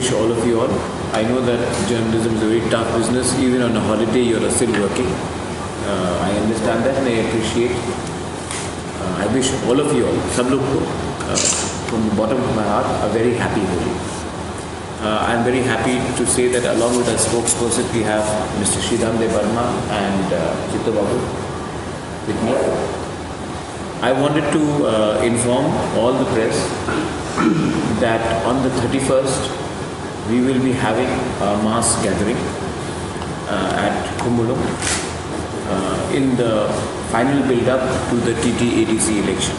wish all of you all. I know that journalism is a very tough business. Even on a holiday, you're still working. I understand that and I appreciate. I wish all of you all, सब लोग को, from the bottom of my heart, a very happy Holi. I'm very happy to say that along with our spokesperson, we have Mr. Sridham De Barma and Chitto Babu with me. I wanted to inform all the press that on the 31st, we will be having a mass gathering at Khumpui in the final build-up to the TT-ADC election.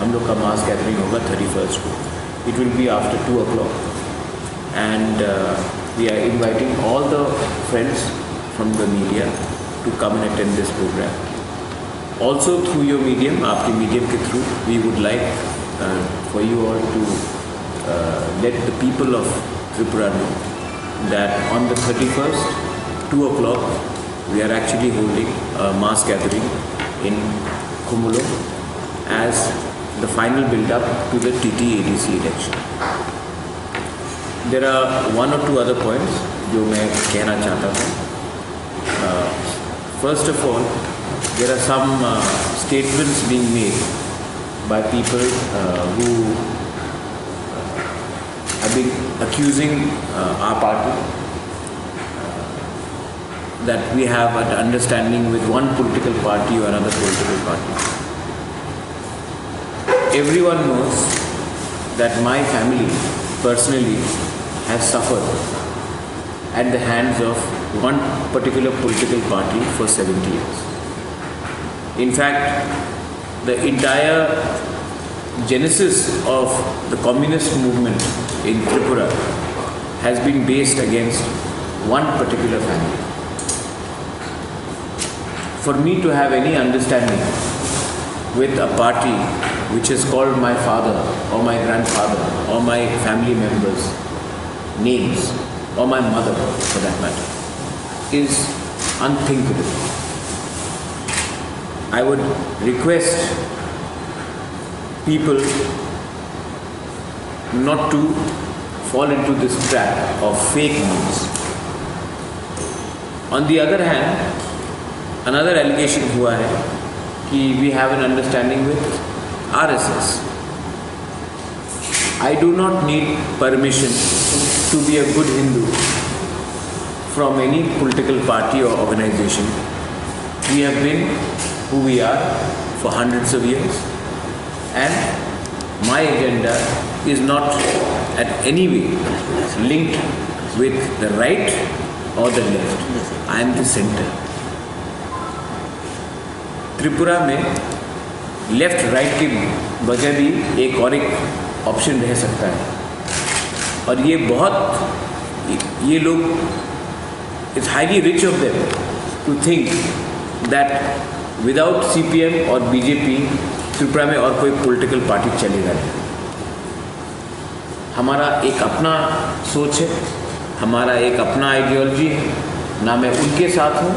हम लोग का mass gathering होगा 31st को. It will be after 2 o'clock. And we are inviting all the friends from the media to come and attend this program. Also through your medium, आपके medium के through, we would like for you all to let the people of Tripura know that on the 31st, 2 o'clock, we are actually holding a mass gathering in Khumpui as the final build-up to the TT-ADC election. There are one or two other points जो मैं कहना चाहता था. First of all, there are some statements being made by people who have been accusing our party that we have an understanding with one political party or another political party. Everyone knows that my family personally has suffered at the hands of one particular political party for 70 years. In fact, the entire genesis of the communist movement in Tripura has been based against one particular family. For me to have any understanding with a party which is called my father or my grandfather or my family members' names or my mother for that matter is unthinkable. I would request people not to fall into this trap of fake news. On the other hand, another allegation हुआ है कि we have an understanding with RSS. I do not need permission to be a good Hindu from any political party or organization. We have been who we are for hundreds of years, and my agenda is not at any way linked with the right or the left. I am the center. Tripura में left right की वजह भी एक और एक option रह सकता है, और ये लोग it's highly rich of them to think that without CPM और बीजेपी त्रिपुरा में और कोई पॉलिटिकल पार्टी चलेगा नहीं. हमारा एक अपना सोच है, हमारा एक अपना आइडियोलॉजी है. ना मैं उनके साथ हूँ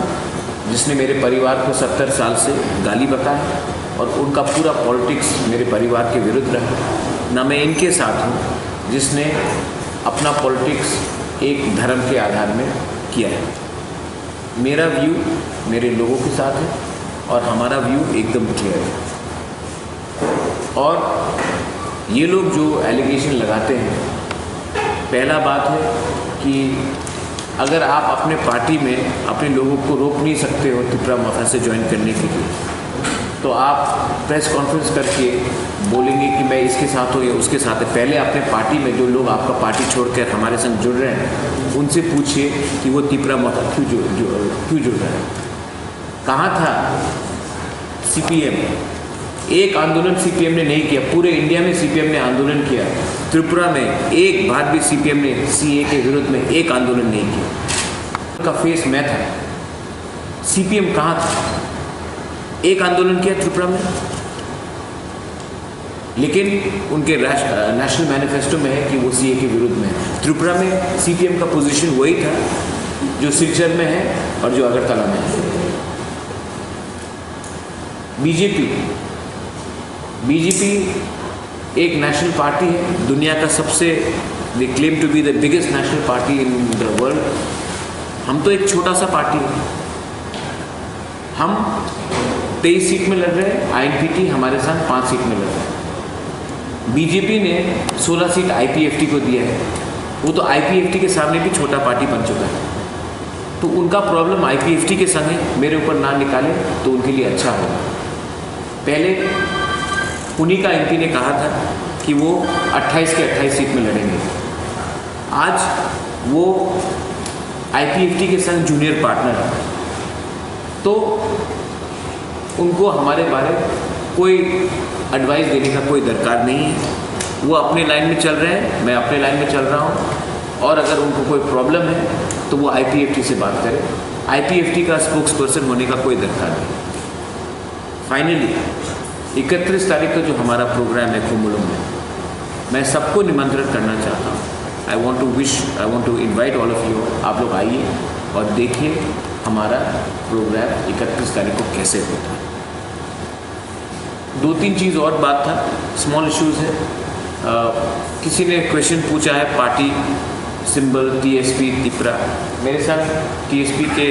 जिसने मेरे परिवार को 70 साल से गाली बका है और उनका पूरा पॉलिटिक्स मेरे परिवार के विरुद्ध रहा. ना मैं इनके साथ हूँ जिसने अपना पॉलिटिक्स एक धर्म के आधार में किया है. मेरा व्यू मेरे लोगों के साथ है और हमारा व्यू एकदम क्लियर है. और ये लोग जो एलिगेशन लगाते हैं, पहला बात है कि अगर आप अपने पार्टी में अपने लोगों को रोक नहीं सकते हो त्रिपुरा माफिया से ज्वाइन करने के लिए, तो आप प्रेस कॉन्फ्रेंस करके बोलेंगे कि मैं इसके साथ हूँ या उसके साथ है. पहले अपने पार्टी में जो लोग आपका पार्टी छोड़कर हमारे संग जुड़ रहे हैं उनसे पूछिए कि वो त्रिपुरा माफिया क्यों जुड़ रहा है. कहाँ था सीपीएम? एक आंदोलन सीपीएम ने नहीं किया. पूरे इंडिया में सीपीएम ने आंदोलन किया. त्रिपुरा में एक बार भी सीपीएम ने सीए के विरुद्ध में एक आंदोलन नहीं किया. उनका फेस मैं था. सीपीएम कहाँ था? एक आंदोलन किया त्रिपुरा में, लेकिन उनके नेशनल मैनिफेस्टो में है कि वो सीए के विरुद्ध में है. त्रिपुरा में सीपीएम का पोजीशन वही था जो सिलचर में है और जो अगरतला में है. बीजेपी एक नेशनल पार्टी है, दुनिया का सबसे they claim to be the biggest national party in the world. हम तो एक छोटा सा पार्टी है। हम 23 सीट में लड़ रहे हैं, INPT हमारे साथ 5 सीट में लड़ रहे हैं। बीजेपी ने 16 सीट IPFT को दिया है, वो तो IPFT के सामने भी छोटा पार्टी बन चुका है। तो उनका प्रॉब्लम IPFT के संग है, मेरे ऊपर ना निकाले तो उनके लिए अच्छा होगा। पहले उन्हीं का MP ने कहा था कि वो 28 के 28 सीट में लड़ेंगे। आज वो IPFT के संग जूनियर पार्टनर है, तो उनको हमारे बारे कोई एडवाइस देने का कोई दरकार नहीं है। वो अपने लाइन में चल रहे हैं, मैं अपने लाइन में चल रहा हूँ, और अगर उनको कोई प्रॉब्लम है तो वो IPFT से बात करें। IPFT का स्पोक्स पर्सन होने का कोई दरकार नहीं। फाइनली 31 तारीख का जो हमारा प्रोग्राम है खुम्बुलुम में, मैं सबको निमंत्रण करना चाहता हूँ। I want to invite all of you. आप लोग आइए और देखिए हमारा प्रोग्राम 31 तारीख को कैसे होता है। 2-3 चीज़ और बात था, स्मॉल इश्यूज़ है। किसी ने क्वेश्चन पूछा है पार्टी सिंबल TSP तिपरा। मेरे साथ TSP के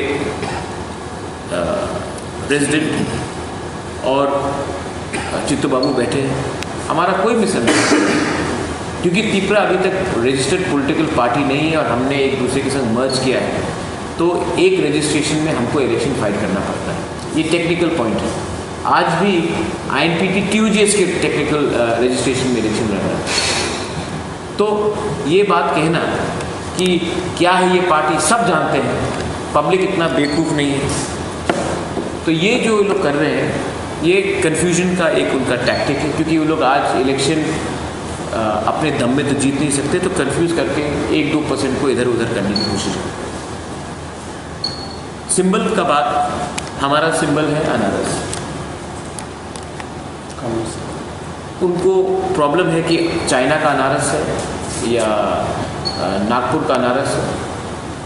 प्रेसिडेंट और चित्तू बाबू बैठे हैं। हमारा कोई मिसअंडरस्टैंडिंग, क्योंकि तिपरा अभी तक रजिस्टर्ड पॉलिटिकल पार्टी नहीं है और हमने एक दूसरे के साथ मर्ज किया है, तो एक रजिस्ट्रेशन में हमको इलेक्शन फाइट करना पड़ता है। ये टेक्निकल पॉइंट है। आज भी INPT TUGS के टेक्निकल रजिस्ट्रेशन में इलेक्शन लड़ रहा है। तो ये बात कहना कि क्या है ये पार्टी, सब जानते हैं, पब्लिक इतना बेवकूफ़ नहीं है। तो ये जो लोग कर रहे हैं, ये कन्फ्यूजन का एक उनका टैक्टिक है, क्योंकि वो लोग आज इलेक्शन अपने दम में तो जीत नहीं सकते, तो कंफ्यूज करके 1-2% को इधर उधर करने की कोशिश करते। सिंबल का बात, हमारा सिंबल है अनारस। उनको प्रॉब्लम है कि चाइना का अनारस है या नागपुर का अनारस है।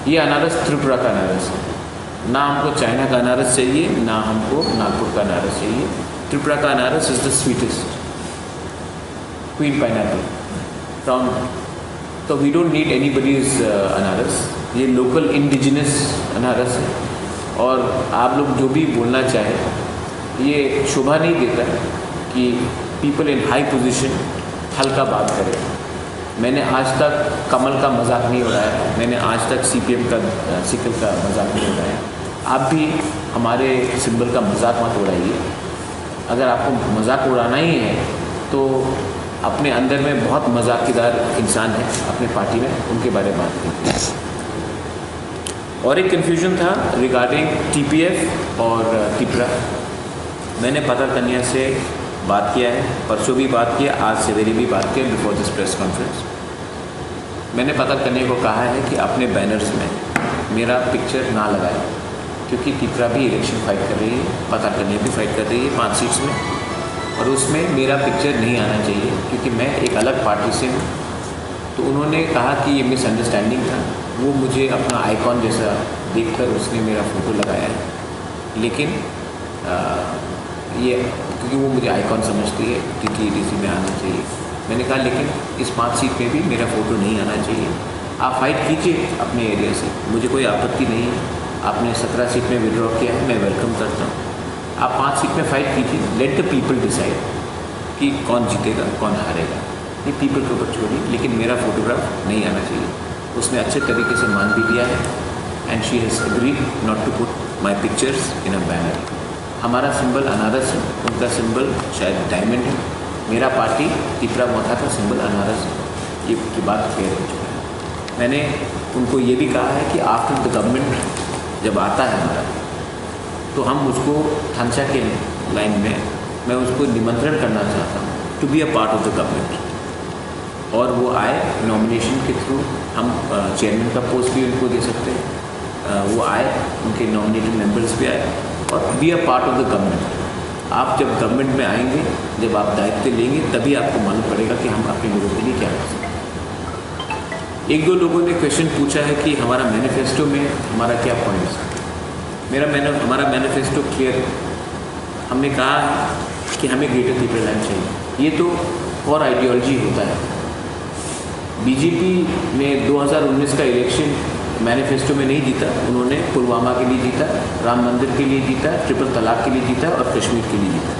ये अनारस त्रिपुरा का अनारस है। ना हमको चाइना का अनारस चाहिए, ना हमको नागपुर का अनारस चाहिए। त्रिपुरा का अनारस is the sweetest, queen pineapple round. तो वी डोंट नीड एनीबडीज अनारस। ये लोकल इंडिजिनस अनारस है, और आप लोग जो भी बोलना चाहें, ये शोभा नहीं देता कि पीपल इन हाई पोजीशन हल्का बात करें। मैंने आज तक कमल का मजाक नहीं उड़ाया, मैंने आज तक CPM का सिकल का मजाक नहीं उड़ाया। आप भी हमारे सिंबल का मजाक मत उड़ाइए। अगर आपको मजाक उड़ाना ही है तो अपने अंदर में बहुत मजाकीदार इंसान है अपने पार्टी में, उनके बारे में बात कीजिए। और एक कन्फ्यूजन था रिगार्डिंग TPF और तिपरा। मैंने पता कन्या से बात किया है, परसों भी बात किया, आज सवेरे भी बात किया बिफोर दिस प्रेस कॉन्फ्रेंस। मैंने पता कन्या को कहा है कि अपने बैनर्स में मेरा पिक्चर ना लगाए, क्योंकि तिपरा भी इलेक्शन फाइट कर रही है, पता कन्या भी फाइट कर रही है 5 सीट्स में, और उसमें मेरा पिक्चर नहीं आना चाहिए क्योंकि मैं एक अलग पार्टी से हूँ। तो उन्होंने कहा कि ये मिसअंडरस्टैंडिंग था। वो मुझे अपना आइकॉन जैसा देखकर उसने मेरा फ़ोटो लगाया है, लेकिन ये क्योंकि वो मुझे आइकॉन समझती है, TTEDC में आना चाहिए। मैंने कहा लेकिन इस 5 सीट में भी मेरा फ़ोटो नहीं आना चाहिए। आप फाइट कीजिए अपने एरिया से, मुझे कोई आपत्ति नहीं है। आपने 17 सीट में विड्रॉ किया है, मैं वेलकम करता हूँ। आप 5 सीट में फाइट कीजिए, लेट द पीपल डिसाइड कि कौन जीतेगा कौन हारेगा, ये पीपल के ऊपर छोड़िए, लेकिन मेरा फोटोग्राफ नहीं आना चाहिए। उसने अच्छे तरीके से मान भी लिया है, and she has agreed not to put my pictures in a banner. हमारा सिंबल अनारस है, उनका सिंबल शायद डायमंड है। मेरा पार्टी तिपरा मोथा का सिंबल अनारस है। ये की बात क्लियर हो चुका है। मैंने उनको ये भी कहा है कि आफ्टर द गवर्नमेंट जब आता है हमारा, तो हम उसको थानसा के लाइन में मैं उसको निमंत्रण करना चाहता हूँ to be a part of the government, और वो आए नॉमिनेशन के थ्रू। हम चेयरमैन का पोस्ट भी उनको दे सकते हैं। वो आए, उनके नॉमिनेटेड मेंबर्स भी आए, और B a part of the government. आप जब गवर्नमेंट में आएंगे, जब आप दायित्व लेंगे, तभी आपको मालूम पड़ेगा कि हम अपने लोगों के लिए क्या कर सकते हैं। 1-2 लोगों ने क्वेश्चन पूछा है कि हमारा मैनिफेस्टो में हमारा क्या पॉइंट्स है। हमारा मैनिफेस्टो क्लियर है। हमने कहा है कि हमें ग्रेटर तिपरा लैंड चाहिए। ये तो और आइडियोलॉजी होता है। बीजेपी ने 2019 का इलेक्शन मैनिफेस्टो में नहीं जीता, उन्होंने पुलवामा के लिए जीता, राम मंदिर के लिए जीता, ट्रिपल तलाक के लिए जीता और कश्मीर के लिए जीता।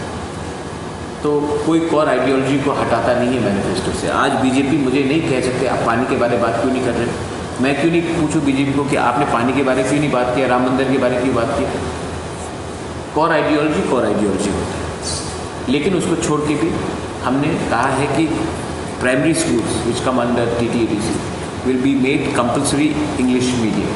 तो कोई कोर आइडियोलॉजी को हटाता नहीं है मैनिफेस्टो से। आज बीजेपी मुझे नहीं कह सकते आप पानी के बारे में बात क्यों नहीं कर रहे, मैं क्यों नहीं पूछूं बीजेपी को कि आपने पानी के बारे में क्यों नहीं बात किया, राम मंदिर के बारे में क्यों बात किया। कोर आइडियोलॉजी होता है, लेकिन उसको छोड़ के भी हमने कहा है कि primary schools which come under TTADC will be made compulsory English medium.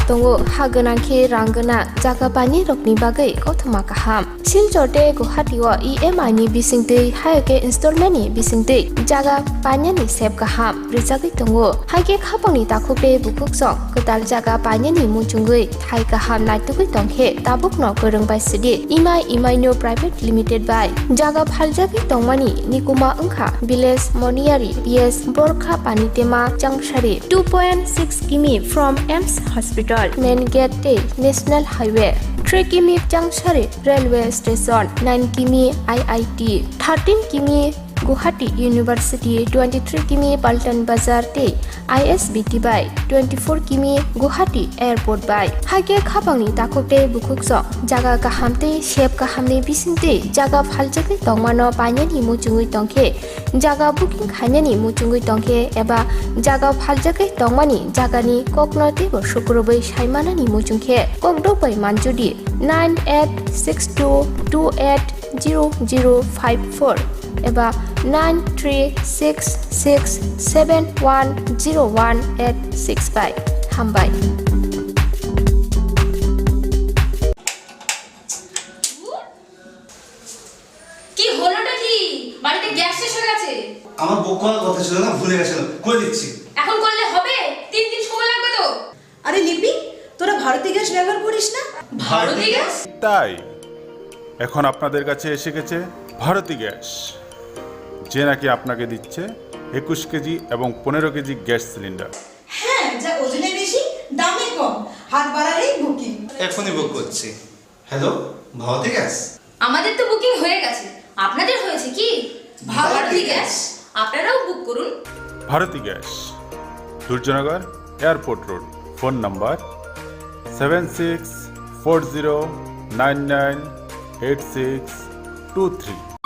Tongo Hagananke Rangana Jakapani Rokni Bagai Kotoma Kaham Siljote Guhatiwa EMI ni Bisingte Hake installment ni Bisingte Jaga Panyani Sep Kaham Rizaki Tongo Hake Kaponi Takupe Bukuk Song Kutal Jaga Panyani Muchungui Hai Kaham Naituki Tonghe Tabuk no Kurung by Sidi Imai no Private Limited by Jaga Paljaki Tongmani Nikuma Unka Biles Moniari BS Borka Panitema Jangshari 2.6 km from EMS Hospital Main Gate National Highway 3 km Jangshari Railway Station 9 km IIT 13 km Guwahati University 23 km Paltan Bazar Te ISBT by 24 km Guwahati Airport by Hage Khapangni Takokte Bukukso Jaga Kahamte Shep Kahamne Bisinte Jaga Phaljaki Tongmano Panyani Muchungui Tongke Jaga Booking Hanyani Muchungui Tongke Eba Jaga Phaljaki Tongmani Jagani Koknote Bo Shukrobai Shaimanani Muchungke Kokdo by Manjudi 9862280054 Eba 9366710185 Hambai কি হলোটা কি বাড়িতে gas শেষ হয়ে গেছে আমার বুক করার কথা ছিল না ভুলে গেছিলাম করে দিচ্ছি এখন করলে হবে 3 দিন সময় লাগবে তো আরে লিপি তোরা ভারতী গ্যাস ব্যবহার করিস না ভারতী গ্যাস তাই এখন আপনাদের কাছে এসে গেছে ভারতী গ্যাস যে নাকি আপনাকে দিচ্ছে 21 কেজি এবং 15 কেজি গ্যাস সিলিন্ডার হ্যাঁ যা ওজনে বেশি দামে কম হাত বাড়ালেই বুকিং এখনই বুক করছি হ্যালো ভারতী গ্যাস আমাদের তো বুকিং হয়ে গেছে আপনাদের হয়েছে কি ভারতী গ্যাস আপনারাও বুক করুন Bharati gas Durjoynagar airport road phone number 7640998623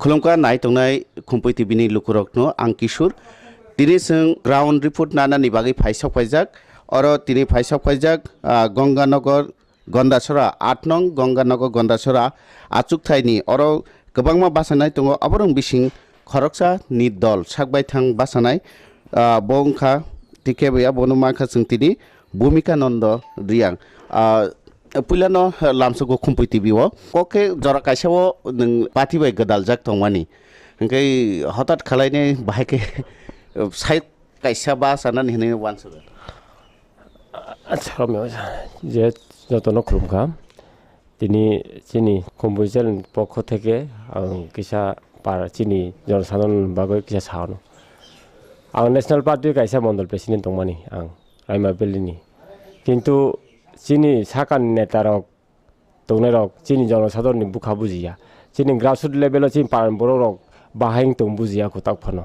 खुलुमका नाय तंनाय खुम्पुइ टिभिनि लुकुरकनो आं किशोर दिनै जों ग्राउन्ड रिपर्ट नानानि बागै फाइसाव फाइजाक अर दिनै फाइसाव फाइजाक गंगानगर गन्दासरा 8 नं गंगानगर गन्दासरा आचुकथायनि अर गोबांमा बासानाय दङ अबरं बिसिं खरकसा नि दल साकबाय थां बासानाय बंखा टिकेबया बनुमाखा जोंतिनि भूमिका नन्द रियां पुलानो लामसोगो खुम्पुइ टिभिओ कके जरा काइसाव नों पाथिबाय गदाल जाक तंमानि ओंखाय हठात खालायने बाहायके साइड काइसा बा सानानै होनो वानस আচ্ছা রমেশ যে যতন খুলুমখা তিনি চিনি কম্পোজিশন পক্ষ থেকে কিসা চিনি জনসাধারণ বাগৈ কিসা সাহানো आं नेशनल पार्टी काइसा मण्डल प्रेसिडेंट दंमानि आं रायमा बेलिनि किन्तु चिनि साकानि नेतारक दंनायरक चिनि जनसाधारननि बुखा बुजिया चिनि ग्रासरुट लेभेलाव चिनि पारन बररक बाहायं दं बुजिया खुताक फानो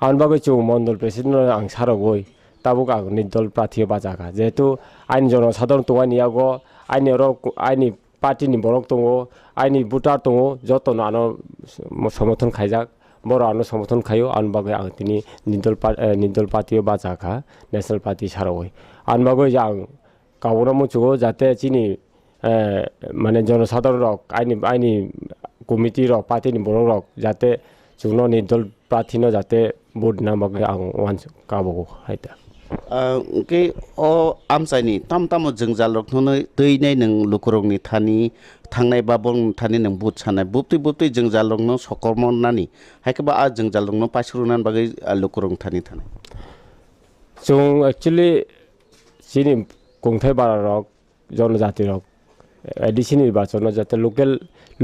आं बागै चौ मण्डल प्रेसिडेंट आं सारगय ताबुक आं निदल प्रार्थी बाजागा जेहेतु आइनि जनसाधारण दंगानियागो आइनि पार्टीनि बरक दङ आइनि भोटार दङ जतन आनो समर्थन खायजाक boro ano সমর্থন খাইও আন বাগে আং তিনি নির্দল পার্টিও বাজাখা ন্যাশনাল পার্টি সারাওই আন বাগে যে আং কাবনা মুচুগো যাতে চিনি মানে জনসাধারণ রক আইনি কমিটি রক পার্টিনি বড় রক যাতে চুনো নির্দল প্রার্থীনো যাতে ভোট না বাগে আং one কাবো হাইতা ke o amsaini tamtamo jengjal rokno teinai nang lukurongni thani thangnai babong thani nang but sanai bupti jengjal rokno sokormon nani haikaba a jengjal rokno paisurunan bagai lukurong thani thanai chung actually chini kongthai bara rok জনজাতি rock ADC নির্বাচন যাতে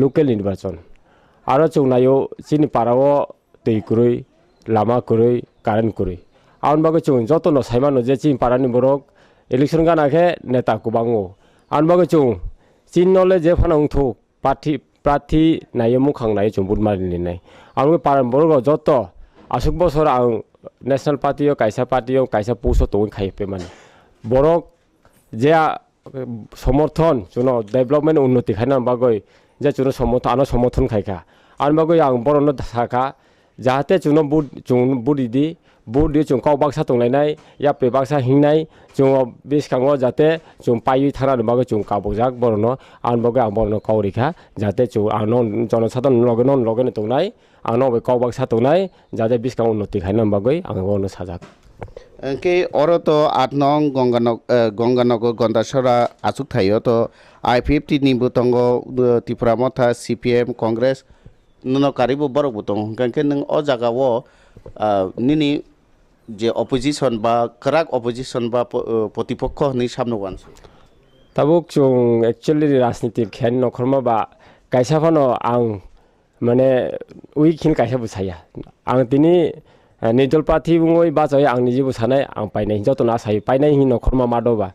local নির্বাচন আরো chung nayo chini parao tei kurui lama kurui current kurui আউন বাগে চুং যতন সাইমানো যে চিন পারানি বরক election গানাকে নেতা কুবাঙ্গো আউন বাগে চুং চিন নলে যে ফানাং থু প্রার্থী নাইয়ে মুখাং নাই চুং বুটমারি নাই আউন পারান বরক যত আসুক বছর আং ন্যাশনাল পার্টিও কাইসা পুসো তো খাইপে মানে বরক যে সমর্থন চুন ডেভেলপমেন্ট উন্নতি খাইনা বাগৈ যে চুন সমর্থন খাইকা আউন বাগৈ আং বরন থাকা যাহাতে চুন বুড়ি বুট দিয়ে চুং কাউ বাক্সা তংলাইনাই या पे बाक्सा हिंनाय चुं बिसखाङो जाते चुं पायि थानानि बागै चुं काबजाक बरनो आन बागै आं बरनो कावरिखा जाते चुं आनो जनसाधारण लगन तंनाय आनो बे काउ बाक्सा तंनाय जाते बिसखाङ उन्नति खायना बागै आं बरनो साजाक ke oro to 8 nong gongganogor gondasora asuk thayo to I50 ni butongo Tripura motha CPM Congress nuno karibu borok butong kanke nang o jaga wo nini যে অপোজিশন বা করাক অপোজিশন বা প্রতিপক্ষ ni সামনে ওয়ান তাবুক চুং একচুয়ালি রাজনীতির খেন নখরমা বা কাইসাফানো আং মানে উইখিন কাইসা বুসায়া আং তিনি নির্দল প্রার্থী বুঙই বাজায় আং নিজে বুসানাই আং পাইনাই যতন আসাই পাইনাই হি নখরমা মাদবা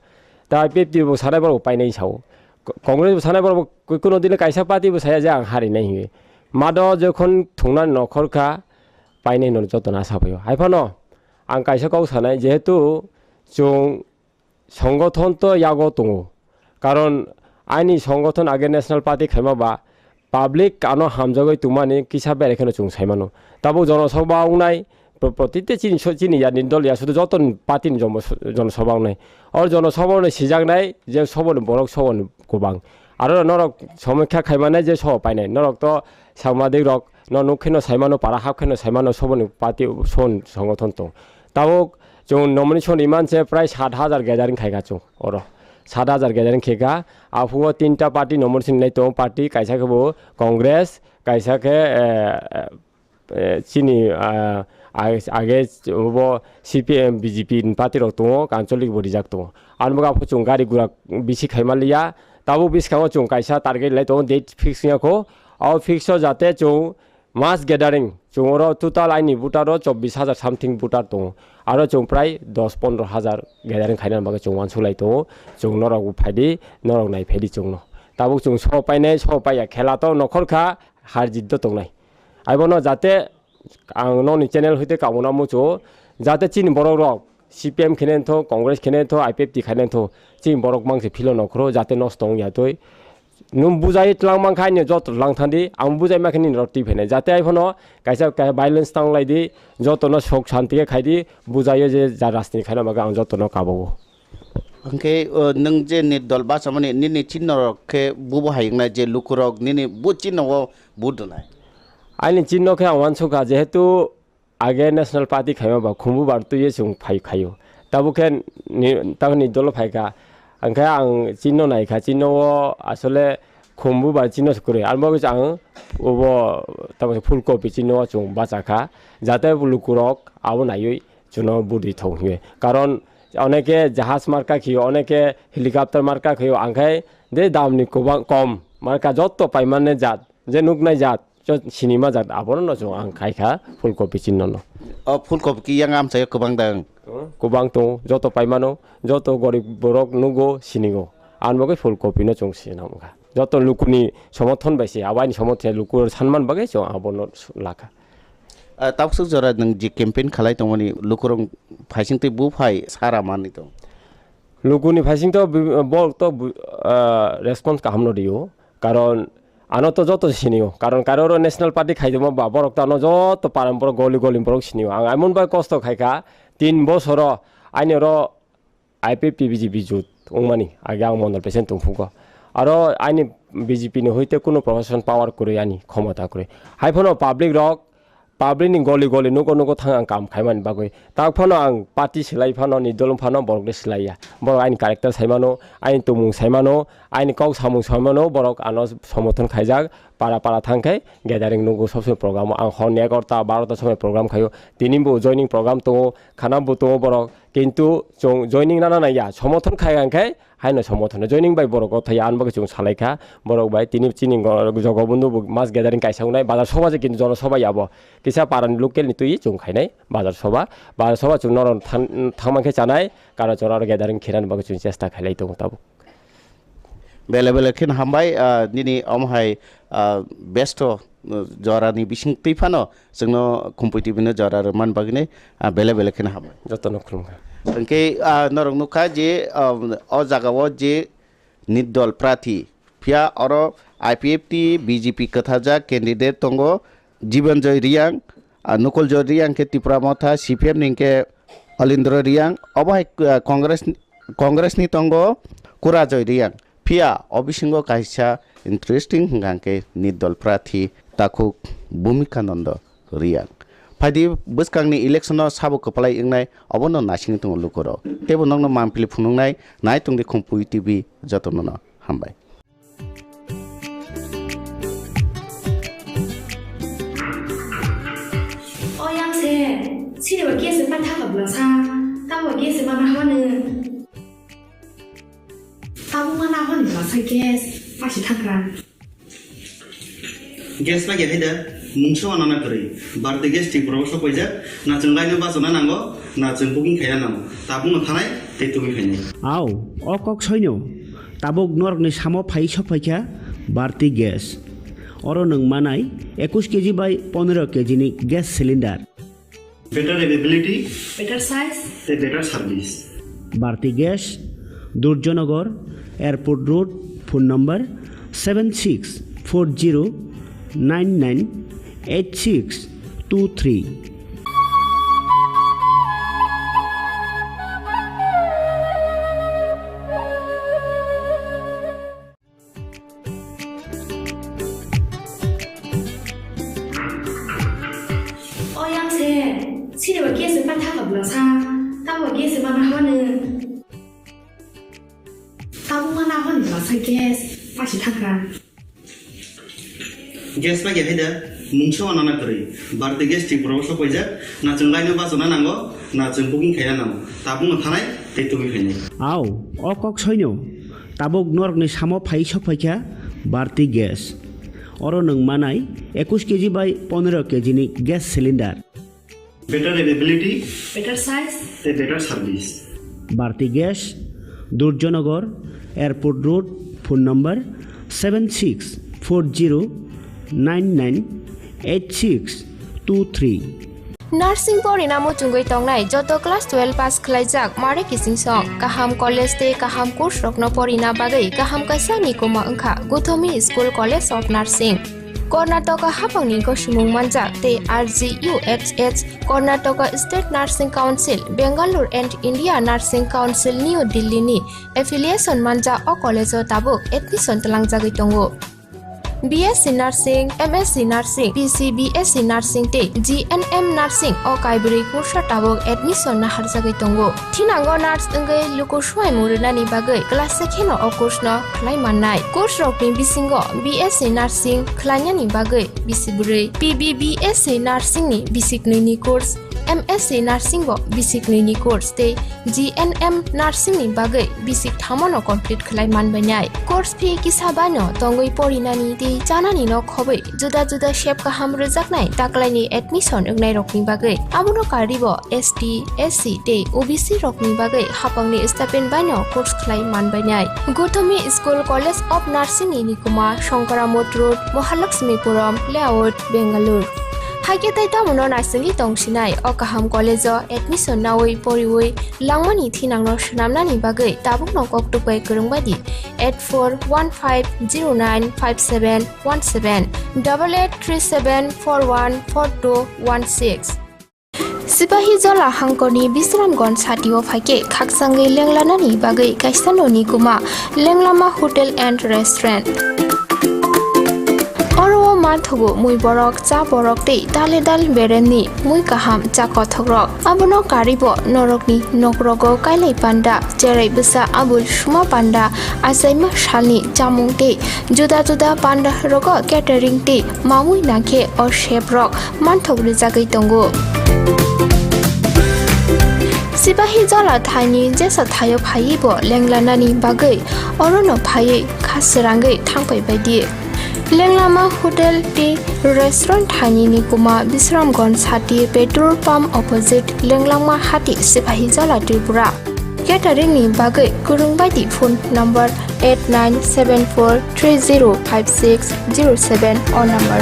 তা পেপটি বুসানাই বড় পাইনাই সাও কংগ্রেস বুসানাই বড় কোনো দিলে কাইসা পার্টি বুসায়া যে আং হারিনাই হি মাদ যখন থুংনা নখরখা পাইনাই ন যতন আশা পাইও হাইফানো आं कायसा गाव सानाय जेहेतु जों संगठन तो यागो दङ कारण आइनि संगठन आगे नेशनल पार्टी खायमाबा पाब्लिक आनो हामजगै तुमानि किसा बेरेखनो जों सायमानो ताबो जनसभा उनाय प्रतिते चिनि या निदल या सुदु जतन पार्टीनि जनसभा उनाय और जनसभा उनाय सिजागनाय जे सबन बरक सबन गोबां आरो नरक समीक्षा खायमानाय जे सब पाइनाय नरक तो सामाजिक रक नुखिनो सायमानो पारा हाबखिनो सायमानो सबन पार्टी सन संगठन दं ताबुक जों नमिनेशन इमानसे प्राय 7,000 गैदारिं खायगा चुं अरो 7,000 गैदारिं खेगा आफुआ 3टा पार्टी नमिनेशन नै तो पार्टी कायसाखबो कांग्रेस कायसाखे चिनी आगे वो CPM BJP पार्टी रक दङ आन्चलिक बडि जाक दङ आनबगा फुचुं गारि गुरा बिसि खायमालिया ताबु बिसखाङो चुं कायसा टारगेट लै दङ डेट फिक्स याखौ और फिक्स जाते चुं मास गैदारिं चुंरो टोटाल आइनि बुटारो 24,000 सामथिं बुटार दङ आरो चुं प्राय 10-15,000 गैदारिं खायना बागै चुं वान सुलाय दङ चुं नरक फायदि नरक नाय फायदि चुंनो ताबु चुं सपायनाय सपाया खेला तो नखरखा हार जिद्द दंनाय आइबनो जाते आं ननि चेनेल हइते कामना मुचो जाते चिनि बरक रक CPM खेनेनथ कांग्रेस खेनेनथ I50 खेनेनथ चिनि बरक मांसे फिलो नखरो जाते नस्त दं यातै नुम बुजाय तलां मांखायनो जत लांथांदि आं बुजाय माखिनि रति फेने जाते आइफनो कायसा भाइलेंस तांलायदि जतनो सक शांति खायदि बुजायो जे जा राजनीति खायना मागा आं जतनो काबावो अंके नों जे निदल बासामनि निनि चिन्नरखे बुबो हायंना जे लुकुरक निनि बु चिन्नव बुदनाय आइनि चिन्नखे आं वानसुका जेहेतु आगे नेशनल पार्टी खायमा खुमबु बारतुये जों फाय खायो ताबुखे तानि दल फायका अंखाय आं चिन्नो नायखा चिन्नो आसले खुमबु बार चिन्नो सकुरे आलमगो आं ओबो ताबो फुलकपि चिन्नो जों बाचाखा जाते लुकुरक आबो नायै जुनो बुदि थौहिए कारण अनेके जहाज मार्का खियो अनेके हेलिकप्टर मार्का खियो आंखाय दे दामनि गोबां कम मार्का जत्तो पाइमाने जात जे नुकनाय जात सिनेमा जात आबोनो न जों आं खायखा फुलकपि चिन्नो न फुलकपि yang amsay गोबां दं गोबां दं जत पाइमानो जत गरिब बरक नुगो सिनिगो आनबगै फुलकपि न जों सिनामखा जत लुकुनि समर्थन बायसे आबानि समर्थन लुकुर सन्मान बागै जों आबोनो लाखा ताबसु जरा नों जे केम्पेन खालाय दंनि लुकुरं फाइसिंते बु फाइ सारा मानि दं लुकुनि फाइसिंतो बल तो रेसपन्स कामनो दियो कारण আনো তো যত চিনিও কারণ কারোর ন্যাশনাল পার্টি খাইতে বা বরক তো আনো যত পারেন বড় গলি গলি বরক চিনিও আং এমন ভাই কষ্ট খাইকা 3 বছর আইনের আইপিপি বিজেপি জুত উংমানি আগে আং মন্ডল পেশেন্ট তুমফুক আর আইনি বিজেপি হইতে কোনো প্রশাসন পাওয়ার করে আনি ক্ষমতা করে হাইফোনো পাবলিক রক পাবলিকনি গলি গলি নুকো নুকো থাং আং কাম খাইমান বাগৈ তাক ফানো আं পার্টি সেলাই ফানো নিদলম ফানো বরকলে সেলাইয়া বরক আইনি কারেক্টার সাইমানো আইনি তুমুং সাইমানো আইনি কক সামুং সাইমানো বরক আনো সমর্থন খাইজাক পাড়া পাড়া থাংখাই গ্যাদারিং নুকো সবসময় প্রোগ্রাম আं হন 11টা 12টা সময় প্রোগ্রাম খাইও তিনিবো জয়নিং প্রোগ্রাম তো খানাবো তো বরক কিন্তু জয়নিং নানা নাইয়া সমর্থন খাইগাংখাই হাইনো সমর্থন জয়নিং বাই বরক থাই আনবাকে जों সালাইখা বরক বাই তিনি চিনি জগবন্ধু মাস গ্যাদারিং কাইসাউনাই বাজার সভা যে কিন্তু জনসভা যাবো কিসা পারান লোকেল নিতুই जों খাইনাই বাজার সভা जों নরন থামাখে চানাই কারা জরার গ্যাদারিং খেরান বাকে जों চেষ্টা খাইলাই তো তাবো বেলে বেলে খিন হামবাই দিনি আমহাই বেস্ট জরানি বিসিং তৈফানো जोंनो खुम्पुइ टिभिनो जरा मान बागिने बेले बेले খিন हामबाय যতন খুলুমখা ओंके नरक नुखा जे अ जागाव जे निदल प्रार्थी फिया और आईपीएफटी बीजेपी कथाजा कैंडिडेट तंगो जीवन जय रियांग नुकल जय रियांग के त्रिपुरा मथा सीपीएम निके अलिंद्र रियांग अबहाय कांग्रेस नि तंगो कुरा जय रियांग फिया अबिसिंगो काइसा इंटरेस्टिंग हंगांके निदल प्रार्थी ताखुक भूमिकानंद रियांग फाइदि बसकांनि इलेक्शन साबो कपलाय इंनाय अबनो नासिं दङ लुकर तेबो नंनो मामपिलि फुनुंनाय नाय तुंदि खुम्पुइ टिभि जतननो हामबाय 어양새 치료가 깨스 빠타가 불러사 따고 깨스 마마 하는 따봉만 하는 불러사 깨스 빠시 타그라 গ্যাস না গেহে দে মুংস আনানা করে বারতে গ্যাস ঠিক প্রবস কইজা না जों লাইনে বাসনা নাঙ্গো না जों বুকিং খাইয়া নাম তা বুনো থানায় তে তুমি খাইনি আও অকক সৈন্য তাবক নরকনি সামো ফাই সফাইখা বারতি গ্যাস অর নং মানাই 21 কেজি বাই 15 কেজি নি gas cylinder better availability better size তে better service Bharti gas Durjoynagar airport road phone number 7640998623 어양새 치료가 깨스 빠타가 불러사 따고 깨스 마마 하는 따봉만 하는 불러사 깨스 빠시 타그라 gas না গেহে দে মুংস আনানা করে বারতে গ্যাস ঠিক প্রবস কইজা না जों লাইনে বাসনা নাঙ্গো না जों বুকিং খাইয়া নাম তা বুনো থানায় তে তুমি খাইনি আও অকক সৈন্য তাবক নরকনি সামো ফাই সফাইখা বারতি গ্যাস অর নং মানাই 21 কেজি বাই 15 কেজি নি gas cylinder better availability better size তে better service Bharti gas Durjoynagar airport road phone number 7640998623 nursing परिणामो चुंगै तंगनाय जत क्लास 12 पास खलाइजाक मारे किसिं सं काहाम कॉलेज ते काहाम कोर्स रखनो परिना बागै काहाम कासा निकोमा अंखा Gautami school college of nursing Karnataka हाफांनि गसुमुं मानजाक ते RGUHH Karnataka state nursing council Bengaluru and India nursing council new Delhi नि एफिलिएशन मानजा अ कॉलेज ताबुक एडमिशन तलांगजागै दंगो BSc Nursing, MSc Nursing, PCBSc Nursing te GNM Nursing o kaibri kursa tabok admission na harjagai tongo. Thinango nurse engai luko suai murina ni bagai class sekheno o course no khlai mannai. Course rokni bisingo BSc Nursing khlanya ni bagai bisiburi. PBBSc Nursing ni bisik ni course. MSc Nursing bo bisik ni course te GNM Nursing ni bagai bisik thamono complete khlai manbanai. Course fee kisabano tongoi porinani te janani no khobai juda juda shape ka ham rejaknai taklaini admission engnai rokni bagai abuno karibo ST SC te OBC rokni bagai hapangni stipend bano course khlai manbanai. Gautomi School College of Nursing ni nikuma Shankaramot Road Mahalakshmipuram Layout Bengaluru Haike tai tamuno nasingi tongsinai okaham college admission nawi poriwi langmani thinangno shnamnani bagai tabuk nokok tupai kurungbadi 8415095717 8837414216 Sipahi jola hangkoni Bisramgons hatio phake khaksangai lenglanani bagai kaisanoni kuma lenglama hotel and restaurant Oro mathugo mui borok cha borok tei dale dal bereni mui kaham cha kothogrok abono karibo norokni nokrogo kailai panda cherai busa abul shuma panda asaima shalni jamung tei juda juda panda rogo catering tei mamui nakhe or chef rock manthogri jagai tongo Sipahi jola thani jesa thayo phaibo lenglanani bagai orono phai khasrangai thangpai baidi Lenglama Hotel Tea Restaurant Thani Nikuma Bisramgons Hati Petrol Pump Opposite Lenglama Hati Sipahi Jola Tripura Catering ni bagai kurungbai phone number 8974305607 or number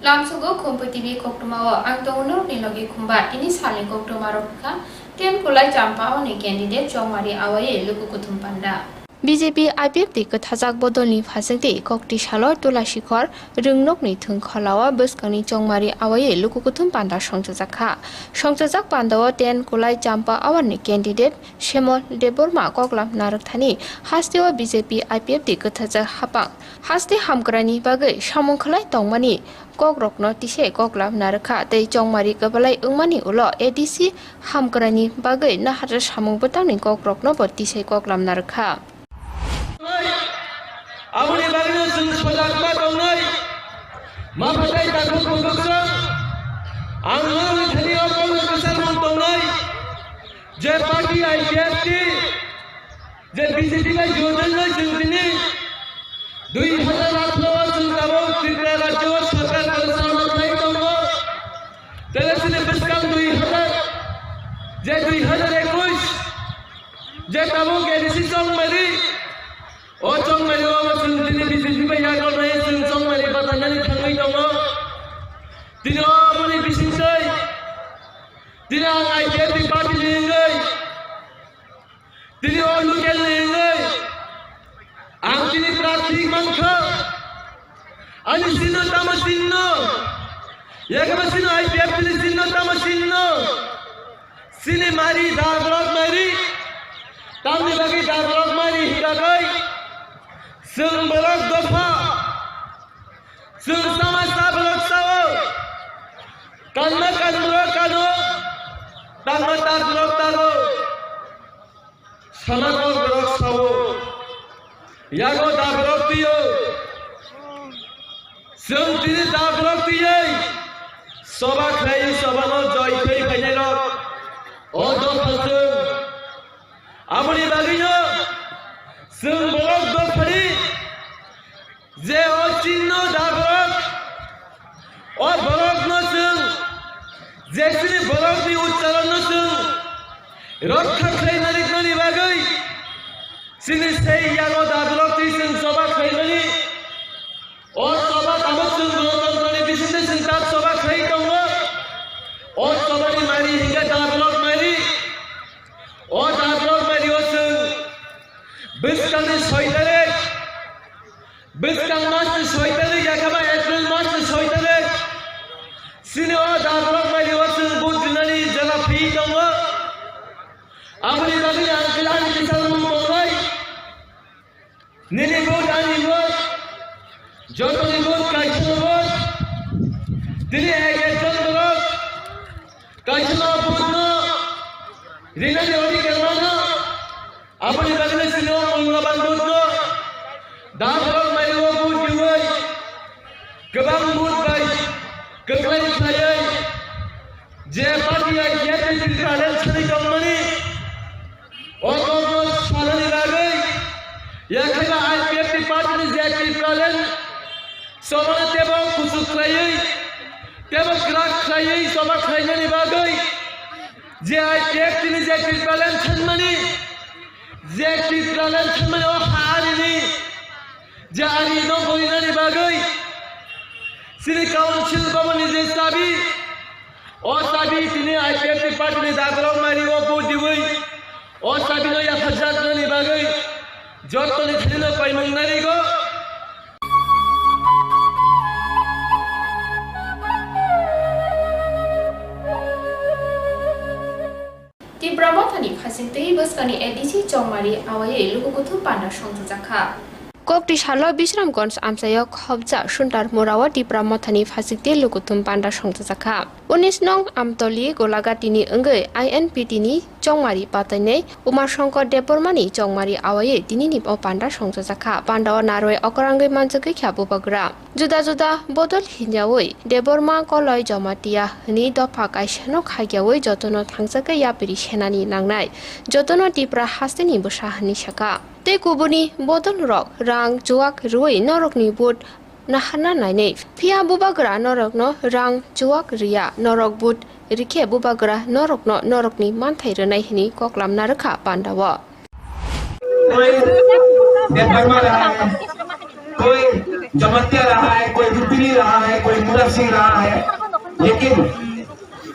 Lamsugo Khumpui TV Koktumawa Angtongo Nilogi Khumba ini saling Koktumarokka Ten Kulai Champao ni candidate Chongmari Awaye Lukukutum Panda BJP IPF ti kathajak bodolni phasengti kokti shalor tola shikhor rungnokni thungkhalawa buskangni chongmari awaye lukukuthum panda songjak pandawa ten kulai champa awarni candidate shemol deborma koklam narakthani hastewa BJP IPF ti kathajak hapang haste hamgrani bagai samungkhlai tongmani kokrokno tise koklam narakha tei chongmari kabalai ungmani ulo ADC hamgrani bagai nahara samung botangni kokrokno bo tise koklam narakha Abuni bagno sung sojak tongai ma phatai takho kongksa anglo thani opong kasar mong tongai je party IPF je BJP ka yojan noi jungtini 2008 sung tabo tripura rajyo sarkar kalsama khai tongo telesine biskam 2000 je 2021 je tabo ke decision mari O chong mari o sung tini BJP ba ya kol rahe sung chong mari batanyani thangai tongo tini o mani bisingkai tini ang IPF party lengai tini o local lengai ang tini pratik mangkha ani sinno tama sinno yakaba sinno IPF tini sinno tama sinno sini mari dagrok mari tamni bagi dagrok mari hikakai Sung borok dofa, sung sama sablok sawo, kanna kanborok kano, tangma tablok taro, sama borok sawo, yago dablok tiyo, sung tini dablok tiyo, soba khai soba no joy khai khai rok, odo pasung, amuni bagiyo, sung borok dofari. যে অচিহ্ন দাগক ও বরক নসুং যেসিনি বরক নি উচ্চারণ নসুং রক্ষা খাইনারি ননি বাগৈ সিনি সেই ইয়াগো দাগক তিসুং সবা খাইনারি ও সবা তামসুং গণতন্ত্রনি বিসিতে সিনতাত সবা খাই দঙ্গ ও সবানি মারি হিঙ্গা দাগক মারি ও দাগক মারি ওসুং বিস্কানি সইতারে Amri bagi yang kelan kita memulai. Nini bot ani bot. Jotoni bot kaitno bot. Dili ege chandrot. Kaitno bot no. Rina jodi kerana. Apni bagi ne sino manglaban bot no. Dapat mayu bot jual. Kebang bot baik. Keklain saya. Jepati yang jadi kalian seni company. Orang salani lagi. Yang kita IPF party jadi kalian. Semua tebak kusuk saya. Tebak gerak saya. Semua saya ni bagai. IPF ini jadi kalian seni. Jadi kalian seni oh hari ini. Jadi no boleh ni bagai. Sini council bawa ni jadi sabi. और सभी तिने IPF की party ने दाखिलों मारी वो बोल दी हुई और सभी ने यह फजात ने निभा गई जो तो निकली ना कोई मंगनारी को di Brahmatani Pasinte bus kani edisi chongmari awaye lugukutu panda songjakha Kokti shalo Bishramgons amsayo khobja shuntar murawa di Brahmatani Pasinte lugutum panda songjakha 19 nong amtoli golagatini engei INPT ni chongmari patane Umashankar Debormani chongmari awaye dinini o panda songjakha panda naroi okarangai manjake khabu bagra juda juda bodol hinjawoi Deborma koloi jamatia ni dopa kaishano khagyawoi jotono thangsake yapiri senani nangnai jotono tipra hasteni busahani shaka te kubuni bodol rok rang juak ruoi norokni bud nahana naine pia bubagra norokno rang juak ria norok bud rike bubagra norokno norokni manthai renai hini koklam narakha pandawa Debbarma रहा है कोई जमत्या रहा है कोई रुपिनी रहा है कोई मुराद सिंह रहा है लेकिन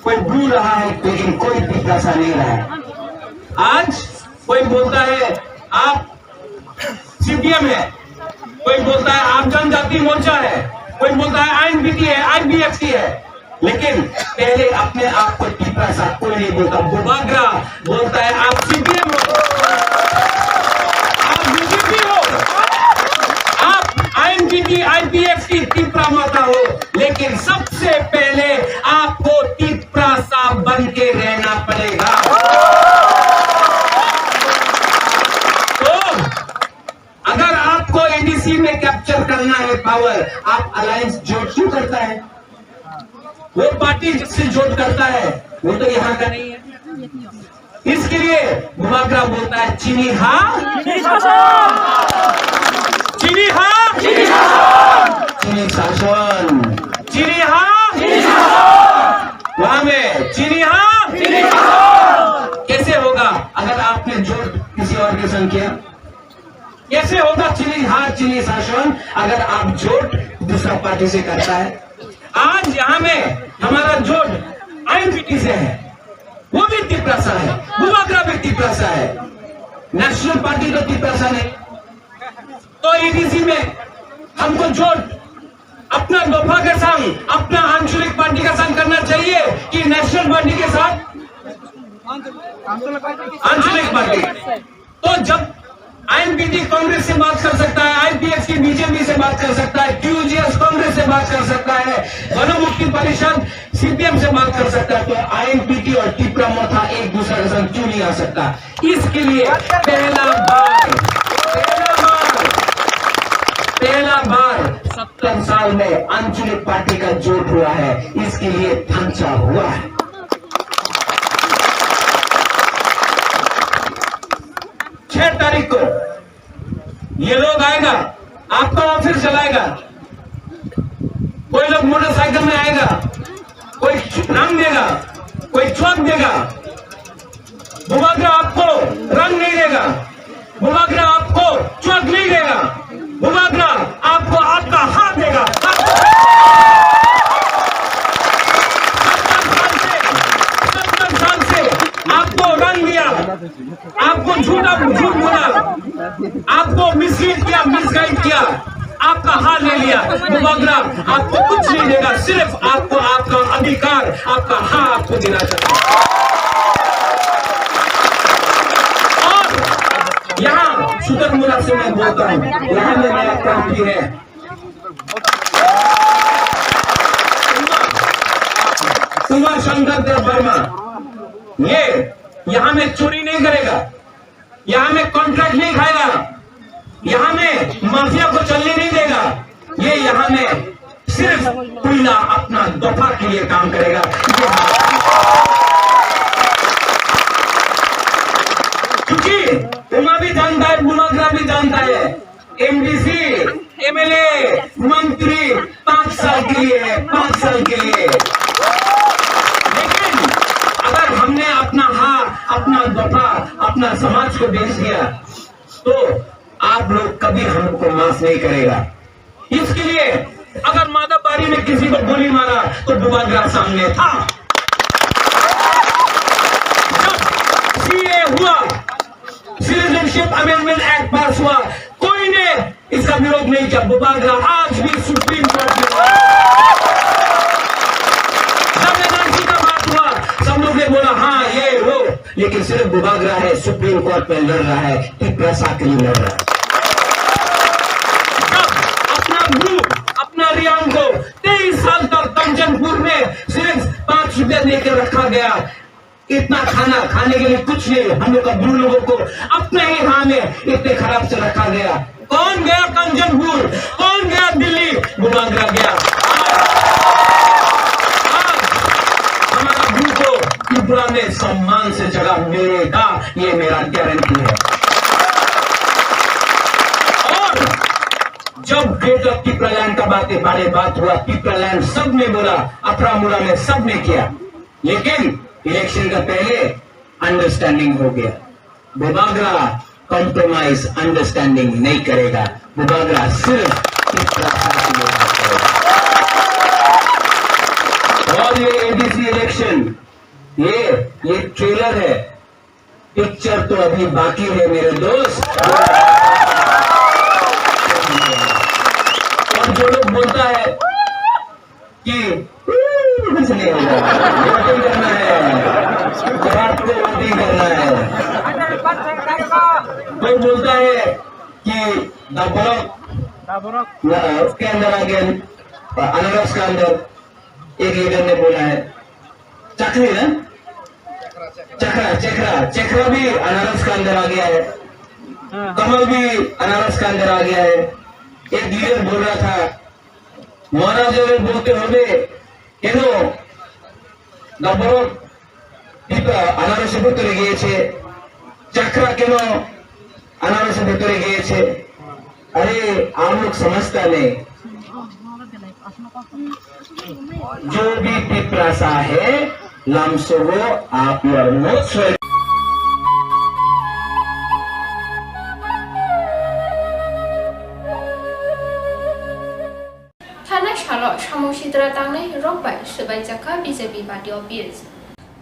कोई ब्लू रहा है लेकिन कोई पितासा नहीं रहा है आज कोई बोलता है आप सीपीएम है कोई बोलता है आप जनजाति मोर्चा है कोई बोलता है आईएनबीटी है आईबीएफसी है लेकिन पहले अपने आप को पितासा कोई नहीं बोलता बुबागरा बोलता है आप सीपीएम हो आईएनबीटी आईपीएफसी तिपरा माता हो लेकिन सबसे पहले आपको तिपरा साहब बन के रहना पड़ेगा तो अगर आपको एडीसी में कैप्चर करना है पावर आप अलायंस जोड़ क्यों करता है वो पार्टी जिससे जोड़ करता है वो तो यहाँ का नहीं है इसके लिए बुबागरा बोलता है चीनी हाँ चीनी हाँ चीनी शासन चीनी हाँ वहां में चीनी हाँ कैसे होगा अगर आपने जोड़ किसी और के संग किया कैसे होगा चीनी हाँ चीनी शासन अगर आप जोड़ दूसरा पार्टी से करता है आज यहाँ में हमारा जोड़ आईएनपीटी से है वो भी तिपरासा है बुबागरा भी तिपरासा है नेशनल पार्टी तो तिपरासा नहीं तो ईडीसी में हमको जोड़ अपना दोफा के संग अपना आंचलिक पार्टी का संग करना चाहिए कि नेशनल पार्टी के साथ आंचलिक पार्टी तो जब आईएनपीटी कांग्रेस से बात कर सकता है आईपीएफ की बीजेपी से बात कर सकता है टीयूजीएस कांग्रेस से बात कर सकता है वनमुक्ति परिषद सीपीएम से बात कर सकता है तो आईएनपीटी और टिपरा मोथा एक दूसरे के साथ क्यों नहीं आ सकता इसके लिए पहला बार 70 साल में आंचलिक पार्टी का जोड़ हुआ है इसके लिए ढांचा हुआ है 6 तारीख को ये लोग आएगा आपका ऑफिस चलाएगा कोई लोग मोटरसाइकिल में आएगा कोई रंग देगा कोई चौक देगा बुबागरा आपको रंग नहीं देगा बुबागरा आपको चौक नहीं देगा बुबागरा आपको आपका हाथ देगा 70 साल से आपको रंग दिया आपको झूठ बोला आपको मिसलीड किया मिसगाइड किया आपका हाथ ले लिया बुबागरा आपको कुछ नहीं देगा सिर्फ आपको आपका अधिकार आपका हाँ आपको देना चाहिए से मैं बोलता हूँ, यहाँ में नया क्रांति है। कुमार शंकर देव वर्मा ये यहाँ में चोरी नहीं करेगा, यहाँ में कॉन्ट्रैक्ट नहीं खाएगा, यहाँ में माफिया को चलने नहीं देगा। ये यहाँ में सिर्फ कोयला अपना दफा के लिए काम करेगा। क्योंकि उमा भी जानता है, बुमाग्रा भी जानता है, एमडीसी एमएलए मंत्री 5 साल के लिए, 5 साल के लिए। लेकिन अगर हमने अपना हाथ, अपना दफा, अपना समाज को बेच दिया तो आप लोग कभी हमको माफ नहीं करेगा। इसके लिए अगर माधवबाड़ी में किसी को गोली मारा तो बुमाग्रा सामने था। जब सीए हुआ, सिटीजनशिप अमेंडमेंट एक्ट पास हुआ, कोई ने इसका विरोध नहीं किया। बुमाग्रा आज भी सुप्रीम कोर्ट में, जब एनआरसी का बात हुआ सब लोग ने बोला हाँ ये वो, लेकिन सिर्फ बुमाग्रा है सुप्रीम कोर्ट में लड़ रहा है, टिप्रासा के लिए लड़ रहा है। अपना रियांग को 23 साल तक कंचनपुर में सिर्फ 5 रुपया देकर रखा गया। इतना खाना खाने के लिए कुछ नहीं, हम लोग का ब्लू लोगों को अपने ही हाथ में इतने खराब से रखा गया। कौन गया कंचनपुर, कौन गया दिल्ली? बुमाग्रा गया। आज हमारा ब्लू को त्रिपुरा में सम्मान से जगह मिलेगा, ये मेरा गारंटी है। जब ग्रेटर पिपरालैंड का बात हुआ, पिपरालैंड सब ने बोला, अफरामुला में सब ने किया, लेकिन इलेक्शन का पहले अंडरस्टैंडिंग हो गया। बुमाग्रा कॉम्प्रोमाइज अंडरस्टैंडिंग नहीं करेगा, बुमाग्रा सिर्फ और ये एडीसी इलेक्शन ये ट्रेलर है, पिक्चर तो अभी बाकी है मेरे दोस्त। जो लोग बोलता है कि कुछ नहीं होगा, वोटिंग करना है, आपको वोटिंग करना है, कोई बोलता है कि उसके अंदर आ गया, अनारस का अंदर एक लीडर ने बोला है चखरी ना, चखरा भी अनारस का अंदर आ गया है, कमल भी अनारस का अंदर आ गया है। एक लीडर बोल रहा था महाराज बोलते होंगे केनो नंबर अनारस भीतरे गए चक्रा केनो अनारस भीतरे गए। अरे आप लोग समझता नहीं, जो भी पिपरासा है लामसोगो आप लोग सामोसिद्रा तांगनै रकबाय सुबायजाखा बीजेपी पार्टी ऑफिस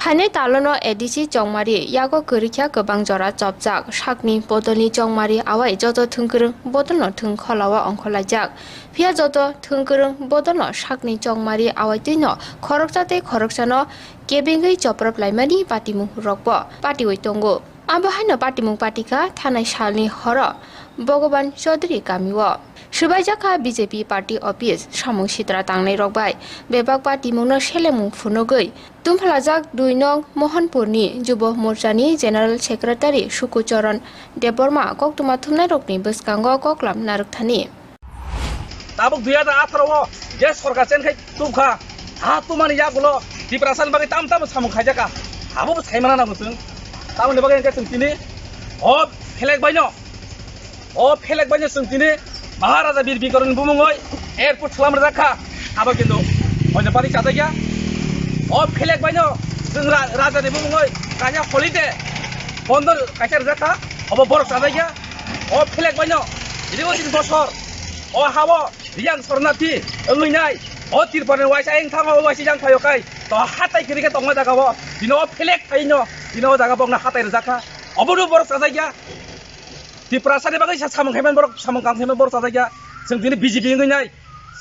फाइने तालनो एडीसी चौमारी यागो गरीख्या गोबां जरा चपजाक साकनि बदलनि चौमारी आवाय जत थुंगरं बदलनो थुं खलावा अंखलायजाक फिया जत थुंगरं बदलनो साकनि चौमारी आवाय तैनो खरकजाते खरकसानो केबेंगै चप्रप लाइमानि पार्टीमुं रकबो पार्टी वैतंगो आबहायनो पार्टीमुं पार्टीका थानाय सालनि हर भगवान चौधरी गामिओ सुबायजाखा बीजेपी पार्टी ऑफिस सामोसिद्रा तांगनै रकबाय बेबाक पार्टी मुंनो सेलेमुं फुनोगै तुमफलाजाक 2 नं मोहनपुरनि युब मोर्चानि जेनेरेल सेक्रेटारि सुकुचरण देबबर्मा कक्तुमा थुमनाय रकनि बसकांगो कक्लाम नारकथानि ताबुक 2018 जे सरकार चेनखै तुमखा हा तुमानि यागुलो दिप्रासान बागै ताम सामु खायजाका हाबो सायमाना नांगुतुं तामनि बागै के सोंतिनि ओ फेलेक बायनो सोंतिनि महाराजा बीर बिकरन बुमुङै एयरपोर्ट खालामनो जाखा हाबा किन्तु अन्य पार्टी जाजाया ओ फेलेक बायनो जों राजानि बुमुङै काया हलिडे बन्दर कायसार जाखा अब बरफ जाजाया ओ फेलेक बायनो इदिबो 3 बছর ओ हाबो रियां सरनाथि ओंगैनाय ओ तिरपन वाइसा एं थाङो वाइसा जां थायकाय तो हाताय किरिके तंगा जागाबो दिनो फेलेक थायनो दिनो जागाबो ना हाताय जाखा अबो बरफ जाजाया तिप्रासानि बागै सामखायमान बरफ सामखांखायमान बरफ जाजाया जों दिनै बीजेपी ओंगैनाय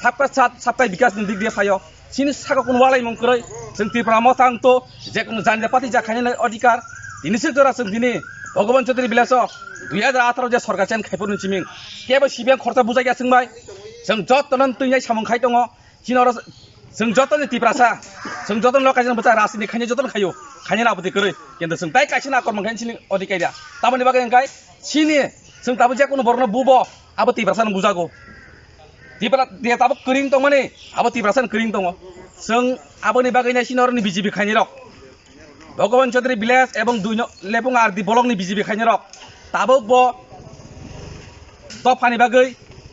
साबका सात साबका विकास दिग दिया फायो सिनि साका कोन वालाय मंकरै जों तिप्रा मथां तो जे कोन जानजा पार्टी जाखायनाय अधिकार दिनैसो जरा जों दिनै भगवान चौधरी बिलास 2018 जे सरकार चेन खायफोरनि चिमिं केबो सिबियां खर्चा बुजाय गासिंबाय जों जतन तुइनाय सामं खाय दङ चिनर जों जतन तिब्रासा जों जतन लकाजन बचा रासिनि खायने जतन खायो खायने लाबोदि करे किन्तु जों ताइ काइसिना कर्म खायने चिनि अधिकारिया ताबनि बागै अंगाय चिनि जों ताबो जे कुनु बरनो बुबो आबो तिब्रासा बुजागो तिब्रा दे ताबो करिं दङ माने आबो तिब्रासा करिं दङ जों आबोनि बागैना चिनरनि बिजिबि खायने रक भगवान चौधरी बिलास एवं लेपुं आरदि बलंनि बिजिबि खायने रक ताबो बो दफानि बागै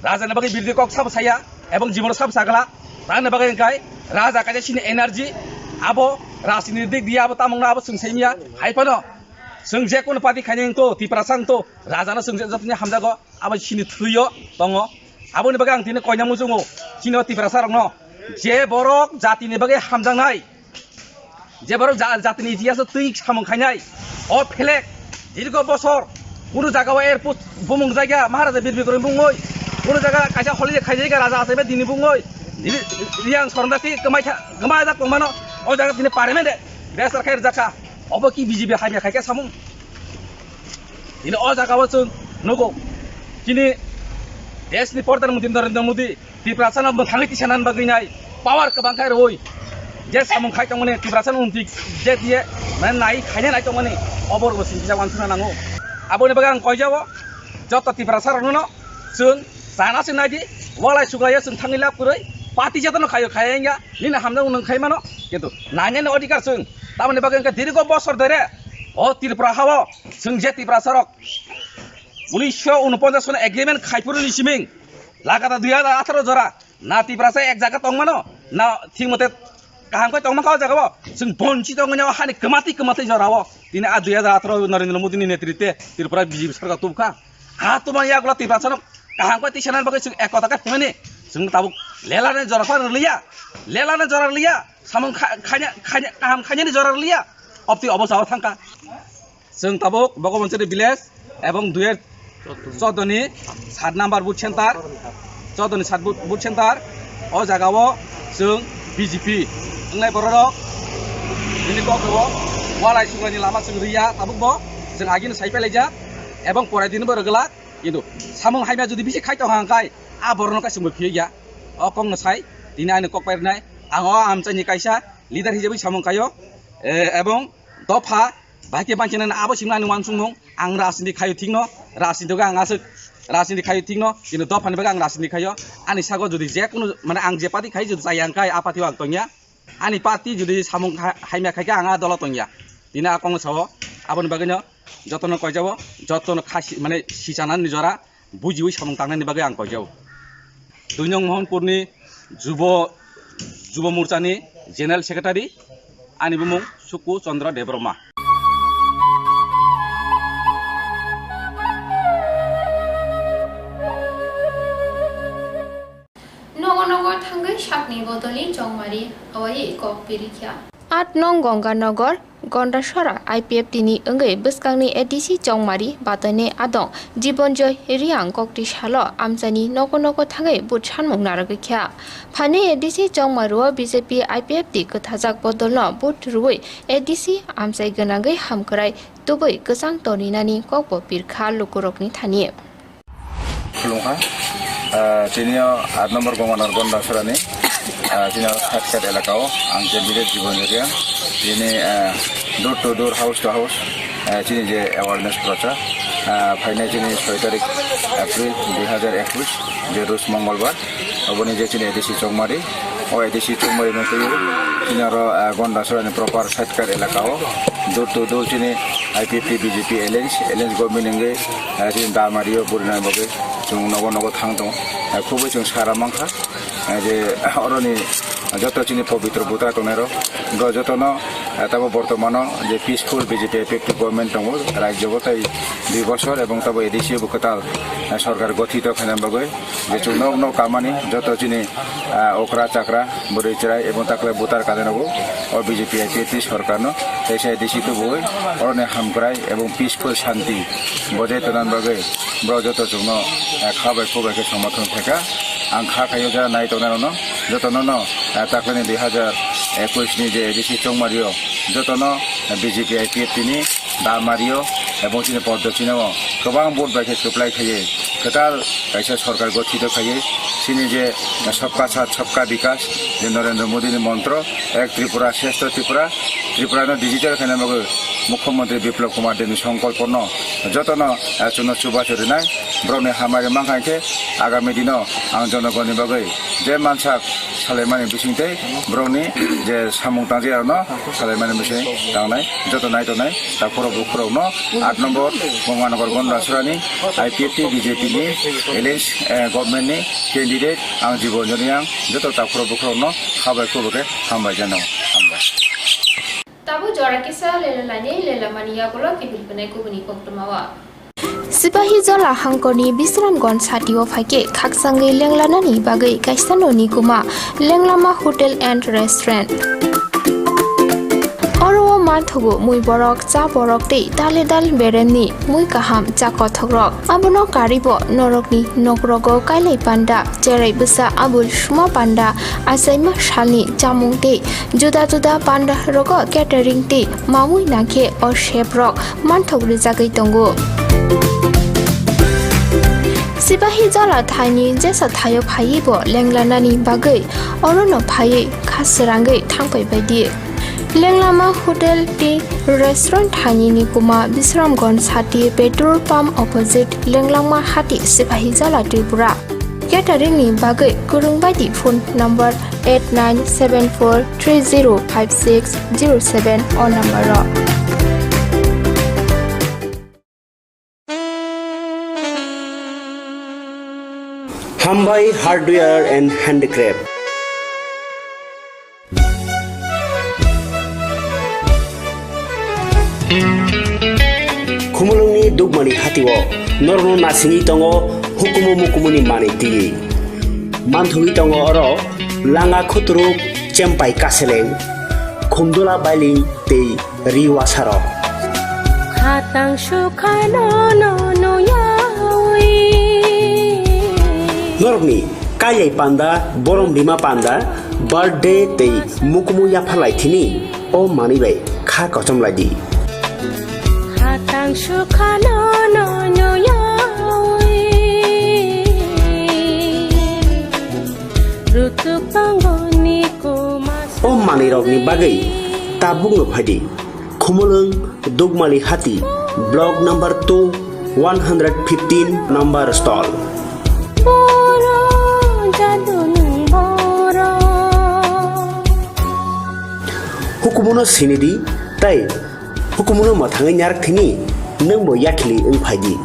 राजानि बागै बिरदि कक साब साया एवं जीवन साब सागला रानि बागै अंगाय राजा काजे सिनि एनार्जी आबो रासिनि दिग दिया आबो तामंना आबो सोंसाइमिया हाइफानो जों जे कोन पार्टी खायने तो तिप्रासां तो राजानो जों जतनि हामजागो आबो सिनि थुयो दङ आबोनि बागै आं दिनै कयना मुजुङो सिनो तिप्रासा रंनो जे बरक जातिनि बागै हामजांनाय जे बरक जातिनि इतिहास तै सामं खायनाय अ फेलेक दीर्घ बছর কোনো জায়গায় এয়ারপোর্ট বুমুং জায়গা মহারাজা বীর বিক্রম বুङै কোনো জায়গা কাইसा हलिदे खायजायगा राजा आसेबे दिनै बुङै रियां सरनाति गमाय जा कमानो ओ जायगा दिनै पार्लियामेन्ट बेसार खायर जाखा अबो कि बिजिबि हाइमे खायके सामुं दिनै ओ जायगायाव जों नगौ दिनै देशनि प्रधानमन्त्री नरेन्द्र मोदी तिप्रासानाव मोखाङै तिसानान बागैनाय पावार गोबांखाय रय जे सामुं खाय दंमोन तिप्रासान उनथि जे दिए माने नाय खायने नाय दंमोन अबरबो सिंजा वानसुना नांगौ आबोनि बागै आं कयजावो जत तिप्रासारनो जों जानासो नायदि वालाय सुगाया जों थाङै लाब करै पार्टी जतन खायो खायैया निना हामना उन खाय मानो किन्तु नायने अधिकार जों तामाने बागै दीर्घ बছর धरे अ त्रिपुरा हाव जों जे तिप्रासारक 1949 सने एग्रीमेन्ट खायफोरनि सिमिं लागाता 2018 जरा ना तिप्रासा एक जागा दंमानो ना थिं मते काहांखै दंमाखा जागाव जों बन्चि दंगनाव हानि कमाति जराव दिनै आ 2018 नरेन्द्र मोदीनि नेतृत्वे त्रिपुरा बिजेपि सरकार तुमखा हा तुमाया अगला तिप्रासारक काहांखै तिसानान बागै जों एक कथा खायमाने जों ताबु लेलाने जरा लिया सामं खायने काहाम खायने जरा लिया अपति अबसाव थांका जों ताबु भगवान चौधरी बिलास एवं 2014 नि 7 नम्बर बुथ सेन्टार 14 नि 7 बुथ सेन्टार अ जागाव जों बिजेपि अंनाय बररक दिनै गगो वालाय सुगानि लामा जों रिया ताबुबो जों आगिन साइफायलायजा एवं परायदिनो बरगला किन्तु सामं हाइमा जुदि बिसि खायथाव हांखाय आ बरनो कासिमबो फिया अ कंनो साइ दिनै आनो कक पायरनाय आङो आमचानि कायसा लिडार हिसाबै सामं खायो एवं दफा बाइके बांचिनानै आबो सिंनानि वानसुंमं आं राजनीति खायो थिंनो राजनीतिखौ आं आसो राजनीति खायो थिंनो किन्तु दफानि बागै आं राजनीति खायो आनि सागो जुदि जे कुनु माने आं जे पार्टी खायो जुदि जाय आंखाय आ पार्टी आं तंया आनि पार्टी जुदि सामं हाइमा खायके आं दल तंया दिनै आ कंनो साव आबोनि बागैनो जतन कयजाव जतन खासि माने सिसानानै निजरा बुजिवै सामं तांनायनि बागै आं कयजाव 2 नং महनपुरनि जुब मोर्चानि जेनेरेल सेक्रेटारि आनि मुं सुकु चन्द्र देब्रमा नगर थांगै साकनि बदलनि जंमारि अवायै कक पिरिखिया 8 नং गंगानगर गन्डासरा आईपीएफ दिनी अंगै बसकांनि एडीसी जंमारि बातने आदं जीवनजय रियां कक्ति सालो आमजानि नगर थांगै बुथ सानमुं नारगैख्या फाने एडीसी जंमारुआ बीजेपी आईपीएफ दि कथाजाक बदलनो बुथ रुवै एडीसी आमजाय गोनांगै हामखराय दुबै गोजां तनिनानि ककबो पिरखा लुकुरकनि थानि खुलुमखा दिनै 8 नम्बर गंगानगर दिनै खाथिखाट एलाकायाव आं केन्डिडेट जीवनजया दिनै door to door house to house दिनै जे एवारनेस प्रचार फैनाय दिनै 6 तारिख एप्रिल 2021 जे रोज मंगलबार अबनि जे दिनै एडीसी चौमारी ओ एडीसी चौमारी फैयो दिनै आरो गन्डासरानि प्रपार खाथिखाट एलाकायाव डोर टू डोर दिनै आईपीपी बीजेपी एलायंस गभर्नमेन्ट इंगे दिनै दामारियाव बुरिनाय बागै जों नगर थां दं खुबै जों सारामांखा जे अरनि जत चिनि पवित्र बुता तनेरो गजतन तब बर्तमान जे पिसफुल बीजेपी इफेक्टिव गभर्नमेंट दङ राज्यआव ताई 2 বছর এবং तब एडीसी बुकताल सरकार गठित खानाय बागै जे चुनाव कामानि जत चिनि ओकरा चाकरा बुरैचराय এবং ताकले बुतार कादेनगो और बीजेपी आईपीपी सरकारनो तैसे एडीसी तो बय अरने हामग्राय এবং पिसफुल शांति बजाय तनान बागै ब्रजत जुनो खाबाय खुबायके समर्थन थाका आं खाखायो जा नाय तनानो जतनो ताकले 2021 नि जे एडीसी चौमारियो जतनो बीजेपी आईपीएफ नि दामारियो এবং চিনি পদ্ধতিनाव गोबां भट बायखे खोप्लाय खायो गोदाल गायसा सरकार गठित खायो चिनि जे सबका साथ सबका विकास जे नरेंद्र मोदी नि मंत्र एक त्रिपुरा श्रेष्ठ त्रिपुरा त्रिपुरा डिजिटल खानामगो मुख्यमंत्री बिप्लब कुमार देवनि संकल्पन जतन चुन सुबाचरिनाय ब्रने हामारे मांखांखे आगामी दिनाव आं जनगणनि बागै जे मानसा सालायमानि बिसिंते ब्रनि जे सामुं तांजेयावनो सालायमानि बिसिं तांनाय जतन नायतनाय ता खर' बुखुरावनो 8 नम्बर गंगानगर गन्डासुरानि आईपीएफटी बीजेपी नि एलियंस गभर्नमेंटनि कैंडिडेट आं जीवनजोंनि आं जत ता खर' बुखुरावनो खाबायखौबो हामबाय जानांगौ हामबाय Tabu jora kisa lela lani lela mania bolo kibil penai kubuni koktumawa. Sipahi jola hangkoni Bisramgon satio phake khaksangai lenglanani bagai kaistanoni kuma lenglama hotel and restaurant. Oro marthogo mui borok cha borok tei dale dal beremni mui kaham cha kothogrok abono karibo norokni nokrogo kailai panda jerai busa abul shuma panda asaima shalni chamung tei juda juda panda rogo catering tei mamui nakhe or chef rok marthogri jagai tongo Sipahi jala thani jesa thayo phaibo lenglanani bagai orono phai khasrangai thangpai baidi Lenglama Hotel Tea Restaurant Hani Nikuma Bisramgon Hati Petrol Pump Opposite Lenglama Hati Sipahi Jala Tripura Catering ni bagai kurung baidi phone number 8974305607 or number ro Khumpui Hardware and Handicraft Khumulungni dugmani hatiwo norno nasini tongo hukumu mukumuni mani tigi manthugi tongo oro langa khutruk chempai kaseleng khumdula bailing tei riwasaro khatang sukhano no no yawi norni kayai panda borom bima panda birthday tei mukumu yaphalai thini o mani bai kha kochom ladi O manirokni bagai tabung phadi Khumulung Dugmali Hati block number 2 115 number stall Hukumuno sinidi tai Hukumuno mathangai nyarak thini nangbo yakli ungphaidi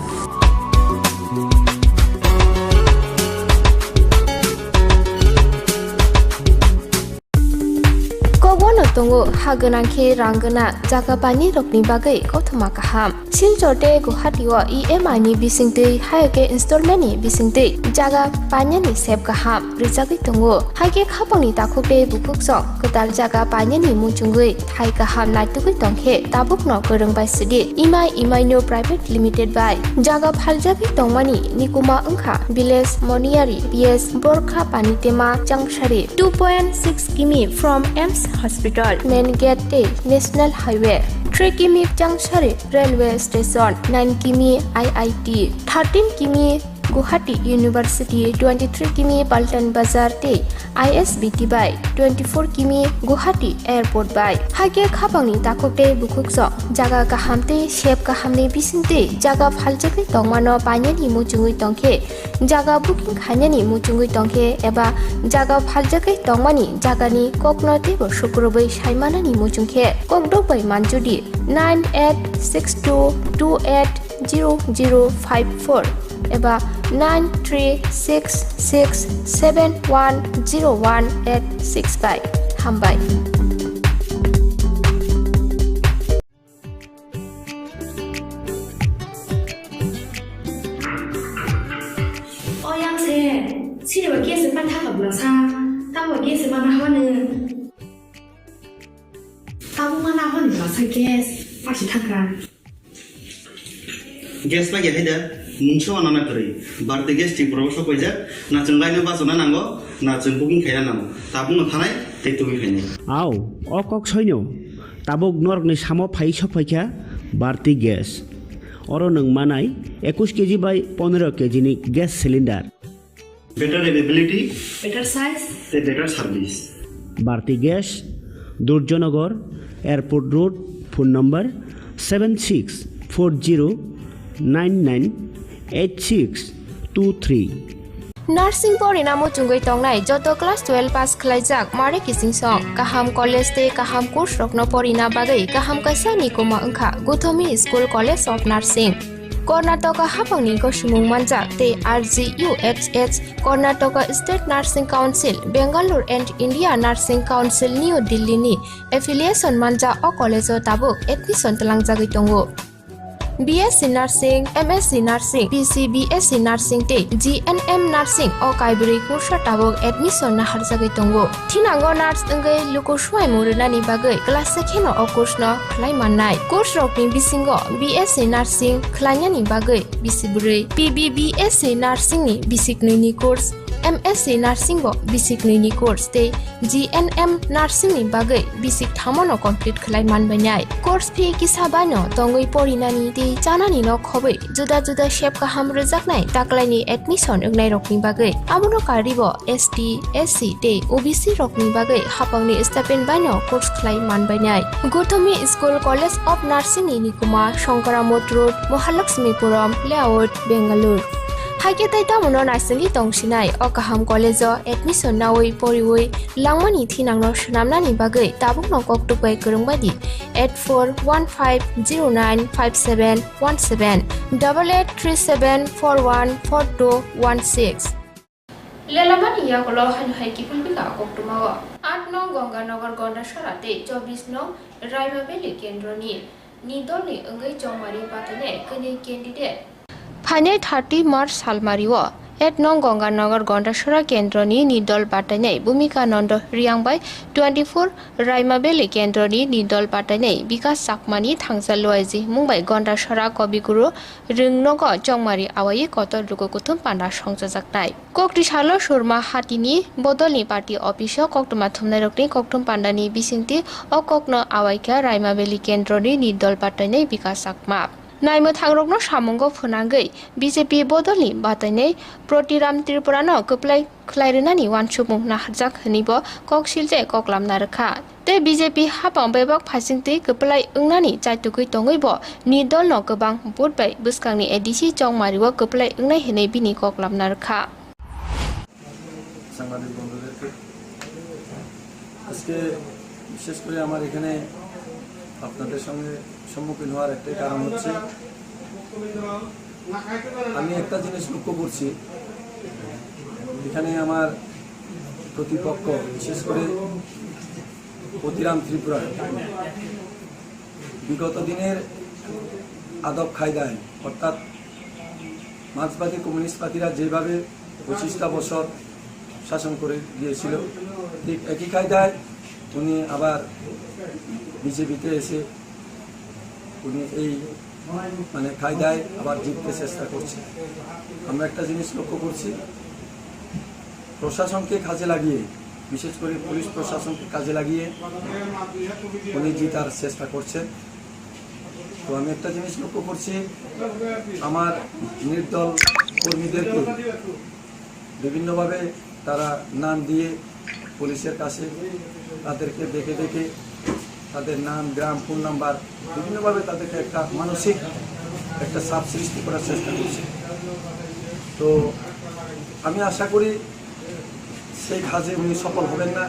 Kobono tongo haganangke rangana jaga pani rokni bagai kothoma kaham siljote guhatiwa EMI ni bisingte haike installment ni bisingte jaga panya ni sep kaham rijagi tongo haike khapangni takukte bukuksong ketal jaga panya ni muchungui thai kaham naitugui tongkhe tabukno korong bai sidi EMI no private limited by jaga phaljagi tongmani nikuma ungkha village moniari PS borkha panitema changshari 2.6 km from Ems Hospital main gate National Highway 3 km Changshari Railway Station 9 km IIT 13 km Guwahati University 23 km Paltan Bazar te ISBT by 24 km Guwahati Airport by hage khapangni takokte bukukso jaga kahamte shep kahamni bisinte jaga phaljagi tongmano panyani muchungui tongkhe jaga booking khainani muchungui tongkhe eba jaga phaljagi tongmani jagani koknote bo shukrobai saimanani muchungkhe kokdobai manjudi 9862280054 eba 9366710185 hambai oyang se sire wa kese pan tha ka bulasa ta wa kese mana hone ta mana hone la sa kes fa shi thaka gas ba ge heda muncho anana kori birthday guest ti proposal koija na chunglai no basona nango na chung booking khaina nango tabung no thanai tei tumi khaini Aw okok soino tabuk norok ni samo phai sok phaikha birthday gas और नों मानाय 21 KG बाय 15 KG नि gas cylinder better availability better size better service Bharti gas Durjoynagar airport road phone number 7640998623 nursing परिणामो चुंगै तंगनाय जत class 12 पास खलाइजाक मारे किसिं सं काहाम college ते काहाम कोर्स रखनो परिना बागै काहाम कैसा निकोमा अंखा Gautami school college of nursing Karnataka हाफांनि गसुमुं मानजाक ते RGUHH Karnataka state nursing council Bengaluru and India nursing council new Delhi नि एफिलिएशन मानजा अ कॉलेज ताबुक एडमिशन तलांजागै दंगो BSc Nursing, MSc Nursing, PC BSc Nursing te GNM Nursing o kaibri kursa tabok admission na harjagai tongo. Thinango nurse engai luko suai murunani bagai class sekheno o course no khlai mannai. Course rokni bisingo BSc Nursing khlainani bagai bisiburi. PBBSc Nursing ni bisiknui ni course. MSc Nursing bo bisiknui ni course te GNM Nursing ni bagai bisik thamono complete khlai manbainai. Course fee kisabano tongoi porinani te janani no khobai juda juda shape kaham rejaknai taklaini admission engnai rokni bagai amono karibo ST SC te OBC rokni bagai hapangni stipend baino course khlai manbainai. Gothomi School College of Nursing ni nikuma Shankaramot Road Mahalakshmipuram Layout Bengaluru Haike taita mono narsing tongsinai o kaham college admission nawoi poriwoi langmani thinangno shnamnani bagai tabuk no koktupai kurungbadi 8415095717 8837414216 Lelamani yakolo haiki pulbika koktumawa 8 nong Ganganagar Gonda Sharate 24 nong Raimabeli Kendroni Nidoli engai jongmari patane kene candidate Phane 30 March Salmariwa 8 nong Ganganagar Gondashara Kendroni Nidol Patanai Bhumika Nando Riangbai 24 Raimabeli Kendroni Nidol Patanai Bikas Sakmani Thangsalwaji Mumbai Gondashara Kobiguru Ringnogo Jongmari Awai Kotor Rukokutum Panda Songjajaknai Kokti Shalo Shurma Hatini Bodolni Party Office Koktuma Thumnarokni Koktum Pandani Bisinti O Kokno Awaika Raimabeli Kendroni Nidol Patanai Bikas Sakma Naimo thangrokno samungo phunangai BJP bodolni batanai Protiram Tripurano kuplai khlairunani wansubung nahjak hnibo koksilje koklamna rakha te BJP hapang bebak phasingtei kuplai ungnani chaitukui tongaibo ni dolno gobang botbai buskangni ADC jongmaribo kuplai ungnai hinai bini koklamna rakha সাংবাদিক বন্ধুদেরকে আজকে বিশেষ করে আমার এখানে আপনাদের সঙ্গে সম্মুখীন হওয়ার একটাই কারণ হচ্ছে আমি একটা জিনিস লক্ষ্য করছি এখানে আমার প্রতিপক্ষ বিশেষ করে প্রতিরাম ত্রিপুরা বিগত দিনের আদব খায়দায় অর্থাৎ মার্ক্সবাদী কমিউনিস্ট পার্টিরা যেভাবে 25টা বছর শাসন করে গিয়েছিল ঠিক একই কায়দায় উনি আবার বিজেপিতে এসে উনি এই মানে কায়দায় আবার জিততে চেষ্টা করছে আমরা একটা জিনিস লক্ষ্য করছি প্রশাসনকে কাজে লাগিয়ে বিশেষ করে পুলিশ প্রশাসনকে কাজে লাগিয়ে উনি জিতার চেষ্টা করছেন তো আমি একটা জিনিস লক্ষ্য করছি আমার নির্দল কর্মীদেরকে বিভিন্নভাবে তারা নাম দিয়ে পুলিশের কাছে তাদেরকে দেখে দেখে তাদের নাম গ্রাম ফোন নাম্বার বিভিন্নভাবে তাদেরকে একটা মানসিক একটা চাপ সৃষ্টি করার চেষ্টা করছে তো আমি আশা করি সেই কাজে উনি সফল হবেন না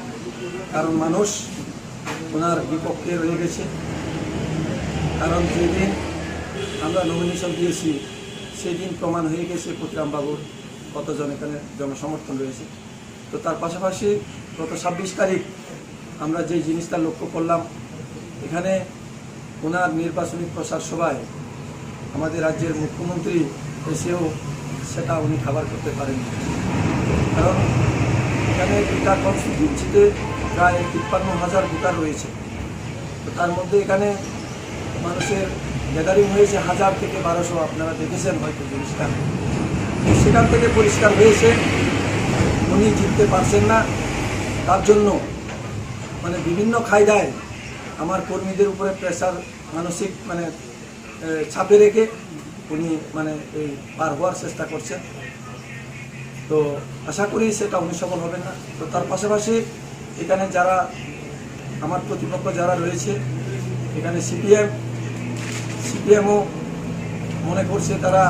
কারণ মানুষ ওনার বিপক্ষে রয়ে গেছে কারণ যেদিন আমরা নমিনেশন দিয়েছি সেই দিন প্রমাণ হয়ে গেছে প্রতিরামবাবুর কতজন এখানে জনসমর্থন রয়েছে তো তার পাশাপাশি গত 26 তারিখ আমরা যে জিনিসটা লক্ষ্য করলাম এখানে ওনার নির্বাচনী প্রচার সভায় আমাদের রাজ্যের মুখ্যমন্ত্রী এসেও সেটা উনি খাবার করতে পারেননি কারণ এখানে দুটা কনস্টিটিউয়েন্সিতে প্রায় 53,000 ভোটার রয়েছে তো তার মধ্যে এখানে মানুষের গ্যাদারিং হয়েছে 1000 থেকে 1200 আপনারা দেখেছেন হয়তো জিনিসটা সেখান থেকে পরিষ্কার হয়েছে উনি জিততে পারছেন না তার জন্য মানে বিভিন্ন কায়দায় আমার কর্মীদের উপরে প্রেসার মানসিক মানে চাপে রেখে উনি মানে এই পার হওয়ার চেষ্টা করছেন। তো আশা করি সেটা উনি সফল হবেন না। তো তার পাশাপাশি এখানে যারা আমার প্রতিপক্ষ যারা রয়েছে, এখানে সিপিএমও মনে করছে তারা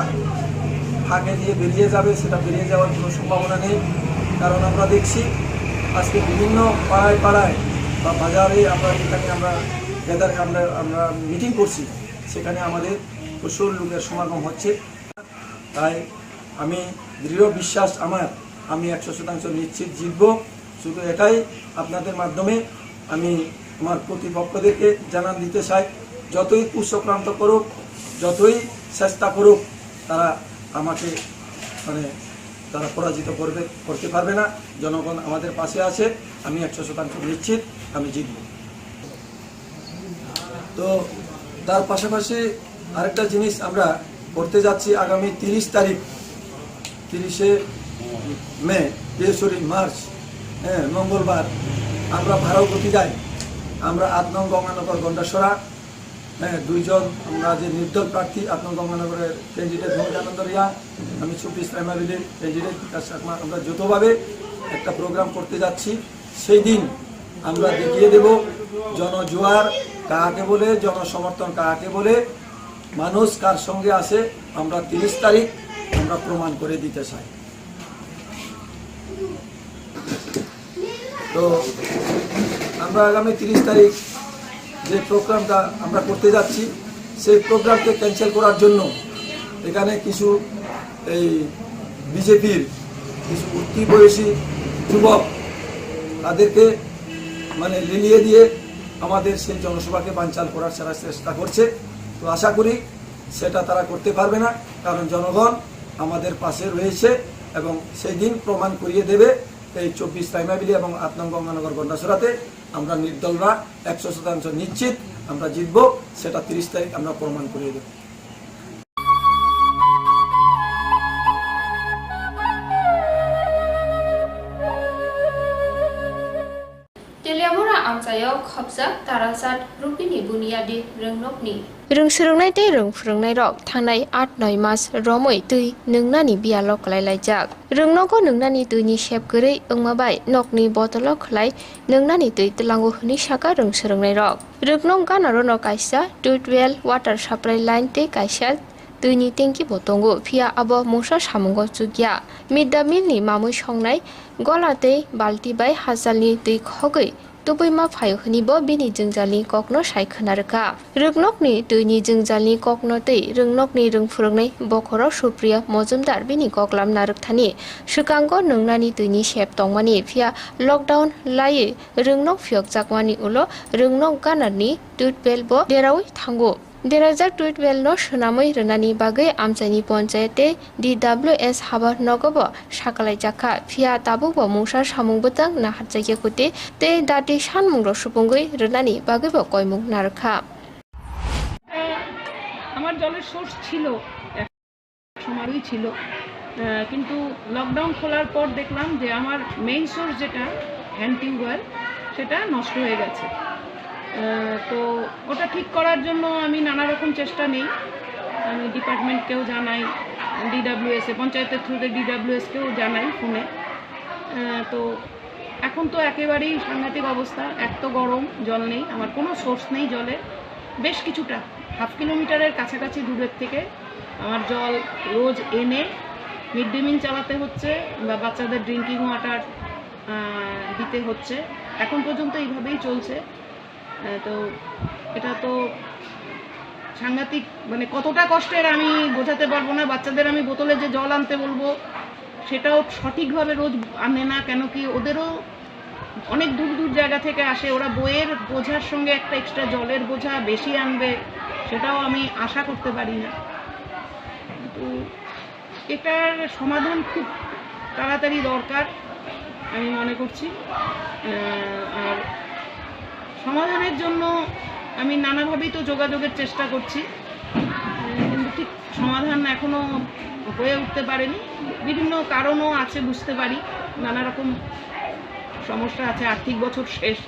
ফাঁকে দিয়ে বেরিয়ে যাবে, সেটা বেরিয়ে যাওয়ার কোনো সম্ভাবনা নেই। কারণ আমরা দেখছি আজকে বিভিন্ন পাড়ায় পাড়ায় বা বাজারে আমরা যেখানে আমরা মিটিং করছি, সেখানে আমাদের প্রচুর লোকের সমাগম হচ্ছে। তাই আমি দৃঢ় বিশ্বাস আমি 100% নিশ্চিত জিতব। শুধু এটাই আপনাদের মাধ্যমে আমি আমার প্রতিপক্ষদেরকে জানান দিতে চাই, যতই কুচক্রান্ত করুক, যতই চেষ্টা করুক, তারা আমাকে তারা পরাজিত করতে পারবে না। জনগণ আমাদের পাশে আছে, আমি 100% নিশ্চিত আমি জিতব। তো তার পাশাপাশি আরেকটা জিনিস আমরা করতে যাচ্ছি, আগামী 30 মার্চ মঙ্গলবার আমরা ভারতগতি যাই। আমরা 8 নং গঙ্গানগর গন্ডাসরা দুইজন আমরা যে নির্দল প্রার্থী 8 নং গঙ্গানগরের ক্যান্ডিডেট মহিলানন্দ রিয়া, আমি 24 প্রাইমারির ক্যান্ডিডেট বিকাশ চাকমা, আমরা যৌথভাবে একটা প্রোগ্রাম করতে যাচ্ছি। সেই দিন আমরা দেখিয়ে দেব জনজোয়ার কাকে বলে, জনসমর্থন কাকে বলে, মানুষ কার সঙ্গে আসে। আমরা 30 তারিখ আমরা প্রমাণ করে দিতে চাই। তো আমরা আগামী 30 তারিখ যে প্রোগ্রামটা আমরা করতে যাচ্ছি, সেই প্রোগ্রামকে ক্যান্সেল করার জন্য এখানে কিছু এই বিজেপির কিছু উঠতি বয়সী যুবক তাদেরকে লিলিয়ে দিয়ে আমাদের সেই জনসভাকে বানচাল করার চেষ্টা করছে। তো আশা করি সেটা তারা করতে পারবে না, কারণ জনগণ আমাদের পাশে রয়েছে এবং সেই দিন প্রমাণ করিয়ে দেবে। এই 24 প্রাইমারি এবং 8 নং গঙ্গানগর গন্ডাসরাতে আমরা নির্দলরা 100% নিশ্চিত আমরা জিতব, সেটা 30 তারিখ আমরা প্রমাণ করিয়ে দেব। Teliamura amsayo khopsa tarasat rupini bunyadi rengnokni rungsrungnai tei rungfrungnai rok thangnai 8-9 mas romoi tui nungnani bialok lailajak rungnogo nungnani tuini shep gurei ongmabai nokni botolo khlai nungnani tui tlango huni saka rungsrungnai rok rugnong ganaro no kaisa tutwell water supply line tei kaisa tuini tengki botongo phia abo musa samungo chugya midamilni mamui songnai golatei balti bai hajalni tui khogoi tubuima phayokhnibo bini jungjalni kokno saikhnarka rugnokni tuini jungjalni kokno tei rungnokni rungfurungnai bokhoro supriya mojumdar bini koklam narukthani sukango nungnani tuini sep tongmani phia lockdown lai rungnok phiok jakmani ulo rungnok ganarni tutbelbo derawi thango Derajak Tweetwell no Shunamoi Renani Bagai Amsani Ponchayate DWS Habar Nogobo Shakalai Jaka Pia Tabubo Musa Samung Butang Nahatjaya Kute Te Dati Shanmung Supungui Renani Bagabo Koimung Narka আমার জলের source ছিল সময়ই ছিল কিন্তু lockdown খোলার পর দেখলাম যে আমার মেইন সোর্স যেটা হ্যান্ড টিউবওয়েল সেটা নষ্ট হয়ে গেছে তো ওটা ঠিক করার জন্য আমি নানা রকম চেষ্টা নেই আমি ডিপার্টমেন্টকেও জানাই ডিডব্লিউএস পঞ্চায়েতের থ্রুতে ডিডব্লিউএসকেও জানাই ফোনে তো এখন তো একেবারেই সাংঘাতিক অবস্থা এত গরম জল নেই আমার কোনো সোর্স নেই জলের বেশ কিছুটা হাফ কিলোমিটারের কাছাকাছি দূরের থেকে আমার জল রোজ এনে মিড ডে মিল চালাতে হচ্ছে বা বাচ্চাদের ড্রিঙ্কিং ওয়াটার দিতে হচ্ছে এখন পর্যন্ত এইভাবেই চলছে তো এটা তো সাংঘাতিক কতটা কষ্টের আমি বোঝাতে পারবো না বাচ্চাদের আমি বোতলে যে জল আনতে বলবো সেটাও সঠিকভাবে রোজ আনে না কেন কি ওদেরও অনেক দূর দূর জায়গা থেকে আসে ওরা বইয়ের বোঝার সঙ্গে একটা এক্সট্রা জলের বোঝা বেশি আনবে সেটাও আমি আশা করতে পারি না তো এটার সমাধান খুব তাড়াতাড়ি দরকার আমি মনে করছি আর সমাধানের জন্য আমি নানাভাবেই তো যোগাযোগের চেষ্টা করছি কিন্তু ঠিক সমাধান এখনো হয়ে উঠতে পারেনি বিভিন্ন কারণও আছে বুঝতে পারি নানা রকম সমস্যা আছে আর্থিক বছর শেষ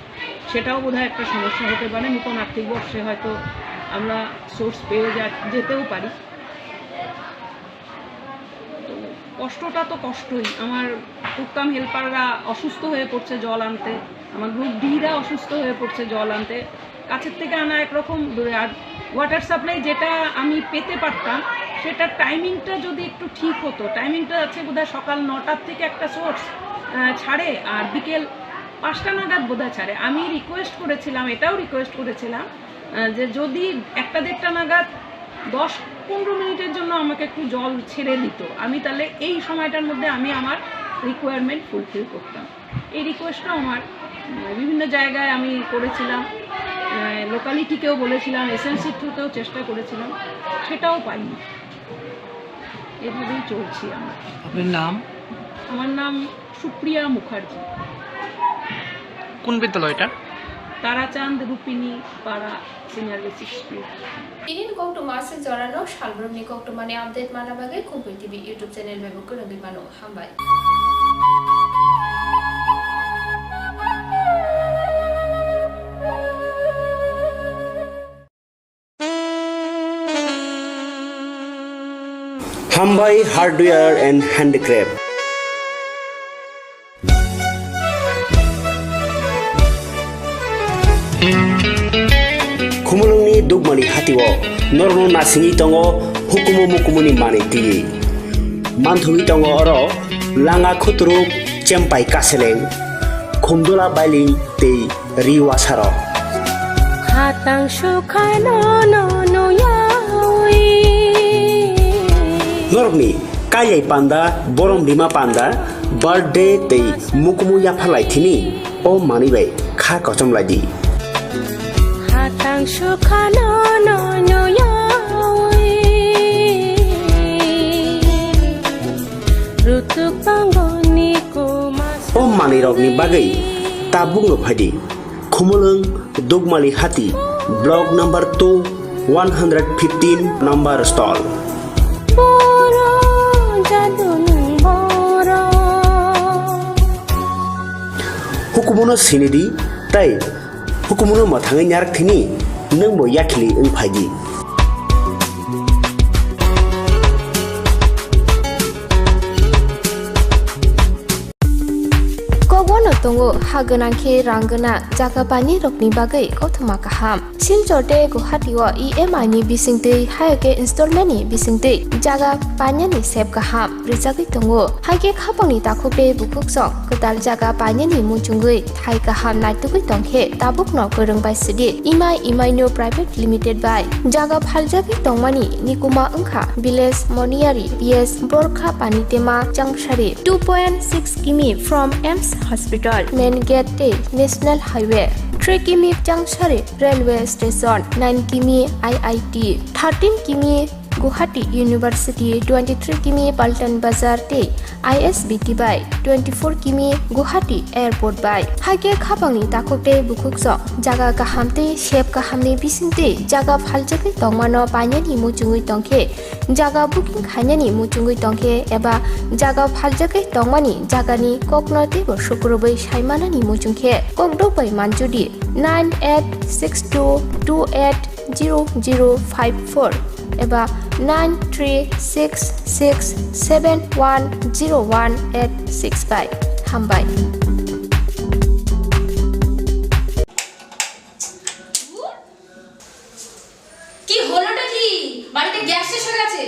সেটাও বোধহয় একটা সমস্যা হতে পারে নতুন আর্থিক বর্ষে হয়তো আমরা সোর্স পেয়ে যেতেও পারি কষ্টটা তো কষ্টই। আমার কুককাম হেল্পাররা অসুস্থ হয়ে পড়ছে জল আনতে, আমার গ্রুপ ডিরা অসুস্থ হয়ে পড়ছে জল আনতে, কাছের থেকে আনা একরকম দূরে। আর ওয়াটার সাপ্লাই যেটা আমি পেতে পারতাম সেটার টাইমিংটা যদি একটু ঠিক হতো, টাইমিংটা আছে বোধহয় সকাল 9টার থেকে একটা সোর্স ছাড়ে আর বিকেল 5টা নাগাদ বোধহয় ছাড়ে। আমি রিকোয়েস্ট করেছিলাম, এটাও রিকোয়েস্ট করেছিলাম যে যদি 1টা-1.5টা নাগাদ 10-15 মিনিটের জন্য আমাকে একটু জল ছেড়ে দিত, আমি তাহলে এই সময়টার মধ্যে আমি আমার রিকোয়ারমেন্ট ফুলফিল করতাম। এই রিকোয়েস্টটাও আমার বিভিন্ন জায়গায় আমি করেছিলাম, লোকালিটিকেও বলেছিলাম, এসএনসি থ্রুতেও চেষ্টা করেছিলাম, সেটাও পাইনি। এভাবেই চলছি আমরা। আপনার নাম? আমার নাম সুপ্রিয়া মুখার্জি। কোন বিদ্যালয়টা? তারাচাঁদ রূপিনী পাড়া senior basic school. Ini kau tu masa jorano salbrum ni kau tu mana update mana bagai Khumpui TV YouTube channel baru kau nanti mano hambai. Khumpui Hardware and Handicraft. Khumulungni dugmani hatiwo norno nasingi tongo hukumu mukumuni mani tigi manthui tongo oro langa khutruk chempai kaseleng khumdula baili tei riwasaro hatang sukhano no no yawi norni kayai panda borom lima panda birthday tei mukumu yaphalai thini o mani bai kha kochom ladi hatang sukhano no no yawi rutuk pangoni ko mas o mani rokni bagai tabung phadi khumulung dugmali hati block number 2 115 number stall boro jadun boro hukumono sinidi tai hukumono mathangai nyarak thini nang bo yakhili ung phaidi Kogono tongo haganangke ranggana jaga pani rokni bagai kothama kaham silchote guhatiwa EMI ni bisingte hayake installment ni bisingte jaga panya ni sep kaham rijagi tongo hage khapangni takhope bukuksong kotal jaga panya ni munchungui thai kaham naitugui tongkhe tabuk no korong bai sidi EMI no private limited by jaga phaljagi tongmani nikuma ungkha village moniari PS borkha panitema jangshari 2.6 km from EMS Hospital, Main Gate, National Highway, 3 km Jangshari Railway Station, 9 km IIT, 13 km Guwahati University, 23 km Paltan Bazar Te, ISBT by 24 km Guwahati Airport by. Hage khapangni takokte bukukso jaga kahamte shep kahamni bisingte jaga phaljagi tongmano panyani muchungui tongkhe jaga booking khainani muchungui tongkhe eba jaga phaljagi tongmani jagani koknote bo shukrobai saimanani muchungkhe kokdobai manjudi 9862280054 eba 9366710185 hambai কি হলোটা কি বাড়িতে gas শেষ হয়ে গেছে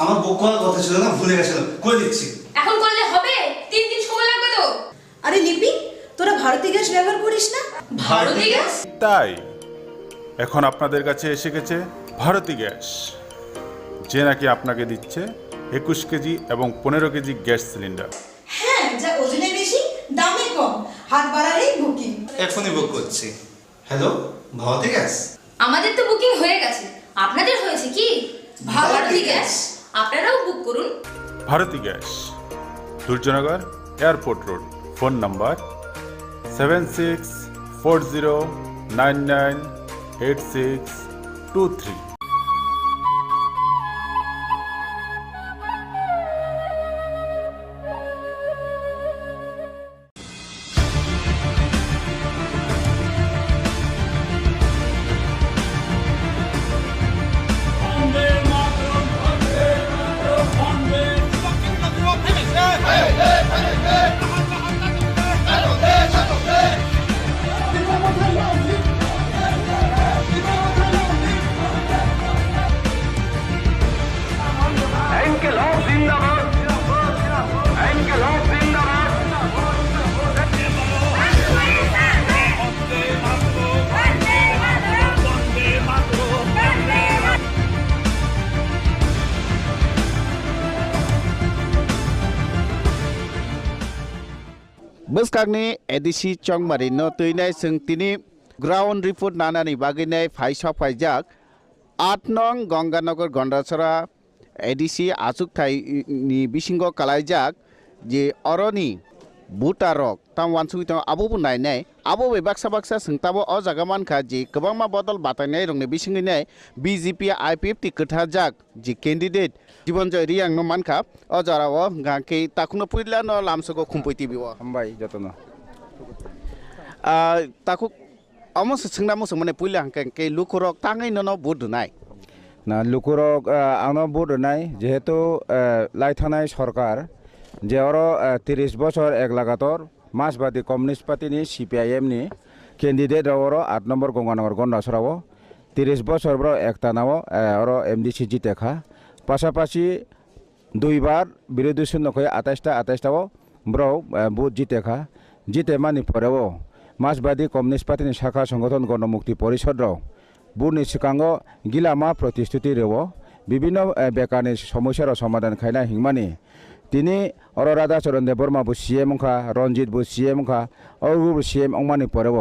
আমার বুক করার কথা ছিল না ভুলে গেছিলাম করে দিচ্ছি এখন করলে হবে 3 দিন সময় লাগবে তো আরে লিপি তোরা ভারতী গ্যাস ব্যবহার করিস না ভারতী গ্যাস তাই এখন আপনাদের কাছে এসে গেছে ভারতী গ্যাস, যে নাকি আপনাকে দিচ্ছে 21 কেজি এবং 15 কেজি গ্যাস সিলিন্ডার। হ্যাঁ, যা ওজনে বেশি দামে কম, হাত বাড়ালেই বুকিং। এখনই বুক করছি। Hello, Bharati gas? আমাদের তো বুকিং হয়ে গেছে, আপনাদের হয়েছে কি? ভারতী গ্যাস, আপনারাও বুক করুন। Bharati gas, Durjoynagar airport road, phone number 7640998623। Buskagni edisi chongmari no tuinai sung tini ground report nanani baginai faisok faijak 8 nong Ganganagar Gondasara edisi asuk thai ni bisingo kalaijak je oroni butarok tam wansui tang abu bunai nai abo be baksa sungtabo o jagaman kha ji kwbangma bodol batanai rongni bisingi nai BJP IPF ti kthajak ji candidate Jibanjoy Riang no mankha o jarao ngake takuno puila no lamsoko Khumpui TV o hambai jotono taku amos sungna mo sumane puila ke lukurok tangai no bud nai na lukurok ano bud nai jehetu laithanai sarkar যে ওরা 30 বছর এক লাগাতর মাসবাদী communist পার্টিনি CPIM নি candidate ওরা 8 নম্বর গঙ্গানগর গন্ডাসরাও 30 বছর ব্র একটা নাও ওরা MDC জিতেখা পাশাপাশি দুইবার বিরোধী শূন্য হয়ে 28টাও ব্র বুথ জিতেখা জিতে মানি পরেও মাসবাদী কমিউনিস্ট পার্টিনি শাখা সংগঠন গণমুক্তি পরিষদ রাও বুথনি সিকাঙ্গ গিলামা প্রতিশ্রুতি রেও বিভিন্ন বেকারনি সমস্যার সমাধান খাইনা হিংমানি তিনি অররাধা চরণ দেববর্মা বু CM খা রঞ্জিত বু CM খা অরুর CM অংমানি পরেব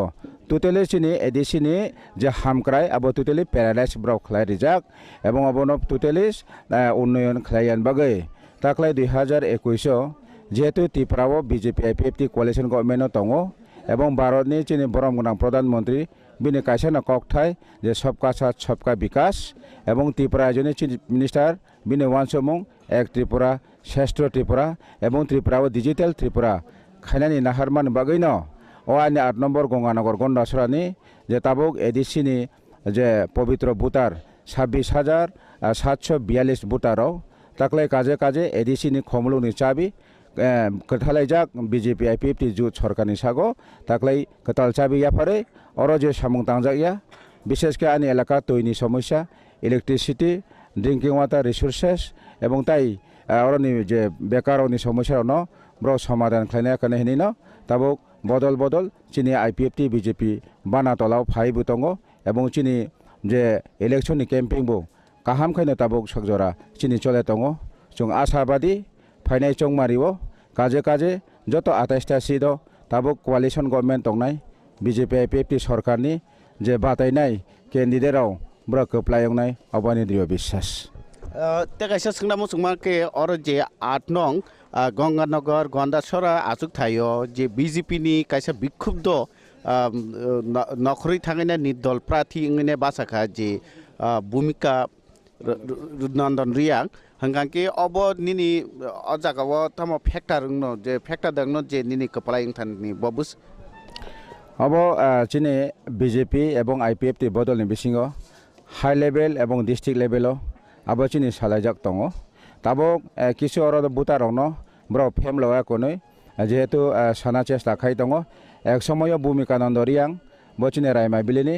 টোটালি চিনি এডিসিনি যে হামক্রাই আবো টোটালি প্যারালাইজ ব্রক খাই রিজাক এবং আবনো টোটালি উন্নয়ন খাইয়ান বাগৈ তাকলাই 2021 যেহেতু ত্রিপুরাও BJP IPF কোয়ালিশন গভর্নমেন্ট দङ এবং ভারতনি চিনি বরমগোনাं প্রধানমন্ত্রী বিনি কাইসানা ককথাই যে সবকা সাথ সবকা বিকাশ এবং ত্রিপুরা রাজ্যনি চিফ মিনিস্টার বিনি ওয়ানসমং এক ত্রিপুরা শ্রেষ্ঠ ত্রিপুরা এবং ত্রিপুরাও ডিজিটাল ত্রিপুরা খাইনানি নাহারমান বাগৈন ও আইনি 8 নম্বর গঙ্গানগর গন্ডাসরানি যে তাবুক এডিসিনি যে পবিত্র ভোটার 26,742 ভোটারও তাকলাই কাজে কাজে এডিসিনি খমলুনি চাবি কথালাইজাক BJP IPF জুট সরকারনি সাগো তাকলাই কতাল চাবি ইয়াফারে অর যে সামুং তাংজাকিয়া বিশেষ করে আইনি এলাকা তৈনি সমস্যা ইলেকট্রিসিটি ড্রিঙ্কিং ওয়াটার রিসোর্সেস এবং তাই অরনি যে বেকারনি সমস্যা ন ব্র সমাধান খাইনা কানে হিনি ন তাবুক বদল চিনি IPF BJP বানা তলাও ফাইবু দङ এবং চিনি যে ইলেকশননি ক্যাম্পিং বু কাহাম খাইনা তাবুক সকজরা চিনি চলে দङ जों आशाबादी फाइनाय चंमारिओ काजे काजे যত 28টা সিট তাবুক কোয়ালিশন গভর্নমেন্ট দंनाय BJP IPF সরকারনি যে বাতাইনাय ক্যান্ডিডেটরাव ব্র কপ্লায়ংनाय अबानि दृढ़ বিশ্বাস te kaisa sungna mo sungma ke or je 8 nong Ganganagar Gondasara asuk thayo je BJP ni kaisa bikhubdo নখরি থাঙাইনা নি দল প্রার্থী ইংনে বাসাখা যে ভূমিকা রুদনন্দন রিয়াং হাঙ্গাকে অব নিনি অজাগাव তামো ফ্যাক্টর ন যে ফ্যাক্টর দংনো যে নিনি কপলাই ইংথাননি ববুস অব চিনে BJP এবং IPF ti বদলনি বিসিङ হাই লেভেল এবং ডিস্ট্রিক্ট লেভেল আবো চিনি সালাইজাক দङ তাবো কিছু অর বুতারং ব্র ফেম লয়া কোनै যেহেতু সানা চেষ্টা খাই দङ এক সময় ভূমিকানন্দ রিয়াং বচিনে রাইমাইবিলিনি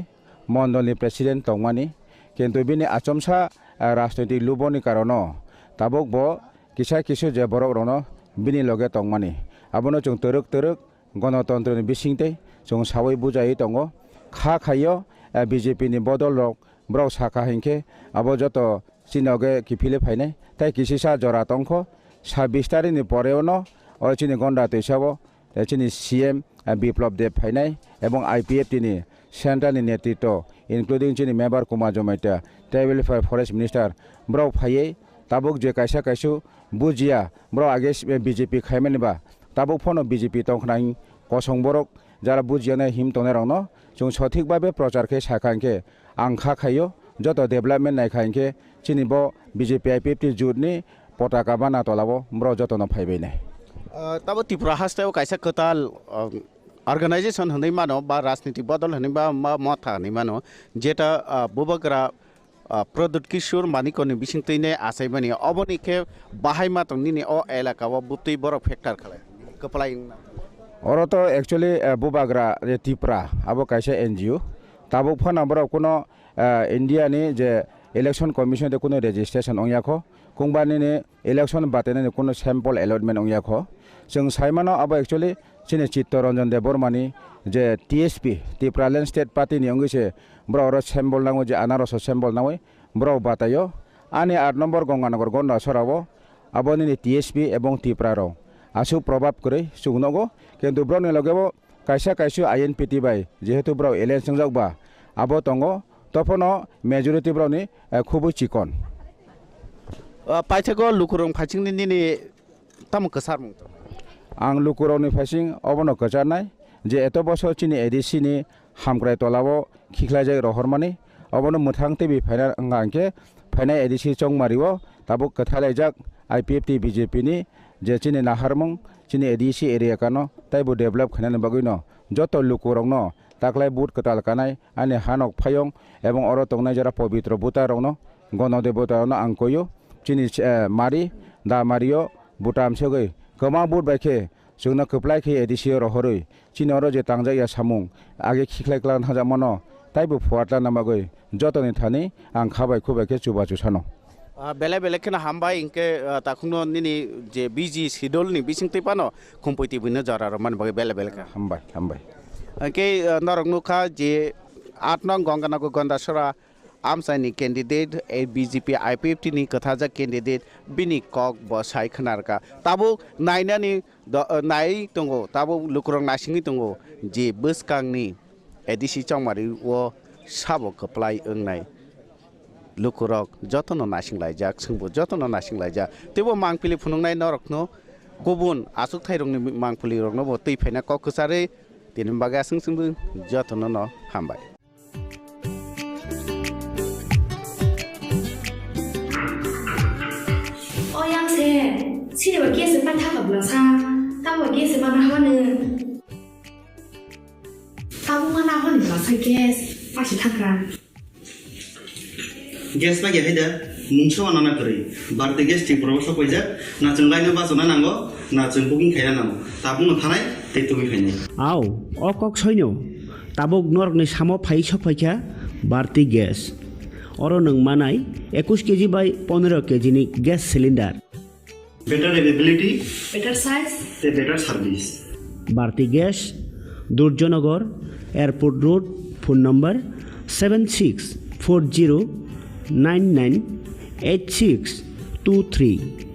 মন্ডলনি প্রেসিডেন্ট দংমানি কিন্তু বিনি আচমসা রাজনৈতিক লুবনি কারণ তাবুক ব কিছু যে বরক রন বিনি লগে দংমানি আবনো जों তরক গণতন্ত্রনি বিসিংতে जों সাवै বুজাই দङ খা খাইयो BJP ni বদল রক ব্রক সাকা হিংকে আবো যত চিনগে কিফিলে ফাইনাই তাই কিসিসা জরা তংখ 26 তারিখনি পরেও ন ও চিনি গন্ডা তৈসাব চিনি CM বিপ্লব দেব ফাইনাই এবং IPF তিনি সেন্ট্রালনি নেতৃত্ব ইনক্লুডিং চিনি Mevar Kumar Jamatia tribal forest minister ব্র ফাইয়ে তাবুক যে কাইসা কাইসু বুজিয়া ব্র আগে BJP খাইমেনবা তাবুক ফোন BJP তংখাই কসং বরক যারা বুজিয়ানে হিম তনে রং जों সঠিকভাবে প্রচারকে সাকাঙ্কে আংখা খাইयो যত ডেভেলপমেন্ট নাইখাইকে চিনিব BJP IPF জুটনি পতাকা বানা তলাবো ব্র যতন ফাইবাই নাই তাবো ত্রিপুরা হাস্তাयाव কাইসা কতাল অর্গানাইজেশন হनै মানো বা রাজনীতি বদল হनै বা মথা হनै মানো যেটা বুবগ্রা প্রদুত কিশোর মানিকনি বিসিংতৈনে আসাইমানি অবনিকে বাহাইমা তংনিনি অ এলাকাव বুতै বড় ফ্যাক্টর খালাই কপলাই ওরা তো অ্যাকচুয়ালি বুবাগ্রা যে ত্রিপুরা আবো কাইসা NGO তাবো ফোন আমরা কোনো ইন্ডিয়ানি যে ইলেকশন কমিশন কোনো রেজিস্ট্রেশন অংয়াখো কুংবানি ইলেকশন বাতেনে কোনো স্যাম্পল এলটমেন্ট অংয়াখো जों साइमानो अब एक्चुअली चिनि चित्तरंजन देबबर्मानि जे TSP ত্রিপুরাল্যান্ড स्टेट पार्टी नि अंगिसे ब्रो सेम्बल नांगो जे आनारस सेम्बल नांगो ब्रो बातायो आनि 8 नम्बर गंगानगर गन्डासराव अबनि TSP एवं त्रिपुराराव आसु प्रभाव करे सुगनगो किन्तु ब्रनि लगेबो कायसा कायसु आयेन पिटि बाय जेहेतु ब्राव इलेक्शन जागबा आबो तंगो तफनो मेजॉरिटी ब्रावनि खुबु चिकन पाइथागो लुकुरं फाचिंनि निनि ताम कसार मुं आं लुकुरावनि फाइसिं अबनो कचारनाय जे एत बছর चिनि एडिसिनि हामग्राय तलाव खिख्लायजाय रहरमानि अबनो मोथां टिभि फाइनाल अंगांके फाइनाल एडिसि चंगमारिव ताबो कथालायजाक आईपीएफटी बीजेपी नि जे चिनि नाहारमं चिनि एडिसि एरिया कानो ताइबो डेभलप खानानि बागैनो जत लुकुरावनो ताकलाय बुट कताल कानाय आनि हानक फायं एवं अर तंगनाय जरा पवित्र बुतारवनो गणदेवतारवनो आंकोयो चिनि मारि दा मारियो बुटाम सगै कमा बुट बाइके जोंना खोप्लायखे एडिसियो रहरै चिनर जे तांजाया सामुं आगे खिख्लायक्लान हाजामनो ताइबो फुवाटला नामागै जतनि थानि आं खाबाय खुबायके चुबाचु सानो बेले बेले केना हामबाय इनके ताखुनो निनि जे बिजि शिड्यूल नि बिसिंते पानो खुम्पैति बिनो जरा रमान बागै बेले बेले हामबाय के नरगनुखा जे 8 नং गंगानाको गन्दासरा आमसाइनि कैंडिडेट ए बीजेपी आईपीएफटी नि कथाजा कैंडिडेट बिनि कक बसाय खनारका ताबो नायनानि नाय दंगो ताबो लुकुरं नासिंनि दंगो जे बसकांनि एडिसि चंमारि वो साबो कप्लाय ओंनाय लुकुरक जतन नासिंलायजाक सोंबो जतन नासिंलायजा तेबो मांगपिलि फुनुंनाय नरकनो गुबुन आसुक थाइरंनि मांगपिलि रकनो बो तै फायना कक कसारे तिनि बागा सोंबो जतन न हामबाय 치료가 계속 빠타가 불러서 따고 계속 만나 하는 따고 만나 하는 거서 계속 다시 타가 गेस बागे हायदा मुंसो आनाना करै बारदे गेस टिक प्रबस पयजा ना जोंलायनो बाजना नांगो ना जों बुकिं खायना नांगो ताबुनो थानाय तेतुबि खायनाय आव अकक सैनो ताबुक नरकनि सामो फाइ सफायखा बारति गेस अरो नों मानाय 21 केजि बाय 15 केजि नि gas cylinder better availability better size the better service Bharti Gas Durjonagar Airport Road phone number 7640998623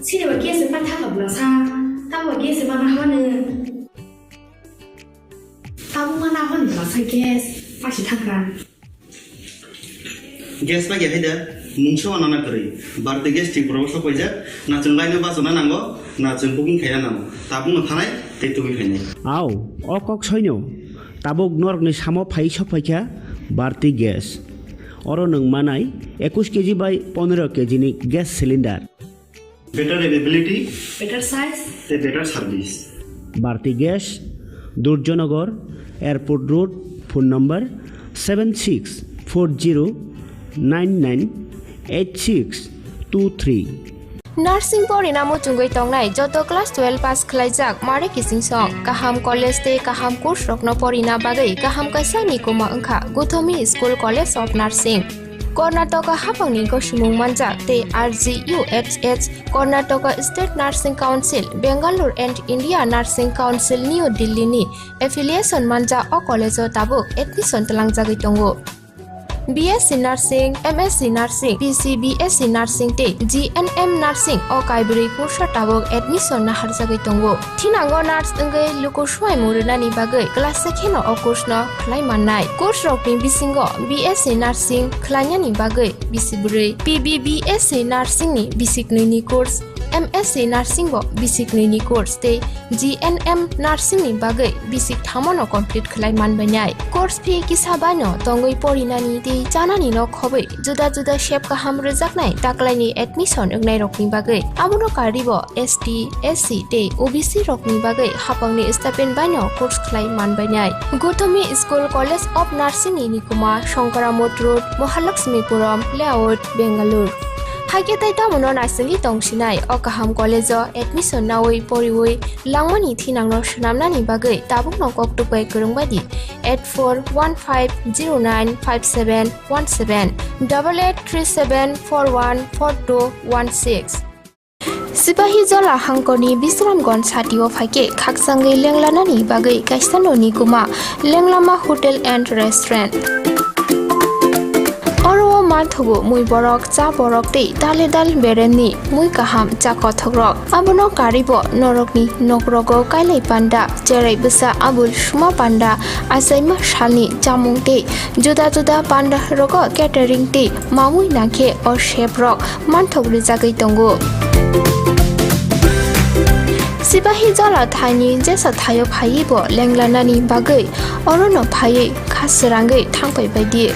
치료가 계속 빠타가 불러서 따고 계속 만나 하는 따고 만나 하는 거서 계속 다시 타가 guess बागे हायदा मुंसो आनाना करै बारदे गेस टिक प्रबस पयजा ना जोंलायनो बाजना नांगो ना जों बुकिं खायना नांगो ताबुनो थानाय तेतुबि खायनाय आव अकक सैनो ताबुक नरकनि सामो फाइ सफायखा बारति गेस अरो नों मानाय 21 केजि बाय 15 केजि नि gas cylinder better availability better size the better service Bharti Gas Durjonagar Airport Road phone number 7640998623 Nursing Board inamo tungoi tongnai joto class 12 pass khlaijak mare kising song kaham college te kaham course rokno porina bagai kaham kaisani koma angkha Guthomi School College of Nursing Karnataka hapangni gosumung manjak te RGUHH Karnataka State Nursing Council Bangalore and India Nursing Council New Delhi ni affiliation manja o college o tabuk admission talangjagoi tongo BSc Nursing, MSc Nursing, BSc Nursing te GNM Nursing o kaibri course tabok admission na harjagoi tongo thinango nurse engai luko swai muruna ni bagai class sekheno o course no khlai mannai course rokni bisingo BSc Nursing khlanya ni bagai bisiburi PBBSc Nursing ni bisiknoi ni course MSc Nursing bo basic ni course te GNM Nursing ni bagai basic thamono complete khlai manbanai course fee kisabano tongoi porinani te janani no khobai juda juda shape ka ham rejaknai taklai ni admission engnai rokni bagai amono karibo ST SC te OBC rokni bagai hapangni stipend bano course khlai manbanai Guthomi School College of Nursing ni nikuma Shankaramot Road Mahalakshmipuram Layout Bangalore Hage tai ta mono nasingi tongsinai o kaham college o admission nawoi poriwoi langmani thinangno sunamna ni bagai tabuk no kok tupai kurungbadi 8415095717 8837414216 Sipahi Jola Hangkoni Bisramgon Satio Fake Kaksangi Lenglanani Bagai Kaisanoni Kuma Lenglama Hotel and Restaurant. Oro Manthugu Mui Borok Cha Borok Te Daledal Bereni Mui Kaham Cha Kothogrok Abono Karibo Norokni Nokrogo Kailai Panda Jerai Busa Abul Shuma Panda Asaima Shalni Jamung Te Juda Juda Panda Rogo Catering Te Mamui Nake or Shape Rock Manthog Rizagai Tongo Sipahi Jola Thani Jesa Thayo Phaibo Lenglanani Bagai Orono Phai Khasrangai Thangpai Baidi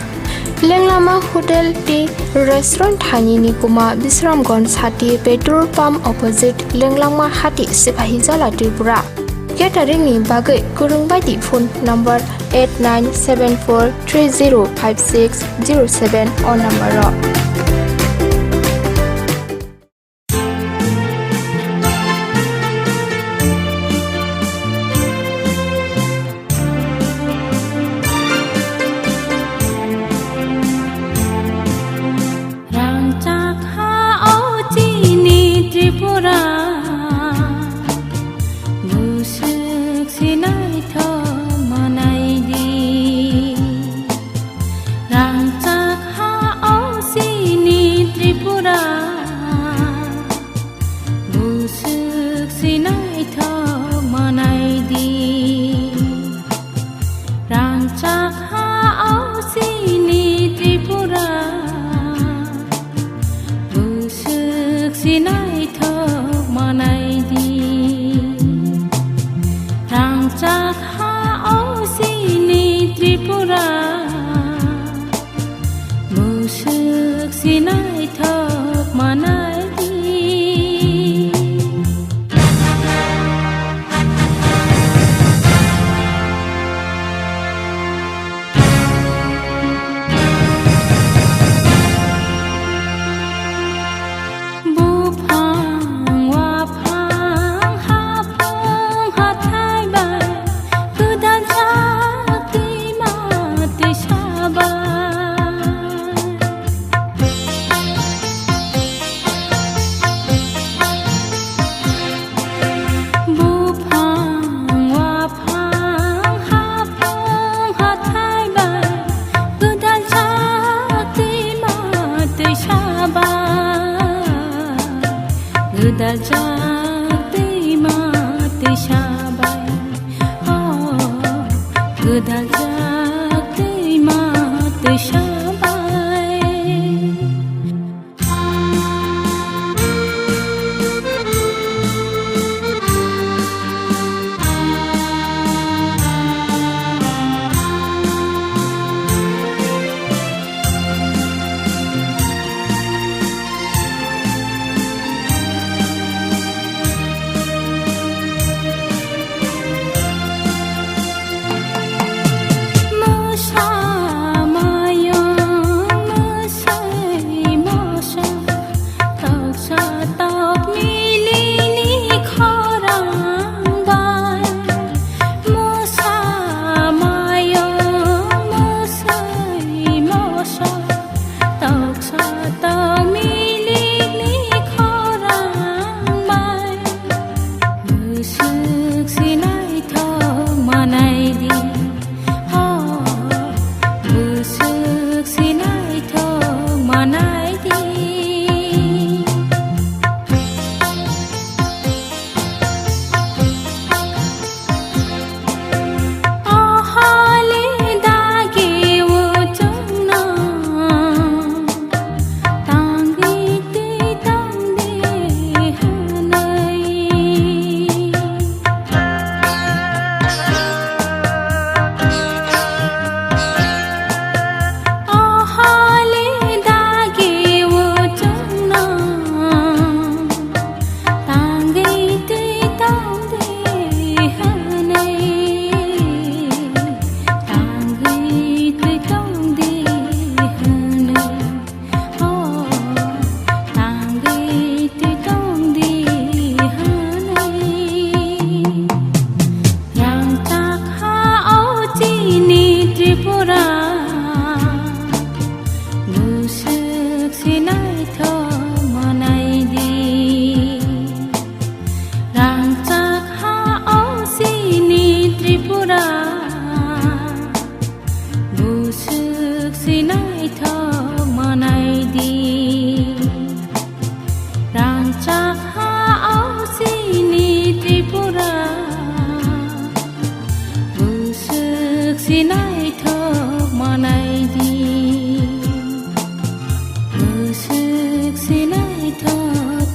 Lenglama Hotel Tea Restaurant Thani Nikuma Bisramgon Hati Petrol Pump Opposite Lenglama Hati Sipahi Jola Tripura Catering ni Bagai Kurung Baidi phone number 8974305607 or number Rock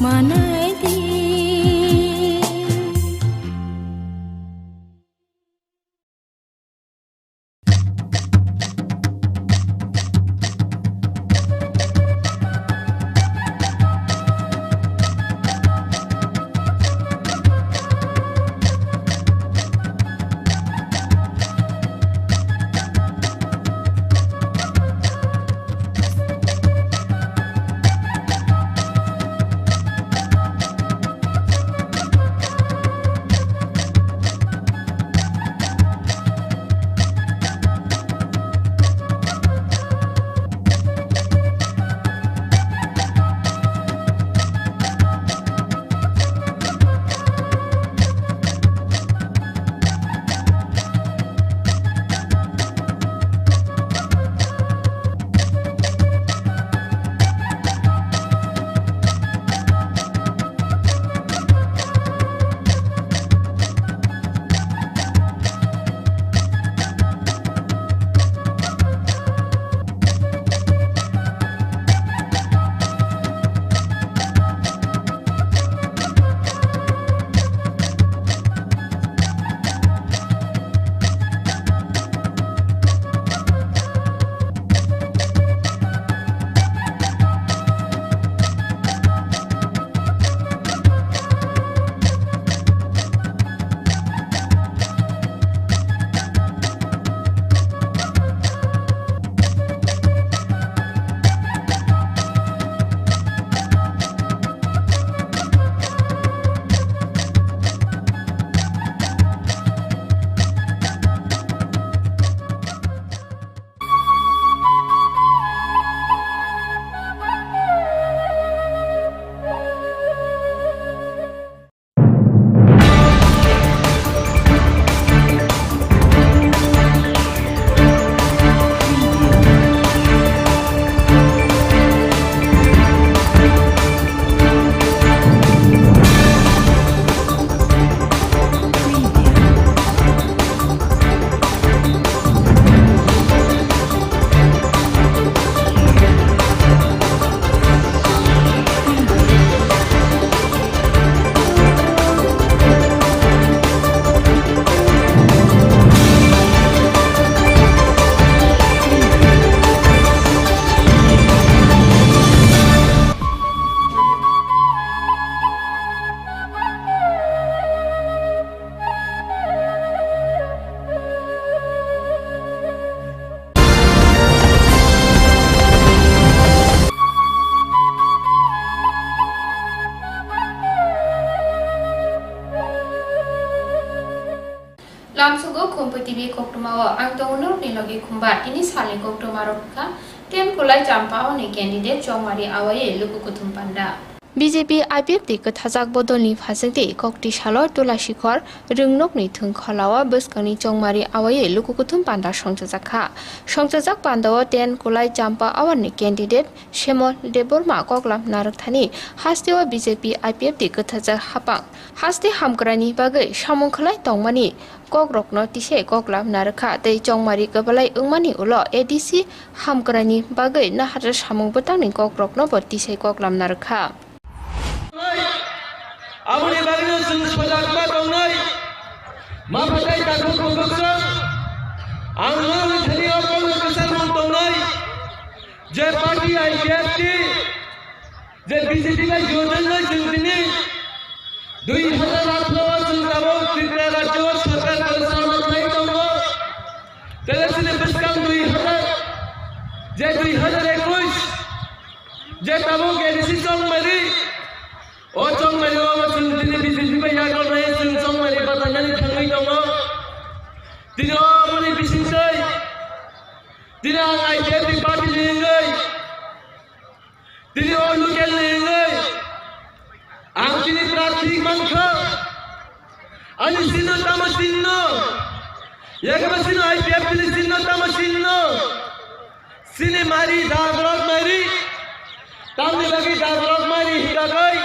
manai di Lamsugo Khumpui TV Koktumawa ang tawuno ni logi khumba ini saling Koktumarokka ten kulai jampao ni candidate Chongmari awaye luku kutum panda BJP IPF di kethajak bodolni phasengti kokti salo tulashikor ringnokni thungkhalawa buskani Chongmari awaye luku kutum panda songjak pandawa ten kulai jampa awani candidate Shemol Deborma koklam narakthani hastewa BJP IPF di kethajak hapang haste hamgrani bagai samungkhlai tongmani kokrokno tise koklam narakha tei Chongmari kabalai ungmani ulo ADC hamgrani bagai nahar samung butangni kokrokno bo tise koklam narakha Abuni bagino sung sojak ma tongnai ma phatai takho khongksa anglang thani opong kesal mon tongnai je party IPF je BJP ka yojan na jungtini 2018 sung jabo tripura rajyo sarkar kalsama khai tongo telesine biskam 2000 je 2021 je tabo ke decision mari O Chongmari o Chongmari BJP ba ya kol rahe Chongmari batanyani thangai tongo dino mani bisingsai dino IPF party lengai dino local lengai ang tini prathi mankha ani sinno tamasinno yagabasino IPF tini sinno tamasinno sine mari dabrok mari tamni bagi dabrok mari hidagai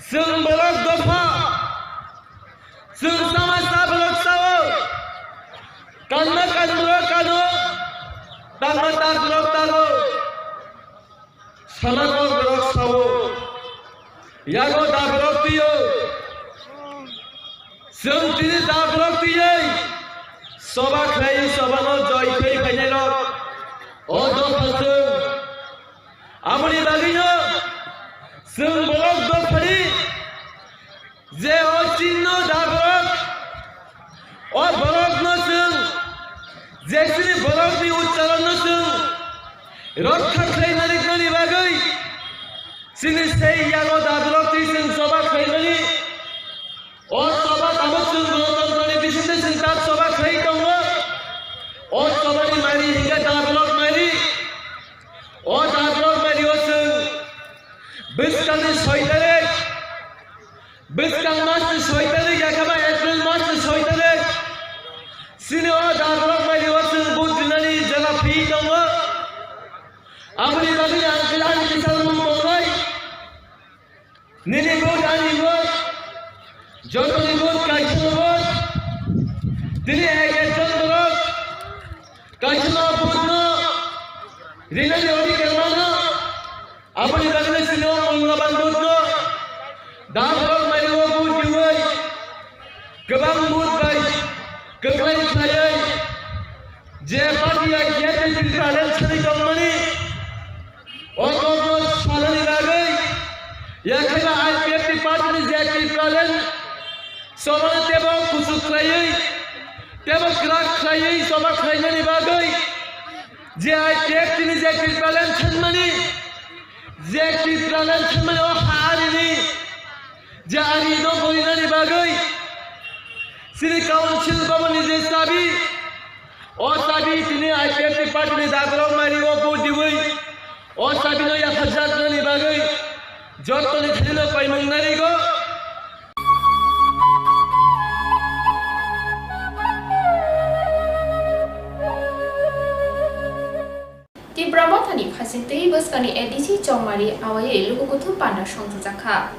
Sung balok dofa, sung sama balok sawo, kanna kanro kano, tangma tar balok taro, sama balok sawo, yago dabrok tiyo sung tini dabrok tiyei soba khlai sobano joy khei khainai rok odo pasung amoni bagino sung borok do phari je o chinno dabrok o borok no sung jesini borok ni uchcharon no sung rokha khlai narik nani bagai sini sei yago dabrok ti sung soba khlai nani o soba tabok sung gotantani bisinde sung tat soba khlai tongo o soba ni mari hinga dabrok mari o dabrok mari o sung biskani soitare biskang mas ni soitare yakaba April mas ni soitare sini o dabrok mari o sung budinani jala phi tongo amri bagi angkilan kisal mongai nini god ani god jotoni god kaishno god dini ekজন dorok kaishno budno rinani ori kermano amri bagi sini o monglaban budno dabrok mari o bud diwai kebang bud bai keklai klayai je party ya yete tilalen sani dongmani Ogogo salani lagai yakena IPF party ni jeki pralen somane tebo kusuk klayai tebo krak klayai soba klayna ni bagai je IPF ni jeki pralen chanmani jeki pralen chanmani o hari ni je ari no goina ni bagai sini council babani je sabi o sabi tini IPF party ni dagrok mari o bo diwai o sabino ya hajat nani bagai joto ni thilo paimung nari go Di Brahmatani Pasinte Buskani Edisi Chongmari Awaye Lukutu Panda Shongzaka.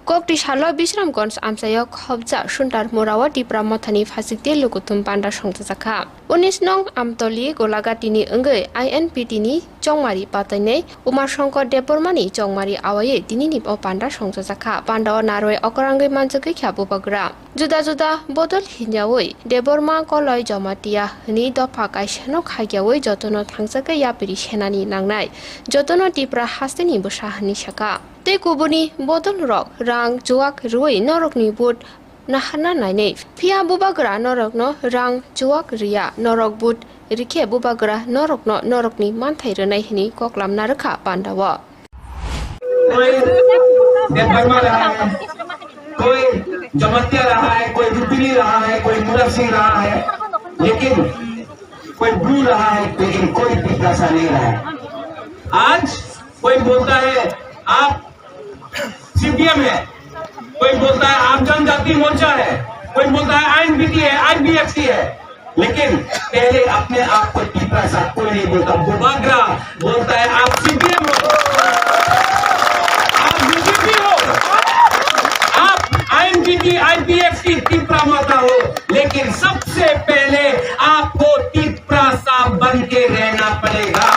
Kopti Shalo Bishramgons Amsayo Khobja Shuntar Murawa di Brahmatani Pasite Lukutum Panda Shongzaka. Unis Nong Amtoli Golagatini Unge INPT ni Chongmari Patane Umar Shongko Depormani Chongmari Awaye Dinini O Panda Shongzaka Panda Narwe Okarangi Manzaki Kyabu Bagra. Juda Juda Bodol Hinjawoi Deborma Koloi Jomatia Ni Dopakai Shanok Hagyawoi Jotono Tangsaka Yapiri Shenani Nangnai Jotono Dipra Hastini Bushahani Shaka. Te kubuni bodol rok rang juak rui norok ni bud nahana naine pia bubagra norok no rang juak ria norok bud rike bubagra norok no norok ni manthai renai hini koklam narkha pandawa कोई जमतिया रहा है कोई रुपिनी रहा है कोई मुरब सिंह रहा है लेकिन कोई भू रहा है लेकिन कोई पितासा नहीं रहा है आज कोई बोलता है आप सीपीएम है कोई बोलता है आप जनजाति मोर्चा है कोई बोलता है आईएनबीटी है आईबीएफसी है लेकिन पहले अपने आप को टीपरा सा कोई नहीं बोलता बुबागरा बोलता है आप सीपीएम हो आप बीजेपी हो आप आईएनबीटी आईबीएफसी टीपरा माता हो लेकिन सबसे पहले आपको टीपरा सा बन के रहना पड़ेगा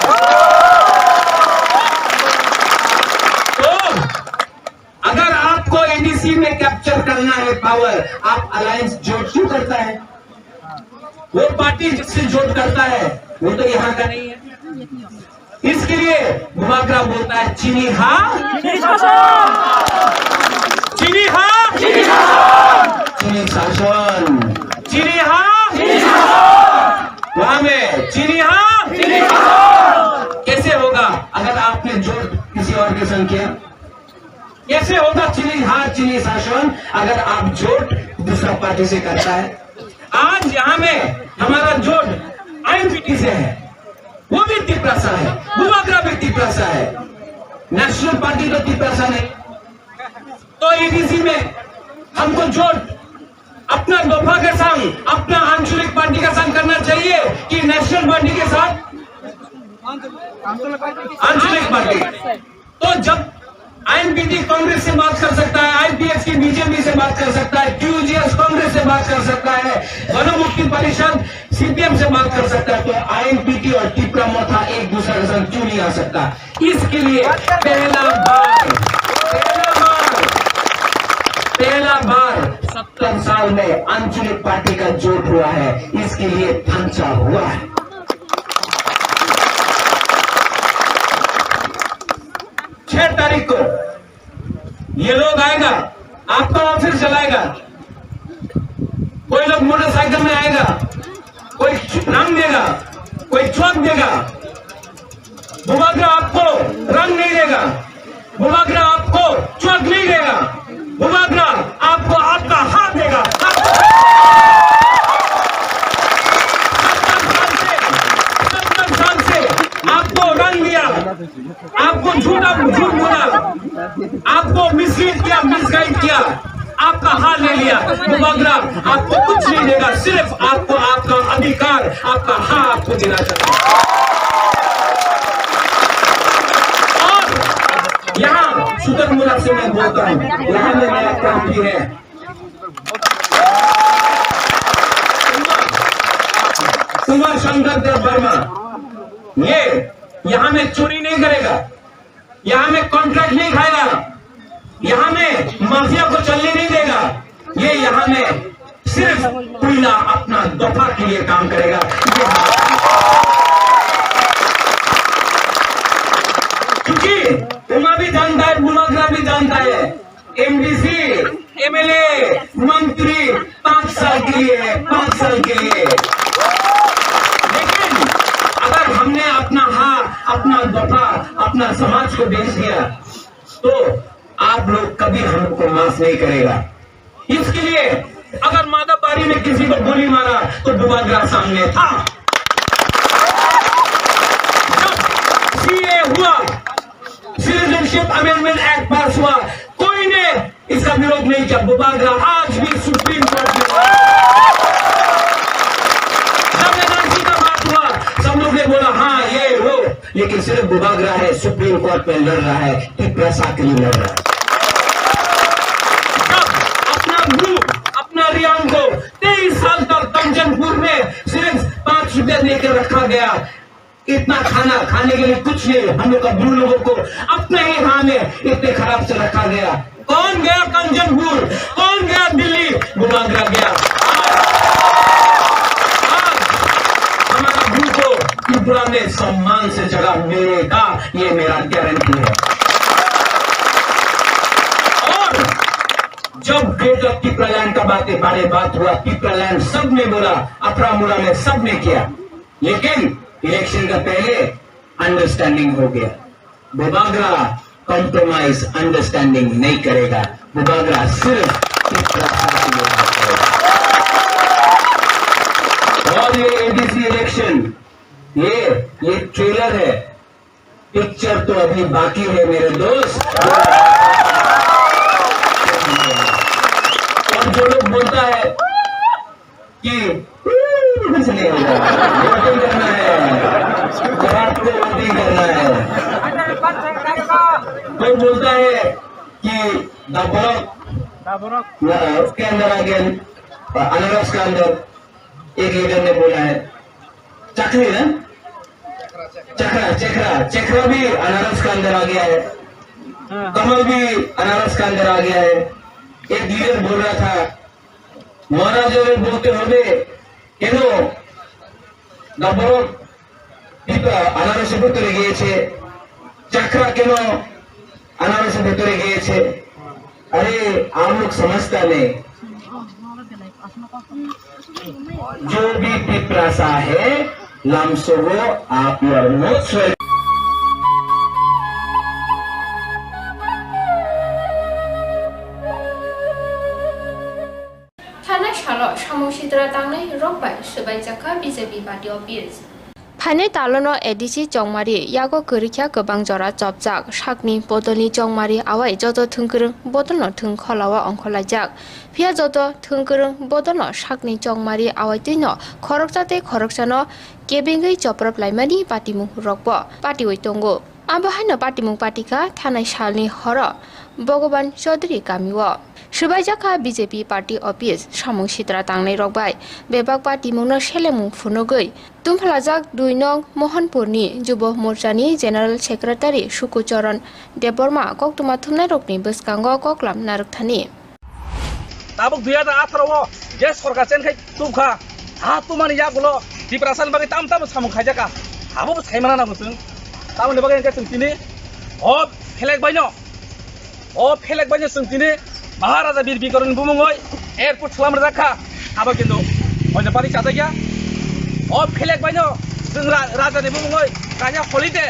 अगर आपको एडीसी में कैप्चर करना है पावर आप अलायंस जोड़ क्यों करता है वो पार्टी जिससे जोड़ करता है वो तो यहाँ का नहीं है इसके लिए बुबागरा बोलता है चीनी हाँ चीनी हाँ चीनी शासन चीनी हाँ वहां में चीनी हाँ कैसे होगा अगर आपने जोड़ किसी और के संग किया कैसे होगा चीनी हार चीनी शासन अगर आप जोड़ दूसरा पार्टी से करता है आज यहाँ में हमारा जोड़ आईएनपीटी से है वो भी तिपरासा है बुबागरा भी तिपरासा है नेशनल पार्टी तो तिपरासा नहीं तो एडीसी में हमको जोड़ अपना दोफा के संग अपना आंचलिक पार्टी का संग करना चाहिए कि नेशनल पार्टी के साथ आंचलिक पार्टी तो जब आईएनपीटी कांग्रेस से बात कर सकता है आईपीएफ की बीजेपी से बात कर सकता है टीयूजीएस कांग्रेस से बात कर सकता है वनमुक्ति परिषद सीपीएम से बात कर सकता है तो आईएनपीटी और टिपरा मोथा एक दूसरे के साथ क्यों नहीं आ सकता इसके लिए पहला बार 70 साल में आंचलिक पार्टी का जोट हुआ है, इसके लिए ढांचा हुआ है। 6 तारीख को ये लोग आएगा, आपका ऑफिस चलाएगा। कोई लोग मोटरसाइकिल में आएगा, कोई रंग देगा, कोई चौक देगा। बुबागरा आपको रंग नहीं देगा, बुबागरा आपको चौक नहीं देगा, बुबागरा आपको आपका हाथ देगा। 70 साल से आपको रंग दिया, आपको झूठ बोला, आपको मिसलीड किया, मिसगाइड किया, आपका हाथ ले लिया। बुबागरा आपको कुछ नहीं देगा, सिर्फ आपको आपका अधिकार, आपका हाथ आपको देना चाहता है। और यहाँ सुतरमुला से मैं बोलता हूँ, यहाँ में नया क्रांति है। कुमार शंकर देव वर्मा ये यहाँ में चोरी नहीं करेगा, यहाँ में कॉन्ट्रैक्ट नहीं खाएगा, यहाँ में माफिया को चलने नहीं देगा। ये यहाँ में सिर्फ कोयला अपना दफा के लिए काम करेगा। क्योंकि उमा भी जानता है, बुबागरा भी जानता है, एमडीसी, एमएलए, मंत्री 5 साल के लिए है, 5 साल के लिए। लेकिन अगर हमने अपना हाथ, अपना दफा, अपना समाज को बेच दिया तो आप लोग कभी हमको माफ नहीं करेगा। इसके लिए अगर माधवबाड़ी में किसी को गोली मारा तो बुबागरा सामने था। जब सीए हुआ, सिटीजनशिप अमेंडमेंट एक्ट पास हुआ, कोई ने इसका विरोध नहीं किया। बुबागरा आज भी सुप्रीम कोर्ट में, जब एनआरसी का बात हुआ सब लोग ने बोला हाँ ये वो, लेकिन सिर्फ बुबागरा है सुप्रीम कोर्ट में लड़ रहा है, पैसा के लिए लड़ रहा है। अपना रियांग को 23 साल तक कंचनपुर में सिर्फ 5 रुपया लेकर रखा गया। इतना खाना खाने के लिए कुछ नहीं, हम लोग का ब्लू लोगों को अपने ही हाथ में इतने खराब से रखा गया। कौन गया कंचनपुर, कौन गया दिल्ली? बुबागरा गया। आज हमारा ब्लू को त्रिपुरा में सम्मान से जगह मिलेगा, ये मेरा गारंटी है। जब ग्रेटर पिपरालैंड का बात हुआ, पिपरालैंड सब ने बोला, अफरामुरा में सब ने किया, लेकिन इलेक्शन का पहले अंडरस्टैंडिंग हो गया। बुबागरा कॉम्प्रोमाइज अंडरस्टैंडिंग नहीं करेगा, बुबागरा सिर्फ और ये एडीसी इलेक्शन ये ट्रेलर है, पिक्चर तो अभी बाकी है मेरे दोस्त। जो लोग बोलता है कि कुछ नहीं होगा, वोटिंग करना है, आपको वोटिंग करना है। कोई बोलता है कि उसके अंदर आ गया, अनारस के अंदर एक लीडर ने बोला है चखरी ना, चखरा भी अनारस के अंदर आ गया है, कमल भी अनारस के अंदर आ गया है। एक लीडर बोल रहा था महाराज बोलते হবে কেন নবরক আনারসের ভেতরে গিয়েছে, চাকরা কেন আনারসের ভেতরে গিয়েছে? अरे आप लोग समझता नहीं, जो भी पिपरासा है लामसोगो आप योर मोस्ट सामोसिद्रा तांगनाय रकबाय सुबायजाखा बीजेपी पार्टी ऑफिस फाइने तालनो एडिसी चौमारी यागो गोरिख्या गोबां जरा चपजाक साकनि बदलनि चौमारी आवाय जत थुंगोरों बदलनो थुं खलावा अंखलायजाक फिया जत थुंगोरों बदलनो साकनि चौमारी आवाय दैनो खरकजाते खरकजानो केबेंगै चप्रप लाइमानि पार्टीमुं रकबो पार्टी वैतंगो आबहायनो पार्टीमुं पार्टीका थानाय सालनि हर भगवान चौधरी गामिओ सुबायजाखा बीजेपी पार्टी ऑफिस सामोसिद्रा तांगनाय रकबाय बेबाक पार्टीमुंनो सेलेमुं फुनोगै तुमफलाजाक 2 नं मोहनपुरनि युव मोर्चानि जेनेरेल सेक्रेटारि सुकुचरण देबबर्मा कक्तुमा थुमनाय रकनि बसकांगो कक्लाम नारकथानि tabuk 2018 je sarkar chen khai tubkha ha tumani yagulo tiprasan bagi tam samung khajaka abo saimana na musung tamani bagi engke sungtini o phelek baino sungtini Maharaja Bir Bikarun bumungoi airport salam rakha abo kintu oina pati chadagya o phelek baino sung raja ni bumungoi kanya holiday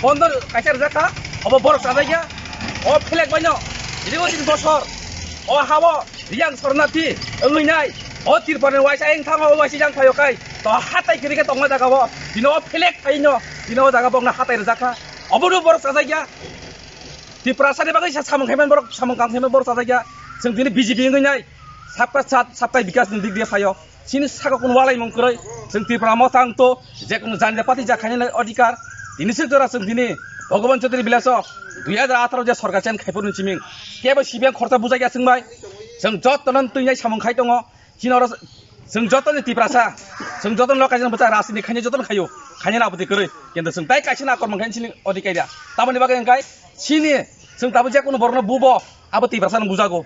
bondor kaisar rakha abo borok chadagya o phelek baino ini tin bosor o hawo riang sornati enginai o tirpane waisa eng thango waisi jang phayo kai to hatai kirike tongma jaga bo dino phelek paino dino jaga bongna hatai rakha obodu borok chadagya di prasani bagai samung khaiman borok samung kang khaiman borok chadagya sung dini BJP enginai sapkai bikas dik dia phayo sini saka kun walai mongkroi sung tirpra motang to je kun janja pati ja khaini adhikar dini se jora sung dini Bhagavan Chaudhary Bilaso 2018 je sarkar chen khaipurun chiming kebo sibiang khorta bujai ya sungbai sung jotonon tuinai samung khai tongo chinoro sung joton tiprasa sung joton lokajang bacha rasini khani joton khayo khani na abudi koroi kintu sung tai kaisina korma khain chini odikaida tamani bagai engkai sini sung tabu je kuno borno bubo abo tiprasa nang bujago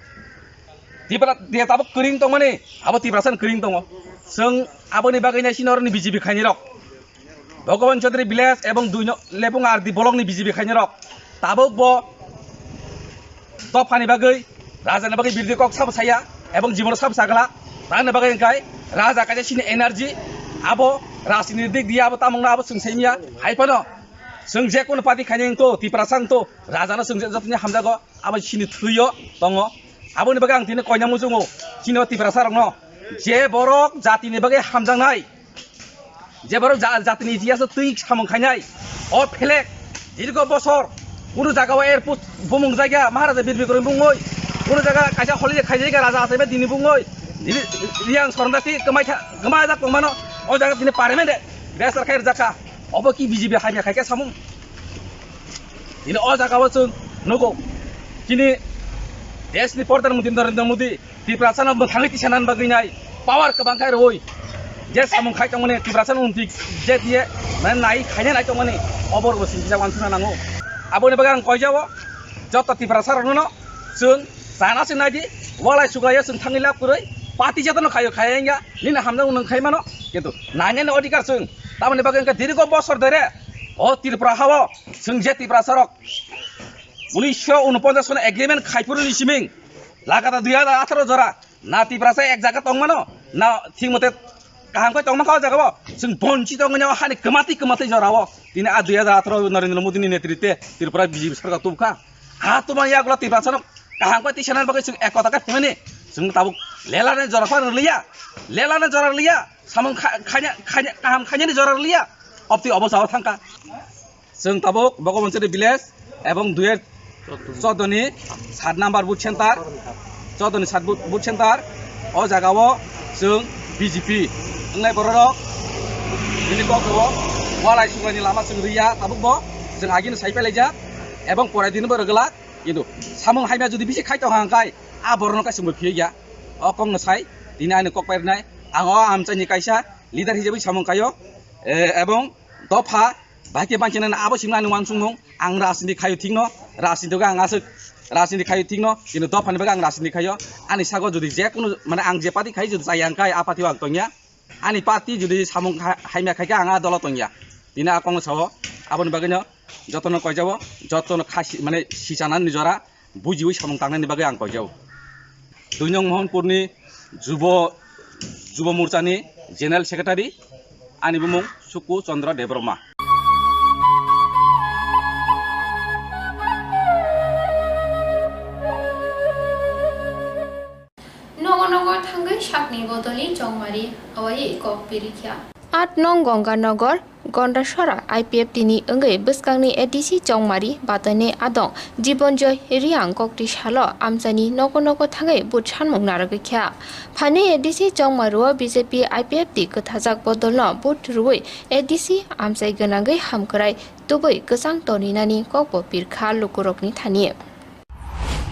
tipra dia tabu kering tongmani abo tiprasa kering tongo sung aboni bagai na sinoro ni BJP khani rok Bhagavan Chaudhary Bilas এবং lepung ardi bolong ni BJP khani rok tabuk bo topani bagai raja na bagai birdi kok sab saya এবং জীবন sab sagala tane bagai engkai raja kaje sini energy abo rasini dik dia abo tamong na abo sungsaimia haipano sung je kono pati khani to tiprasang to raja na sungje jatni hamjago abo sini thuyo tongo abo ni bagai ang tine koina musungo sini tiprasa rok no je borok jati ni bagai hamjang nai je borok jatini iতিহাস তুই samung khainai o phelek dirgo bosor কোনো জায়গা airport বুমুং জায়গা মহারাজা বীর বিক্রম বুংই কোনো জায়গা কাইসা হলিদে খাইজায়গা রাজা আসাইবে দিনি বুংই রিয়াং সরন্দাতি গমাই যা কমানো ও জায়গা তিনি পারেমে দে বেসার খাইর জাকা অব কি BJP হাইমে খাইকে সামুং তিনি ও জায়গাও जों নগো তিনি দেশনি প্রধানমন্ত্রী নরেন্দ্র মোদি ত্রিপুরাসান থাঙ্গি তিসানান বাগিনাই পাওয়ার কবাংখাই রই যে সামুং খাই তংমনে ত্রিপুরাসান উন্তি যে দিয়ে মানে নাই খাইনে নাই তংমনে অবরবো Sinja ওয়ানসুনা নাঙ্গো aboni bagang koijawo joto tiprasa rono sung sana sinadi walai sugaya sung thangilap kuroi pati jatono khayo khayengya nina hamna unang khaimano kintu nanya ne odikar sung tamani bagang ka dirgo bosor dere o tirpura hawo sung je tiprasa rok 1949 sone agreement khaipurun siming lagata 2018 jora na tiprasa ek jaga tongmano na thingmote kaham koi tongma khawa jagabo sung bonchi tongnya hani kemati jorawo তিনি 2018 নরেন্দ্র মোদী নেতৃত্বে Tripura BJP সরকার তুবখা হা তোমার ইয়াগুলো ত্রিপুরা কাহাং কই তিসানার বাগে এক কথা ফেমেনে जों Tabuk लेलाने जराफार लिया सामं खा냐 काहाम खा냐नि जरार लिया अपति अबसाव थांका जों ताबुक भगवान चौधरी विलेज एवं 2014 नि 7 नम्बर बुथ सेन्टार 14 नि 7 बुथ सेन्टार अ जागाव जों BJP अंगलाय बररक दिनै गखौ वालाय सुगानि लामा जों रिया ताबुक बो जों आगिन साइपेलायजा एवं परायदिनबो रगला किन्तु सामं हाइमा जुदि बिसि खायतो हांखाय आ बरनो कासिमबो फिया अ कंनो साइ दिनै आनो ककपायरनाय आङो आमचानि कायसा लिडार हिसाबै सामं कायो एवं दफा बाकी बांचिनानै आबो सिंनानै वानसुंमं आं राजनीति खायो थिंनो राजनीतिखौ आं आसो राजनीति खायो थिंनो किन्तु दफानिबो आं राजनीति खायो आनि सागो जुदि जेकुनु माने आं जे पार्टी खायो जुदि जाय आंखाय आ पार्टीआव आं तंया आनि पार्टी जुदि सामं हाइमा खायका आं दल तंया दिनै आ कंनो सावो आबोनि बागैनो जतन कयजाबो जतन खासि माने सिसानानै निजरा बुजिबै सामं तांनायनि बागै आं कयजाबो 2 नং महनपुरनि जुब मोर्चानि जेनेरेल सेक्रेटारि आनि बुमुं सुकु चन्द्र देब्रमा नगर थांगै साकनि बदलनि जंमारि अवायै कक पिरिखिया 8 नং गंगानगर गन्डासरा IPF तिनि अंगै बस्कांनि ADC जंमारि बातने आदं जीवनजय रियां कक्ति सालो आमचानि नगर थांगै बुथ सानमुं नारगैख्या फाने ADC जंमारुआ BJP IPF ति कथाजाक बदलनो बुथ रुयै ADC आमचाइ गोनांगै हामकराय तुबै गोजां तनिनानि ककबो पिरखा लुकुरकनि थानि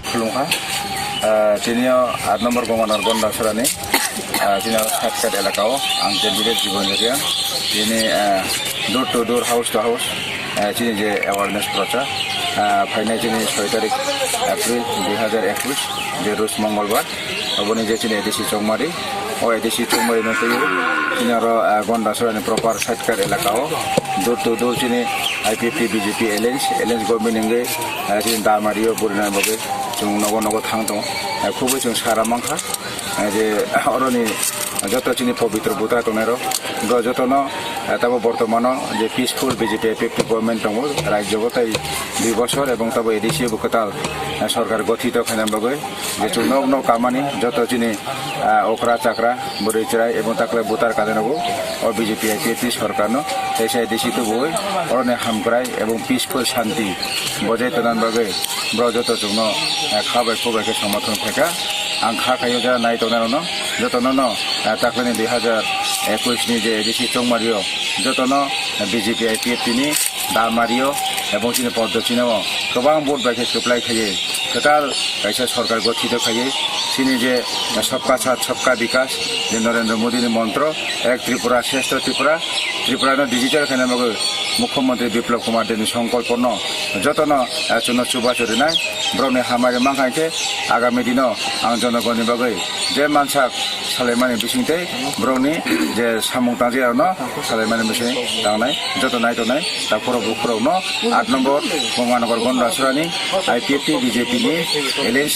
खुलुमखा तिनिया 8 नम्बर गंगानगर गन्डासरानि तिना सातकाट एलाकाव आं केन्डिडेट जीवनजरिया तिनि door to door house to house तिनि जे एवारनेस प्रचार फाइनाल तिनि 6 तारिख एप्रिल 2021 जे रोज मंगलबार अबनि जे चिनि एडिसि चौमारी ओ एडिसि चौमारी न तयो चिनि आरो गन्डासरानि प्रपार साइड कार्ड एलाकाओ दूर टू दूर चिनि आईपीपी बीजेपी एलायंस गवर्नमेंट इंगे चिनि दामारियो बुरिना बगे जों नगो नगो थांग दं खुबै जों सारा मांखा जे अरनि যত চিনি পবিত্র বুতা টনেরো যতন তাবো বর্তমান যে পিসফুল বিজেপি এফেক্টিভ গভর্নমেন্ট দङ রাজ্যগো তাই 2 বছর এবং তাবো এডিসি বুকতাল সরকার গঠিত খানামবাগৈ যে চুনক ন কামানি যত চিনি ওকরা চাকরা বরিচরাই এবং তাকলে বুতার কাদেনগো ও বিজেপি এফেক্টিভ সরকার ন এসে এডিসি তো বই অরনে হামগ্রাই এবং পিসফুল শান্তি বজায় তনানবাগৈ ব্রজত চুন খাবাই খুবাইকে সমর্থন থাকা आं खाखायो जा नाय तनारन जतन ताकलेनि 2021 नि जे एडिसि चौमारियो जतन बीजेपी आईपीएफटी नि दामारियो एवं चिनि पद्धतिनो गोबां भोट बायखे सप्लाय खायो टोटाल कायसा सरकार गठित खायो चिनि जे सबका साथ सबका विकास जे नरेंद्र मोदी नि मंत्र एक त्रिपुरा श्रेष्ठ त्रिपुरा त्रिपुरानो डिजिटल खानामगो मुख्यमंत्री बिप्लब कुमार देवनि संकल्पन जतन चुन सुबाचरिनाय ब्रने हामारे मांखाइके आगामी दिन आं जनगणनि बागै जे मानसा सालायमानि बिसिंते ब्रनि जे सामुं तांजेयावनो सालायमानि बिसिं तांनाय जतनाय तनाय दा खरो बुखरावनो 8 नम्बर गंगानगर गन्डासरानि आईपीएफटी बीजेपी नि एलएस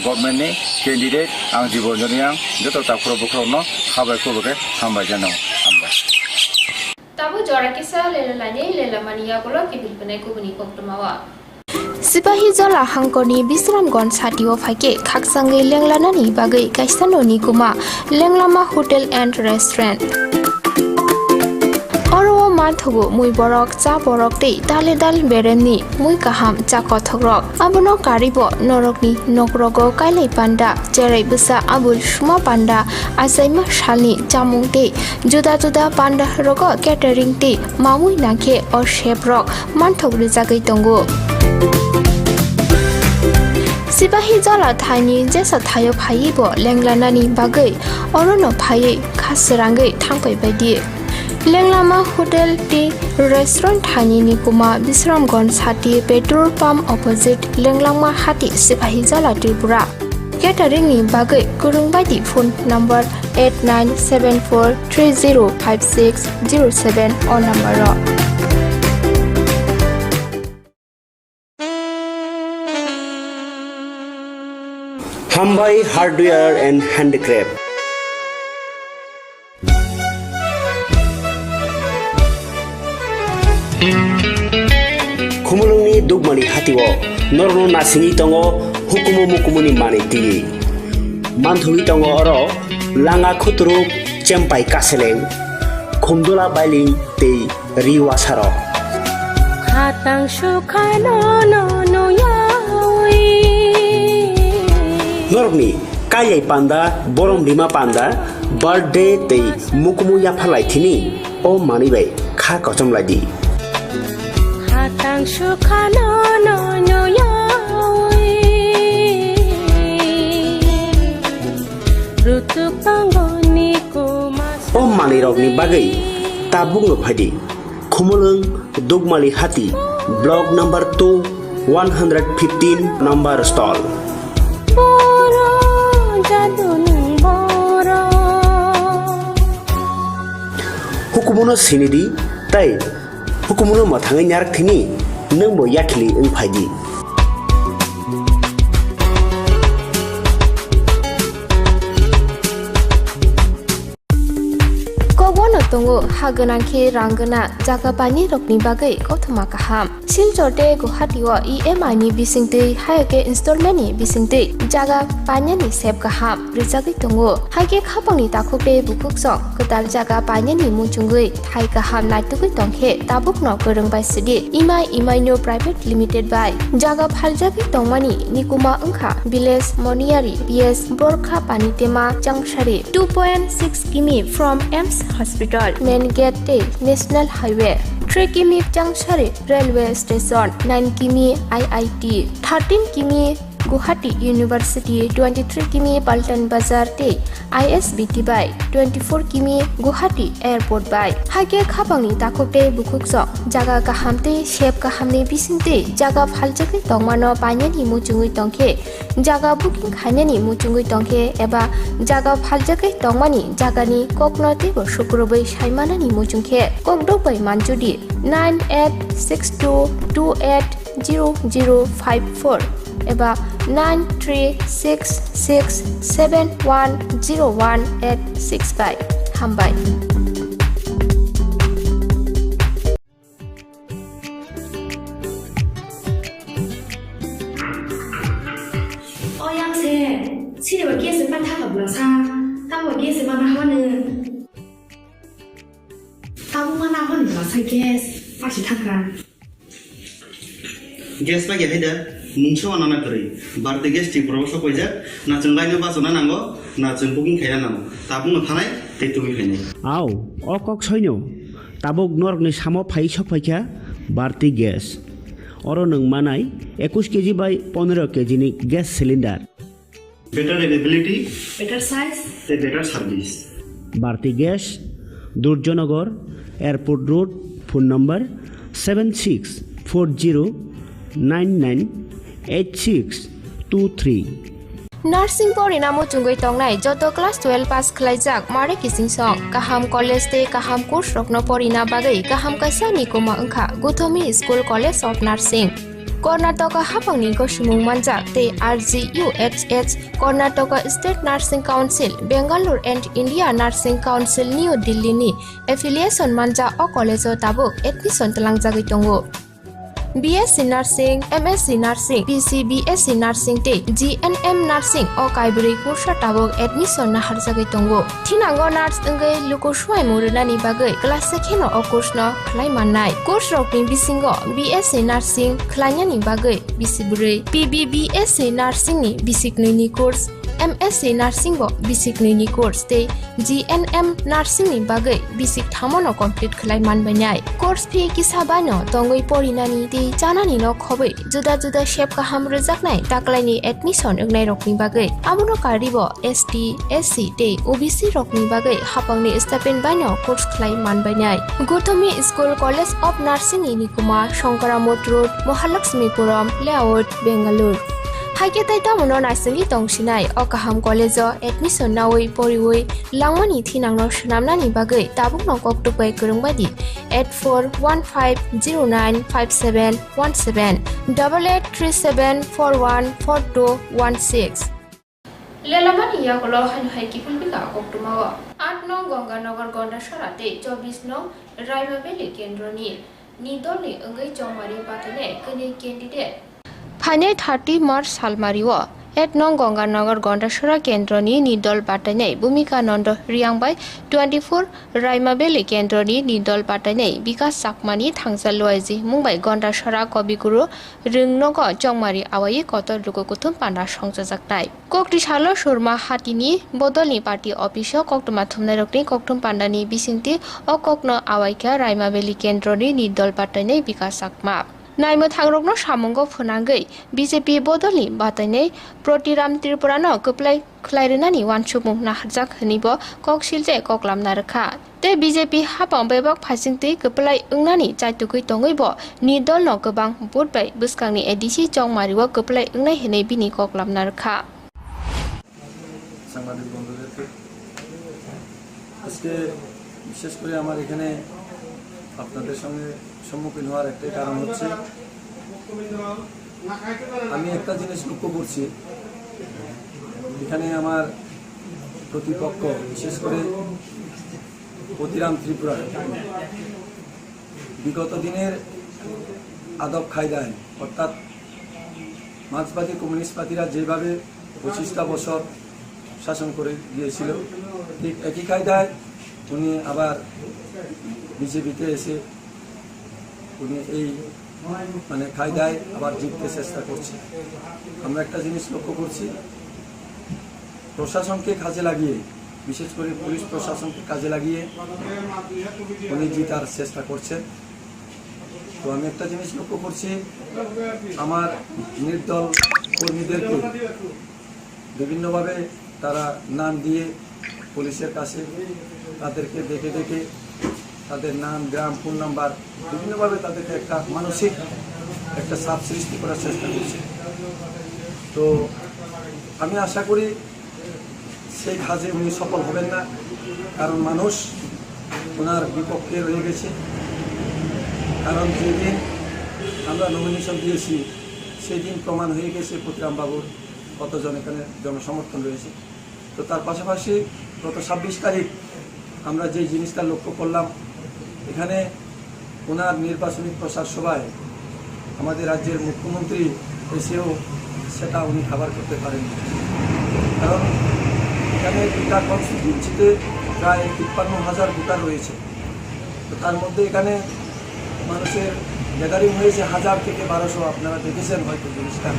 गवर्नमेंट नि कैंडिडेट आं जीवनजनि आं जत दा खरो बुखरावनो खाबायखौबो हामबाय जानो हामबाय ताबो जरा किसा लेलालानि लेलामानिया गलो किबिलपने कुबनि कक्तमावा सिपाही जला हांकरनि बिश्रामगन साथियो फाइके खाकसांगै लेंलानानि बागै काइसाननि गुमा लेंलामा होटेल एंड रेस्टुरेंट अरो माथगो मुई बरक चा बरक ते दाले दाल बेरेननि मुई काहाम चा कथग्रक आबनो कारिबो नरकनि नगरगो काइलै पान्डा जेरै बुसा आबुल सुमा पान्डा आसाइमा सालनि जामुं ते जुदा जुदा पान्डा रगो केटारिं ते मामुई नाखे और शेफरक मानथग्रि जागै दंगो सिपाही जला थाइनि जेसा थायो फाइबो लेंलानानि बागै अरनो फायै खासरांगै थांबाय बायदि लेंलामा होटेल टी रेस्टुरेंट थाइनि कुमा बिश्रामगन साथि पेट्रोल पंप अपोजिट लेंलामा हाति सिपाही जला त्रिपुरा केटारिंनि बागै गुरुं बायदि phone number 8974305607 a number Khumpui Hardware and Handicraft. Khumulungni dugmani hatiwo norno nasingi tongo hukumu mukumuni maniti manthuli tongo oro langa khutru chempai kaseleng khumdola bailing te riwasaro khatang sukhano no no yawi Normi kayai panda borom lima panda birthday te mukumu ya phalai thini o manibai kha kochom ladi khatang sukhano no no yawi rutu pangoni ko o mani rokni bagai tabung no phadi khumulung dugmali hati block number 2 115 number stall Hukumuno sinidi tai hukumuno mathangai nyarak thini nang bo yakli ung phaidi Kobono tongo haganangke ranggana jaga pani rokni bagai kothoma kaham siljote guhatiwa EMI ni bisingtei hayake installment ni bisingtei jaga panya ni sep kaham rijagi tongo haike khapangni takhupe bukuksong kedal jaga panya ni mungchungui thai kaham naitugui tongkhe tabukno gorongbai sidi imai no private limited by jaga phaljagi tongmani nikuma ungkha village moniari BS borkha panitema jangshari 2.6 km from Ems Hospital main gate national highway 3 km jangshari railway station 9 km IIT 13 km Guwahati University 23 kimi Paltan Bazar te ISBT by 24 kimi Guwahati Airport by hage khapangni takopte bukukso jaga kahamte shep kahamni bisingte jaga phaljake tongmano painani muchungui tongkhe jaga booking khainani muchungui tongkhe eba jaga phaljake tongmani jagani koknote bo shukrobai saimanani muchungkhe kokdobai manjudi 9862280054 eba 9366710185 hambai oyang se chiri wa kesi patha ka blasa ta wa kesi mana hone ta mana hone blasa kes fashi thakra gas pa gehida mungso anana kari barde gas ti promoso koija na chunglai ba sona nango na chung booking khaina nango tabung no thanai te tumi phene আও অকক ছয়নো তাবক নরকনি সামো phi সফাইখা বাড়তি gas or নং মানাই 21 KG বাই 15 KG নি gas cylinder better availability better size te better service Bharti gas Durjoynagar airport road phone number 7640998623 Nursing por inamo chungoi tongnai joto class 12 pass khlaijak mare kising song kaham college te kaham course rokno porina bagai kaham kaisa ni koma angkha Gothomi School College of Nursing Karnataka hapangni ko sumung manjak te RGUHH Karnataka State Nursing Council Bangalore and India Nursing Council New Delhi ni affiliation manja o college o tabuk admission talangjagoi tongo BSc Nursing, MSc Nursing, PC BSc Nursing te GNM Nursing o kaibri kursa tabok admission na harjagai tongo. Thinango nurse engai luko suai muruna ni bagai class sekheno o course no khlai mannai. Course rokni bisingo BSc Nursing khlaina ni bagai bisibure. PBBSc Nursing ni basic ni course MSc Nursing bo basic ni course te GNM Nursing ni bagai basic thamono complete khlai manbainai. Course fee kisabano tongoi porinani te janani no khobai juda juda shape ka ham rejaknai taklaini admission engnai rokni bagai amono karibo ST SC te OBC rokni bagai hapangni stipend baino course khlai manbainai. Gothomi School College of Nursing ni kuma Shankaramot Road Mahalakshmipuram Layout Bangalore Haike taita mono nasengi tongsinai o kaham college o admission nawoi poriwoi langmani thinangno shnamnani bagai tabuk no koktupai kurungbadi 8415095717 8837414216 Lelamani yakolo haiki pulbika koktumawa 8 nong Ganganagar Gonda Sharate 24 nong Raimabeli Kendroni Nidolni engai chongmari patane kini candidate Phane 30 March Salmariwa 8 nong Ganganagar Gondashara Kendroni Nidol Patanei Bhumika Nondo Riangbai 24 Raimabeli Kendroni Nidol Patanei Bikas Sakmani Thangsalwaiji Mumbai Gondashara Kobiguru Ringnogo Jongmari Awai Kotor Lukokutum Panda Songjajaknai Kokti Shalo Shurma Hatini Bodolni Party Office Koktuma Thumnai Rokni Koktum Pandani Bisingti O Kokno Awaika Raimabeli Kendroni Nidol Patanei Bikas Sakma Naimo thangrokno samungo phunangai BJP bodolni batanei Protiram Tripurano kuplai khlairenani wansupung naharjak hnibo koksilje koklamna rakha te BJP hapang bebak phasingti kuplai ungnani chaitukui tongaibo ni dolno gobang botbai buskangni ADC chongmariwo kuplai ungnai henei bini koklamna rakha সাংবাদিক বন্ধুদেরকে আজকে বিশেষ করে আমার এখানে আপনাদের সঙ্গে সম্মুখীন হওয়ার একটাই কারণ হচ্ছে আমি একটা জিনিস লক্ষ্য করছি এখানে আমার প্রতিপক্ষ বিশেষ করে প্রতিরাম ত্রিপুরা বিগত দিনের আদব খায়দায় অর্থাৎ মার্ক্সবাদী কমিউনিস্ট পার্টিরা যেভাবে 25টা বছর শাসন করে গিয়েছিল ঠিক একই কায়দায় উনি আবার বিজেপিতে এসে উনি এই মানে কায়দায় আবার জিততে চেষ্টা করছে আমরা একটা জিনিস লক্ষ্য করছি প্রশাসনকে কাজে লাগিয়ে বিশেষ করে পুলিশ প্রশাসনকে কাজে লাগিয়ে উনি জিতার চেষ্টা করছেন তো আমি একটা জিনিস লক্ষ্য করছি আমার নির্দল কর্মীদেরকে বিভিন্নভাবে তারা নাম দিয়ে পুলিশের কাছে তাদেরকে ডেকে ডেকে তাদের নাম, গ্রাম, ফোন নাম্বার বিভিন্নভাবে তাদেরকে একটা মানসিক একটা চাপ সৃষ্টি করার চেষ্টা করছে। তো আমি আশা করি সেই কাজে উনি সফল হবেন না, কারণ মানুষ ওনার বিপক্ষে রয়ে গেছে। কারণ যেদিন আমরা নমিনেশন দিয়েছি সেই দিন প্রমাণ হয়ে গেছে প্রতিরাম বাবুর কতজন এখানে জনসমর্থন রয়েছে। তো তার পাশাপাশি গত 26 তারিখ আমরা যে জিনিসটা লক্ষ্য করলাম, এখানে ওনার নির্বাচনী প্রচার সভায় আমাদের রাজ্যের মুখ্যমন্ত্রী এসেও সেটা উনি খাবার করতে পারেননি। কারণ এখানে দুটা কনস্টিটিউয়েন্সিতে প্রায় 53,000 ভোটার রয়েছে। তো তার মধ্যে এখানে মানুষের গ্যাদারিং হয়েছে 1000 থেকে 1200, আপনারা দেখেছেন হয়তো জিনিসটা।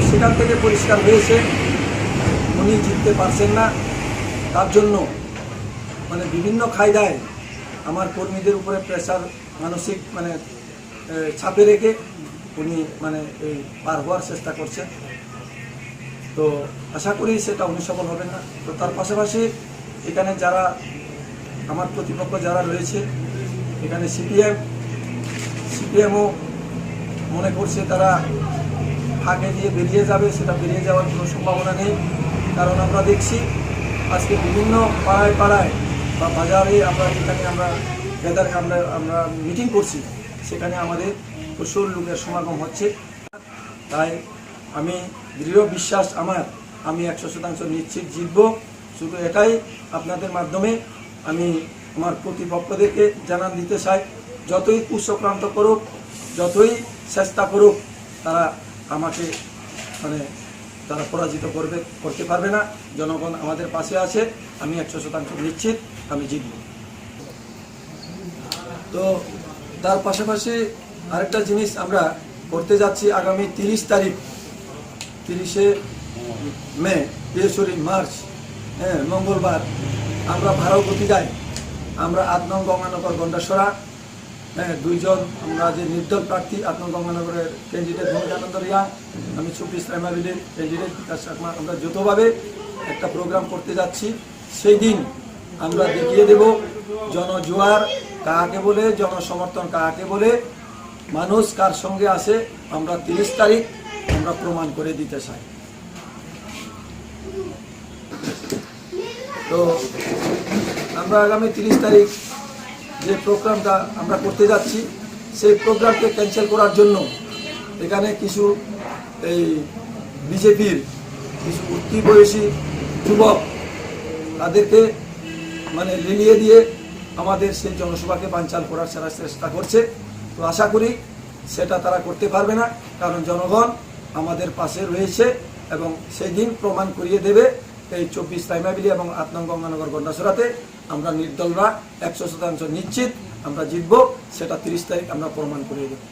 সেখান থেকে পরিষ্কার হয়েছে উনি জিততে পারছেন না। তার জন্য মানে বিভিন্ন কায়দায় আমার কর্মীদের উপরে প্রেসার, মানসিক চাপে রেখে উনি এই পার হওয়ার চেষ্টা করছেন। তো আশা করি সেটা উনি সফল হবেন না। তো তার পাশাপাশি এখানে যারা আমার প্রতিপক্ষ যারা রয়েছে, এখানে সিপিএমও মনে করছে তারা ফাঁকে দিয়ে বেরিয়ে যাবে, সেটা বেরিয়ে যাওয়ার কোনো সম্ভাবনা নেই। কারণ আমরা দেখছি আজকে বিভিন্ন পাড়ায় পাড়ায় বা বাজারে আমরা যেখানে আমরা মিটিং করছি, সেখানে আমাদের প্রচুর লোকের সমাগম হচ্ছে। তাই আমি দৃঢ় বিশ্বাস আমি 100% নিশ্চিত জিতব। শুধু এটাই আপনাদের মাধ্যমে আমি আমার প্রতিপক্ষদেরকে জানান দিতে চাই, যতই কুচক্রান্ত করুক, যতই চেষ্টা করুক, তারা আমাকে তারা পরাজিত করতে পারবে না। জনগণ আমাদের পাশে আছে, আমি 100% নিশ্চিত আমি জিতব। তো তার পাশাপাশি আরেকটা জিনিস আমরা করতে যাচ্ছি, আগামী 30 মার্চ মঙ্গলবার আমরা ভারতবতীগায় আমরা 8 নং গঙ্গানগর গন্ডাসরা দুইজন আমরা যে নির্দল প্রার্থী 8 নং গঙ্গানগরের ক্যান্ডিডেট ভূমিকানন্দ রিয়া, আমি 24 প্রাইমারির ক্যান্ডিডেট বিকাশ চাকমা, আমরা যৌথভাবে একটা প্রোগ্রাম করতে যাচ্ছি। সেই দিন আমরা দেখিয়ে দেব জনজোয়ার কাকে বলে, জনসমর্থন কাকে বলে, মানুষ কার সঙ্গে আসে। আমরা 30 তারিখ আমরা প্রমাণ করে দিতে চাই। তো আমরা আগামী 30 তারিখ যে প্রোগ্রামটা আমরা করতে যাচ্ছি, সেই প্রোগ্রামকে ক্যান্সেল করার জন্য এখানে কিছু এই বিজেপির কিছু উঠতি বয়সী যুবক তাদেরকে লিলিয়ে দিয়ে আমাদের সেই জনসভাকে বানচাল করার চেষ্টা করছে। তো আশা করি সেটা তারা করতে পারবে না, কারণ জনগণ আমাদের পাশে রয়েছে এবং সেই দিন প্রমাণ করিয়ে দেবে। এই 24 প্রাইমারি এবং 8 নং গঙ্গানগর গন্ডাসরাতে আমরা নির্দলরা 100% নিশ্চিত আমরা জিতব, সেটা 30 তারিখ আমরা প্রমাণ করিয়ে দেব।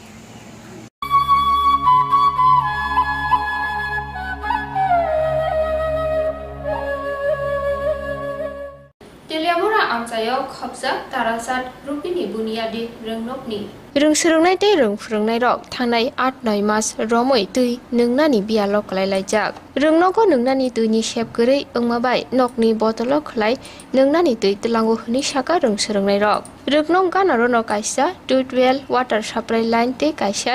Teliamura amsayaw khopsa tarasat rupini bunyadi rengnokni rungsrungnai tei rungfrungnai rok thangnai 8-9 mas romoi tui nungnani bialok kalailajak rungnogo nungnani tuini sepgorei wngmabai nokni botolok khlai nungnani tui tlango hni saka rungsrungnai rok rugnong ganaro kaisa tutwell water supply line tei kaisa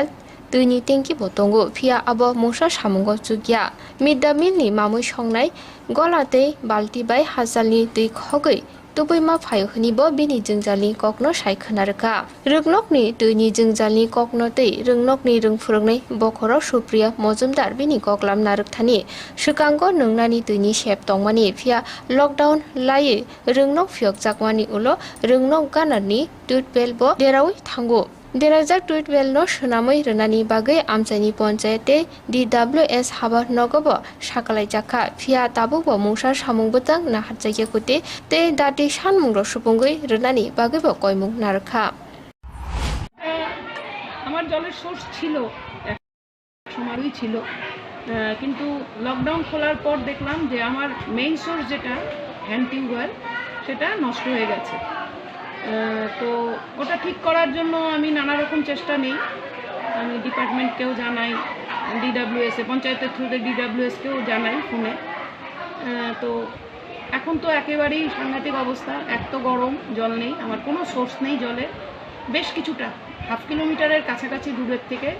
tuini tengki botongo phia abo musa samungo chugya midamilni mamui songnai golatei balti bai hajalni tui khogoi tubuima phaihuni bo bini jingjalni kokno saikhnarka rugnokni tuini jingjalni kokno tei rungnokni rungfurungnai bokhoro supriya mojumdar bini koklam narukthani sukango nungnani tuini sep tongmani phia lockdown lai rungnok phiok jakmani ulo rungnok ganarni tutbel bo derawi thango Derajak Tweetwell no Shunamoi Renani Bagai Amsani Ponchayate DWS Haba Nogobo Shakalai Jaka Fia Tabu Musa Samung Butang Nahatjaya Kute Te Dati Shanmung Rosupungui Renani Bagai Koimung Narka আমার জলের source ছিল সময়ই ছিল, কিন্তু lockdown খোলার পর দেখলাম যে আমার মেইন সোর্স যেটা হ্যান্ড টিউবওয়েল সেটা নষ্ট হয়ে গেছে। তো ওটা ঠিক করার জন্য আমি নানা রকম চেষ্টা নিই, আমি ডিপার্টমেন্টকেও জানাই, ডিডাব্লিউএসে পঞ্চায়েতের থ্রুতে ডিডাব্লিউএসকেও জানাই ফোনে। তো এখন তো একেবারেই সাংঘাতিক অবস্থা, এক তো গরম, জল নেই, আমার কোনো সোর্স নেই জলের। বেশ কিছুটা 1/2 কিলোমিটারের কাছাকাছি দূরের থেকে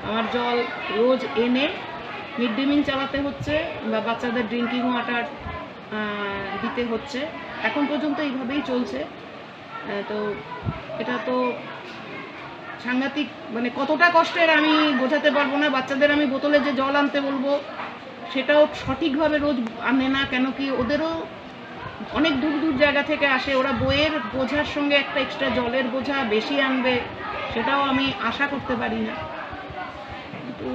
আমার জল রোজ এনে মিড ডে মিল চালাতে হচ্ছে বা বাচ্চাদের ড্রিঙ্কিং ওয়াটার দিতে হচ্ছে। এখন পর্যন্ত এইভাবেই চলছে। তো এটা তো সাংঘাতিক, মানে কতটা কষ্টের আমি বোঝাতে পারবো না। বাচ্চাদের আমি বোতলে যে জল আনতে বলবো সেটাও সঠিকভাবে রোজ আনে না, কেন কি ওদেরও অনেক দূর দূর জায়গা থেকে আসে, ওরা বইয়ের বোঝার সঙ্গে একটা এক্সট্রা জলের বোঝা বেশি আনবে, সেটাও আমি আশা করতে পারি না। তো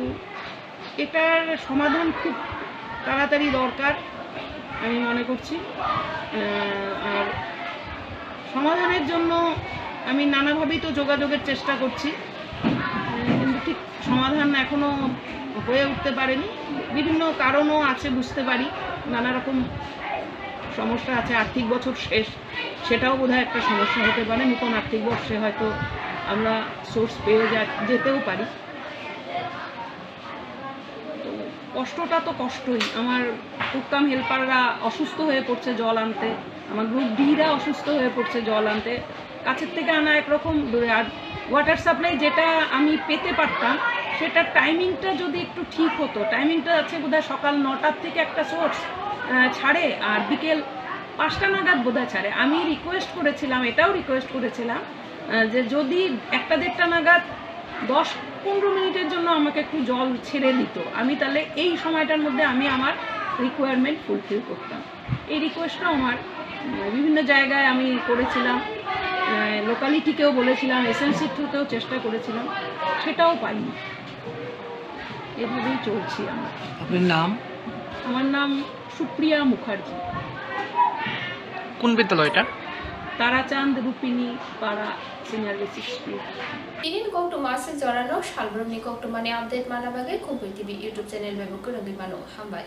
এটার সমাধান খুব তাড়াতাড়ি দরকার আমি মনে করছি। আর সমাধানের জন্য আমি নানাভাবেই তো যোগাযোগের চেষ্টা করছি, কিন্তু ঠিক সমাধান এখনও হয়ে উঠতে পারেনি। বিভিন্ন কারণও আছে বুঝতে পারি, নানা রকম সমস্যা আছে। আর্থিক বছর শেষ, সেটাও বোধহয় একটা সমস্যা হতে পারে। নতুন আর্থিক বর্ষে হয়তো আমরা সোর্স পেয়ে যেতেও পারি। তো কষ্টটা তো কষ্টই। আমার টুকটাম হেল্পাররা অসুস্থ হয়ে পড়ছে জল আনতে, আমার গ্রুপ ডিরা অসুস্থ হয়ে পড়ছে জল আনতে। কাছের থেকে আনা একরকম দূরে। আর ওয়াটার সাপ্লাই যেটা আমি পেতে পারতাম সেটার টাইমিংটা যদি একটু ঠিক হতো। টাইমিংটা আছে বোধহয় সকাল 9টার থেকে একটা সোর্স ছাড়ে আর বিকেল 5টা নাগাদ বোধহয় ছাড়ে। আমি রিকোয়েস্ট করেছিলাম, এটাও রিকোয়েস্ট করেছিলাম যে যদি 1টা-1.5টা নাগাদ 10-15 মিনিটের জন্য আমাকে একটু জল ছেড়ে দিত, আমি তাহলে এই সময়টার মধ্যে আমি আমার রিকোয়ারমেন্ট ফুলফিল করতাম। এই রিকোয়েস্টটাও আমার বিভিন্ন জায়গায় আমি করেছিলাম, লোকালিটিকেও বলেছিলাম, এসএমসির থ্রুতেও চেষ্টা করেছিলাম, সেটাও পাইনি। এভাবেই চলছি আমরা। আপনার নাম? আমার নাম সুপ্রিয়া মুখার্জি। কোন বিদ্যালয়টা? তারাচাঁদ রূপিনী পাড়া senior basic school. Ini kong tu masih jorano salbrum ni kong tu mani update mana bagai Khumpui TV YouTube channel bebo kurang di mano hambai.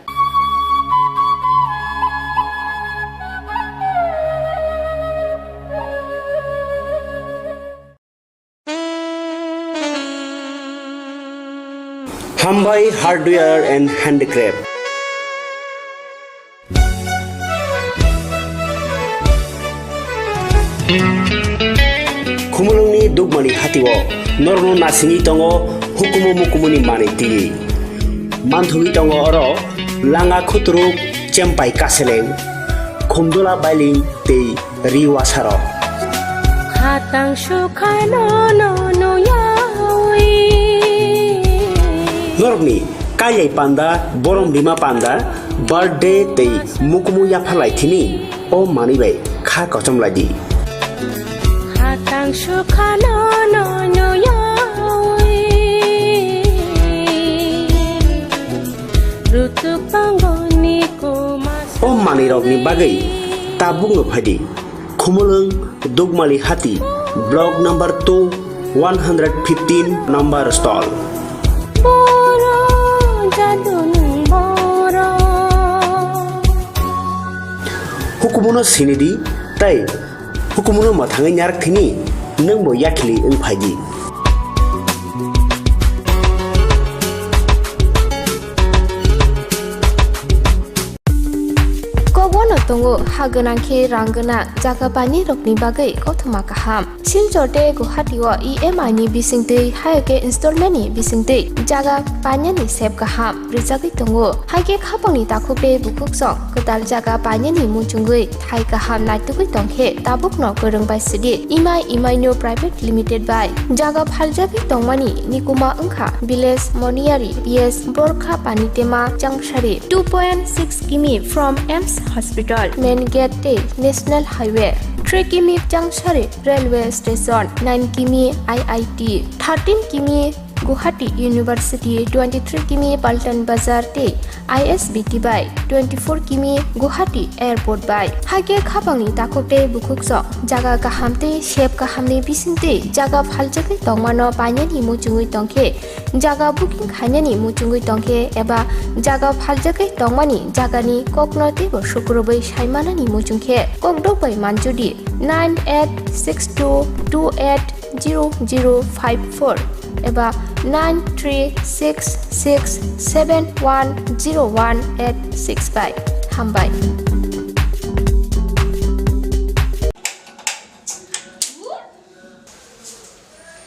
Khumpui Hardware and Handicraft. Khumulungni dugmani hatiwo norno nasingi tongo hukumu mukumuni maniti manthui tongo oro langa khutruk chempai kaseleng khumdola bailing tei riwasaro hatang sukhano no no yawi norni kayai panda borom bima panda birthday tei mukumu yaphalai thini o manibai kha kochom ladi hatang sukhano no no yawi rutu pangoni ko o manirokni bagai tabung no phadi khumulung dugmali hati block number 2 115 number stall boro jadun boro hukumuno sinidi tai hukumuno mathangai nyarak thini nang bo yakli ung phaji tongo haganangke ranggana jaga pani rokni bagai kothoma kaham siljote guhatiwa EMI ni bisingtei hayake installment ni bisingtei jaga panya ni sep kaham rijagi tongo haike khapangni takhupe bukuksong kedal jaga panya ni muchungui hai kaham naitugui tongkhe tabukno korongbai sidi EMI no private limited by jaga phaljagi tongmani nikuma ungkha village moniari PS borkha panitema changshari 2.6 km from AIMS hospital main gate national highway 3 km Changshari railway station 9 km IIT 13 km Guwahati University 23 km Paltan Bazar te ISBT by 24 km Guwahati airport by hage khapangni takote bukhukso jaga kahamte shep kahamni bisingte jaga phaljake tongmano panyani muchungui tongkhe jaga booking khainani muchungui tongkhe eba jaga phaljake tongmani jagani koknote bo shukrobai saimanani muchungkhe kokdokbai manjudi 9862280054 एबा 9366710185 हामबाय।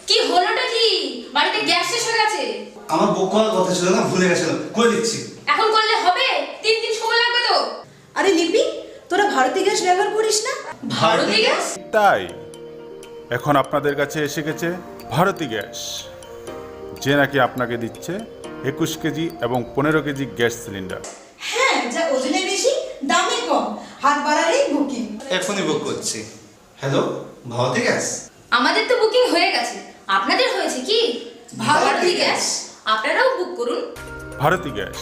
কি হলোটা কি? বাড়িতে gas শেষ হয়ে গেছে। আমার বুক করার কথা ছিল না, ভুলে গেছিলাম, করে দিচ্ছি। এখন করলে হবে? 3 দিন সময় লাগবে তো। আরে লিপি, তোরা ভারতী গ্যাস ব্যবহার করিস না? ভারতী গ্যাস? তাই এখন আপনাদের কাছে এসে গেছে ভারতী গ্যাস, যে নাকি আপনাকে দিচ্ছে 21 কেজি এবং 15 কেজি গ্যাস সিলিন্ডার। হ্যাঁ, যা ওজনে বেশি, দামে কম, হাত বাড়ালেই বুকিং। এখনই বুক করছি। Hello, Bharati gas? আমাদের তো বুকিং হয়ে গেছে, আপনাদের হয়েছে কি? ভারতী গ্যাস, আপনারাও বুক করুন। Bharati gas,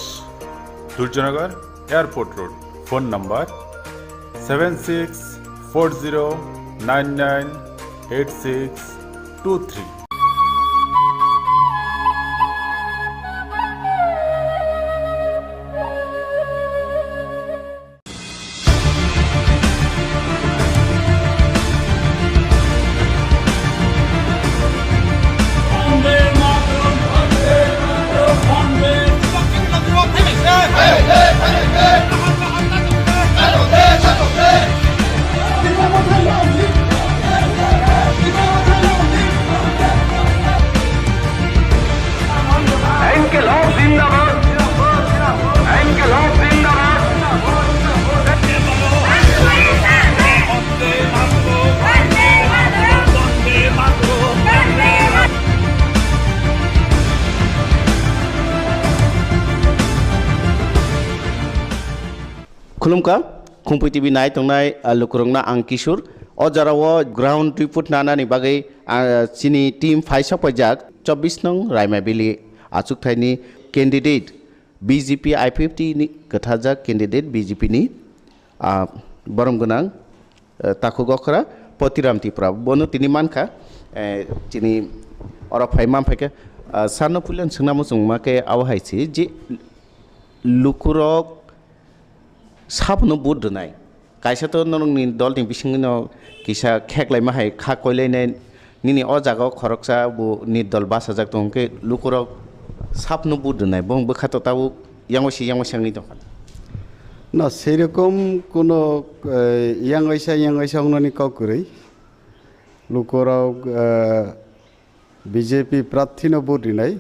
Durjoynagar airport road. Phone number 7640998623। खुलुमका खुम्पुई टिभि नाय तंनाय लुकुरंना आं किशोर ओ जारावो ग्राउंड रिपोर्ट नानानि बागै चिनि टीम फाइसा पजाक 24 नं रायमाबिलि आचुकथायनि कैंडिडेट बीजेपी आईपीएफटी नि गथाजाक कैंडिडेट बीजेपी नि बरम गोनां ताकु गखरा पतिराम तिप्रा बनो तिनि मानखा चिनि अर फाइमाम फाइके सानो पुलन सोंनामो जोंमाके आवहायसि जे लुकुरक सापनो बुट दोनाय कायसा तो नोंनि दलनि बिसिङाव किसा खेकलाय माहाय खा कयलायनाय निनि अ जागाव खरकसा बु नि दल बासाजाक दंके लुकुरक सापनो बुट दोनाय बं बखातो ताव यांगसि दं না সেরকম কোনো ইয়াংয়সা উনানি কাউকুরই লুকরাও বিজেপি প্রার্থী ভোট দিনাই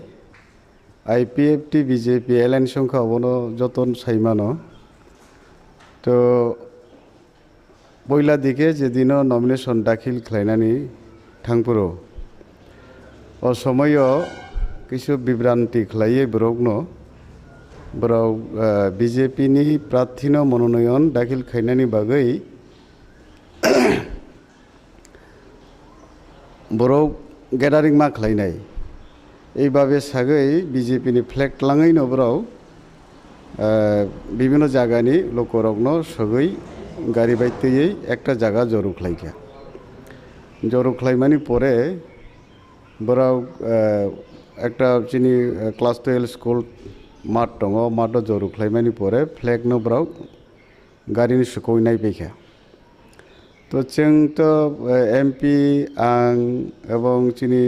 আইপিএফটি বিজেপি এলাইন সংখ্যা অবনো যতন সাইমানো তো পয়লা দিকে যেদিন নমিনেশন দাখিল খাইনানি থাংপুরো ও সময় কিছু বিভ্রান্তি খাইয়ে বরগনো বরাव বিজেপি नि প্রার্থীনো মনোনয়ন দাখিল খাইনানি বাগৈ বরাव গ্যাদারিং मा খাইনাই এইভাবে সাগৈ বিজেপি नि ফ্ল্যাগ লাঙাই নবরাव বিভিন্ন জায়গানি লোকরগ্ন সগৈ গাড়ি বাইতেই একটা জায়গা জরুখলাইমানি পরে বরাव একটা চিনি ক্লাস 12 স্কুল माठ दङ माठो जरुख्लायमानि परे फ्लेग नब्राव गारिनि सुखौनाय बेखा तो जों तो एमपी आं एवं चिनि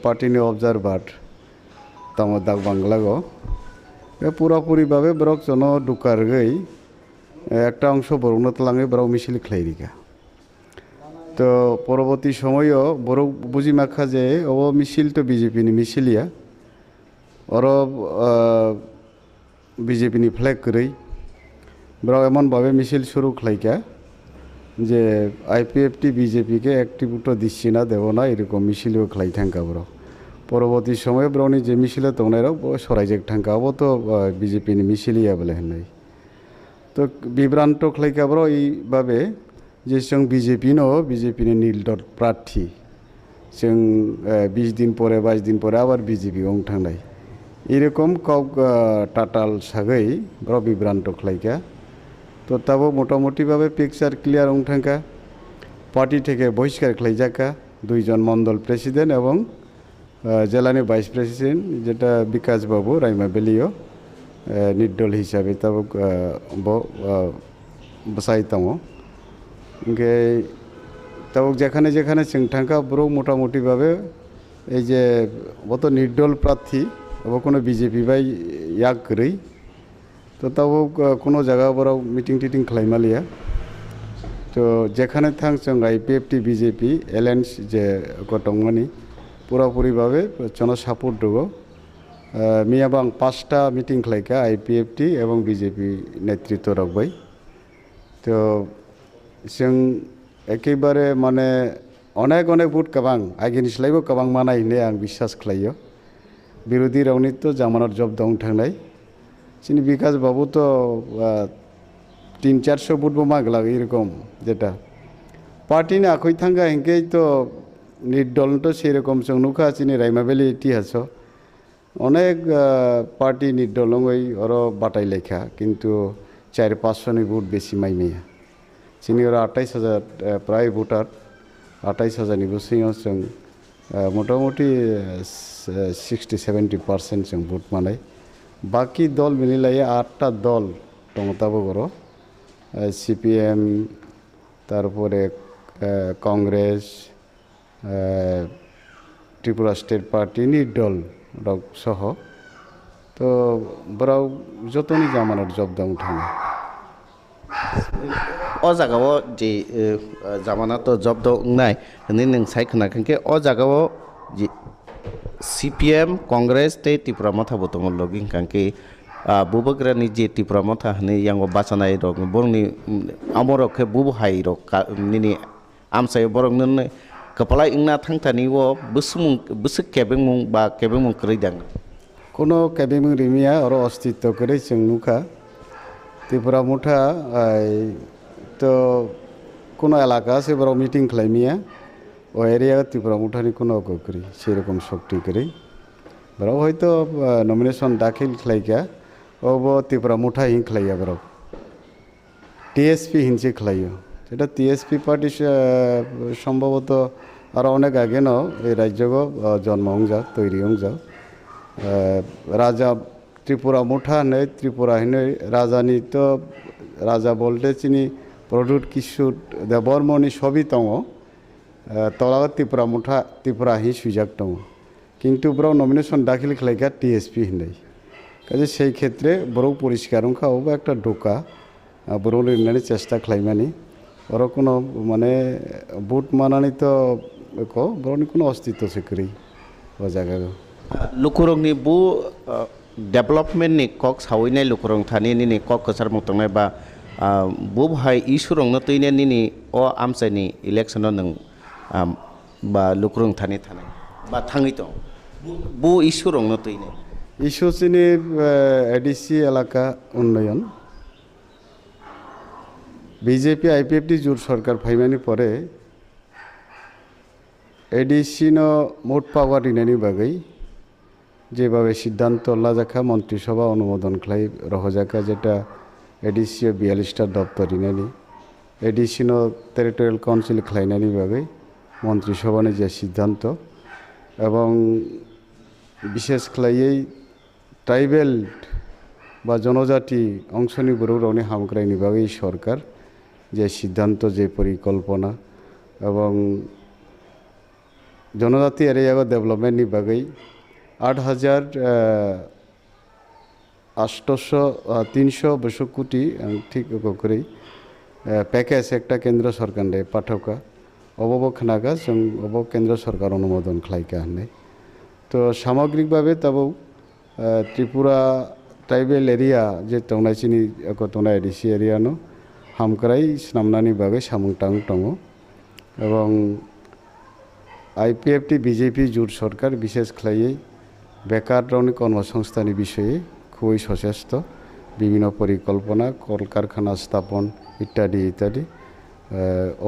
पार्टीनि अबजारभार तङ दाग बांगलागो बे पुरापुरि भाबे ब्रक जन दुकारगै একটা অংশ বরুণ তলাঙে বড় মিছিল খাইরিকা তো পরবর্তী সময় বড় বুঝি মাখা যে ও মিছিল তো বিজেপি নি মিছিলিয়া और बीजेपी नि फ्लैग करै ब्राव एमन भावे मिছিল शुरू खालायका जे आईपीएफटी बीजेपी के एक्टिव तो दिसिना देवना एरकम मिছিলও खालाय थांका ब्राव परवर्ती समय ब्रावनि जे मिছিল तंनायराव सरायजेक थांका अब तो बीजेपी नि मिছিलिया बले होननाय तो बिभ्रांत खालायका ब्राव ई भावे जे जों बीजेपी नि नील दल प्रार्थी जों 20 दिन परे 22 दिन परे आबार बीजेपी ओं थांनाय এরকম কাউ টাটাল সাগৈ ব্র বিভ্রান্ত খাইকা তো তাবো মোটামুটিভাবে পিকচার ক্লিয়ার ওং থাকা পার্টি থেকে বহিষ্কার খাইজাকা দুইজন মন্ডল প্রেসিডেন্ট এবং জেলানি ভাইস প্রেসিডেন্ট যেটা বিকাশ বাবু রাইমাবেলিও নির্দল হিসাবে তাবো বসাইতাম ওকে তাবো যেখানে যেখানে जों थांका ব্র মোটামুটিভাবে এই যে অত নির্দল প্রার্থী ও কোনো বিজেপি বাই ইয়াক করি তো তাও কোনো জায়গাফोराव মিটিং টিটিং খালাইমালিয়া তো যেখানে থাং जों आईपीएफटी बीजेपी एलायंस যে গঠনমানি পুরোপুরিভাবে জন সাপোর্ট দङ মিয়াবাং 5টা মিটিং খালাইকা आईपीएफटी এবং বিজেপি নেতৃত্ব রাখবাই তো जों একেবারে মানে অনেক অনেক ভোট কাবাং আগেनिस्लायबो কাবাং मानाय होननाय आं বিশ্বাস खालायो বিরোধী রাজনীতি তো জামানত জব দং थांनाय চিনি বিকাশ বাবু তো 300-400 ভোট মাগলা এরকম যেটা পার্টি না আখই থাঙ্গা হেঁকে তো নির্দল তো সেরকম जों नुखा চিনি রাইমাবেলি ইতিহাস অনেক পার্টি নির্দলই ওর বাটাই লেখা কিন্তু 400-500 ভোট বেশি মাইমেয়া চিনি ওরা 28,000 প্রায় ভোটার 28,000 নিবো সিংহ जों মোটামুটি 60-70% जों ভোট মানায় বাকি দল মিলিলাই 8টা দল দংতাবো গরো সিপিএম তারপরে কংগ্রেস ত্রিপুরা স্টেট পার্টি নির্দল সহ তো বরাও যতনি জামানত জব দং थाङो अ जागाव जे জামানত জব দংनाय हनै नों सायखनाखै अ जागाव जे सीपीएम कांग्रेस ते त्रिपुरा माथा बतंग लगिं कांके बुबग्रानि जे त्रिपुरा माथा हनै यांगो बासानाय रग बरनि आमरखे बुब हाय रग निनि आमसाय बरंननो कपाला इंना थांथानि वो बुसुक केबेंमुं बा केबेंमुं करैदां কোনো কেবেमुं रिमिया और अस्तित्व करे जों नुखा त्रिपुरा मुठा तो কোনো এলাকা আছে বড় মিটিং খালাইমিয়া ও এরিয়া त्रिपुरा मुठानि কোনো করি সেরকম শক্তি করে বড় হয়তো নমিনেশন দাখিল খালাইকা ও त्रिपुरा मुठा হিং খালাইয়া বড় টিএসপি হিংসে খালাইयो এটা টিএসপি পার্টি সম্ভবত আর অনেক আগে ন এই রাজ্যগ জন্ম হংযা তৈরি হংযা রাজা त्रिपुरा मुठा ने त्रिपुरा हिने राजानि तो राजा बोलते चिनी प्रदुत किशोर देवबर्मनि सभी दङ तला त्रिपुरा मुठा त्रिपुरा हि सुजाक दङ किन्तु ब्राव नमिनेशन दाखिल खालायगा টিএসপি होननाय কাজে সেই ক্ষেত্রে বড় পরিষ্কার অংখাও একটা ঢোকা বড় লিরনাनै চেষ্টা খালাইমানি ওর কোনো মানে ভোট মানানি তো বড়নি কোনো অস্তিত্ব সেকরি ও জায়গা लुकुरंनि बु डेभलपमेंट नि कक सावैनाय लुकुरं थानि नि कक कसार मुतंनाय बा बु भाई इसुरंनो तैने नि अ आमसायनि इलेक्शन नों बा लुकुरं थानि थानाय बा थाङै दं बु इसुरंनो तैने ইস্যুচিনি এডিসি এলাকা উন্নয়ন বিজেপি আইপিএফটি জোট সরকার ফাইমানি পরে এডিসিনো মোট পাওয়ার দিনাयनि বাগै যেভাবে সিদ্ধান্ত লাজাখা মন্ত্রিসভা অনুমোদন খাই রহজাখা যেটা এডিসিও 42টা দপ্তর দিনাयनि এডিসিনো টেরিটোরিয়াল কাউন্সিল খাইनायनि বাগै মন্ত্রিসভাनि যে সিদ্ধান্ত এবং বিশেষ খাই ট্রাইবেল বা জনজাতি অংশনি বড়রাवनि হামক্রাইनि বাগै সরকার যে সিদ্ধান্ত যে পরিকল্পনা এবং জনজাতি এরিয়া ডেভেলপমেন্টनि বাগै 8,300 কোটি ঠিক করে প্যাকেজ একটা কেন্দ্র সরকার দে পাঠকা অবব খানাগা जों অব কেন্দ্র সরকার অনুমোদন খাইকা হনে তো সামগ্রিকভাবে তাবো ত্রিপুরা ট্রাইবেল এরিয়া যে তংনাইচিনি কতনা এডিসি এরিয়ানো হামক্রাই স্নামনানি বাগै সামুংটাং দङ এবং আইপিএফটি বিজেপি জোট সরকার বিশেষ খাই বেকার রাवनि কর্মসংস্থানनि বিষয়ে খুবই সচেষ্ট বিভিন্ন পরিকল্পনা কলকারখানা স্থাপন ইত্যাদি ইত্যাদি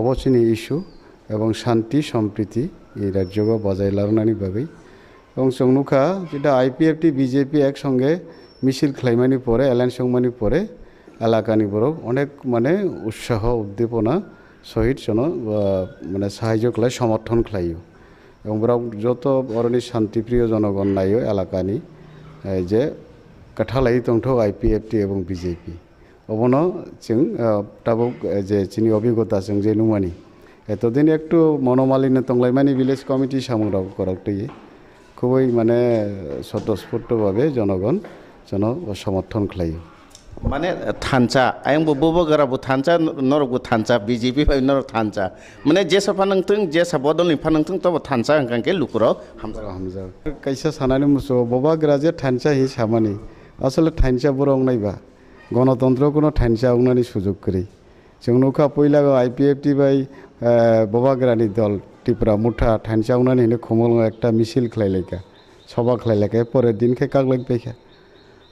অবচিনি ইস্যু এবং শান্তি সম্প্রীতি এই রাজ্যগ বজায় লাগানোর বাগै এবং সংনুখা যেটা আইপিএফটি বিজেপি একসঙ্গে মিছিল খাইমানি পরে এলায়েন্স সংমানি পরে এলাকানি বড় অনেক মানে উৎসাহ উদ্দীপনা সহিত জন মানে সাহায্য খাই সমর্থন খাইও এবং যত বরনি শান্তিপ্রিয় জনগণ নাইও এলাকানি যে কাঠালাই দंथ আইপিএফটি এবং বিজেপি অবনো जों তাবো যে চিনি অভিজ্ঞতা जों যে নুমানি এতদিন একটু মনোমালিন্য তংলাইমানি ভিলেজ কমিটি সামুরাও করতে খুবই মানে স্বতঃস্ফূর্তভাবে জনগণ যেন সমর্থন খালাयो মানে থানচা আইংবো ববো গরাবো থানচা নরগো থানচা বিজেপি ফাই নর থানচা মানে যেসা ফাनांथों जेसा बदलनि फानांथों तब थानचा अंकांके लुकुरो हामजा कायसा सानानि मुसो बबा ग्राजे थानचा हि सामानि আসলে থানচা বরং নাইবা গণতন্ত্র কোনো থানচা উনানি সুযোগ করি जों नुखा पहिलागो आईपीएफटी बाय बबाग्रानि दल ত্রিপুরা मुठा থানচা উনানি हिनो खमल একটা মিছিল খাইলাইকা সভা খাইলাইকা পরের দিনকে কাগলাক পেখা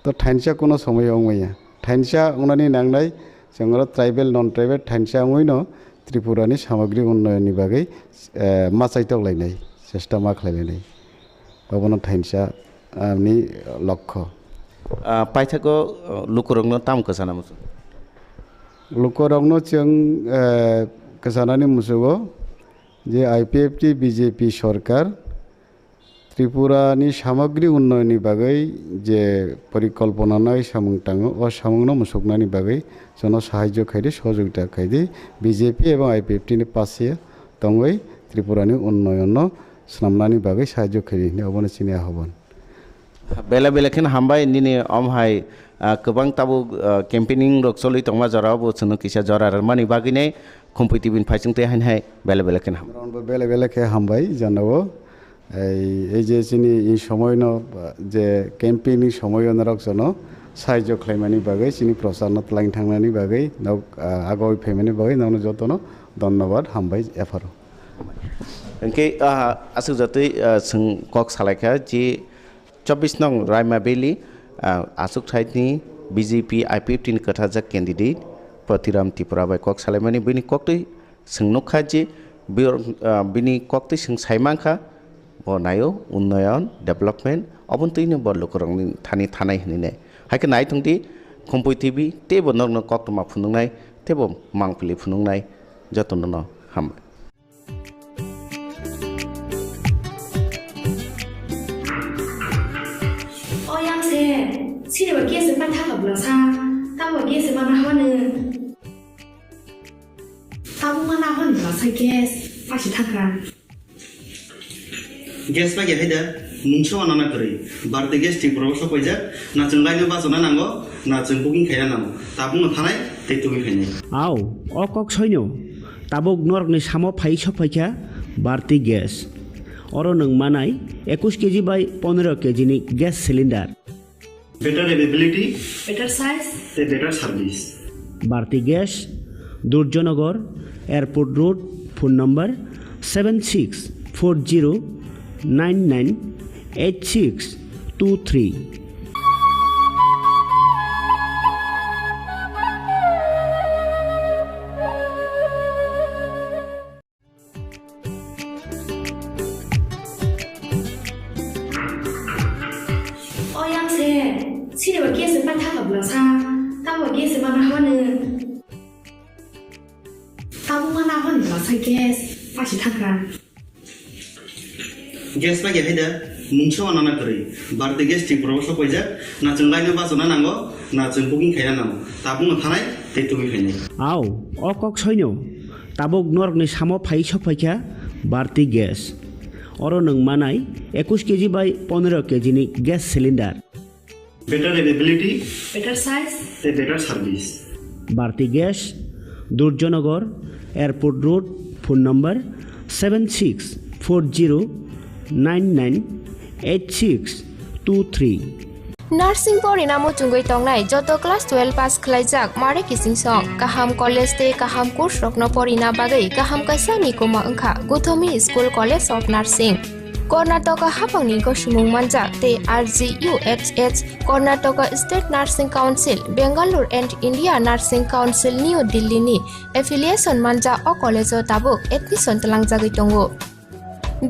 তো থানচা কোনো সময় অংমাইয়া থানচা উনানি নাংনাই जोंरो ट्राइबेल नन ट्राइबेल থানচা उइनो त्रिपुरानि सामग्री उन्नयननि बागै माचाइतलायनाय चेष्टा मा खालायनाय बाबनो थानचा नि लक्ष्य पाइथाको लुकुरंनो ताम कसाना मुसु लुकुरंनो जों कसानानि मुसुगो जे आईपीएफटी बीजेपी सरकार त्रिपुरानि सामग्री उन्नयननि बागै जे परिकल्पना नाय सामुंटाङो अ सामुंनो मुसुकनानि बागै जन साहाय्य खायदि सहयोगिता खायदि बीजेपी एवं आईपीएफटी नि पासे दङै त्रिपुरानि उन्नयन स्नामनानि बागै साहाय्य खायदि अबनो सिनिया हबन बेला बेलाखिन हामबाय निने अमहाय गोबां ताबो केम्पेनिं रक्सलि तंमा जराबो सनु किसा जरार मानि बागिने खुम्पुइ टिभिन फाइसिंते हाय बेला बेलाखिन हाम बेला बेलाखे हामबाय जानावो এই যে চিনি এই সময় যে ক্যাম্পেইনিং সময় রকজন সাহায্য খাইমানি বাগৈ চিনি প্রচারনত লাইন থাংনানি বাগৈ নাও আগৈ ফেমানি বাগৈ নাও যতন ধন্যবাদ হামবাই এফারো ओंके आसु जतै जों कक सालायखा जे 24 नং रायमा बेली आसुक साइडनि बीजेपी आईपीएफटी नि कथा जा कैंडिडेट प्रतिराम त्रिपुरा बाय कक सालायमानि बिनि कक्तै सोंनोखा जे बिनि कक्तै सों साइमांखा बनायो उन्नयन डेभलपमेंट अबन्तैनो बलुकरंनि थानि थानाय हनिने हायके नायथंदि खुम्पुइ टिभि तेबो नरनो कक्तमा फुनुंनाय तेबो मांफिलि फुनुंनाय जतन हाम 어양새 치료가 깨서 반타가 불러사 따와 깨서 만나 하는 따보만 하는 불러사 깨서 다시 타가 গ্যাস পাগে হাইদা মুংছো আনানা করে বারতে গ্যাস ঠিক প্রবশ কইজা না जों লাইনে বাজনা নাঙ্গো না जों বুকিং খাইনা নাম তাবুং থানায় তেতুমি খাইনাই আও অকক সৈন্য তাবুক নরকনি সামো ফাই সফাইখা বারতি গ্যাস অর নং মানাই 21 কেজি বাই 15 কেজি নি gas cylinder better availability better size তে better service Bharti gas Durjoynagar airport road phone number 7640998623 어양새 치료가 깨서 반타가 불러사 따와 깨서 만나 하는 따보만 하는 불러사 깨서 다시 타가 gas পাগে হাইদা মুংছো আনানা করে বারতে গ্যাস ঠিক প্রবশ কইজা না जों লাইনে বাজনা নাঙ্গো না जों বুকিং খাইনা নাম তাবুং থানায় তেতুমি খাইনাই আও অকক সৈন্য তাবুক নরকনি সামো ফাই সফাইখা বারতি গ্যাস অর নং মানাই 21 কেজি বাই 15 কেজি নি gas cylinder better availability better size তে better service Bharti gas Durjoynagar airport road phone number 7640998623 nursing परिणाम चुंगै तंगनाय जत क्लास 12 पास खलाइजाक मारे किसिं सं काहाम कलेज ते काहाम कोर्स रखनो परिना बागै काहाम कायसा निकोमा अंखा Gautami school college of nursing Karnataka हाफांनि गसुमुं मानजाक ते RGUHH Karnataka state nursing council Bengaluru and India nursing council new दिल्लीनि एफिलिएशन मानजा अ कलेज ताबुक एडमिशन तलांजागै दंगो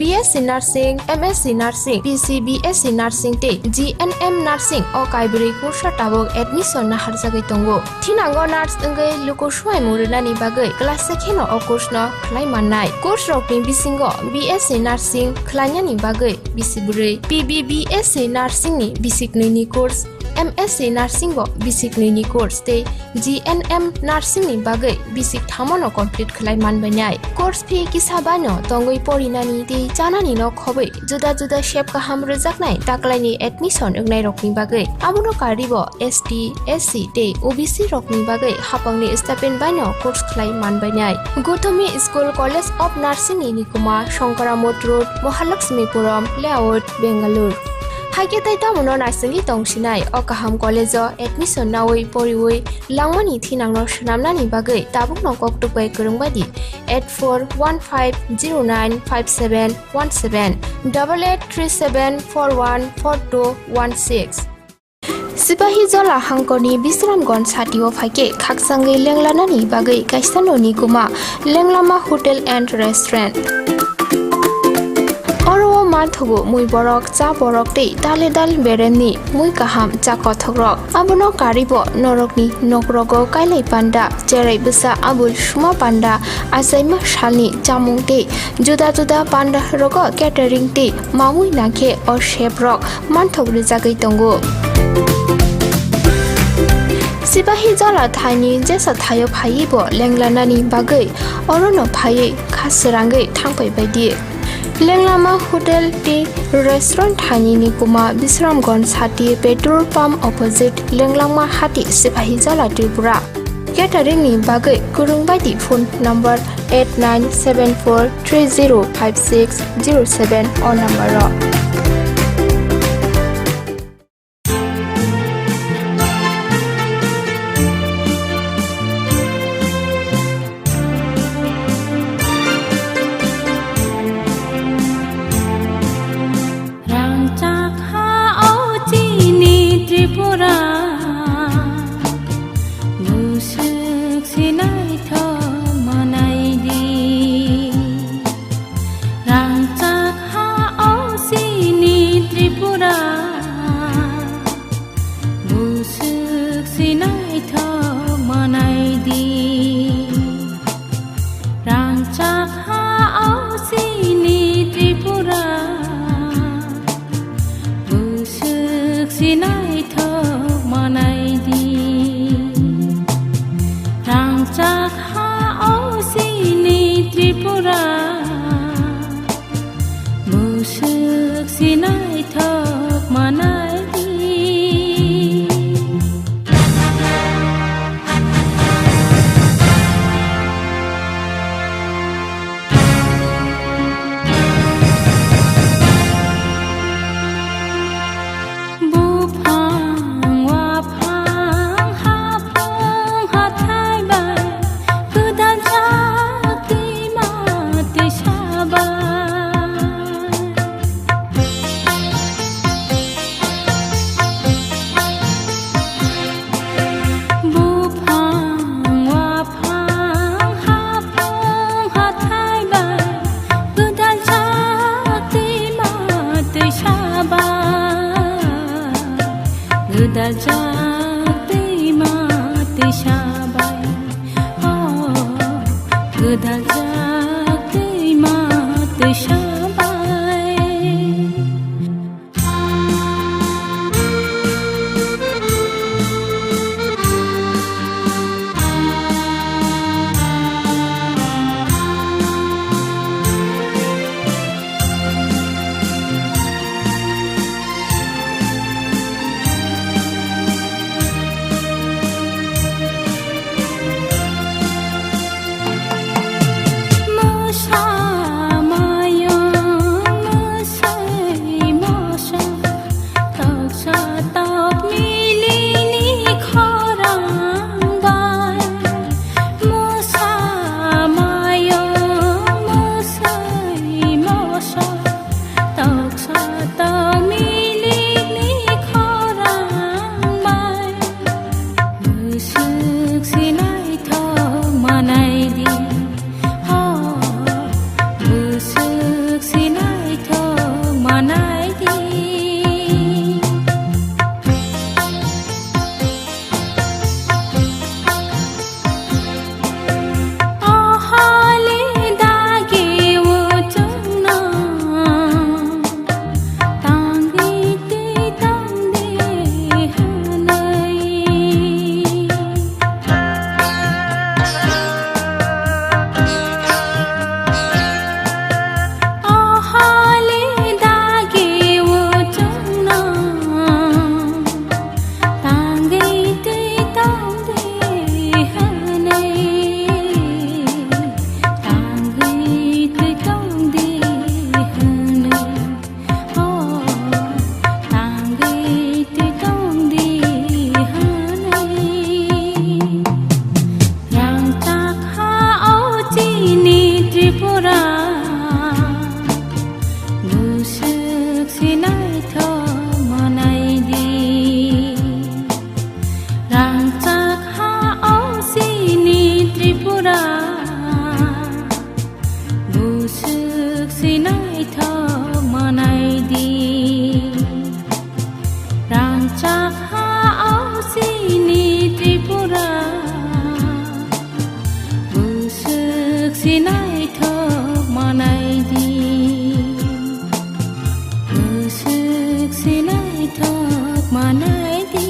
BSc Nursing, MSc Nursing, PCBSc Nursing te GNM Nursing o kaibri kursa tabok admission na harjagai tongo. Thinango nurse engai luko suai murunani bagai class sekheno o course no khlai mannai. Course rokni bisingo BSc Nursing khlainyani bagai bisiburi PBBSc Nursing ni bisikni course MSc Nursing bo basic ni course te GNM Nursing ni bagai basic thamono complete khlai manbanai course fee kisabano tongoi porinani te chanani no khobai juda juda shape ka hamre jaknai taklaini admission egnai rokni bagai abono karibo ST SC te OBC rokni bagai hapangni stipend bano course khlai manbanai Gotami School College of Nursing ni kuma Shankaramot Road Mahalakshmipuram Layout Bangalore Haike tai tamono nursing tongsinai okaham college admission nawai poriwai langmani thinangno shnamnani bagai tabukno koktupai kurungbadi 8415095717 8837414216 Sipahi jola hangkoni Bisramgon satio phaike khaksangai lenglanani bagai kaisanoni kuma lenglama hotel and restaurant Oro marthogo mui borok cha borok te dale dal beremni mui kaham cha kothogrok abono karibo norokni nokrogo kailai panda cherai bisa abul suma panda asaima shalni chamung te juda juda panda rogo catering te mamui nakhe or sheprok marthogri jagai tongo Sipahi jola thani jesa thayo phaibo lenglanani bagai orono phai khasrangai thangpai baidi Lenglama Hotel T Restaurant Thani ni kuma Bisramgon Sati petrol pump opposite Lenglama Hati Sipahi Jala Tripura Catering ni bagai kurung baidi phone number 8974305607 or number Maya sini Tripura Busuk sinai tho manai di Rangcak ha au sini Tripura Busuk sinai tho manai di Rangcak ha au sini Tripura Busuk sinai tho manai di Busuk sinai tho manai di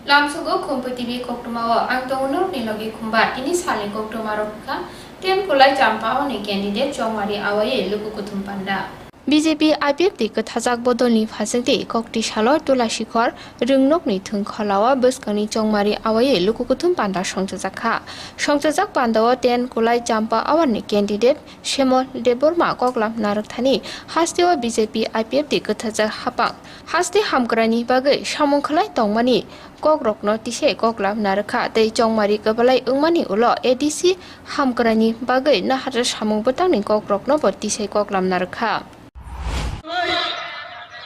Lamsugo Khumpui TV Koktumawa ang tawunok ni Logi Khumbat ini saling Koktumarokka Ten Kulai Champao ni candidate Chongmari Awaye Luku Kutum Panda BJP IPF di Kathajak Bodolni Phasengti Kokti Shalor Tulashikor Rungnokni Thungkhalawa Buskani Chongmari Awaye Luku Kutum Panda Songchajaka Songchajak Pandawa Ten Kulai Champa Awani candidate Shemol Deborma Koklam Narakthani Hastewa BJP IPF di Kathajak Hapang Haste Hamgrani Bagai Shamongkhlai Tongmani Kokrokno Tise Koklam Naraka Tei Chongmari Kabalai Ungmani Ulo ADC Hamgrani Bagai Nahar Shamong Butangni Kokrokno Tise Koklam Naraka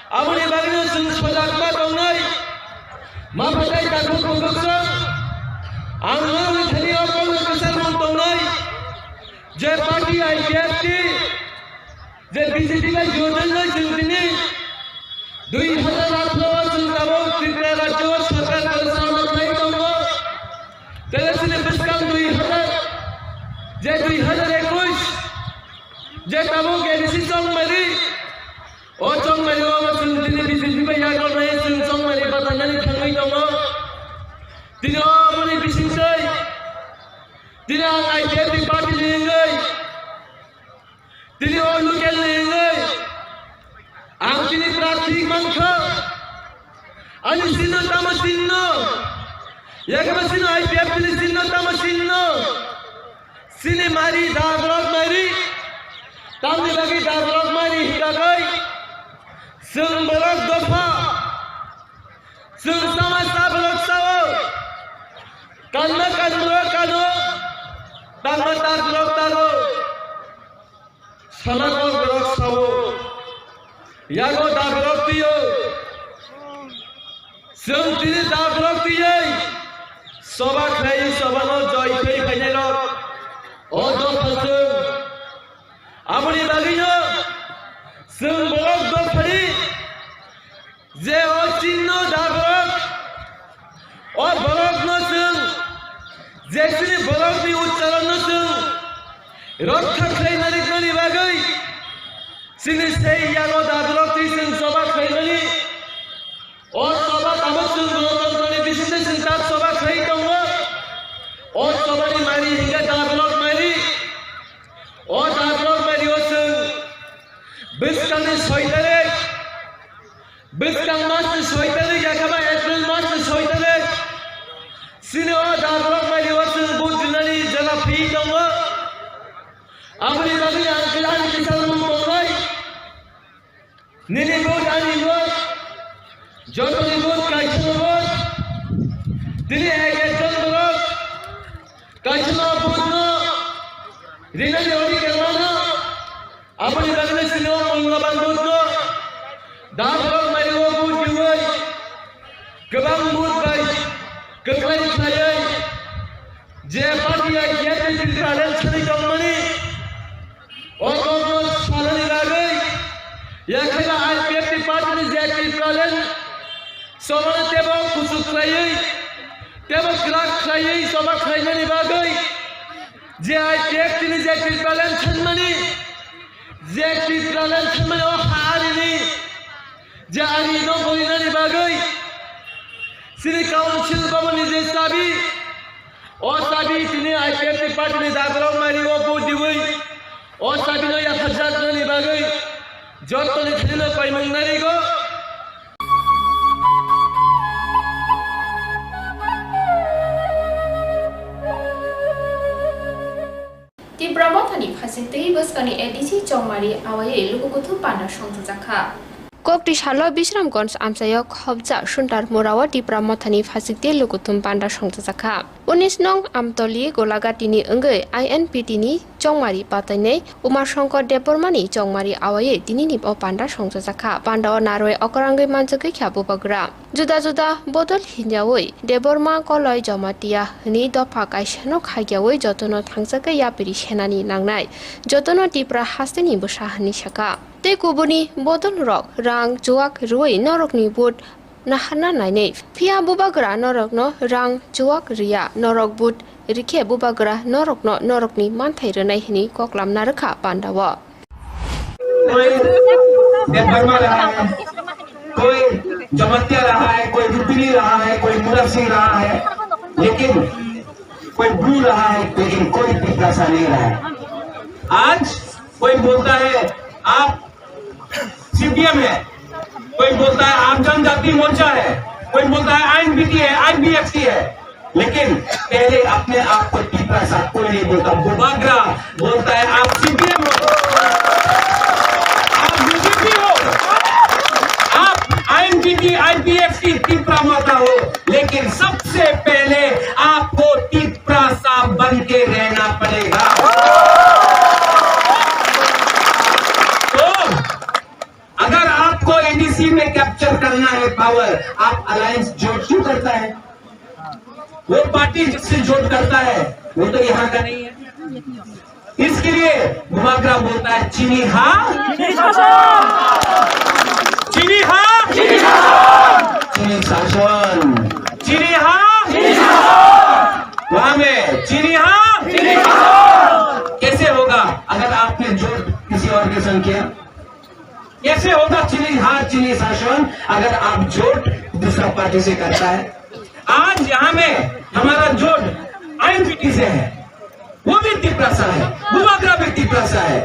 Abone bagino sung sojak ba tongnai ma phatai ka ko koksa angno thani opong kasar mon tongnai je party IPFT je BJP ka yojan noi sungtini 2018 sung kabo tripura rajyo sarkar kalsama khai tongo telesine biskam 2000 je 2021 je kabo ke decision mari O chong mari o sung dini BJP ba ya kol nahi sung chong mari batanya ni thangai tongo dini o mani bising sai Tini ang IPFP party lingay. Tini o local lingay. Ang tini pratik mangka. Ani sinno tama sinno. Yakama sinno IPFP ni sinno tama sinno. Sini mari dabrok mari. Tamni bagi dabrok mari hiragai. Sung balok dofa. Sung sama sablok sawo. Kanna kanro kano. Tama tablok taro. Salako balok sawo. Yago dabrok tiyo. Sung tini dabrok tiyay. Soba khayi soba no joy khayi khayi lo. Odo pasung. Amuni bagiyo. Sung balok do phari. Je o chinno dabrok. O balok no sung. Je sini balok ni uchcharon no sung. Rokha khayi nari nari bagai. Sini sei yago dabrok ti sung soba khayi nari. O soba tamok sung balok nari bisinde sung tat soba khayi tongo. O soba ni mari hinga dabrok mari. O dabrok mari o sung. Biskang ni soitare. Biskang mas ni soitare yakama April mas ni soitare. Sini o dabrok mari o sung budinari jana pi tongo. Amuni bagi angkilan kisah mongoi. Nini bud ani bud. Jotoni bud kaisno bud. Tini egeton bud. Kaisno bud no. Rinali ori kerana. Amuni bagi sini o monglaban bud no. Dabrok mari o bud juai. Kebang bud bai. Keklai sayai. Je party ay yete tilkalen sani tongmani. Ogogo salani lagai. Yakala IPFP party ni jeti pralen. Somana tebo kusuk klayai. Tebo krak klayai soba klayani bagai. Je IPFP ni jeti pralen chanmani. Jeti pralen chanmani o hari ni. Je ari no bolinani bagai. Sini council bamani je sabi. O sabi tini IPFP party ni dabrok mari o bo diwai. O sabi no ya khajat no ni bagai. Joto ni thino pai mong nari go. Di Brahmatani Pasiti was kani edisi chomari awaye lukukutu panda shongtu zakha. Kopti shalo Bishramgons amsayo khobja shuntar murawa di Brahmatani Pasiti lukutum panda shongtu zakha. Unis nong amtoli golagatini engge INPT ni chongmari patane Umar Shankar Depormani chongmari awaye dinini o panda shongtu zakha. Panda o narwe okarangai manjake khabu bagra. Juda juda bodol hinjawoi Deborma koloi jamatia ni dopa kaishano khagyawoi jotono thangsake yapiri shenani nangnai. Jotono tipra hasteni busahani shaka. Te kubuni bodol rok rang juak ruai norokni bud nahana naine. Pia bubagra norok no rang juak ria norok bud rike bubagra norok no norokni manthai renai hini koklam narkha pandawa. कोई जमतिया रहा है, कोई रुपनी रहा है, कोई मुरसिंग रहा है, लेकिन कोई भू रहा है, लेकिन कोई पितासा नहीं रहा है। आज कोई बोलता है आप सीपीएम है, कोई बोलता है आप जनजाति मोर्चा है, कोई बोलता है आईएनपीटी है, आईबीएफसी है, लेकिन पहले अपने आप को पितासा कोई नहीं बोलता। बुबाग्रा बोलता है आप सीपीएम हो, आप बीजेपी हो, आईएनपीटी आईपीएफसी तिपरा माता हो, लेकिन सबसे पहले आपको तिपरा सा बन के रहना पड़ेगा। तो अगर आपको एडीसी में कैप्चर करना है पावर, आप अलायंस जोड़ क्यों करता है? वो पार्टी जिससे जोड़ करता है वो तो यहाँ का नहीं है। इसके लिए बुबाग्रा बोलता है चीनी हाँ, चीनी हाँ, चीनी शासन, चीनी हाँ, वहां में चीनी हाँ, कैसे होगा अगर आपने जोड़ किसी और के संग किया? कैसे होगा चीनी हाँ चीनी शासन अगर आप जोड़ दूसरा पार्टी से करता है? आज यहाँ में हमारा जोड़ आईएनपीटी से है, वो भी तिपरासा है, बुबागरा भी तिपरासा है,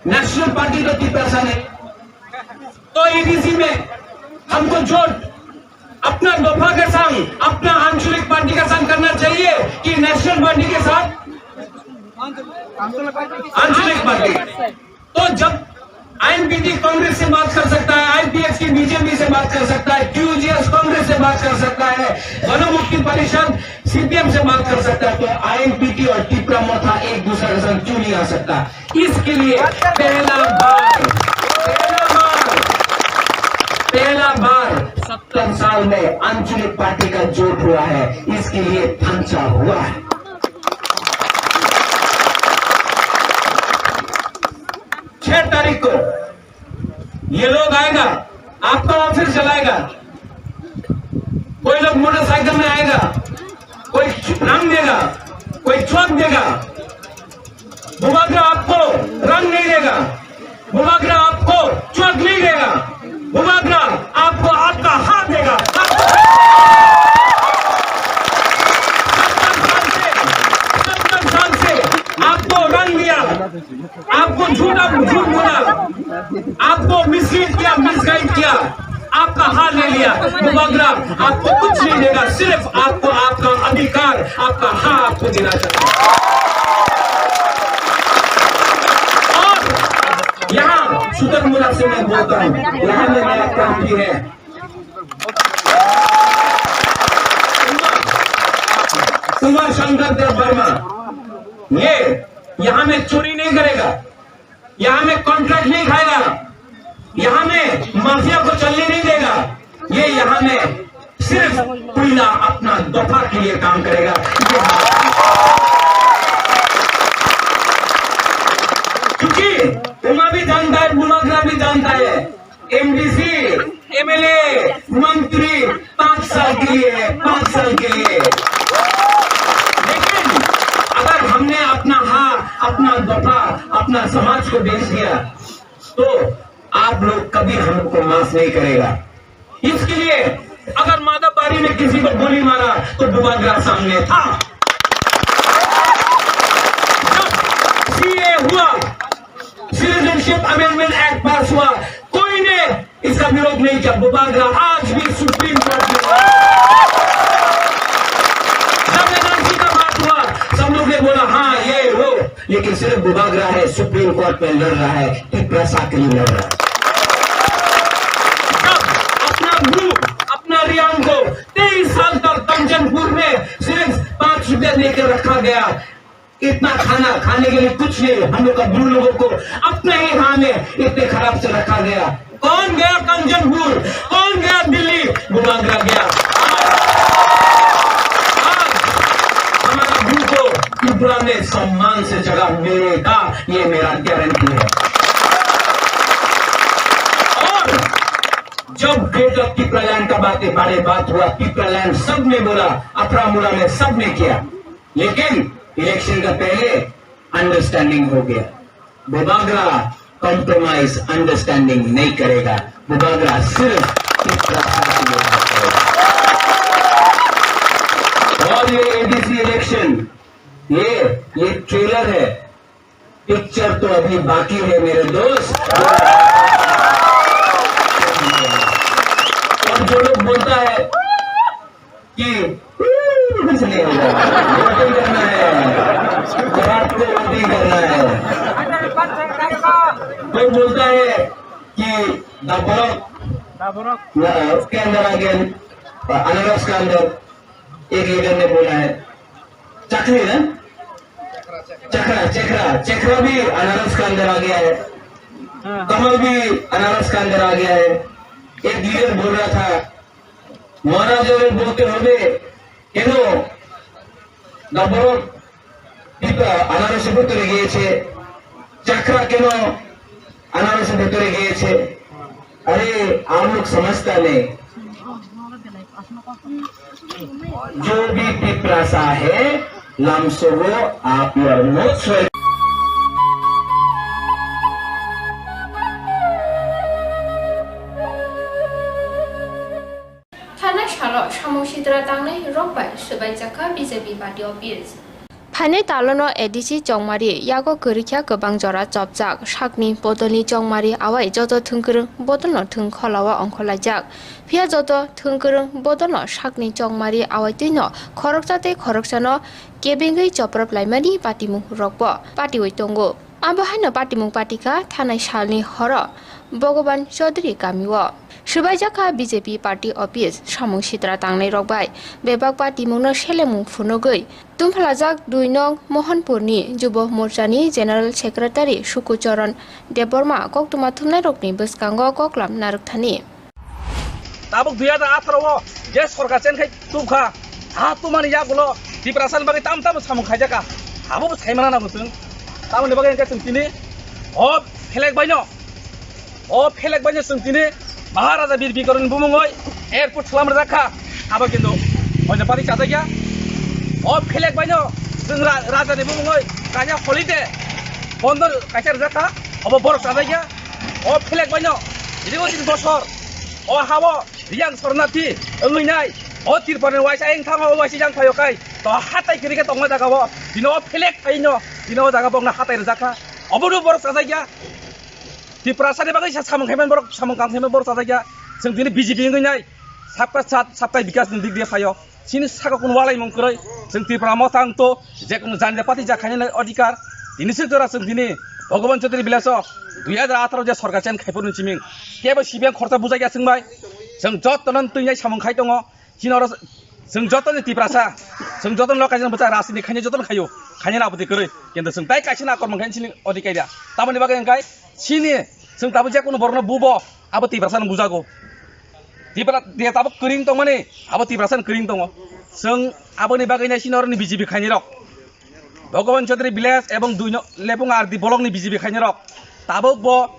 नेशनल पार्टी तो तिपरासा नहीं। तो एडीसी में हमको जो अपना दफा के संग अपना आंचलिक पार्टी का संग करना चाहिए कि नेशनल पार्टी के साथ आंचलिक पार्टी। तो जब आईएनपीटी कांग्रेस से बात कर सकता है, आईपीएफ की बीजेपी से बात कर सकता है, क्यूजीएस कांग्रेस से बात कर सकता है, वनमुक्ति परिषद सीपीएम से बात कर सकता है, तो आईएनपीटी और टिपरा मोथा एक दूसरे के साथ क्यों नहीं आ सकता? इसके लिए पहला बार 70 साल में आंचलिक पार्टी का जोड़ हुआ है, इसके लिए ढांचा हुआ है। 6 तारीख को ये लोग आएगा, आपका ऑफिस चलाएगा, कोई लोग मोटरसाइकिल में आएगा, कोई रंग देगा, कोई चौक देगा। बुबागरा आपको रंग नहीं देगा, बुबागरा आपको चौक नहीं देगा, बुबागरा आपको आपका हाथ देगा। 70 साल से आपको रंग दिया, आपको झूठ बोला, आपको मिसलीड किया, मिसगाइड किया, आपका हाथ ले लिया। बुबागरा आपको कुछ नहीं देगा, सिर्फ आपको आपका अधिकार, आपका हाथ आपको देना चाहता है। और यहाँ सुतरमुला से मैं बोलता हूँ, यहाँ में मेरा क्रांति है। कुमार शंकर देव वर्मा ये यहाँ में चोरी नहीं करेगा, यहाँ में कॉन्ट्रैक्ट नहीं खाएगा, यहाँ में माफिया को चलने नहीं देगा। ये यहाँ में सिर्फ कोयला अपना दफा के लिए काम करेगा। क्योंकि उमा भी जानता है, बुबागरा भी जानता है, एमडीसी एमएलए मंत्री 5 साल के लिए है, 5 साल के लिए। लेकिन अगर हमने अपना हाथ, अपना दफा, अपना समाज को बेच दिया तो आप लोग कभी हमको माफ नहीं करेगा। इसके लिए अगर माधवबाड़ी में किसी को गोली मारा तो बुबागरा सामने था। जब सीए हुआ, सिटीजनशिप अमेंडमेंट एक्ट पास हुआ, कोई ने इसका विरोध नहीं किया। बुबागरा आज भी सुप्रीम कोर्ट में, जब एनआरसी का बात हुआ सब लोग ने बोला हाँ ये वो, लेकिन सिर्फ बुबागरा है सुप्रीम कोर्ट में लड़ रहा है, तिपरासा के लिए लड़ रहा है। अपना रियांग को 23 साल तक कंचनपुर में सिर्फ 5 रुपया लेकर रखा गया, इतना खाना खाने के लिए कुछ नहीं, हम लोग का ब्लू लोगों को अपने ही हाथ में इतने खराब से रखा गया। कौन गया कंचनपुर, कौन गया दिल्ली? बुबागरा गया। आज हमारा ब्लू को त्रिपुरा में सम्मान से जगह मिलेगा, ये मेरा गारंटी है। जब ग्रेटर टिपरालैंड का बात हुआ, टिपरालैंड सब ने बोला, अफरामुरा में सब ने किया, लेकिन इलेक्शन का पहले अंडरस्टैंडिंग हो गया। बुबागरा कॉम्प्रोमाइज अंडरस्टैंडिंग नहीं करेगा, बुबागरा सिर्फ और ये एडीसी इलेक्शन ये ट्रेलर है, पिक्चर तो अभी बाकी है मेरे दोस्त। जो लोग बोलता है कि कुछ नहीं होगा, वोटिंग करना है, रात को वोटिंग करना है, कोई बोलता है कि उसके अंदर आ गया, अनारस के अंदर एक लीडर ने बोला है चखरी ना, चखरा भी अनारस के अंदर आ गया है, कमल भी अनारस के अंदर आ गया है। एक लीडर बोल रहा था महाराज बोलते হবে কেন নবরত আনারসের ভেতরে গিয়েছে, চাকরা কেন আনারসের ভেতরে গিয়েছে? अरे आप लोग समझता नहीं, जो भी पिपरासा है लामसोगो आप योर मोस्ट सामसिद्रा तांनाय रबबार सुबायजाखा BJP party office Pane talono edisi jongmari yago gerikya gobang jora jobjak sakni bodolni jongmari awai joto thungkrung bodolno thung kholawa ongkholajak phia joto thungkrung bodolno sakni jongmari awai tino khorokjate khoroksano kebengei joprop laimani patimu rokbo patiwi tongo abahaino patimung patika thanai salni horo Bhagavan Chaudhary Kamiwo Subajaka BJP Party Office Samung Sitra Tangnai Rokbai Bebak Party Mungno Selemung Phunogoi Tumphalajak 2 nong Mohanpurni Jubo Morchani General Secretary Sukucharan Deborma Koktuma Thumnai Rokni Bwskango Koklam Narukthani Tabuk 2018 je sorkar chen khai tumkha ha tumani yagulo diprasan bagi tam samung khajaka abo saimana na busung tamani bagi ka sungtini o phelek baino O pelek banyak sentini Maharaja Bir Bikorin bumungoi airport selam rakha apa gitu banyak pati cata ya O pelek banyak seng raja di bumungoi kanya holiday bondor kacar rakha apa borok cata ya O pelek banyak jadi o tin bosor O hawa riang sornati enginai O tirpanen waisa eng thang waisa jang payokai to hatai kiri ke tongma jaga wo dino pelek paino dino jaga bongna hatai rakha obodu borok cata ya di perasaan bagai samung kemen borok samung kang kemen borok saja sendiri BJP ini nai sabkai bikas nanti dia kayo sini sakakun walai mengkurai sendiri pramotang to jekun janda pati jakanya odikar ini secara sendiri Bhagavan Chaudhary bilaso 2018 je sorkar chen khaipurun chiming keba sibiang khorta bujai ya sengbai seng jotonan tuinai samung khai tongo sinoro seng joton di perasa seng joton lokasi baca rasini khanya joton khayo khanya na putih kurai kendo seng tai kasih nakor mengkain sini odikai dia taman di bagai engkai sini seng tabu je kuno borno bubo abo tibrasan bujago dia tabu kering tong mane abo tibrasan kering tong seng abo ni bagainya sinor ni BJP khani rok Bhagavan Chaudhary bilas ebong duino lepung ardi bolong ni BJP khani rok tabu bo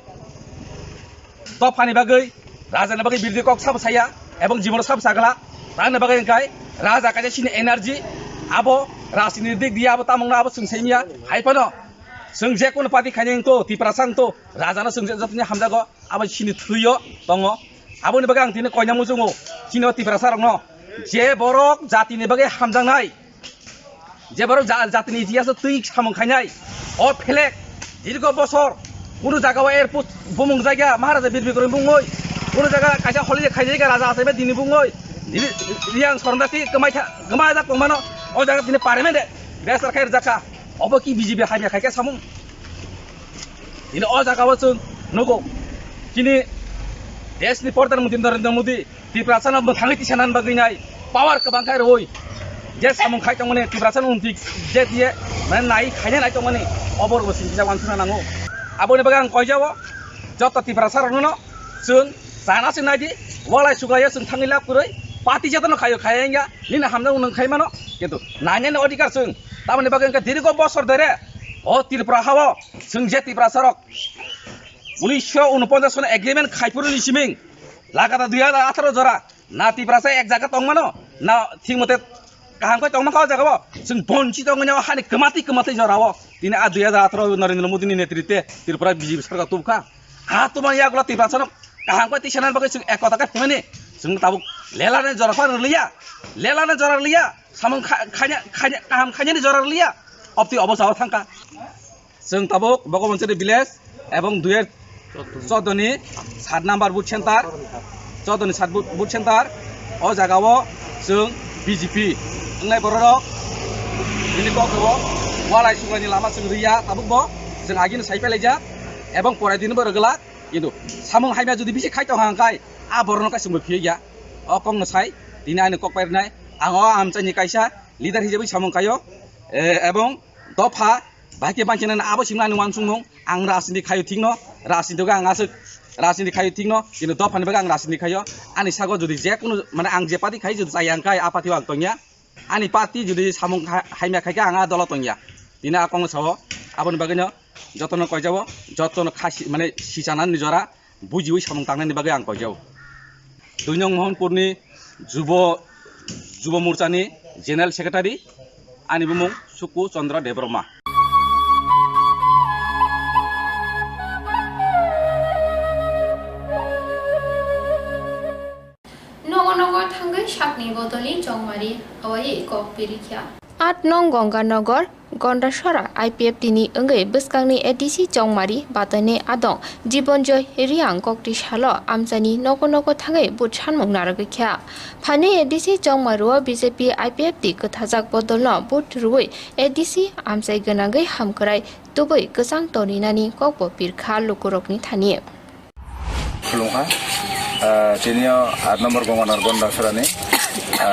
top khani bagai raja na bagai birdi kok sab saya ebong jimor sab sagala tan na bagai kai raja kaje sini energy abo rasini dik dia abo tamong na abo seng semia hai pano seng je kono pati khanyeng to ti prasang to rajana seng jatnya hamdago aba sini thuyo tongo abo ni bagang tine koina musungo sini ti prasarong no je borok jati ni bagai hamjang nai je borok jati ni jiasa tui samung khanyai o phelek dirgo bosor kono jaga wa airport bumung jaga maharaja Bir Bikorin bungoi kono jaga kaisa holiday khaijai ga raja asebe dini bungoi riang sorndati kemai jak pemano o jaga tine parlemen de besar khair jaka Apa ki BJP hanya kayak samung ini oh jaga wacun nogo kini desni porter mutin Narendra Modi di perasaan bangkai tisanan baginya power ke bangkai roi je samung kai tong mane di perasaan untuk je dia mana naik hanya naik tong mane obor bosin bisa wansuna nango abo ne bagang koi jawo joto di perasaan no sun sana sin naji walai sugaya sun thangilap kuroi pati jatuh no kayo kayaknya ini hamda unang kai mano gitu nanya ne odikar sun tamane bagang ka diri ko bosor dere o tirpra hawa sengje tirpra sarok 1949 sone agreement khaipurun siming lagata 2018 jora na tirpra sa ek jaga tongmano na thingmote kaham ko tongma ka jaga bo seng bonchi tongnya hani kemati jorawo tine a 2018 Narendra Modi ni netritwe tirpra BJP sarkar tubka ha tuma ya gula tirpra sanok kaham ko tisanan bagai seng ek kota ka themene seng tabuk lelane jora liya samung khanya kaham khanya ni jorar liya opti obosaw thangka seng tabuk Bhagavan Chaudhary bilas ebong 2014 ni 7 number boot center 14 ni 7 boot center o jagao seng BJP ngai borok ini ko walai sugani lama seng riya tabuk bo seng agin saipel leja ebong porai din borogla কিন্তু samung haimya jodi bisi khai tong hangkai a borno ka sumbo phiya o kong no sai dini ani kok pair nai ango amchani kaisa leader hijabe samung kayo ebong dopha baki banchina abo simna ni wansungmung ang rasini khayo thingno rasini ga angasuk rasini khayo thingno কিন্তু dopha ni baga ang rasini khayo ani sago jodi je kono mane ang je pati khai jodi sayangkai apati wang tongya ani pati jodi samung haimya khaika anga dolo tongya dina akong sawo aboni bagino jotono koi jawo jotono khasi mane sisanan nijora bujiwi samung tangnani bagai ang koi jawo Dunyong Mohanpurni Jubo Morchani General Secretary ani bumung Suku Chandra Debroma Nogo nogo thangai sakni bodoli jongmari awai kok pirikya 8 nong Gonganagar Gondasora IPF tini engai beskangni ADC Chongmari batane adong Jibonjoy Riang Kokti Shalo Amjani Noko Thangai Butchan Mongnaragakya Phane ADC Chongmaru BJP IPF ti Kathajak Bodolno But Rui ADC Amjai Ganagai Hamkrai Tubai Kesang Toninani Kokbo Pirkha Lukurokni Thani Khulungha Tinio 8 number Ganganagar গন্ডাছড়ানি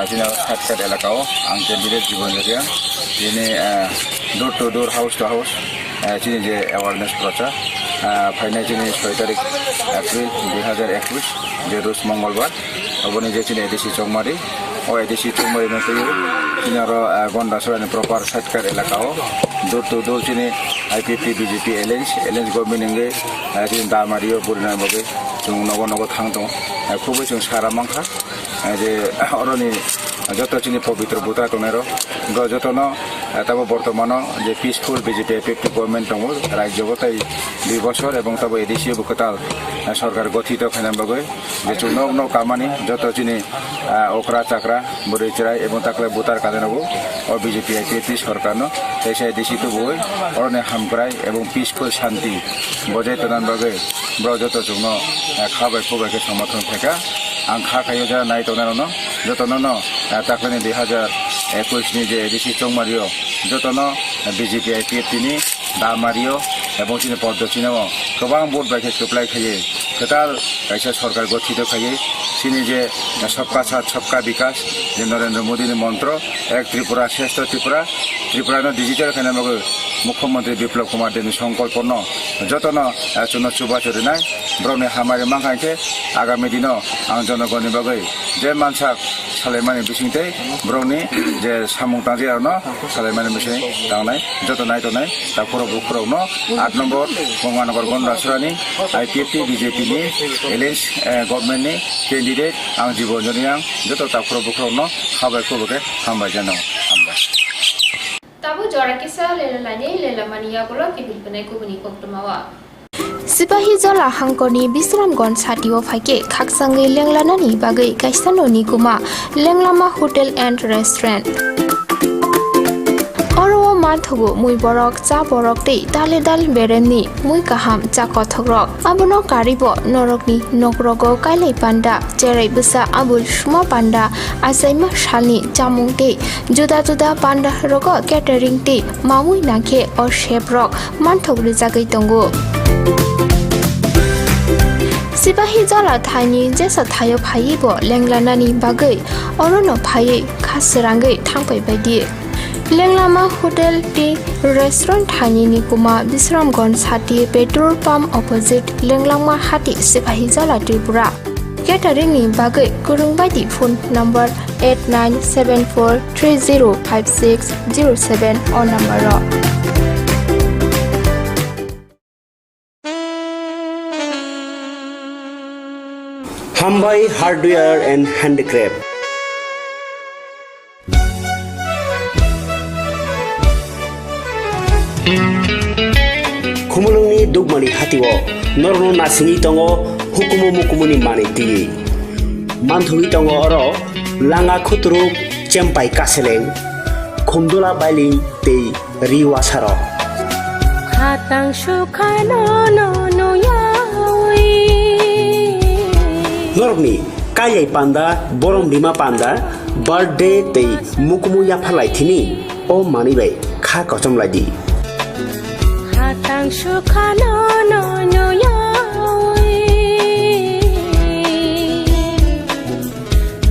tinio সাতকাট এলাকাও ang candidate জীবন জরিয়া তিনি door to door house to house তিনি যে awareness প্রচার final তিনি 6 তারিখ April 2021 যে রোজ মঙ্গলবার অবনি যে তিনি এডিসি চৌমারি ও এডিসি চৌমারি নতুন তিনি আরো গন্ডাছড়ানি প্রপার সাতকাট এলাকাও ডোর টু ডোর তিনি আইপিপি বিজেপি এলায়েন্স গভর্নমেন্ট এঙ্গে তিনি দামারিও পরিণাম হবে जों नगो थां दं खुबै जों सारा मांखा जे अरनि যত চিনি পবিত্র বুতা টনেরো যতন তাবো বর্তমান যে পিসফুল বিজেপি এফেক্টিভ গভর্নমেন্ট দङ রাজ্যগো তাই 2 বছর এবং তাবো এডিসি বুকতাল সরকার গঠিত খাইনামবাগৈ যে চুনগ্ন কামানি যত চিনি ওকরা চাকরা বরিচরাই এবং তাকলে বুতার কাজেনগো ও বিজেপি এফেক্টি সরকারনো তাইসা এডিসি তো বই অরনে হামগ্রাই এবং পিসফুল শান্তি বজায় তনানবাগৈ ব্রজত জুনো খাবাই খুবাইকে সমর্থন থাকা आं खाखायो जा नाय तनानो जतनो ताकनि 2021 नि जे एडिसि चौमारियो जतनो बीजेपी आईपीएफ नि दामारियो এবং তিনি পদ্ধতিনেও गोबां भोट बायखे सप्लाय खायो टोटाल कायसा सरकार गठित खायो सिनि जे सबका साथ सबका विकास जे नरेंद्र मोदी नि मंत्र एक त्रिपुरा श्रेष्ठ त्रिपुरा त्रिपुरानो डिजिटल खानामगो मुख्यमंत्री बिप्लव कुमार देवनि संकल्पन जतन चुन सुबाचरिनाय ब्रने हामारे मांखाइथे आगामी दिनो आं जनगणनि बागै जे मानसा सालायमानि बिसिंते ब्रने जे सामुं ताजियानो सालायमानि बिसिं तांनाय जतनाय तनाय ता खरो बुखरावनो 8 নম্বর गंगानगर गन्डासरानि आईपीएफटी बीजेपी नि एलायन्स गभर्नमेंट नि कैंडिडेट आं जीवनजनी आं जत ता खरो बुखरावनो खाबायखौबो हामबाय जानो हामबाय Tabu jora kisa lela mania golo kibil penai kubuni koktomawa. Sipahi jola hangkoni Bisramgons Hatio Fake Kaksangi Lenglanani Bagai Kaisanoni Kuma Lenglama Hotel and Restaurant. Oro Mathogo Mui Borok Cha Borok Te Dal Bereni Mui Kaham Cha Kothogrok Abono Karibo Norokni Nokrogo Kailai Panda Jerai Busa Abul Shuma Panda Asaima Shalni Jamung Te Juda Panda Rogo Catering Te Mamui Nake or Shape Rock Manthog Rizagai Tongo Sipahi jola thani jesa thayo phaibo lenglanani bagai orono phai khasirangai thangpai baidi Lenglama Hotel Tea Restaurant Thani ni kuma Bisramgons Hati petrol pump opposite Lenglama Hati Sipahi jola Tripura Catering ni bagai kurung baidi phone number 8974305607 or number ro Khumpui Hardware and Handicraft Khumulungni dugmani hatiwo norno nasini tongo hukumu mukumuni maniti manthui tongo oro langa khutru chempai kaseleng khumdula bailing te riwasaro Hatang shukhano no yawi Normi kayai panda borom bima panda birthday te mukumu yaphalai thini o manibai kha kochom ladi Hatang shukhano no yawi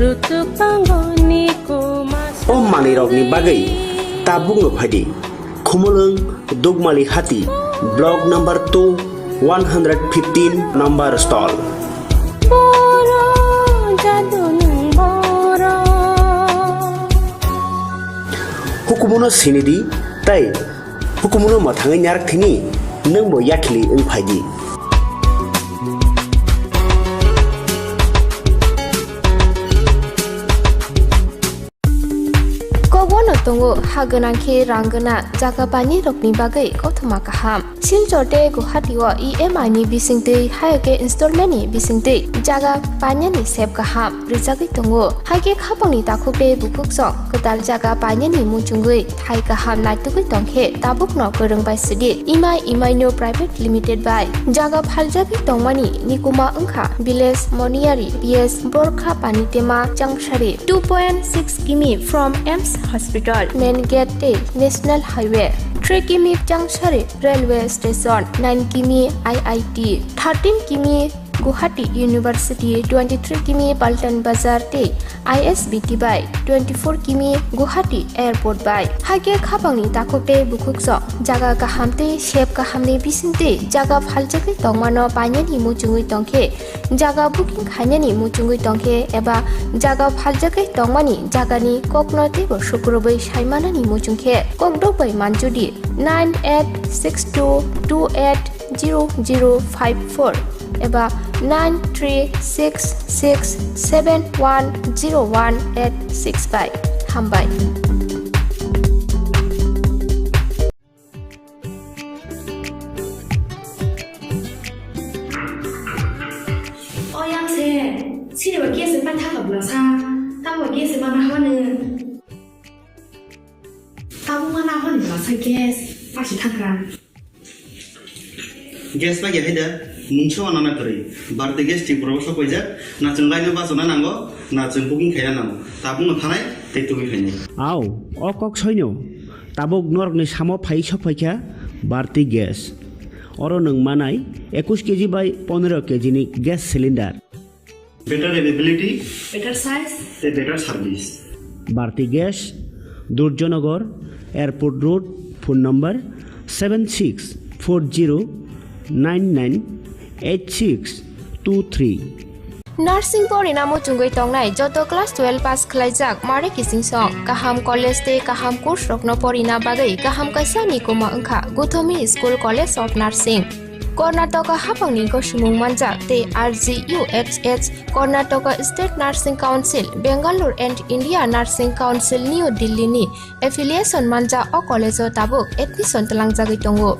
Rutu pangoni kumas o manirokni bagai tabungno phadi Khumulung Dugmali Hati block number 2 115 number stall Hukumuno sinidi tai hukumuno mathangai nyarak thini nangbo yakli ungphaidi abono tongo haganangke rangana jaga pani rokni bagai kothoma kaham silchote guwahati o EMI ni bisingtei hayake installment ni bisingtei jaga pani ni sep kaham rijagi tongo haike khapangni takhupe bukuksok ketal jaga pani ni muchungui thai kaham naitugui tongkhe tabukno korongbai sidi imai no private limited by jaga phaljagi tongmani nikuma ongkha village moniari PS borkha pani tema changshari 2.6 km from AIMS Hospital main gate National Highway 3 km changshari railway station 9 km IIT 13 km Guwahati University 23 km Paltan Bazar te ISBT by 24 km Guwahati Airport by hage khapangni takhote bukuksok jaga kahamte shep kahamni bisingte jaga phaljagi tongmano painani muchungui tongkhe jaga booking khainani muchungui tongkhe eba jaga phaljagi tongmani jagani koknote bo sukrobai saimanani muchungkhe kokdobai manjudi 9862280054 eba 9366710185 hambai oyang se chiri wa kese patha ka blasa ta wa kese mana hone ta mana hone blasa kes pashi thakran gas ba gehida mungso anana kori barde gas ti proboso koija na chungai ba sona nango na chung booking khaya nango tabung no thanai te tumi khayni আও অকক সৈন্য তাবক নরকনি সামো phi সফাইখা বাড়তি gas or নং মানাই 21 KG বাই 15 KG নি gas cylinder better availability better size te better service Bharti gas Durjoynagar airport road phone number 7640998623 Nursing por inamo chungoi tongnai joto class 12 pass khlaijak mare kising song kaham college te kaham course rokno porina bagai kaham kaisa ni koma angkha Gothomi School College of Nursing Karnataka hapangni ko sumung manjak te RGUHH Karnataka State Nursing Council Bangalore and India Nursing Council New Delhi ni affiliation manja o college o tabuk admission talangjagoi tongo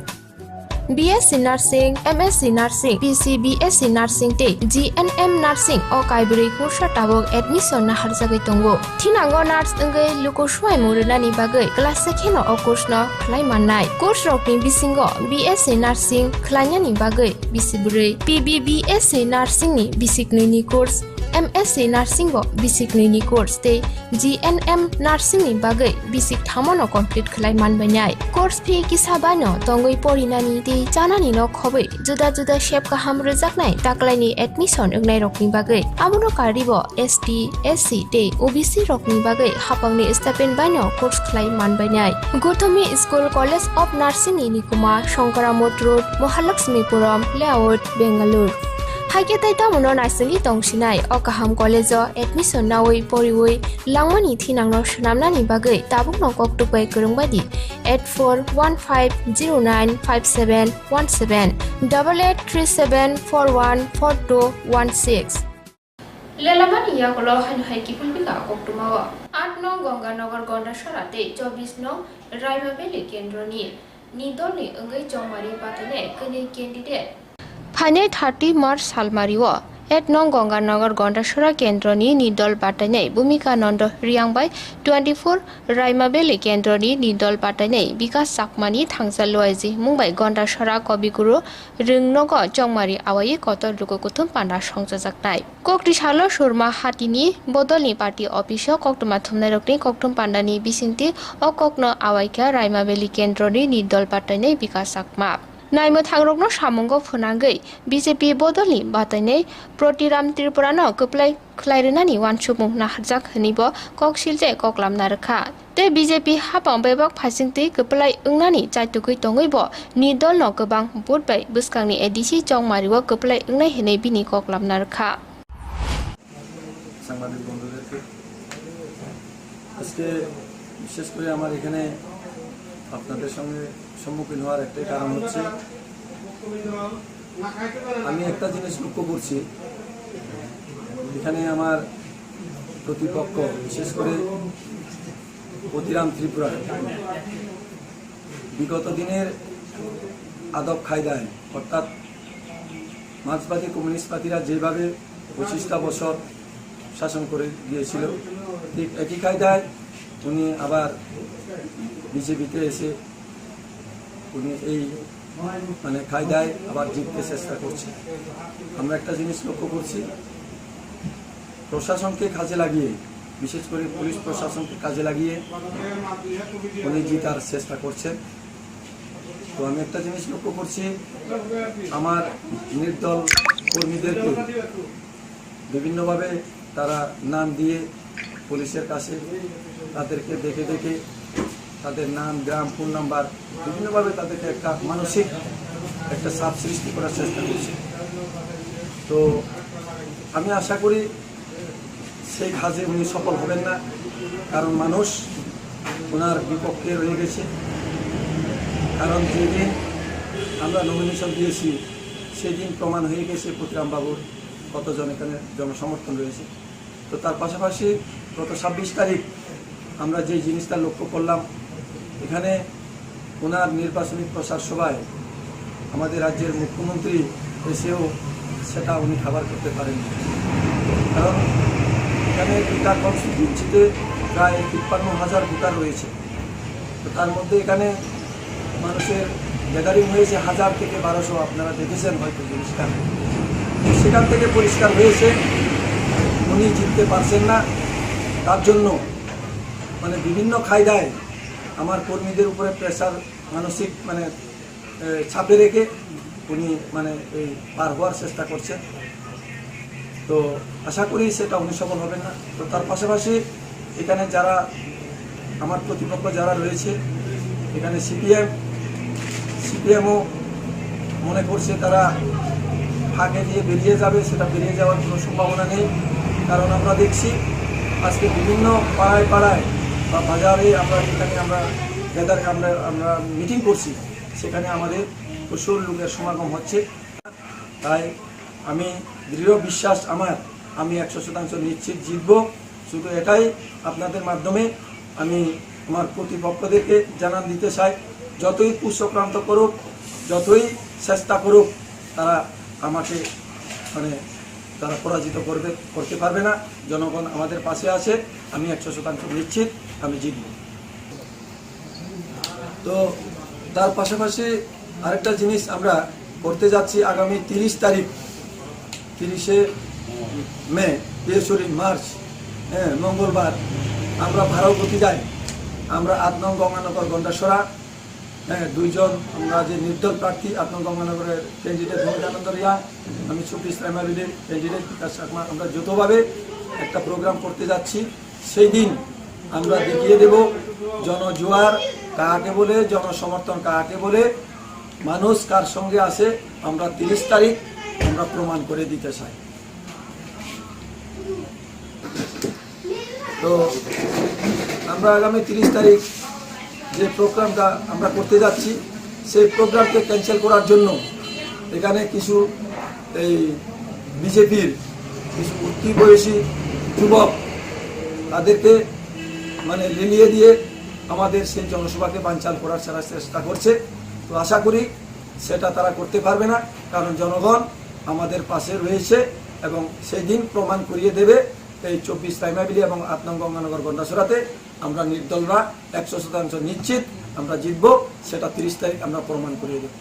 BSc Nursing, MSc Nursing, BSc Nursing te GNM Nursing o kaibri kursa tabok admission na harjagai tongo. Thinango nurse engai luko suai muruna ni bagai class sekheno o course no khlai mannai. Course rokni bisingo BSc Nursing khlaina ni bagai bisibure PBBSc Nursing ni basic ni course MSc Nursing bo basic ni course te GNM Nursing ni bagai basic thamono complete khlai manbainai. Course fee kisabano tongoi porinani te janani no khobai juda juda shape ka ham rejaknai taklaini admission engnai rokni bagai amono karibo ST SC te OBC rokni bagai hapangni stipend baino course khlai manbainai. Gothomi School College of Nursing ni nikuma Shankaramot Road Mahalakshmipuram Layout Bangalore Haike taita mono nasingi tongsinai o kaham college o admission nawai poriwoi langmani thinangno sunamnani bagai tabukno koktupai kurungbadi 8415095717 8837414216 Lelamani yakolo haiki pulbika koktumawa 8 nong Ganganagar Gondasharate 24 nong Raimabeli Kendroni Nidolni engai jongmari patane kene candidate Phane 30 March Salmariwa 8 nong Ganganagar Gondashora Kendroni Nidol Patanei Bhumika Nando Riangbai 24 Raimabeli Kendroni Nidol Patanei Bikas Sakmani Thangsalwaji Mumbai Gondashora Kobiguru Ringnogo Jongmari Awai Kotor Lukokutum Panda Songjajaknai Kokti Shalo Shurma Hatini Bodolni Party Office Koktuma Thumnai Rokni Koktum Pandani Bisinti O Kokno Awaika Raimabeli Kendroni Nidol Patanei Bikas Sakma Naimo thangrokno samungo phunangai BJP bodolni batanei Protiram Tripurano kuplai khlairenani wansupung naharjak hnibo koksilje koklamna rakha te BJP hapang bebak phasingti kuplai ungnani chaitukui tongaibo nidol no gobang budbai buskangni ADC jongmariwo kuplai ungnai henei bini koklamna rakha সাংবাদিক বন্ধুদেরকে আজকে বিশেষ করে আমার এখানে আপনাদের সঙ্গে সম্মুখীন হওয়ার একটাই কারণ হচ্ছে আমি একটা জিনিস লক্ষ্য করছি এখানে আমার প্রতিপক্ষ বিশেষ করে ক্ষুদিরাম ত্রিপুরা বিগত দিনের আদব খায়দায় অর্থাৎ মার্ক্সবাদী কমিউনিস্ট পার্টিরা যেভাবে 25টা বছর শাসন করে গিয়েছিল ঠিক একই কায়দায় উনি আবার বিজেপিতে এসে উনি এই মানে কায়দায় আবার জিততে চেষ্টা করছে। আমরা একটা জিনিস লক্ষ্য করছি, প্রশাসনকে কাজে লাগিয়ে, বিশেষ করে পুলিশ প্রশাসনকে কাজে লাগিয়ে উনি জিতার চেষ্টা করছেন। তো আমি একটা জিনিস লক্ষ্য করছি, আমার নির্দল কর্মীদেরকে বিভিন্নভাবে তারা নাম দিয়ে পুলিশের কাছে তাদেরকে দেখে দেখে তাদের নাম, গ্রাম, ফোন নাম্বার বিভিন্নভাবে তাদেরকে একটা মানসিক একটা চাপ সৃষ্টি করার চেষ্টা করছে। তো আমি আশা করি সেই কাজে উনি সফল হবেন না, কারণ মানুষ ওনার বিপক্ষে রয়ে গেছে। কারণ যেদিন আমরা নমিনেশন দিয়েছি সেদিন প্রমাণ হয়ে গেছে ক্ষুদিরাম বাবুর কতজন এখানে জনসমর্থন রয়েছে। তো তার পাশাপাশি গত 26 তারিখ আমরা যে জিনিসটা লক্ষ্য করলাম, এখানে ওনার নির্বাচনী প্রচার সভায় আমাদের রাজ্যের মুখ্যমন্ত্রী এসেও সেটা উনি খাবার করতে পারেননি। কারণ এখানে দুটা কনস্টিটিউয়েন্সিতে প্রায় 53,000 ভোটার রয়েছে। তো তার মধ্যে এখানে মানুষের গ্যাদারিং হয়েছে 1000 থেকে 1200, আপনারা দেখেছেন হয়তো জিনিসটা। সেখান থেকে পরিষ্কার হয়েছে উনি জিততে পারছেন না। তার জন্য মানে বিভিন্ন কায়দায় আমার কর্মীদের উপরে প্রেসার, মানসিক মানে চাপে রেখে উনি মানে এই পার হওয়ার চেষ্টা করছেন। তো আশা করি সেটা উনি সফল হবেন না। তো তার পাশাপাশি এখানে যারা আমার প্রতিপক্ষ যারা রয়েছে, এখানে সিপিএমও মনে করছে তারা ফাঁকে দিয়ে বেরিয়ে যাবে, সেটা বেরিয়ে যাওয়ার কোনো সম্ভাবনা নেই। কারণ আমরা দেখছি আজকে বিভিন্ন পাড়ায় পাড়ায় বা বাজারে আমরা এখানে আমরা মিটিং করছি, সেখানে আমাদের প্রচুর লোকের সমাগম হচ্ছে। তাই আমি দৃঢ় বিশ্বাস আমি 100% নিশ্চিত জিতব। শুধু এটাই আপনাদের মাধ্যমে আমি আমার প্রতিপক্ষদেরকে জানান দিতে চাই, যতই কুচক্রান্ত করুক, যতই চেষ্টা করুক, তারা আমাকে মানে তারা পরাজিত করতে পারবে না। জনগণ আমাদের পাশে আছে, আমি 100% নিশ্চিত আমি জিতব। তো তার পাশাপাশি আরেকটা জিনিস আমরা করতে যাচ্ছি, আগামী 30 মার্চ মঙ্গলবার আমরা ভারতবতী যাই। আমরা 8 নং গঙ্গানগর গন্ডাসরা দুইজন আমরা যে নির্দল প্রার্থী 8 নং গঙ্গানগরের ক্যান্ডিডেট মহিলানন্দ রিয়া, আমি 24 প্রাইমারির ক্যান্ডিডেট বিকাশ চাকমা, আমরা যৌথভাবে একটা প্রোগ্রাম করতে যাচ্ছি। সেই দিন আমরা দেখিয়ে দেব জনজোয়ার কাকে বলে, জনসমর্থন কাকে বলে, মানুষ কার সঙ্গে আসে। আমরা 30 তারিখ আমরা প্রমাণ করে দিতে চাই। তো আমরা আগামী 30 তারিখ যে প্রোগ্রামটা আমরা করতে যাচ্ছি, সেই প্রোগ্রামকে ক্যান্সেল করার জন্য এখানে কিছু এই বিজেপির কিছু উঠতি বয়সী যুবক তাদেরকে মানে লেলিয়ে দিয়ে আমাদের সেই জনসভাকে বানচাল করার চেষ্টা করছে। তো আশা করি সেটা তারা করতে পারবে না, কারণ জনগণ আমাদের পাশে রয়েছে এবং সেই দিন প্রমাণ করিয়ে দেবে। এই 24 প্রাইমারি এবং 8 নং গঙ্গানগর গন্ডাসরাতে আমরা নির্দলরা 100% নিশ্চিত আমরা জিতব, সেটা 30 তারিখ আমরা প্রমাণ করিয়ে দেব।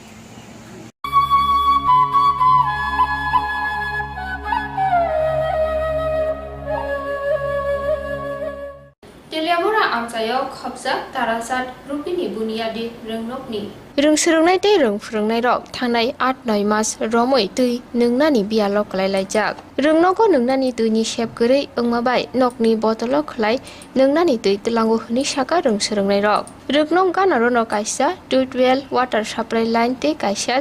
Teliamora amsayo khopjak tarasat rupini bunyadi rengnokni rungsrungnai tei rungfrungnai rok thangnai 8-9 mas romoi tui nungnani bialok kalaijak rungnogo nungnani tuini sepgorei wngmabai nokni botolo khlai nungnani tui tlango hni saka rungsrungnai rok rugnong ganarono kaisa tuitwell water supply line tei kaisa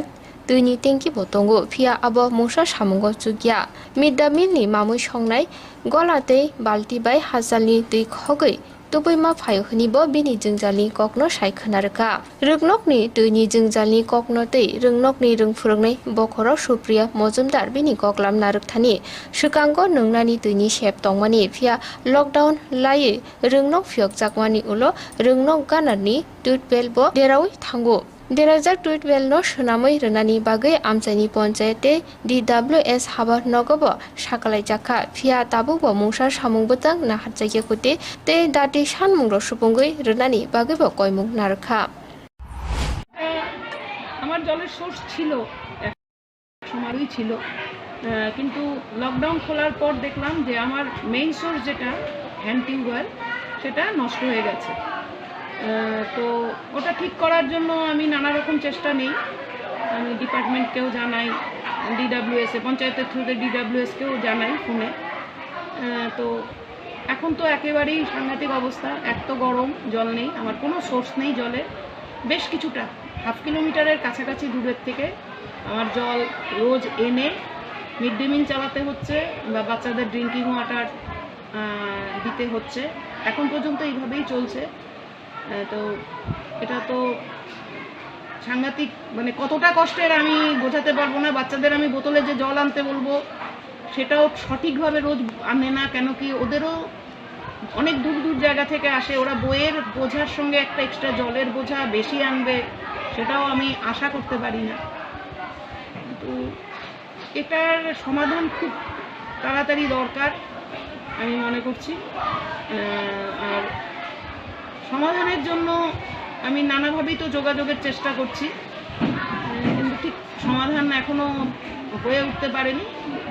tuini tengki botongo phia abo mungsa samungo chugya midda milni mamui songnai gola tei balti bai hajalni tui khogoi tubui ma phayo hini bo bini jingjalni kokno saikhanarka rungnokni tuini jingjalni kokno tei rungnokni rungphurungnai bokhoro supriya mojumdar bini koklam narukthani sukango nungnani tuini sep tongmani phia lockdown lai rungnok phiok jakmani ulo rungnok ganarni tutbel bo derawi thango Derajak tweet well no shunamoi renani bagai amchani ponchayate DWS haba nogobo sakalai jaka phia tabu bo mungsar samung butang na hatjake kote te dati sanmung ro supungoi renani bagai bo koimung narkha আমার জলের source ছিল সময়ই ছিল কিন্তু lockdown খোলার পর দেখলাম যে আমার মেইন সোর্স যেটা হ্যান্ড টিউবওয়েল সেটা নষ্ট হয়ে গেছে তো ওটা ঠিক করার জন্য আমি নানা রকম চেষ্টা নেই আমি ডিপার্টমেন্টকেও জানাই ডিডব্লিউএস পঞ্চায়েতের থ্রুতে ডিডব্লিউএসকেও জানাই ফোনে তো এখন তো একেবারেই সাংঘাতিক অবস্থা এক তো গরম জল নেই আমার কোনো সোর্স নেই জলের বেশ কিছুটা হাফ কিলোমিটারের কাছাকাছি দূরের থেকে আমার জল রোজ এনে মিড ডে মিল চালাতে হচ্ছে বা বাচ্চাদের ড্রিঙ্কিং ওয়াটার দিতে হচ্ছে এখন পর্যন্ত এইভাবেই চলছে তো এটা তো সাংঘাতিক মানে কতটা কষ্টের আমি বোঝাতে পারবো না বাচ্চাদের আমি বোতলে যে জল আনতে বলবো সেটাও সঠিকভাবে রোজ আনে না কেন কি ওদেরও অনেক দূর দূর জায়গা থেকে আসে ওরা বইয়ের বোঝার সঙ্গে একটা এক্সট্রা জলের বোঝা বেশি আনবে সেটাও আমি আশা করতে পারি না তো এটার সমাধান খুব তাড়াতাড়ি দরকার আমি মনে করছি আর সমাধানের জন্য আমি নানাভাবেই তো যোগাযোগের চেষ্টা করছি কিন্তু ঠিক সমাধান এখনও হয়ে উঠতে পারেনি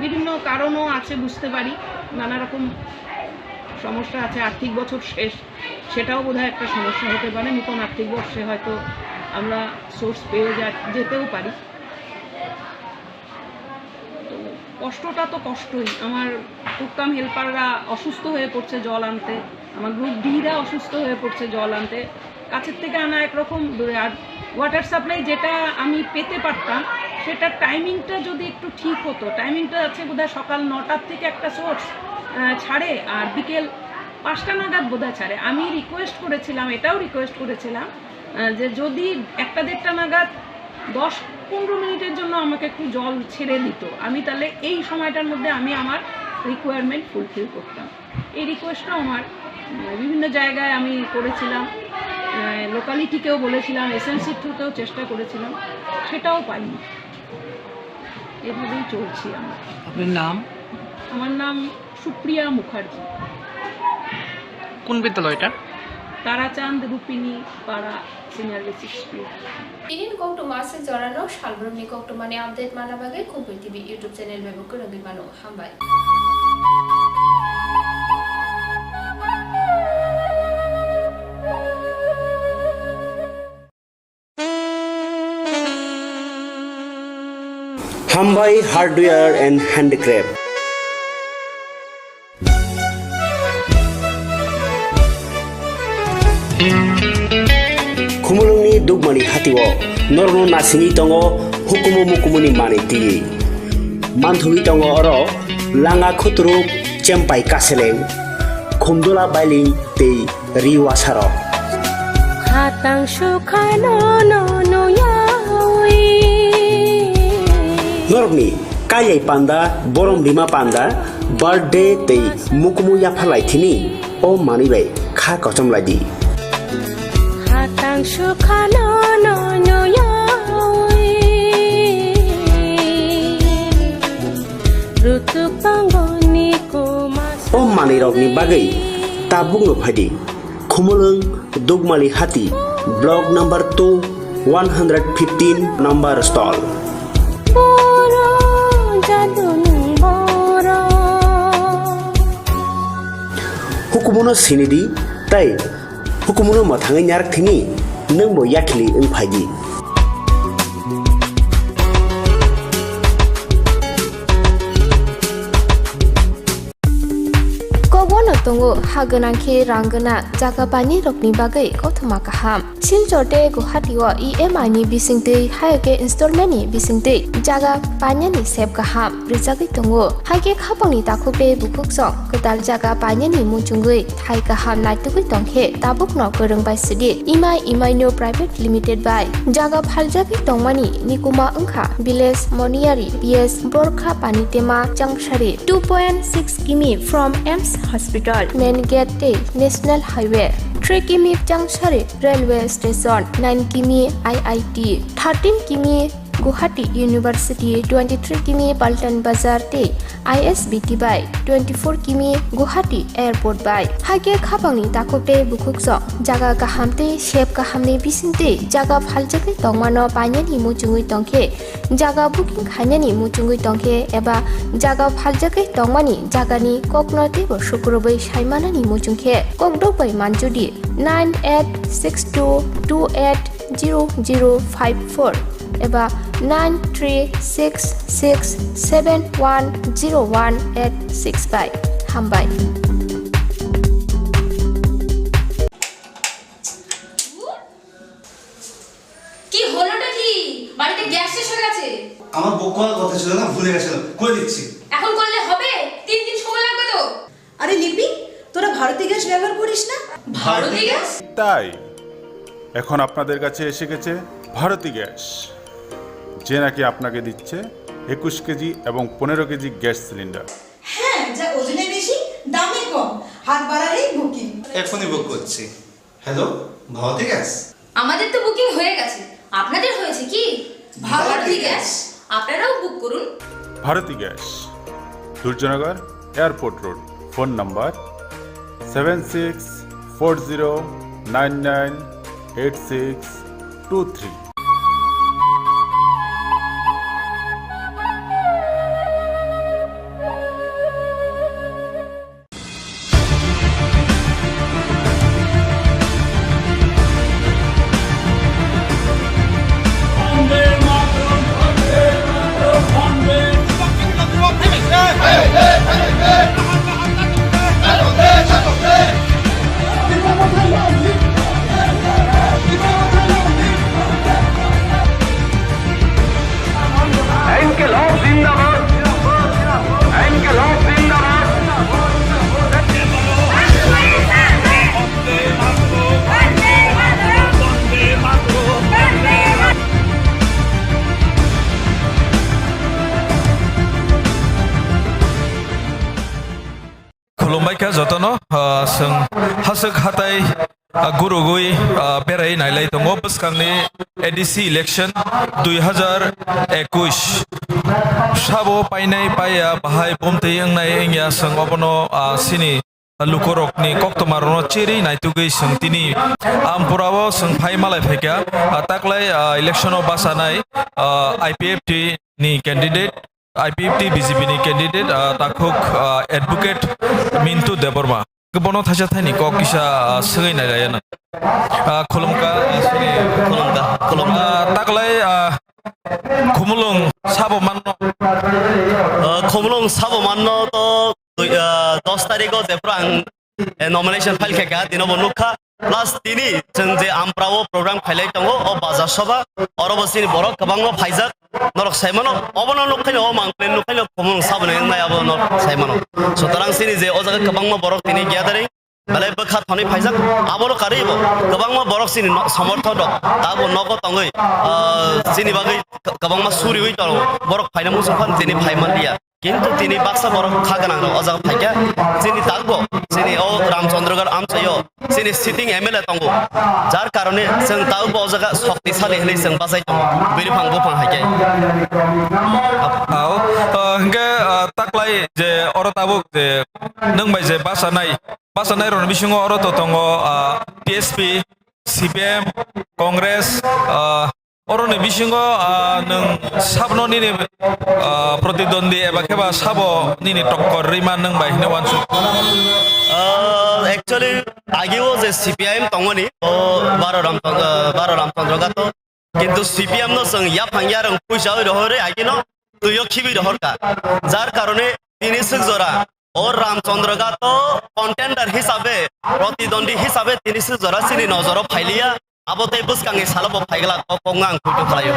বিভিন্ন কারণও আছে বুঝতে পারি নানা রকম সমস্যা আছে আর্থিক বছর শেষ সেটাও বোধহয় একটা সমস্যা হতে পারে নতুন আর্থিক বর্ষে হয়তো আমরা সোর্স পেয়ে যেতেও পারি তো কষ্টটা তো কষ্টই আমার টুকটাম হেল্পাররা অসুস্থ হয়ে পড়ছে জল আনতে আমার গ্রুপ ডিরা অসুস্থ হয়ে পড়ছে জল আনতে কাছের থেকে আনা একরকম দূরে আর ওয়াটার সাপ্লাই যেটা আমি পেতে পারতাম সেটা টাইমিংটা যদি একটু ঠিক হতো টাইমিংটা আছে বোধহয় সকাল 9টার থেকে একটা সোর্স ছাড়ে আর বিকেল 5টা নাগাদ বোধহয় ছাড়ে আমি রিকোয়েস্ট করেছিলাম এটাও রিকোয়েস্ট করেছিলাম যে যদি 1টা-1.5টা নাগাদ 10-15 মিনিটের জন্য আমাকে একটু জল ছেড়ে দিত আমি তাহলে এই সময়টার মধ্যে আমি আমার রিকোয়ারমেন্ট ফুলফিল করতাম এই রিকোয়েস্টটাও আমার বিভিন্ন জায়গায় আমি করেছিলাম লোকালিটিকেও বলেছিলাম এসএনসির থ্রুতেও চেষ্টা করেছিলাম সেটাও পাইনি এভাবেই চলছি আমরা আপনার নাম আমার নাম সুপ্রিয়া মুখার্জি কোন বিদ্যালয়টা তারাচাঁদ রূপিনী পাড়া senior basic school Ini kau tu masa jorano salbrum ni kau tu mana update mana bagai Khumpui TV YouTube channel bebo kurang gimana hambai. Khumpui Hardware and Handicraft. Khumulungni dugmani hatiwo norno nasini tongo hukumu mukumuni maniti manthui tongo oro langa khutruk chempai kaseleng khumdola bailing tei riwasaro hatang sukhano no no yawi norni kayai panda borom bima panda birthday tei mukumu yaphalai thini o manibai kha kochom ladi hatang sukhano no no yawi rutu pangoni ko mas o manirokni bagai tabung no phadi khumulung dugmali hati block number 2 115 number stall boro jadun boro hukumuno sinidi tai hukumuno mathangai nyarak thini nang bo yakli ung phaji Kobono tongo हागोनांखे रांगोना जागा पानी रखनि बागै कथमा काहाम सिलचरते गुवाहाटीआव EMI नि बिसिंतै हायके instalment नि बिसिंतै जागा पानिनि सेब काहाम रिजागै दङो हायके खापांनि ताखुपे बुकुकसं गोदाल जागा पानिनि मुचुंगै थाइ काहाम नायतुगै दंखे ताबुकनो गोरोंबाय सिदि EMI नो प्राइवेट लिमिटेड बाय जागा फालजागै दंमानि निकुमा अंखा विलेज मनियारि PS बरखा पानितेमा जंगसारि 2.6 किमी from AIIMS hospital main gate ते नेशनल हाईवे 3 किमी जंगसारि रेलवे स्टेशन 9 किमी IIT 13 किमी गुवाहाटी यूनिवर्सिटी 23 किमी पल्टन बाजार ते ISBT बाय 24 किमी गुवाहाटी एयरपोर्ट बाय हागे खाबांनि ताखुपे बुकुकसं जागा गाहामते शेप गाहामनि बिसिंते जागा फालजगै दंमानो पानिनि मुचुंगै दंखे जागा बुकिं खायनानि मुचुंगै दंखे एबा जागा फालजगै दंमानि जागानि ककनते शुक्रबै सायमानानि मुचुंखे ककदबै मानजुदि 9862280054 एबा 9366710186 बाय हामबाय কি হলোটা কি বাড়িতে গ্যাস শেষ হয়ে গেছে আমার বুক করার কথা ছিল না ভুলে গেছিলাম করে দিচ্ছি এখন করলে হবে 3 দিন সময় লাগবে তো আরে লিপি তোরা ভারতী গ্যাস ব্যবহার করিস না ভারতী গ্যাস তাই এখন আপনাদের কাছে এসে গেছে ভারতী গ্যাস যে নাকি আপনাকে দিচ্ছে 21 কেজি এবং 15 কেজি গ্যাস সিলিন্ডার হ্যাঁ যা ওজনে বেশি দামে কম হাত বাড়ালেই বুকিং এখনই বুক করছি হ্যালো ভারতী গ্যাস আমাদের তো বুকিং হয়ে গেছে আপনাদের হয়েছে কি ভারতী গ্যাস আপনারাও বুক করুন Bharati gas Durjoynagar airport road phone number 7640998623 खुलुमबायखा जतन जों हासोक हाथाय गुरुगुइ बेराय नायलाय दङ बोसखांनि एडिसि इलेक्शन 2021 साबो पाइनाय पाया बाहाय बमतै ओंनाय एंया जों अबनो सिनि लुकरकनि कक्तमारनो चेरि नायतुगै सोंतिनि आमपुरावो जों फाय मालाय फायका ताकलाय इलेक्शनाव बासानाय IPFT नि कैंडिडेट IPFT BJP नि कैंडिडेट ताकुक एडवोकेट मिन्टु देबरमा गोबानो थासा थाइनि क किसा सङै नायलायना खुलुमका ताकलाय खुमुलुं साबो माननो तो 10 तारिखो जेफ्रा नमिनेशन फाइल खेका दिनो बनुखा प्लस दिनी जों जे आमप्राव प्रोग्राम खायलाय दङ अ बाजार सभा अरबसिनि बरक गोबांनो फाइजाक नरक साइमानो अबनो नखैनो मांक्लेन नखैनो खुमुलुं साबनो नायाबो नरक साइमानो सुतरां सिनि जे अजागा गोबांनो बरक दिनि गियादारै बाले बखा थनि फाइजाक आबलो कारिबो गोबांनो बरक सिनि समर्थ दं ताबो नगो तंगै सिनि बागै गोबांमा सुरियै दं बरक फाइना मुसुफान दिनि फाइमानलिया किन्तु तिनी बाक्सा बरक खागोनां अजागा फाइका सिनि तागबो सिनि ओ रामचंद्रगढ़ आमचयो सिनि सिटिं MLA तंगो जार कारणे जों तागबो अजागा शक्तिशाली हलै जों बाजाय दं बिरफां बफां हाइके आव हंगे ताकलाय जे अरताबुक जे नंबाय जे बासानाय रन बिसिङो अरत दङ TSP CPM कांग्रेस अरनि बिसिङो नों साबननि प्रतिद्वन्दी एबा खेबा साबनि टक्कर रिमान नंबाय हिनो वानसु एक्चुअली आगेओ जे CPIM तंगनि बारो रामचंद्र गातो किन्तु CPM नो जों या फांगिया रं पैसा रहरे आगिनो तुयो खिबि रहरका जार कारणे तिनि सजरा ও রামচন্দ্রগা তো কন্টেন্ডার হিসাবে প্রতিদ্বন্দ্বী হিসাবে তিনি জরা চিনি নজর ফাইলিয়া abote buskangi salabo phaigla kongang kutu khlayo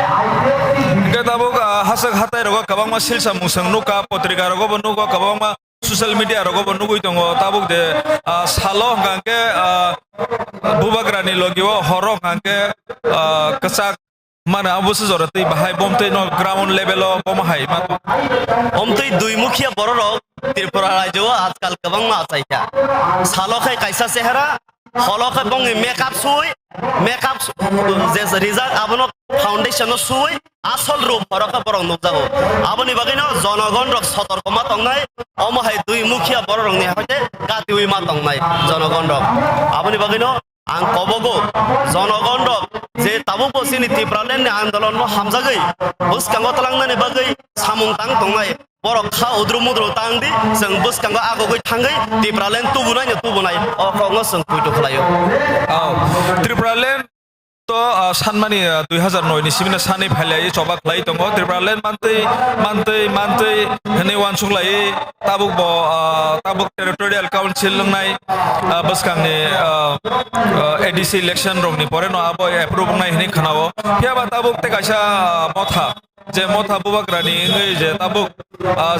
ke tabuk hasak hatai rogo kabangma silsa musang nuka potrika rogo nugo kabangma social media rogo nugui tongo tabuk de salo hangke bubagrani logio horok hangke kesak mana abusu jorati bahai bomte no ground level o bomhai ma omtui dui mukhiya bororok Tripura rajyo ajkal kabangma achaika salo khai kaisa sehara হলকে বং makeup যে result আবনো foundation সুই আসল রূপ হরকে বরং নুকজাগো আবনি বাগিনো জনগণ rock সতর্কমা তংনাই অমহাই দুই মুখিয়া বড় রংনি হইতে কাতিউই মা তংনাই জনগণ রক আবনি বাগিনো আং কবগো জনগণ রক যে তাবু পসিনি ত্রিপুরালেন্ড আন্দোলন হামজাগৈ বুসকাঙ্গ তলাংনানি বাগৈ সামুং তাং তংনাই borok kha udru mudru tangdi seng bus kanggo agogoi thangai Tripuraland tubunai o kongo seng puitu khlayo Tripuraland to sanmani 2009 ni simina sani phalai chobak lai tongo Tripuraland mantei hene wan suklai tabuk territorial council lungnai buskangni ADC election rongni pore no abo approve nai hini khanao hiaba tabuk te kaisa motha যে মথা বুবাগ্রানি যে তাবুক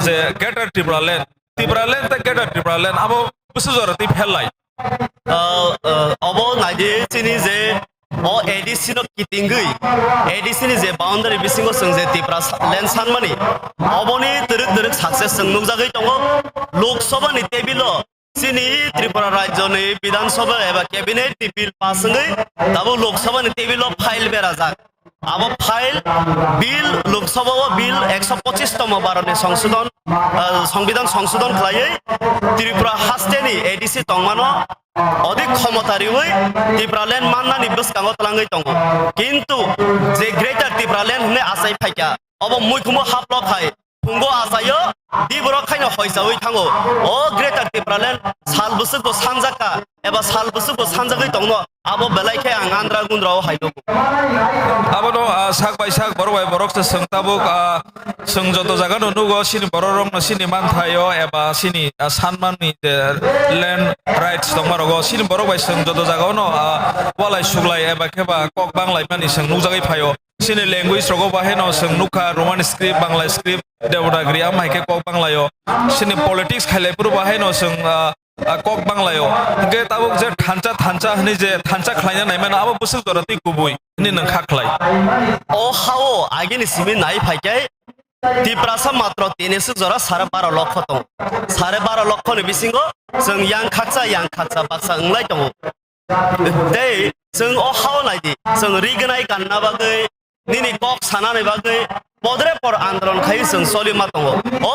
যে গেটার Tripuraland te geta Tripuraland abo busu jorati phelai obo naidi chini je o ADC no kitingui ADC ni je boundary bisingo sengje Tripuraland sanmani oboni teruk success seng nukjagoi tongo Lok Sabha ni tebilo chini Tripura rajyo ni Bidhan Sabha eba cabinet ni bill pass ngai tabo Lok Sabha ni tebilo file berajak abo file bill Lok Sabha bill 125 তম বারনে সংশোধন সংবিধান সংশোধন খাইয়ে Tripura হাস্তেনি ADC তংমানো অধিক ক্ষমতারি হই Tripuraland মাননানি বুসকাঙ্গ তলাঙ্গই তঙ্গ কিন্তু যে greater Tripuraland হনে আসাই ফাইকা অব মুইখুমো হাপল খাই Pungo asayo di borok khaino hoisa oi thango o greater Tripuraland sal busuk bo sanjaka eba sal busuk bo sanjagai tongno abo belai khe ang andra gundra o haido abo no sak bai sak borok se sengtabuk seng joto jaga no nugo sini bororong no sini manthayo eba sini sanmanni land rights tongmarogo sini borok bai seng joto jaga no walai suglai eba kheba kok banglai mani seng nujagai phayo sini language rogo baheno seng nukha roman script bangla script devanagari amai ke kok banglayo sini politics khailai puru baheno seng kok banglayo ge tabuk je thancha hni je thancha khlaina naimana abo busuk dorati kubui ni nang khaklai o hao agini simi nai phaikai Tripura মাত্র 3 জরা 12.5 লক্ষ তং 12.5 লক্ষ ni bisingo seng yang khaksa baksa nglai tong dei seng o hao naidi seng rignai kanna bagai nini kok sanane bagai podre por andolon khai seng solima tongo o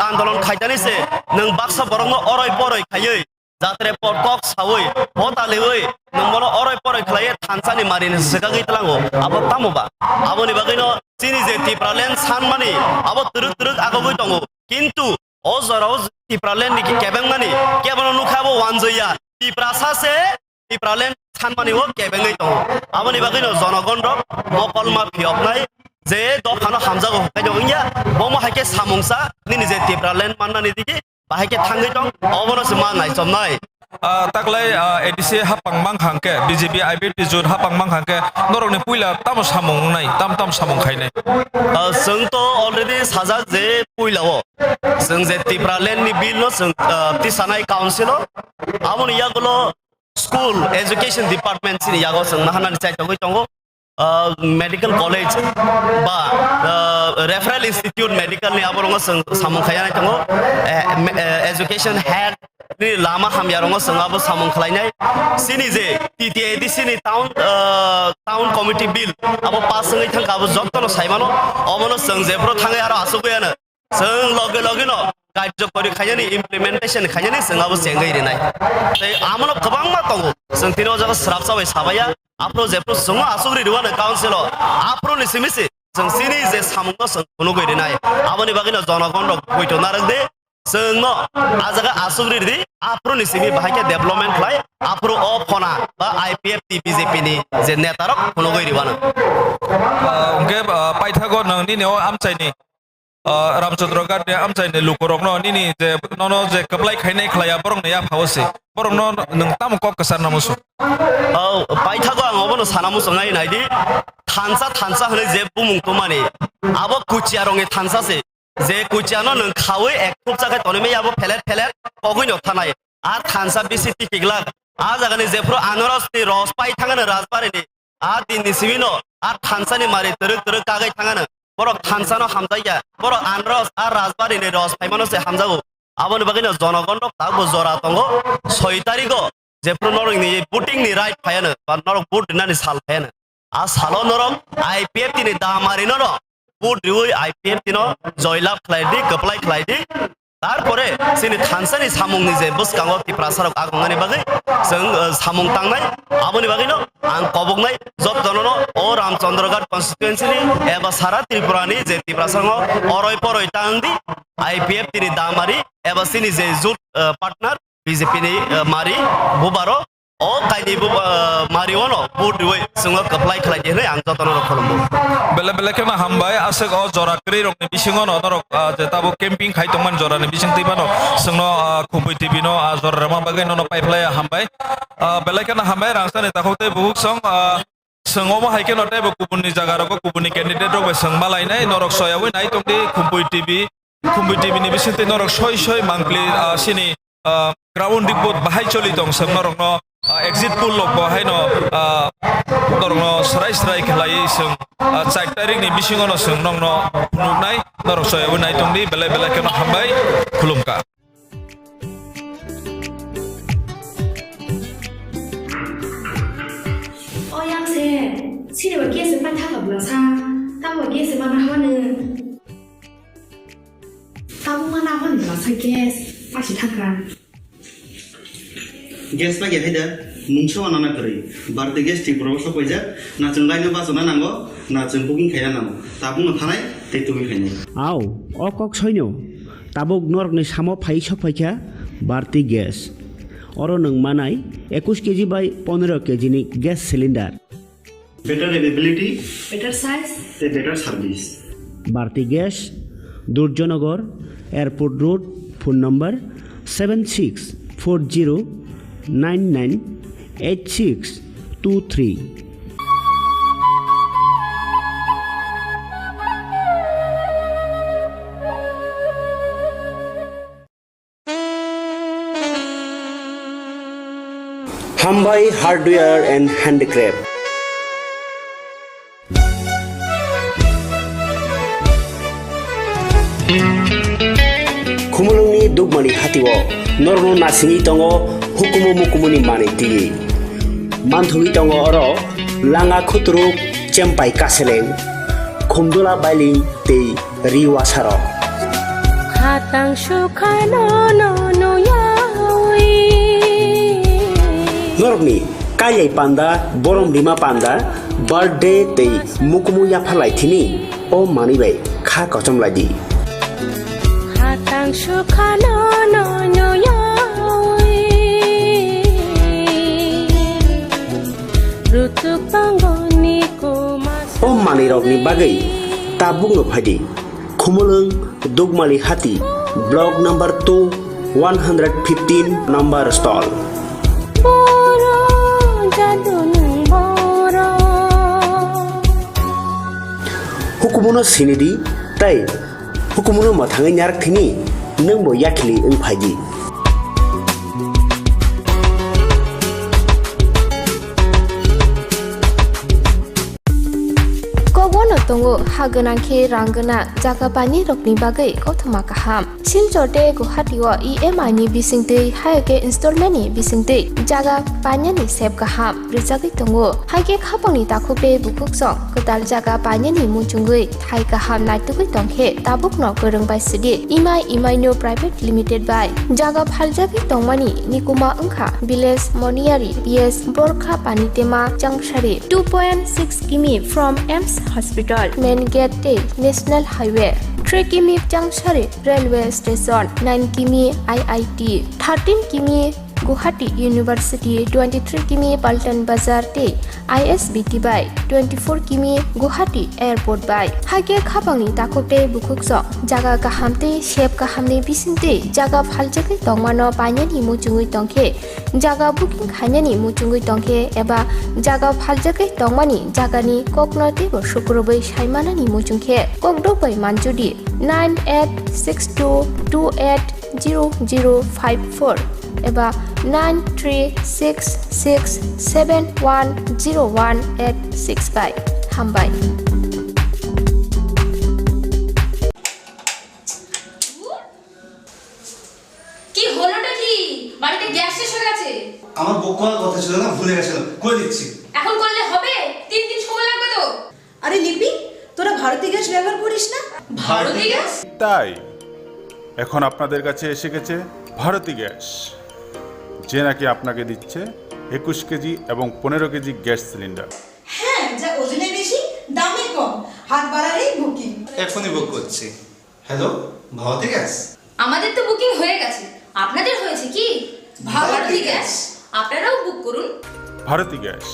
andolon khaitani se nang baksa borong oroi poroi khayei jatre por kok sawoi hotalewoi nang bono oroi poroi khlaye thansani marin segagai tlango abo tamoba aboni bagaino chini je Tripuraland sanmani abo turuk agogoi tongo kintu o jorao Tripuraland ni kebengmani kebono nukhabo wanjoya Tripuraland sanmani o kebengai tongo aboni bagaino jonogon rok mokolma phiopnai যে দফানো হামজাগো কাইজো ইয়া বমো হাইকে সামংসা নিনি যে Tripuraland মাননানি দিকে বাহাইকে থাঙ্গৈ দং অবনস মা নাইসম নাই taklai ADC hapang manghangke BJP IBP jur hapang manghangke norokni puila tam samung nai tam samung khaine sung to already sajak je puilao sung je Tripuraland ni bill no sung tisanai council amon yagulo school education department sin yago sung nahanan chai tongo medical college ba referral institute medical ni aborong samung khayana tongo education head ni lama hamyarong sangabo samung khlainai sini je TTADC ni town committee bill abo pass ngai thangka abo jottono saimano omono sung je pro thangai aro asuguyana sung loge no কার্যকরী খাইনি implementation খাইনি সঙ্গাবো সেঙ্গাই রেনাই তাই আমনো গোবাং মা তঙ্গো जों तिनो जागा स्राब साबाय साबाया आप्रो जेप्रो संग आसुग्रि रुवानो काउन्सिल आप्रो नि सिमिसि जों सिनि जे सामुंग जों कुनु गइरिनाय आबनि बागिनो जनगण रक बयतो नारगदे जोंनो आजागा आसुग्रि दि आप्रो नि सिमि बाहायके डेभलपमेन्ट खाय आप्रो अ फना बा IPF BJP नि जे नेतारक कुनु गइरिवानो ओंगे पाइथागो नंनि नेव आमचाइनि रामचंद्र गार्डे आमचाइने लुकुरकनो निनि जे ननो जे कबलाय खायनाय खलाया बरंनो या फावसे बरंनो नों तामको कसार नामुसु बायथागो आं अबनो सानामुसु नाय नायदि थानसा होनो जे बुमुंखौ माने आबो कुचिया रंगे थानसासे जे कुचियानो नों खावै एक थुप जागे तनेमे आबो फेलेट पगैनो थानाय आ थानसा बेसि टिकिगला आ जागानि जेफ्रो आनारसनि रस पाइ थाङानो राजबारिनि आ दिननि सिबिनो आ थानसानि मारि तरक कागै थाङानो बर थानसानो हामजाया बर आनारस आ राजबारिनि रस फाइमानोसे हामजागो आबोनि बागैनो जनगण ताबो जरा दंगो 6 तारिखो जेफ्रो नरंनि बुटिंनि राइट फायानो बा नरक बुट दिनानि साल फायानो आ सालो नरक आईपीएफ तिनि दामारि नरक बुट रिउइ आईपीएफ तिनो जयलाभ खलायदि कपलाय खलायदि तारपरे सिनि थानसानि सामुंनि जे बसकांगो तिप्रासारक आगंगानि बागै जों सामुं तांनाय आबोनि बागैनो आं कबगनाय जब जननो ओ रामचंद्रगढ़ कन्स्टिट्युएन्सिनि एबा सारा त्रिपुरानि जे तिप्रासारंगो अरय परय तांदि आईपीएफ तिनि दामारि एबा सिनि जे जुट पार्टनार बीजेपी नि मारि बुबारो ओ कायदि मारिवनो बुट रिउइ जोङो कपलाय खलायदि होय आं जतनो खलमो बेले केमा हामबाय आसेग अ जराक्रि रंनि बिसिङो न नरक जेताबो केम्पिं खायतोमन जरानि बिसिं दैबानो जोंनो खुम्पुइ टिभि नो जरामा बागै नो पाइपलाय हामबाय बेले केना हामबाय रांसानि ताखौते बुहुक सं सोङोबो हायके नटे गुबुननि जागारको गुबुननि कैंडिडेट रबे सोंमा लायनाय नरक सयावै नाय तंदि खुम्पुइ टिभि नि बिसिंते नरक सय मांकलि सिनि ग्राउंड रिपोर्ट बाहाय चलि दं सब नरकनो एग्जिट पुल लग बहाय नो नरकनो सराय खलायै सों 4 तारिखनि बिसिङनो सों नंनो नुनाय नरक सयावै नाय तंदि बेले केनो हामबाय खुलुमका 어양새 치료와 깨스 판타가 불러사 따고 깨스 만나 하는 따고 만나 하는 불러사 깨스 다시 타가 गेस बा गेहायदा मुंसो आनाना करै बारदे गेस टिक प्रबस पयजा ना जों लायनो बासना नांगो ना जों बुकिं खाया नांगो ताबुनो थानाय तेतुबि खायनाय आव अकक सैनो ताबुक नरकनि सामो फाइ सफायखा बारति गेस अरो नों मानाय 21 केजि बाय 15 केजि नि gas cylinder better availability better size ते better service Bharti gas Durjoynagar airport road phone number 7640998623 Khumpui Hardware and Handicraft Khumulungni dugmani hatiwo norno nasini tongo hukumu mukumuni maniti manthui tongo oro langa khutruk chempai kaseleng khumdula bailing tei riwa saro hatang sukhano no yawi norni kayai panda borom lima panda birthday tei mukumu yaphalai thini o manibai kha kochom ladi hatang sukhano no yawi rutu pangoni ko o mani rokni bagai tabung no phadi khumulung dugmali hati block number 2 115 number stall Hukumuno sinidi tai hukumuno mathangai nyarak thini nang bo yakli ung phaji Kogono tongo haganangke rangana jaga pani rokni bagai kothama kaham silchote guhatiwa EMI ni bisingte haike installment ni bisingte jaga panya ni sep kaham rijagi tongo haike khapangni takhupe bukuk song kotal jaga panya ni muchungui thai kaham naitugui tongkhe tabuk no gorong bai sidi EMI no private limited by jaga phaljagi tongmani nikuma ungkha village moniari PS borkha panitema jangshari 2.6 km from EMS Hospital main gate day National Highway 3 km Jangshari Railway Station 9 km IIT 13 km Guwahati University 23 km Paltan Bazar te ISBT by 24 km Guwahati Airport by hage khabangni takote bukukso jaga kahamte shep kahamni bisinte jaga phaljake tongmano painani muchungui tongkhe jaga booking khainani muchungui tongkhe eba jaga phaljake tongmani jagani koknote bo shukrobai saimanani muchungkhe kokdobai manjudi 9862280054 eba 9366710185 hambai কি হলোটা কি বাড়িতে gas শেষ হয়ে গেছে আমার বুক করার কথা ছিল না, ভুলে গেছিলাম, করে দিচ্ছি। এখন করলে হবে 3 দিন সময় লাগবে তো আরে লিপি তোরা ভারতী গ্যাস ব্যবহার করিস না? ভারতী গ্যাস তাই এখন আপনাদের কাছে এসে গেছে ভারতী গ্যাস, যে নাকি আপনাকে দিচ্ছে 21 কেজি এবং 15 কেজি গ্যাস সিলিন্ডার। হ্যাঁ, যা ওজনে বেশি দামে কম, হাত বাড়ালেই বুকিং। এখনই বুক করছি। Hello, Bharati gas? আমাদের তো বুকিং হয়ে গেছে, আপনাদের হয়েছে কি? ভারতী গ্যাস, আপনারাও বুক করুন। Bharati gas,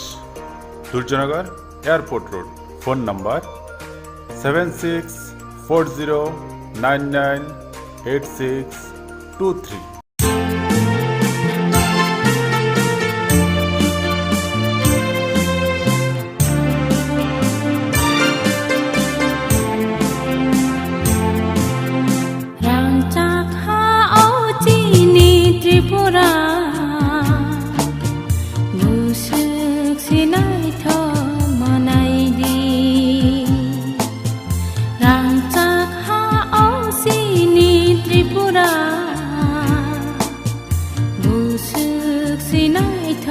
Suryanagar airport road, phone number 7640998623। Tripura মুসুক সিনাইথ মনাইদি রাংচাক হা অসিনি ত্রিপুরা মুসুক সিনাইথ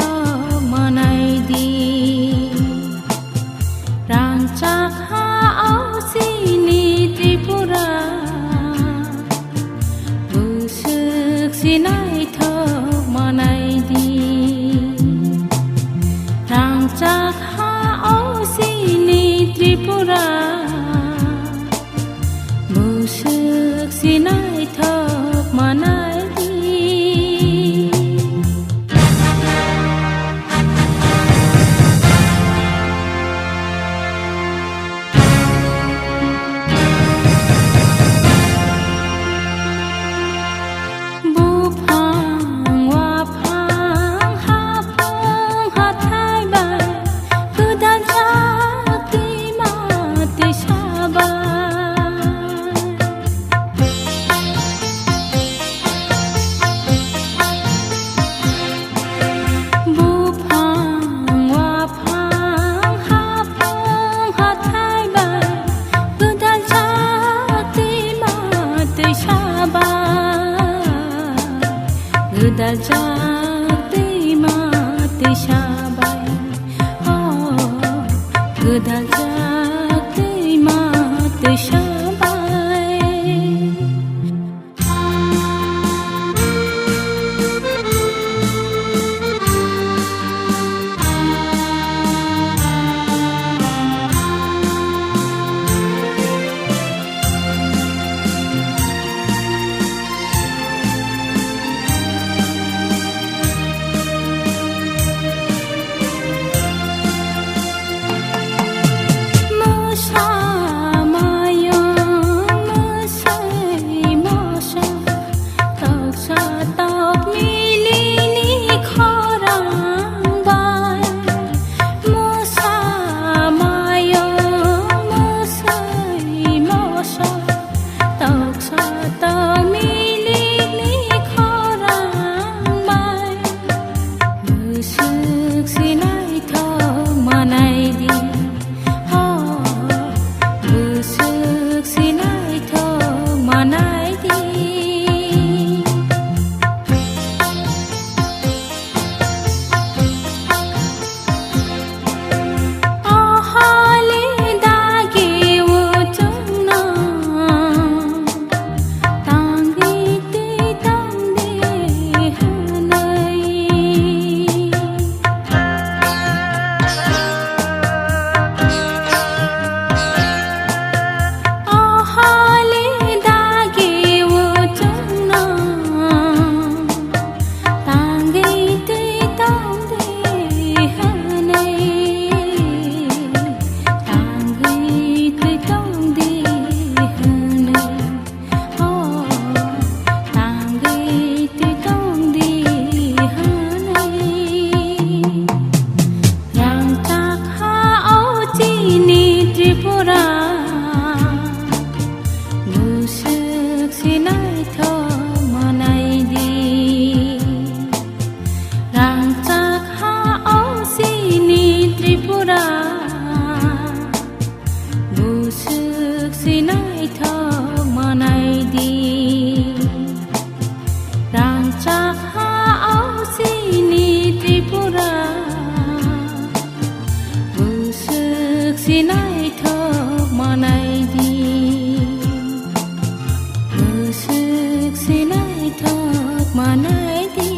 মনাইদি রাংচাক হা অসিনি ত্রিপুরা সিনাইথ মনাইদি রাংচাক হা অসিনি ত্রিপুরা মুসুক সিনাইথ মনাইদি Tripura Busuk sinai thok manai di Rangchak ha au sini Tripura Busuk sinai thok manai di Busuk sinai thok manai di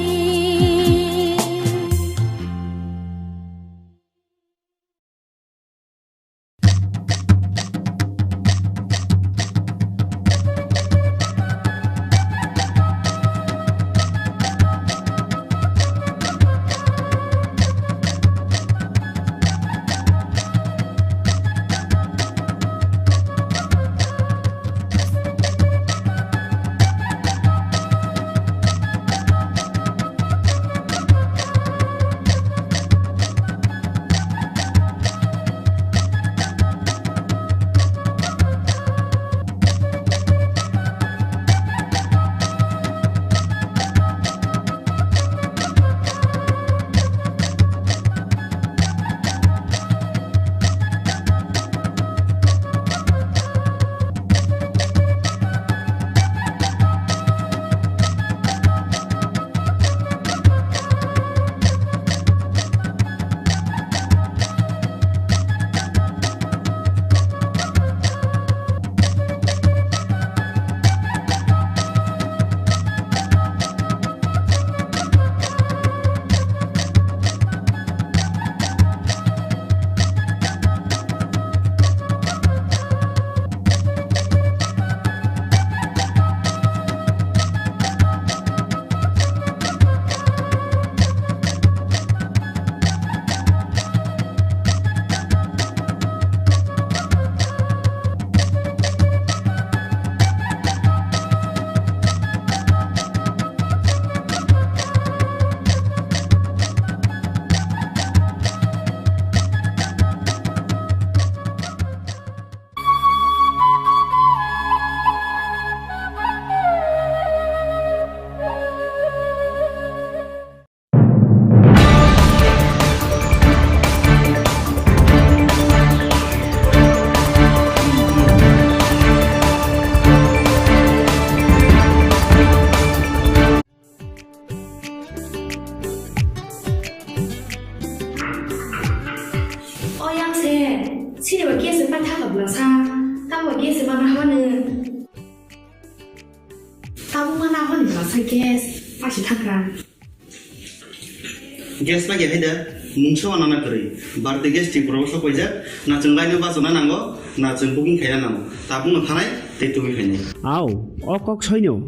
gas lagi ada muncul anak kiri berarti gas di proses apa aja nah cengkainya basona nanggo nah cengkuking kaya nang tabung ngantai tetuwi kaya aw okok soino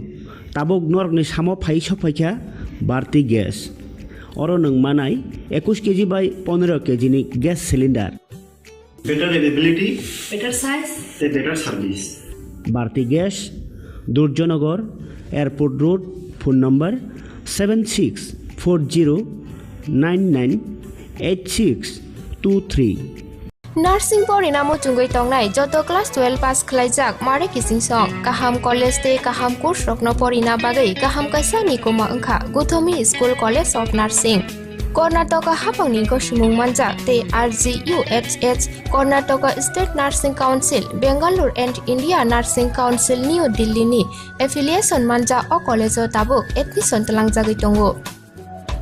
tabuk nork ni samo phai sopaikya barti gas oro nang manai 21 kg by 15 kg ni gas cylinder better availability better size better service barti gas Durjonagar airport road phone number 7640998623 Nursing Porinamo Chungoi Tongnai Joto Class 12 Pass Khlaijak Mare Kising Song Kaham College Te Kaham Course Rokno Porina Bagai Kaham Kaisa Nikoma Angkha Gothomi School College of Nursing Karnataka Hapangni Koshimung Manjak Te RGUHH Karnataka State Nursing Council Bangalore and India Nursing Council New Delhi ni affiliation manja o college o tabuk admission talangjagoi tongo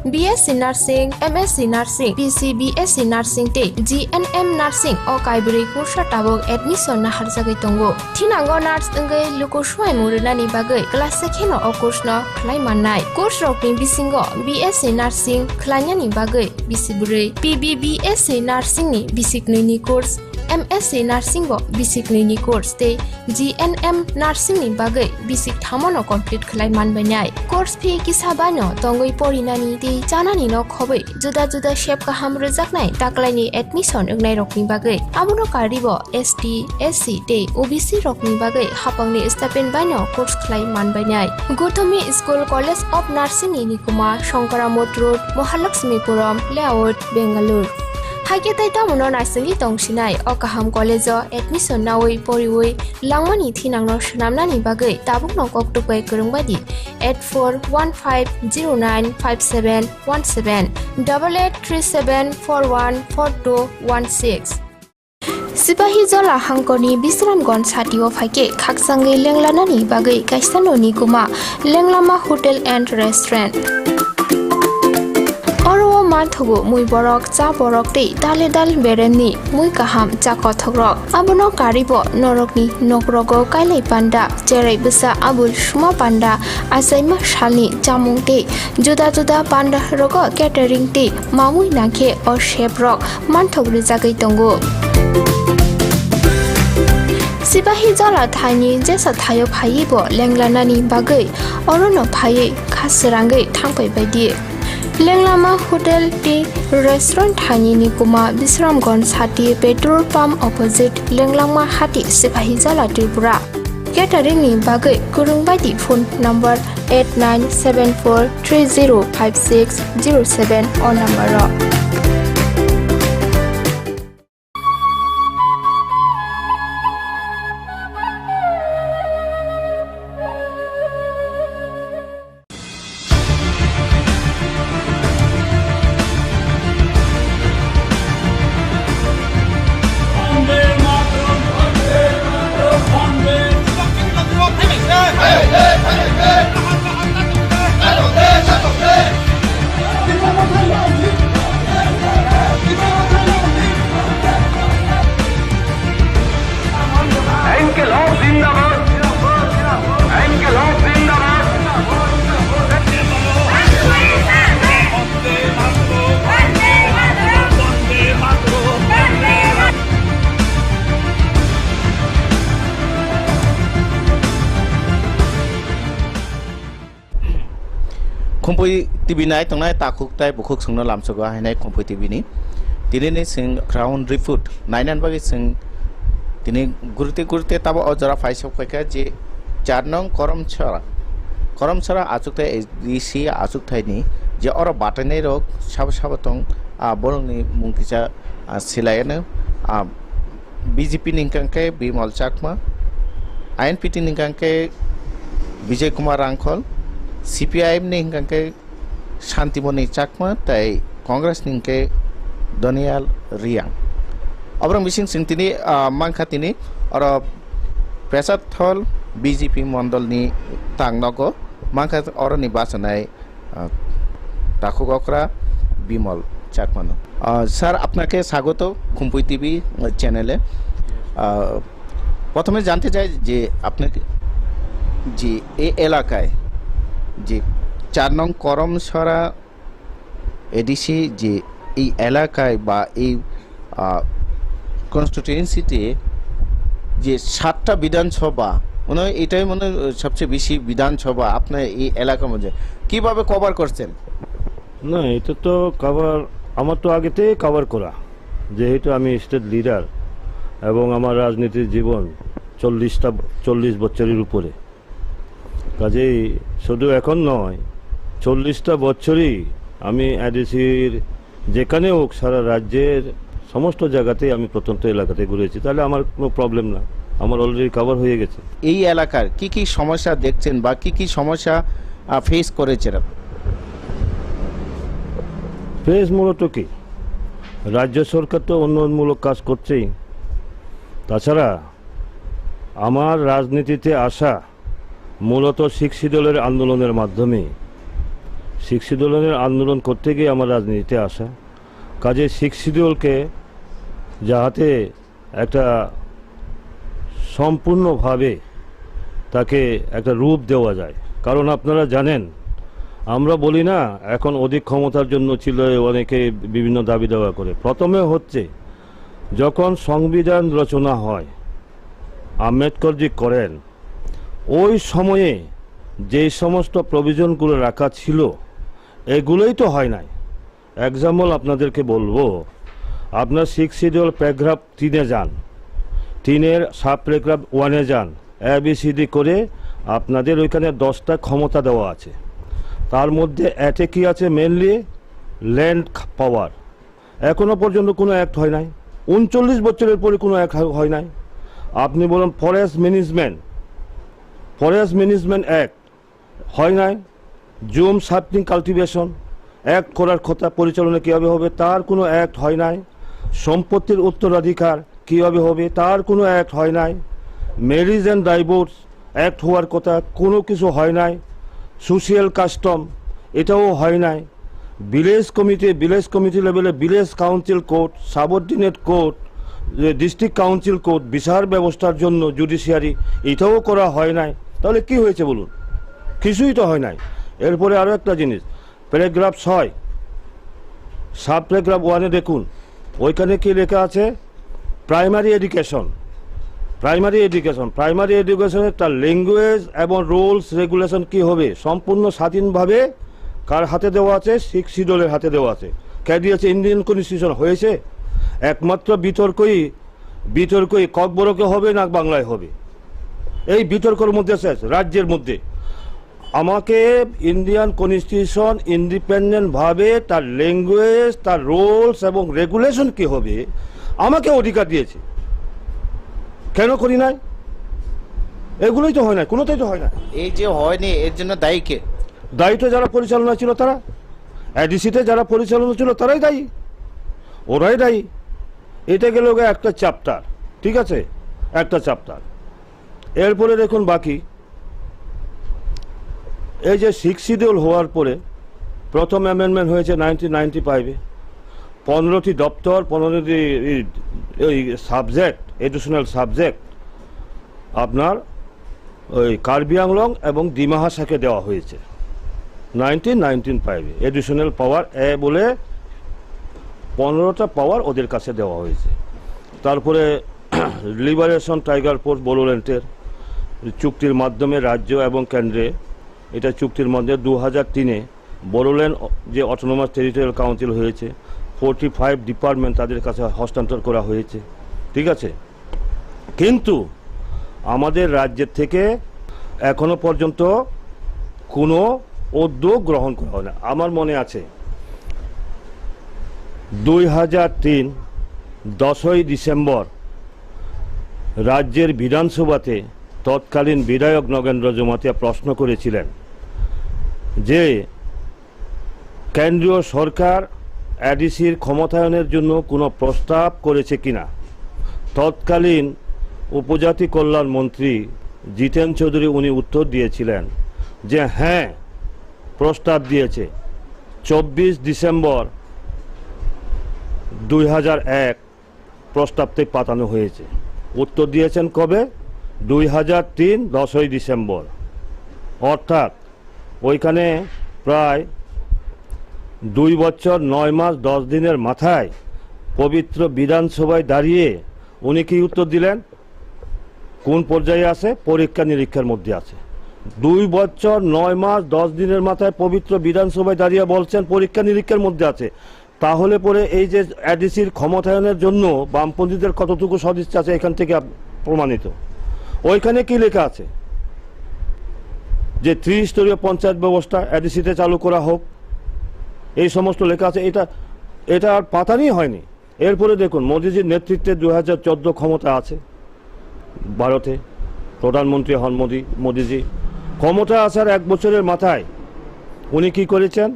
BSc Nursing, MSc Nursing, PCBSc Nursing te GNM Nursing o kaibri kursa tabok admission na harjagai tongo. Thinango nurse engai luko swai murunani bagai class sekheno o course no khlai mannai. Course rokni bisingo BSc Nursing khlainani bagai bisibure PBBSc Nursing ni bisiknui ni course MSc Nursing bo bisiknui ni course te GNM Nursing ni bagai bisik thamono complete khlai manbainai. Course fee kisabano tongoi porinani te janani no khobai juda juda shape kaham rejaknai taklaini admission engnai rokni bagai amono karibo ST SC te OBC rokni bagai hapangni stipend baino course khlai manbainai. Gothomi School College of Nursing ni Nikuma Shankaramot Road Mahalakshmipuram Layout Bangalore Haike tai tamuno nasengi tongsinai okaham college admission nawi poriwi langmani thinangno shnamnani bagai tabuk nokok tupai kurungbadi 8415095717 8837414216 Sipahi Zola Hangkoni Bisramgon Satio Fake Kaksangi Lenglanani Bagai Kaistanoni Guma Lenglama Hotel and Restaurant Oro Manthogo Mui Borok Cha Borok Te Dale Dal Bereni Mui Kaham Cha Kothogrok Abono Karibo Norokni Nokrogo Kailai Panda Jerai Besa Abul Shuma Panda Asaima Shalni Jamung Te Juda Juda Panda Rogo Catering Te Mamui Nake or Shebrok Manthogri Jagai Tongo Sipahi Zola Tani Jesa Tayo Paibo Lenglanani Bagai Orono Pai Kasirangai Tangpai Badi Lenglama Hotel Tea Restaurant Tani Nikuma Bisramgon Sati Petrol Pump Opposite Lenglama Hati Sipahi Zola Tripura Catering ni Bagai Kurungbadi phone number 8974305607 or number Khumpui TV nai tongnai takuk tai bukhuk sungno lamsogo hainai Khumpui TV ni tini sing ground report nainan bagi sing tini gurte tabo ojara faisok peka je 4 nong korom chara achuk tai SDC achuk tai ni je oro batanai rok sab tong borongni mungkisa silayane BJP ningkangke Bimal Chakma INPT ningkangke Vijay Kumar Rangkhol CPIM ningkangke Shantimoni Chakma tai Congress ningke Daniel Riang Abrang bising sing tini mangkha tini oro Pesat Thol BJP Mondol ni Tangnogo mangkha oro ni basanai Takukokra Bimal Chakmano sir আপনাকে স্বাগত খুম্পুই TV চ্যানেলে প্রথমে জানতে চাই যে আপনাকে যে এই এলাকায় যে 4 নং করমছড়া এডিসি যে এই এলাকায় বা এই কনস্টিটিউয়েন্সিতে যে 7টা বিধানসভা মনে হয় এটাই মনে সবচেয়ে বেশি বিধানসভা আপনার এই এলাকার মধ্যে কিভাবে কভার করছেন না এটা তো কভার আমার তো আগেতে কভার করা যেহেতু আমি স্টেট লিডার এবং আমার রাজনীতির জীবন 40 বছরের উপরে কাজেই শুধু এখন নয় 40টা বছরই আমি এডিসির যেখানে হোক সারা রাজ্যের সমস্ত জায়গাতেই আমি প্রত্যন্ত এলাকাতে ঘুরেছি তাহলে আমার কোনো প্রবলেম না আমার অলরেডি কভার হয়ে গেছে এই এলাকার কি কি সমস্যা দেখছেন বা কি কি সমস্যা ফেস করেছেন ফেস মূলত কি রাজ্য সরকার তো উন্নয়নমূলক কাজ করছেই তাছাড়া আমার রাজনীতিতে আসা মূলত শিক্ষিত দলের আন্দোলনের মাধ্যমে শিক্ষিত দলের আন্দোলন করতে গিয়ে আমার রাজনীতিতে আসা কাজে শিক্ষিত দলকে যাতে একটা সম্পূর্ণভাবে তাকে একটা রূপ দেওয়া যায় কারণ আপনারা জানেন আমরা বলি না এখন অধিক ক্ষমতার জন্য ছিল অনেকে বিভিন্ন দাবি দাওয়া করে প্রথমে হচ্ছে যখন সংবিধান রচনা হয় আম্বেদকরজি করেন ওই সময়ে যে সমস্ত প্রভিশনগুলো রাখা ছিল এগুলোই তো হয় নাই এক্সাম্পল আপনাদেরকে বলবো আপনার 6 শিডিউল প্যারাগ্রাফ 3-এ যান 3-এর সাব প্যারাগ্রাফ 1-এ যান ABCD করে আপনাদের ওইখানে 10টা ক্ষমতা দেওয়া আছে তার মধ্যে এতে কি আছে মেইনলি ল্যান্ড পাওয়ার এখনো পর্যন্ত কোনো অ্যাক্ট হয় নাই, 39 বছরের পরে কোনো অ্যাক্ট হয় নাই। আপনি বলুন ফরেস্ট ম্যানেজমেন্ট অ্যাক্ট হয় নাই, জুম সাপ্লিং কাল্টিভেশন অ্যাক্ট করার কথা পরিচালনা কীভাবে হবে তার কোনো অ্যাক্ট হয় নাই, সম্পত্তির উত্তরাধিকার কীভাবে হবে তার কোনো অ্যাক্ট হয় নাই, ম্যারেজ অ্যান্ড ডাইভোর্স অ্যাক্ট হওয়ার কথা কোনো কিছু হয় নাই, সোশিয়াল কাস্টম এটাও হয় নাই, ভিলেজ কমিটি লেভেলে village council court, subordinate court, district council court, বিচার ব্যবস্থার জন্য জুডিশিয়ারি এটাও করা হয় নাই। তাহলে কি হয়েছে বলুন? কিছুই তো হয় নাই। এরপরে আরও একটা জিনিস, প্যারাগ্রাফ 6 সাব প্যারাগ্রাফ 1-এ দেখুন, ওইখানে কি লেখা আছে? প্রাইমারি এডুকেশনের তার ল্যাঙ্গুয়েজ এবং রুলস রেগুলেশন কি হবে সম্পূর্ণ স্বাধীনভাবে কার হাতে দেওয়া আছে? 6 শিডিউলের হাতে দেওয়া আছে। কে দিয়েছে? Indian constitution. হয়েছে একমাত্র বিতর্কই ককবরকে হবে না বাংলায় হবে, এই বিতর্কের মধ্যে শেষ। রাজ্যের মধ্যে আমাকে ইন্ডিয়ান কনস্টিটিউশন ইন্ডিপেন্ডেন্টভাবে তার ল্যাঙ্গুয়েজ, তার রুলস এবং রেগুলেশন কি হবে আমাকে অধিকার দিয়েছে। কেন করি নাই? এগুলোই তো হয় না, কোনোটাই তো হয় না। এই যে হয়নি এর জন্য দায়ী কে? দায়িত্ব যারা পরিচালনা ছিল তারা, এডিসিতে যারা পরিচালনা ছিল তারাই দায়ী, ওরাই দায়ী। এটা গেল একটা চ্যাপ্টার, ঠিক আছে, একটা চ্যাপ্টার। এরপরে দেখুন বাকি এই যে 6 শিডিউল হওয়ার পরে প্রথম অ্যামেন্ডমেন্ট হয়েছে 1995-এ, 15টি দপ্তর, 15টি সাবজেক্ট, এডিশনাল সাবজেক্ট আপনার ওই কার্বি আংলং এবং ডিমা হাসাকে দেওয়া হয়েছে 1995-এ। এডিশনাল পাওয়ার বলে 15টা পাওয়ার ওদের কাছে দেওয়া হয়েছে। তারপরে লিবারেশন টাইগার ফোর্স বোডোল্যান্ডের চুক্তির মাধ্যমে রাজ্য এবং কেন্দ্রে, এটা চুক্তির মধ্যে 2003-এ বোডোল্যান্ড যে অটোনোমাস টেরিটোরিয়াল কাউন্সিল হয়েছে, 45 ডিপার্টমেন্ট তাদের কাছে হস্তান্তর করা হয়েছে, ঠিক আছে। কিন্তু আমাদের রাজ্যের থেকে এখনো পর্যন্ত কোনো উদ্যোগ গ্রহণ করা হয় না। আমার মনে আছে 2003 10ই ডিসেম্বর রাজ্যের বিধানসভাতে তৎকালীন বিধায়ক নগেন্দ্র জমাতিয়া প্রশ্ন করেছিলেন যে কেন্দ্রীয় সরকার এডিসির ক্ষমতায়নের জন্য কোনো প্রস্তাব করেছে কিনা। তৎকালীন উপজাতি কল্যাণ মন্ত্রী জিতেন চৌধুরী উনি উত্তর দিয়েছিলেন যে হ্যাঁ প্রস্তাব দিয়েছে। 24 ডিসেম্বর 2001 প্রস্তাবটি পাঠানো হয়েছে। উত্তর দিয়েছেন কবে? 2003 10ই ডিসেম্বর। অর্থাৎ ওইখানে প্রায় 2 বছর 9 মাস 10 দিনের মাথায় পবিত্র বিধানসভায় দাঁড়িয়ে উনি কি উত্তর দিলেন? কোন পর্যায়ে আছে? পরীক্ষা নিরীক্ষার মধ্যে আছে। 2 বছর 9 মাস 10 দিনের মাথায় পবিত্র বিধানসভায় দাঁড়িয়ে বলছেন পরীক্ষা নিরীক্ষার মধ্যে আছে। তাহলে পরে এই যে এডিসির ক্ষমতায়নের জন্য বামপন্থীদের কতটুকু সদিচ্ছা আছে এখান থেকে প্রমাণিত। ওইখানে কি লেখা আছে? যে ত্রিস্তরীয় পঞ্চায়েত ব্যবস্থা এডিসিতে চালু করা হোক, এই সমস্ত লেখা আছে। এটা আর পাতানি হয়নি। এরপরে দেখুন মোদিজির নেতৃত্বে 2014 ক্ষমতা আছে ভারতে, প্রধানমন্ত্রী হন মোদিজি। ক্ষমতা আসার 1 বছরের মাথায় উনি কি করেছেন?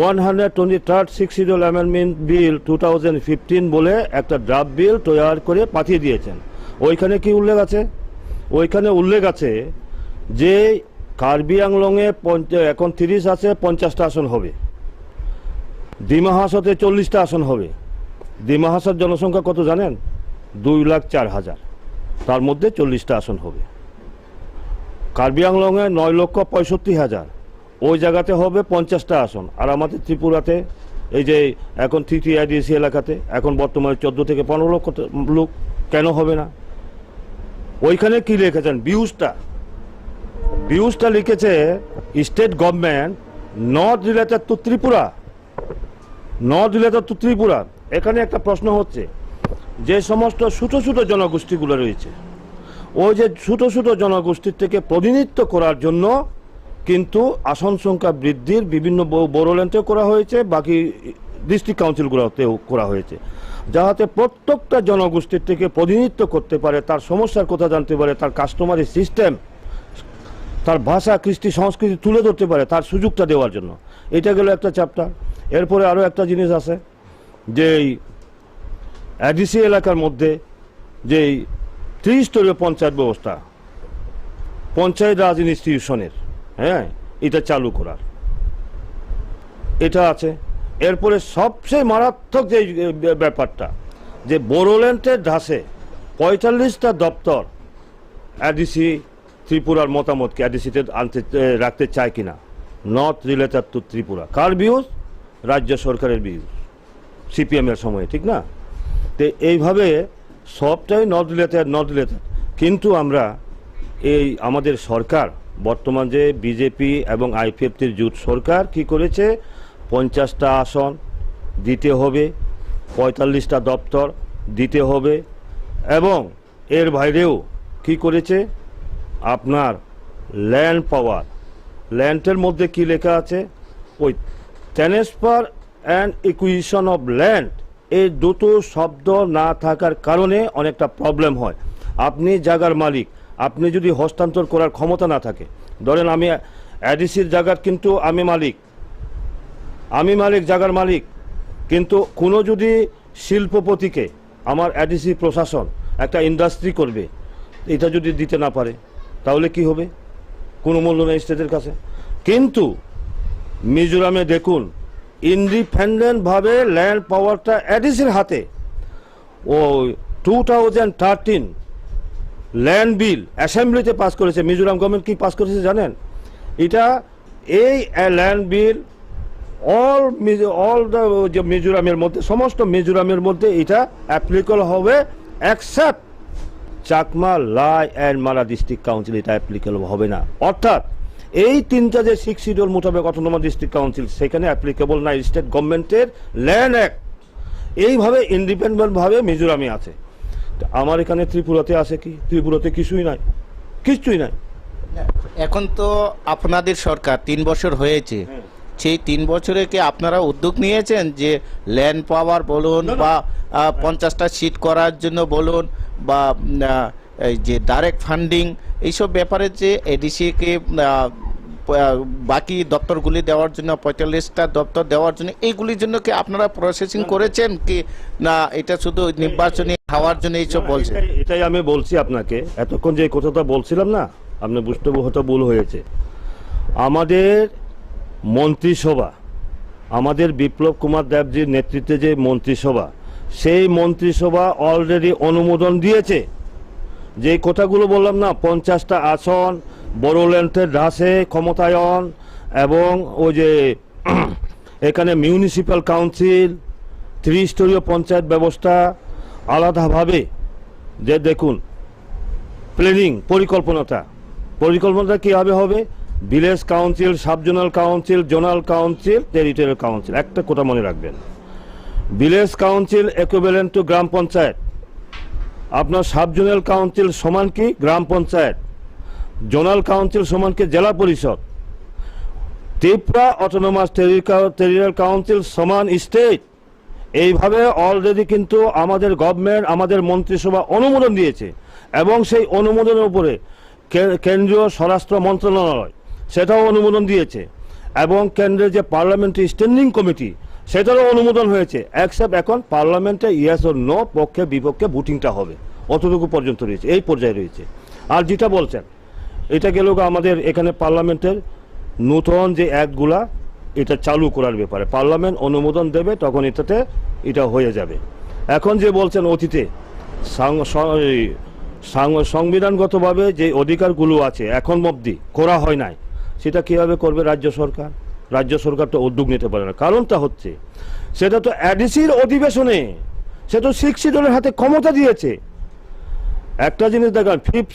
123rd 6 শিডিউল অ্যামেন্ডমেন্ট বিল 2015 বলে একটা ড্রাফট বিল তৈরি করে পাঠিয়ে দিয়েছেন। ওইখানে কি উল্লেখ আছে? ওইখানে উল্লেখ আছে যে কার্বি আংলংয়ে এখন 30 আছে, 50টা আসন হবে। ডিমা হাসাতে 40টা আসন হবে। ডিমা হাসার জনসংখ্যা কত জানেন? 2,04,000, তার মধ্যে 40টা আসন হবে। কার্বি আংলংয়ে 9,65,000, ওই জায়গাতে হবে 50টা আসন। আর আমাদের ত্রিপুরাতে এই যে এখন TTIDC এলাকাতে এখন বর্তমানে 14 থেকে 15 লক্ষ লোক, কেন হবে না? ওইখানে কি লিখেছেন? ভিউজটা লিখেছে state government not related to Tripura. এখানে একটা প্রশ্ন হচ্ছে, যে সমস্ত ছোট ছোট জনগোষ্ঠীগুলো রয়েছে, ওই যে ছোট ছোট জনগোষ্ঠীর থেকে প্রতিনিধিত্ব করার জন্য কিন্তু আসন সংখ্যা বৃদ্ধির বিভিন্ন বোডোল্যান্ডেও করা হয়েছে, বাকি ডিস্ট্রিক্ট কাউন্সিলগুলোতেও করা হয়েছে, যাতে প্রত্যেকটা জনগোষ্ঠীর থেকে প্রতিনিধিত্ব করতে পারে, তার সমস্যার কথা জানতে পারে, তার কাস্টমারি সিস্টেম, তার ভাষা, কৃষ্টি, সংস্কৃতি তুলে ধরতে পারে, তার সুযোগটা দেওয়ার জন্য। এটা গেল একটা চ্যাপ্টার। এরপরে আরও একটা জিনিস আছে, যে এডিসি এলাকার মধ্যে যে ত্রিস্তরীয় পঞ্চায়েত ব্যবস্থা, পঞ্চায়েত রাজ ইনস্টিটিউশনের, হ্যাঁ, এটা চালু করার, এটা আছে। এরপরে সবচেয়ে মারাত্মক যে ব্যাপারটা, যে বোরোল্যান্ডের ধাসে 45টা দপ্তর এডিসি ত্রিপুরার মতামতকে এডিসিতে রাখতে চায় কিনা, not related to Tripura. Car views? রাজ্য সরকারের ভিউজ, সিপিএমের সময়ে, ঠিক না? তো এইভাবে সবটাই নট রিলেটেড। কিন্তু আমরা এই আমাদের সরকার, বর্তমান যে বিজেপি এবং আইপিএফটির জোট সরকার কি করেছে, 50টা আসন দিতে হবে, 45টা দপ্তর দিতে হবে, এবং এর বাইরেও কি করেছে, আপনার ল্যান্ড পাওয়ার, ল্যান্ডের মধ্যে কি লেখা আছে, ওই ট্রান্সফার অ্যান্ড ইকুইশন অফ ল্যান্ড, এই দুটো শব্দ না থাকার কারণে অনেকটা প্রবলেম হয়। আপনি জায়গার মালিক, আপনি যদি হস্তান্তর করার ক্ষমতা না থাকে, ধরেন আমি এডিসির জায়গার, কিন্তু আমি মালিক, জায়গার মালিক, কিন্তু কোনো যদি শিল্পপতিকে আমার এডিসি প্রশাসন একটা ইন্ডাস্ট্রি করবে, এটা যদি দিতে না পারে, তাহলে কি হবে? কোনো মূল্য নেই স্টেটের কাছে। কিন্তু মিজোরামে দেখুন, ইন্ডিপেন্ডেন্টভাবে ল্যান্ড পাওয়ারটা এডিসির হাতে। ও 2013 ল্যান্ড বিল অ্যাসেম্বলিতে পাস করেছে, মিজোরাম গভর্নমেন্ট কি পাস করেছে জানেন? এটা এই ল্যান্ড বিল অল দ্য মিজোরামের মধ্যে, সমস্ত মিজোরামের মধ্যে এটা অ্যাপ্লিকেবল হবে, এক্সেপ্ট চাকমা, লাই অ্যান্ড মারা ডিস্ট্রিক্ট কাউন্সিল, এটা অ্যাপ্লিকেবল হবে না। অর্থাৎ এই তিনটা যে 6 শিডিউল মোতাবেক অটোনমাস ডিস্ট্রিক্ট কাউন্সিল, সেখানে অ্যাপ্লিকেবল না স্টেট গভর্নমেন্টের ল্যান্ড অ্যাক্ট। এইভাবে ইন্ডিপেন্ডেন্টভাবে মিজোরামে আছে। আমার এখানে ত্রিপুরাতে আছে কি? ত্রিপুরাতে কিছুই নাই। এখন তো আপনাদের সরকার 3 বছর হয়েছে, সেই 3 বছরে কি আপনারা উদ্যোগ নিয়েছেন যে ল্যান্ড পাওয়ার বলুন বা 50টা সিট করার জন্য বলুন, বা এই যে ডাইরেক্ট ফান্ডিং, এইসব ব্যাপারে যে এডিসিকে বাকি দপ্তরগুলি দেওয়ার জন্য, 45টা দপ্তর দেওয়ার জন্য, এইগুলির জন্য কি আপনারা প্রসেসিং করেছেন কি না? এটা শুধু নির্বাচনী হওয়ার জন্য এইসব বলছেন? এটাই আমি বলছি আপনাকে, এতক্ষণ যে কথাটা বলছিলাম না, আপনি বুঝতে হয়তো ভুল হয়েছে। আমাদের মন্ত্রিসভা, আমাদের বিপ্লব কুমার দেবজির নেতৃত্বে যে মন্ত্রিসভা, সেই মন্ত্রিসভা অলরেডি অনুমোদন দিয়েছে। যে কথাগুলো বললাম না, 50টা আসন, বোরোল্যান্ডের ধাসে ক্ষমতায়ন, এবং ওই যে এখানে মিউনিসিপ্যাল কাউন্সিল, ত্রিস্তরীয় পঞ্চায়েত ব্যবস্থা আলাদাভাবে, যে দেখুন প্ল্যানিং, পরিকল্পনাটা কীভাবে হবে, village council, subzonal council, zonal council, territorial council. একটা কথা মনে রাখবেন, ভিলেজ কাউন্সিল ইকুইভ্যালেন্ট টু গ্রাম পঞ্চায়েত, আপনার সাবজোনাল কাউন্সিল সমান কি গ্রাম পঞ্চায়েত, জোনাল কাউন্সিল সমান কি জেলা পরিষদ, ত্রিপুরা অটোনমাস টেরিটোরিয়াল কাউন্সিল সমান স্টেট। এইভাবে অলরেডি কিন্তু আমাদের গভর্নমেন্ট, আমাদের মন্ত্রিসভা অনুমোদন দিয়েছে, এবং সেই অনুমোদনের উপরে কেন্দ্রীয় স্বরাষ্ট্র মন্ত্রণালয় সেটাও অনুমোদন দিয়েছে, এবং কেন্দ্রের যে পার্লামেন্টারি স্ট্যান্ডিং কমিটি, সেটারও অনুমোদন হয়েছে। অ্যাকসেপ্ট এখন পার্লামেন্টে ইয়েস ও নো, পক্ষে বিপক্ষে ভোটিংটা হবে, অতটুকু পর্যন্ত রয়েছে, এই পর্যায়ে রয়েছে। আর যেটা বলছেন, এটা গেল আমাদের এখানে পার্লামেন্টের নূতন যে অ্যাক্টগুলা, এটা চালু করার ব্যাপারে পার্লামেন্ট অনুমোদন দেবে, তখন এটা হয়ে যাবে। এখন যে বলছেন অতীতে সংবিধানগতভাবে যে অধিকারগুলো আছে এখন অবধি করা হয় নাই, সেটা কীভাবে করবে রাজ্য সরকার? রাজ্য সরকার তো উদ্যোগ নিতে পারে না। কারণটা হচ্ছে, সেটা তো এডিসির অধিবেশনে, সে তো 6 শিডিউলের হাতে ক্ষমতা দিয়েছে। একটা জিনিস দেখান, 5th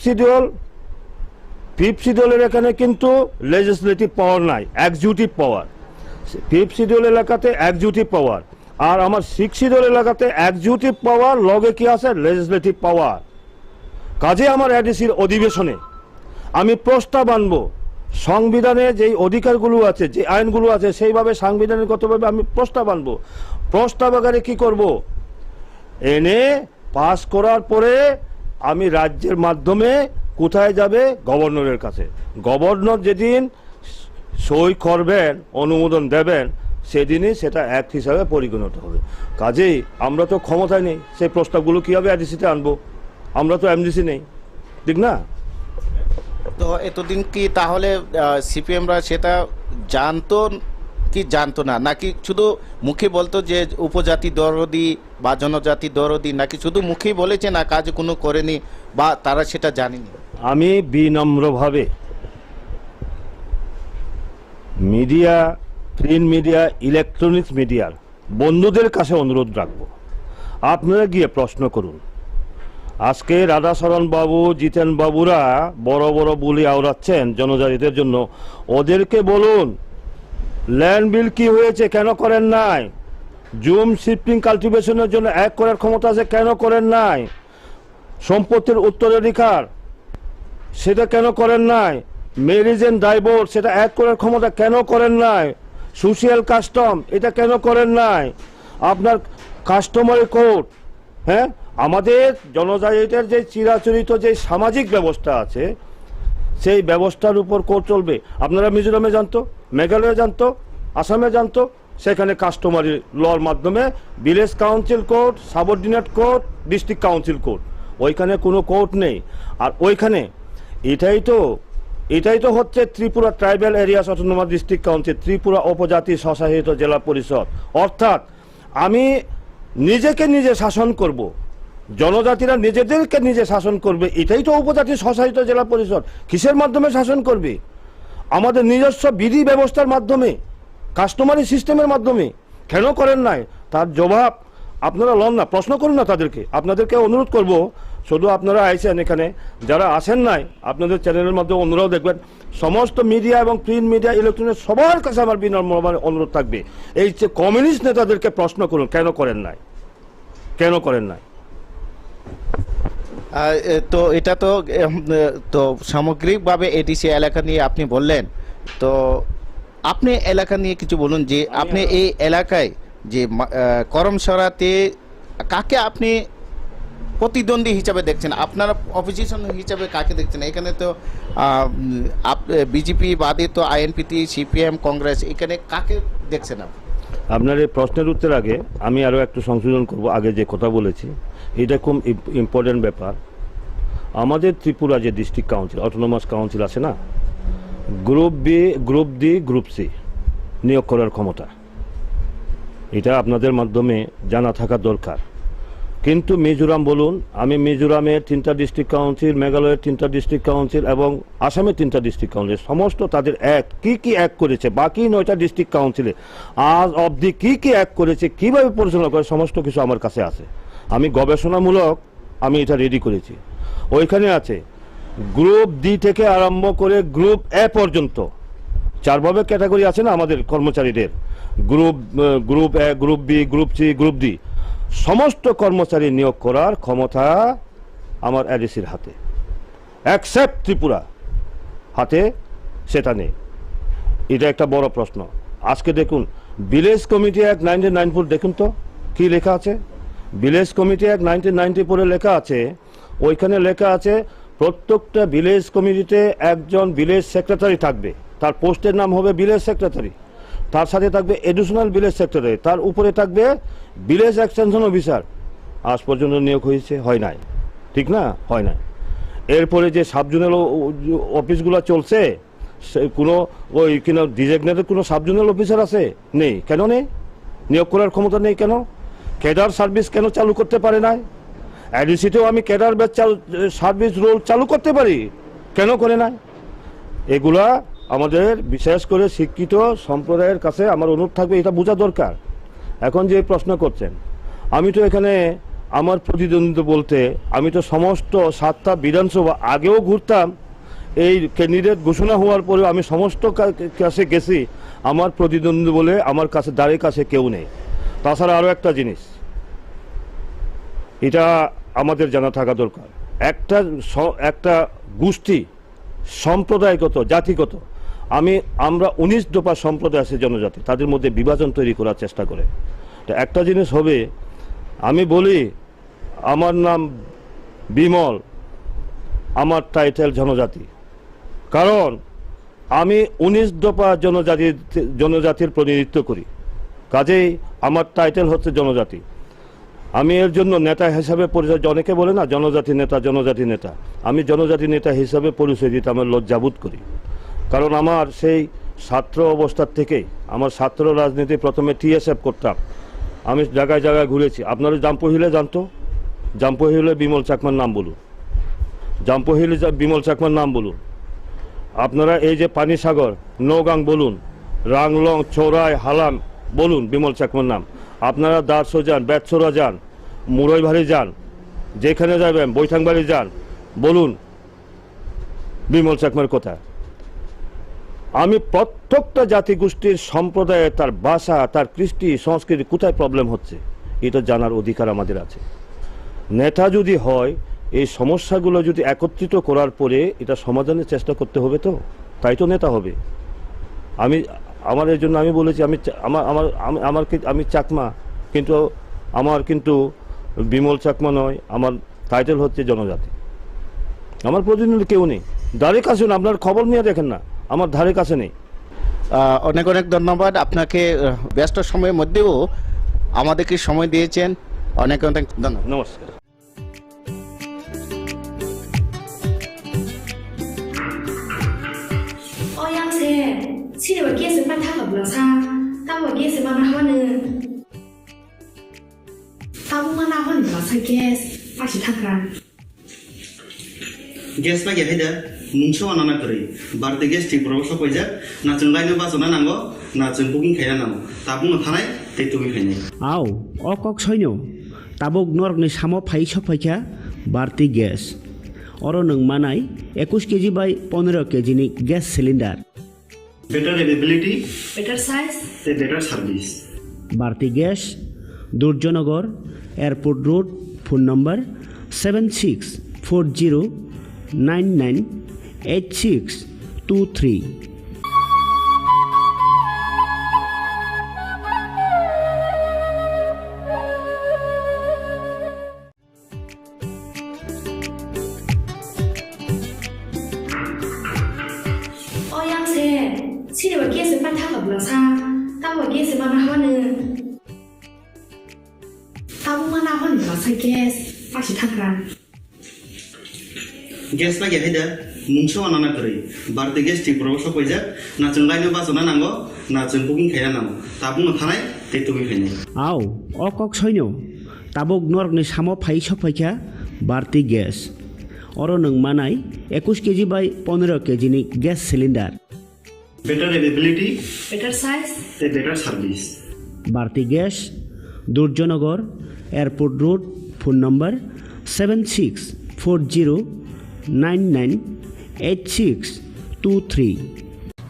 শিডিউলের এখানে কিন্তু লেজিসলেটিভ পাওয়ার নাই, এক্সিকিউটিভ পাওয়ার। 5th শিডিউল এলাকাতে এক্সিকিউটিভ পাওয়ার, আর আমার 6th শিডিউল এলাকাতে এক্সিকিউটিভ পাওয়ার, লগে কি আছে লেজিসলেটিভ পাওয়ার। কাজে আমার এডিসির অধিবেশনে আমি প্রস্তাব আনবো, সংবিধানে যেই অধিকারগুলো আছে, যে আইনগুলো আছে, সেইভাবে সাংবিধানিকগতভাবে আমি প্রস্তাব আনবো। প্রস্তাব আকারে কি করব, এনে পাস করার পরে আমি রাজ্যের মাধ্যমে কোথায় যাবে, গভর্নরের কাছে। গভর্নর যেদিন সই করবেন, অনুমোদন দেবেন, সেদিনই সেটা অ্যাক্ট হিসাবে পরিগণিত হবে। কাজেই আমরা তো ক্ষমতায় নেই, সেই প্রস্তাবগুলো কীভাবে এডিসিতে আনবো, আমরা তো এমডিসি নেই, ঠিক না? তো এতদিন কি তাহলে সিপিএমরা সেটা জানতো কি জানতো না, নাকি শুধু মুখে বলতো যে উপজাতি দরদি বা জনজাতি দরদি, নাকি শুধু মুখেই বলেছে না কাজ কোনো করেনি বা তারা সেটা জানেনি? আমি বিনম্রভাবে মিডিয়া, প্রিন্ট মিডিয়া, ইলেকট্রনিক্স মিডিয়ার বন্ধুদের কাছে অনুরোধ রাখবো, আপনারা গিয়ে প্রশ্ন করুন। আজকে রাধাচরণ বাবু, জিতেন বাবুরা বড় বড় বুলি আওড়াচ্ছেন জনজাতিদের জন্য, ওদেরকে বলুন ল্যান্ড বিল কি হয়েছে, কেন করেন নাই? জুম শিফটিং কাল্টিভেশনের জন্য এক করার ক্ষমতা আছে, কেন করেন নাই? সম্পত্তির উত্তরাধিকার সেটা কেন করেন নাই? ম্যারেজ এন্ড ডাইভোর্স সেটা এক করার ক্ষমতা কেন করেন নাই? সোশিয়াল কাস্টম এটা কেন করেন নাই? আপনার কাস্টমারি কোড, হ্যাঁ, আমাদের জনজাতিদের যে চিরাচরিত যে সামাজিক ব্যবস্থা আছে সেই ব্যবস্থার উপর কোড চলবে। আপনারা মিজোরামে জানতো, মেঘালয়ে জানতো, আসামে জানতো, সেখানে কাস্টমারি লর মাধ্যমে village council code, subordinate code, district council code, ওইখানে কোনো কোড নেই। আর ওইখানে এটাই তো হচ্ছে Tripura tribal areas autonomous district council, Tripura উপজাতি স্বশাসিত জেলা পরিষদ। অর্থাৎ আমি নিজেকে নিজে শাসন করব, জনজাতিরা নিজেদেরকে নিজে শাসন করবে, এটাই তো উপজাতি স্বশাসিত জেলা পরিষদ। কিসের মাধ্যমে শাসন করবে? আমাদের নিজস্ব বিধি ব্যবস্থার মাধ্যমে, কাস্টমারি সিস্টেমের মাধ্যমে। কেন করেন নাই তার জবাব আপনারা লন না, প্রশ্ন করুন না তাদেরকে। আপনাদেরকে অনুরোধ করব, শুধু আপনারা আইছেন এখানে, যারা আসেন নাই আপনাদের চ্যানেলের মাধ্যমে অন্যরাও দেখবেন, সমস্ত মিডিয়া এবং প্রিন্ট মিডিয়া, ইলেকট্রনিক সবার কাছে আমার বিনম্র অনুরোধ থাকবে, এই যে কমিউনিস্ট নেতাদেরকে প্রশ্ন করুন কেন করেন নাই, কেন করেন নাই। তো এটা তো সামগ্রিকভাবে এডিসি এলাকা নিয়ে আপনি বললেন, তো আপনি এলাকা নিয়ে কিছু বলুন, যে আপনি এই এলাকায় যে করমসরাতে কাকে আপনি প্রতিদ্বন্দ্বী হিসাবে দেখছেন, আপনার অপোজিশন হিসাবে কাকে দেখছেন? এখানে তো বিজেপি বাদে তো আইএনপিটি, সিপিএম, কংগ্রেস, এখানে কাকে দেখছেন আপনি? আপনার এই প্রশ্নের উত্তর আগে আমি আরও একটু সংশোধন করব, আগে যে কথা বলেছি এটা খুব ইম্পর্টেন্ট ব্যাপার। আমাদের ত্রিপুরা যে ডিস্ট্রিক্ট কাউন্সিল, অটোনমাস কাউন্সিল আছে না, group B, group D, group C নিয়োগ করার ক্ষমতা, এটা আপনাদের মাধ্যমে জানা থাকা দরকার। কিন্তু মিজোরাম বলুন, আমি মিজোরামের 3টা ডিস্ট্রিক্ট কাউন্সিল, মেঘালয়ের 3টা ডিস্ট্রিক্ট কাউন্সিল এবং আসামের 3টা ডিস্ট্রিক্ট কাউন্সিল, সমস্ত তাদের কি এক করেছে, বাকি 9টা ডিস্ট্রিক্ট কাউন্সিলে আজ অবধি কি এক করেছে, কিভাবে পরিচালনা করে, সমস্ত কিছু আমার কাছে আছে। আমি গবেষণামূলক আমি এটা রেডি করেছি। ওইখানে আছে গ্রুপ ডি থেকে আরম্ভ করে গ্রুপ এ পর্যন্ত, 4ভাবে ক্যাটাগরি আছে না আমাদের কর্মচারীদের, group A, group B, group C, group D, সমস্ত কর্মচারী নিয়োগ করার ক্ষমতা আমার এডিসির হাতে, অ্যাকসেপ্ট ত্রিপুরা হাতে সেটা নেই। এটা একটা বড় প্রশ্ন। আজকে দেখুন ভিলেজ কমিটি অ্যাক্ট 1994 দেখুন তো কি লেখা আছে। ভিলেজ কমিটি অ্যাক্ট 1994 লেখা আছে, ওইখানে লেখা আছে প্রত্যেকটা ভিলেজ কমিটিতে একজন ভিলেজ সেক্রেটারি থাকবে, তার পোস্টের নাম হবে ভিলেজ সেক্রেটারি, তার সাথে থাকবে এডিশনাল ভিলেজ সেক্রেটারি, তার উপরে থাকবে ভিলেজ এক্সটেনশন অফিসার। আজ পর্যন্ত নিয়োগ হয়েছে? হয় নাই, ঠিক না? হয় নাই। এরপরে যে সাবজোনাল অফিসগুলো চলছে, কোনো ওই কিনা ডিজিগনেটেড কোনো সাবজোনাল অফিসার আছে? নেই। কেন নেই? নিয়োগ করার ক্ষমতা নেই কেন? ক্যাডার সার্ভিস কেন চালু করতে পারে নাই? এডিসিতেও আমি ক্যাডার সার্ভিস রোল চালু করতে পারি, কেন করে নাই? এগুলা আমাদের বিশেষ করে শিক্ষিত সম্প্রদায়ের কাছে আমার অনুরোধ থাকবে, এটা বোঝা দরকার। এখন যে প্রশ্ন করছেন, আমি তো এখানে আমার প্রতিদ্বন্দ্বিতা বলতে আমি তো সমস্ত 7টা বিধানসভা আগেও ঘুরতাম, এই ক্যান্ডিডেট ঘোষণা হওয়ার পরেও আমি সমস্ত কাছে গেছি, আমার প্রতিদ্বন্দ্বী বলে আমার কাছে দ্বারের কাছে কেউ নেই। তাছাড়া আরও একটা জিনিস, এটা আমাদের জানা থাকা দরকার, একটা গোষ্ঠী সম্প্রদায়গত, জাতিগত, আমরা 19 দফা সম্প্রদায় আছে জনজাতি, তাদের মধ্যে বিভাজন তৈরি করার চেষ্টা করে। তো একটা জিনিস হবে, আমি বলি আমার নাম বিমল, আমার টাইটেল জনজাতি, কারণ আমি 19 দফা জনজাতির প্রতিনিধিত্ব করি, কাজেই আমার টাইটেল হচ্ছে জনজাতি। আমি এর জন্য নেতা হিসাবে পরিচয়, অনেকে বলে না জনজাতি নেতা, আমি জনজাতি নেতা হিসাবে পরিচয় দিতে আমার লজ্জাবোধ করি। কারণ আমার সেই ছাত্র অবস্থার থেকে, আমার ছাত্র রাজনীতি প্রথমে TSF করতাম, আমি জায়গায় জায়গায় ঘুরেছি। আপনারা জাম্পহিলে জানতো, জাম্পহিলে বিমল চাকমার নাম বলুন, জাম্পহিলে বিমল চাকমার নাম বলুন। আপনারা এই যে পানিসাগর, নৌগাং বলুন, রাংলং, চৌরাই, হালাম বলুন, বিমল চাকমার নাম। আপনারা দারসো যান, বেতসোরা যান, মুরইবাড়ি যান, যেখানে যাবেন, বৈঠাংবাড়ি যান, বলুন বিমল চাকমার কথা। আমি প্রত্যেকটা জাতিগোষ্ঠীর সম্প্রদায়ে তার ভাষা, তার কৃষ্টি সংস্কৃতি কোথায় প্রবলেম হচ্ছে এটা জানার অধিকার আমাদের আছে। নেতা যদি হয়, এই সমস্যাগুলো যদি একত্রিত করার পরে এটা সমাধানের চেষ্টা করতে হবে, তো তাই তো নেতা হবে। আমার এর জন্য আমি বলেছি আমি চাকমা, কিন্তু আমার কিন্তু বিমল চাকমা নয়, আমার টাইটেল হচ্ছে জনজাতি। আমার প্রতিনিধি কেউ নেই, ধারে কাছে না, আপনার খবর নিয়ে দেখেন না, আমার ধারে কাছে নেই। অনেক অনেক ধন্যবাদ আপনাকে, ব্যস্ত সময়ের মধ্যেও আমাদেরকে সময় দিয়েছেন, অনেক অনেক ধন্যবাদ। নমস্কার।去年我给是办他可不了啥，但我给是办那好呢。他不嘛那好呢，老是给发起他看。Gas pa gaya dah, mungkin mana nak kiri. Berarti gas di proposal pajak, nak cengai ni bahasa mana nanggo, nak cengkuking kaya nanggo. Tapi ngethanai, itu kaya. Aw, okok soinyo, tabuk norg ni samo phai sopaika, berarti gas. Orang neng manai, 21 kg by 15 kg ni gas cylinder. Better availability, better size, better service. Bharti Gas, Durjanagar, Airport Road, phone number 7640998623.去年我给是办他可不了啥，但我给是办那好呢。他不嘛那好呢，老是给发起他看。Gas pa gaya dah, mungkin mana nak kiri. Berarti gas di proposal pajak, nak cengai ni bahasa mana nanggo, nak cengkuking kaya nanggo. Tapi ngethanai, itu kaya. Aw, okok soinyo, tabuk norg ni samo phai sopaika, Bharti Gas. Orang neng manai 21 kg by 15 kg ni gas cylinder. Better availability, better size, better service. Bharti Gas, Durjanagar, Airport Road, phone number 7640998623.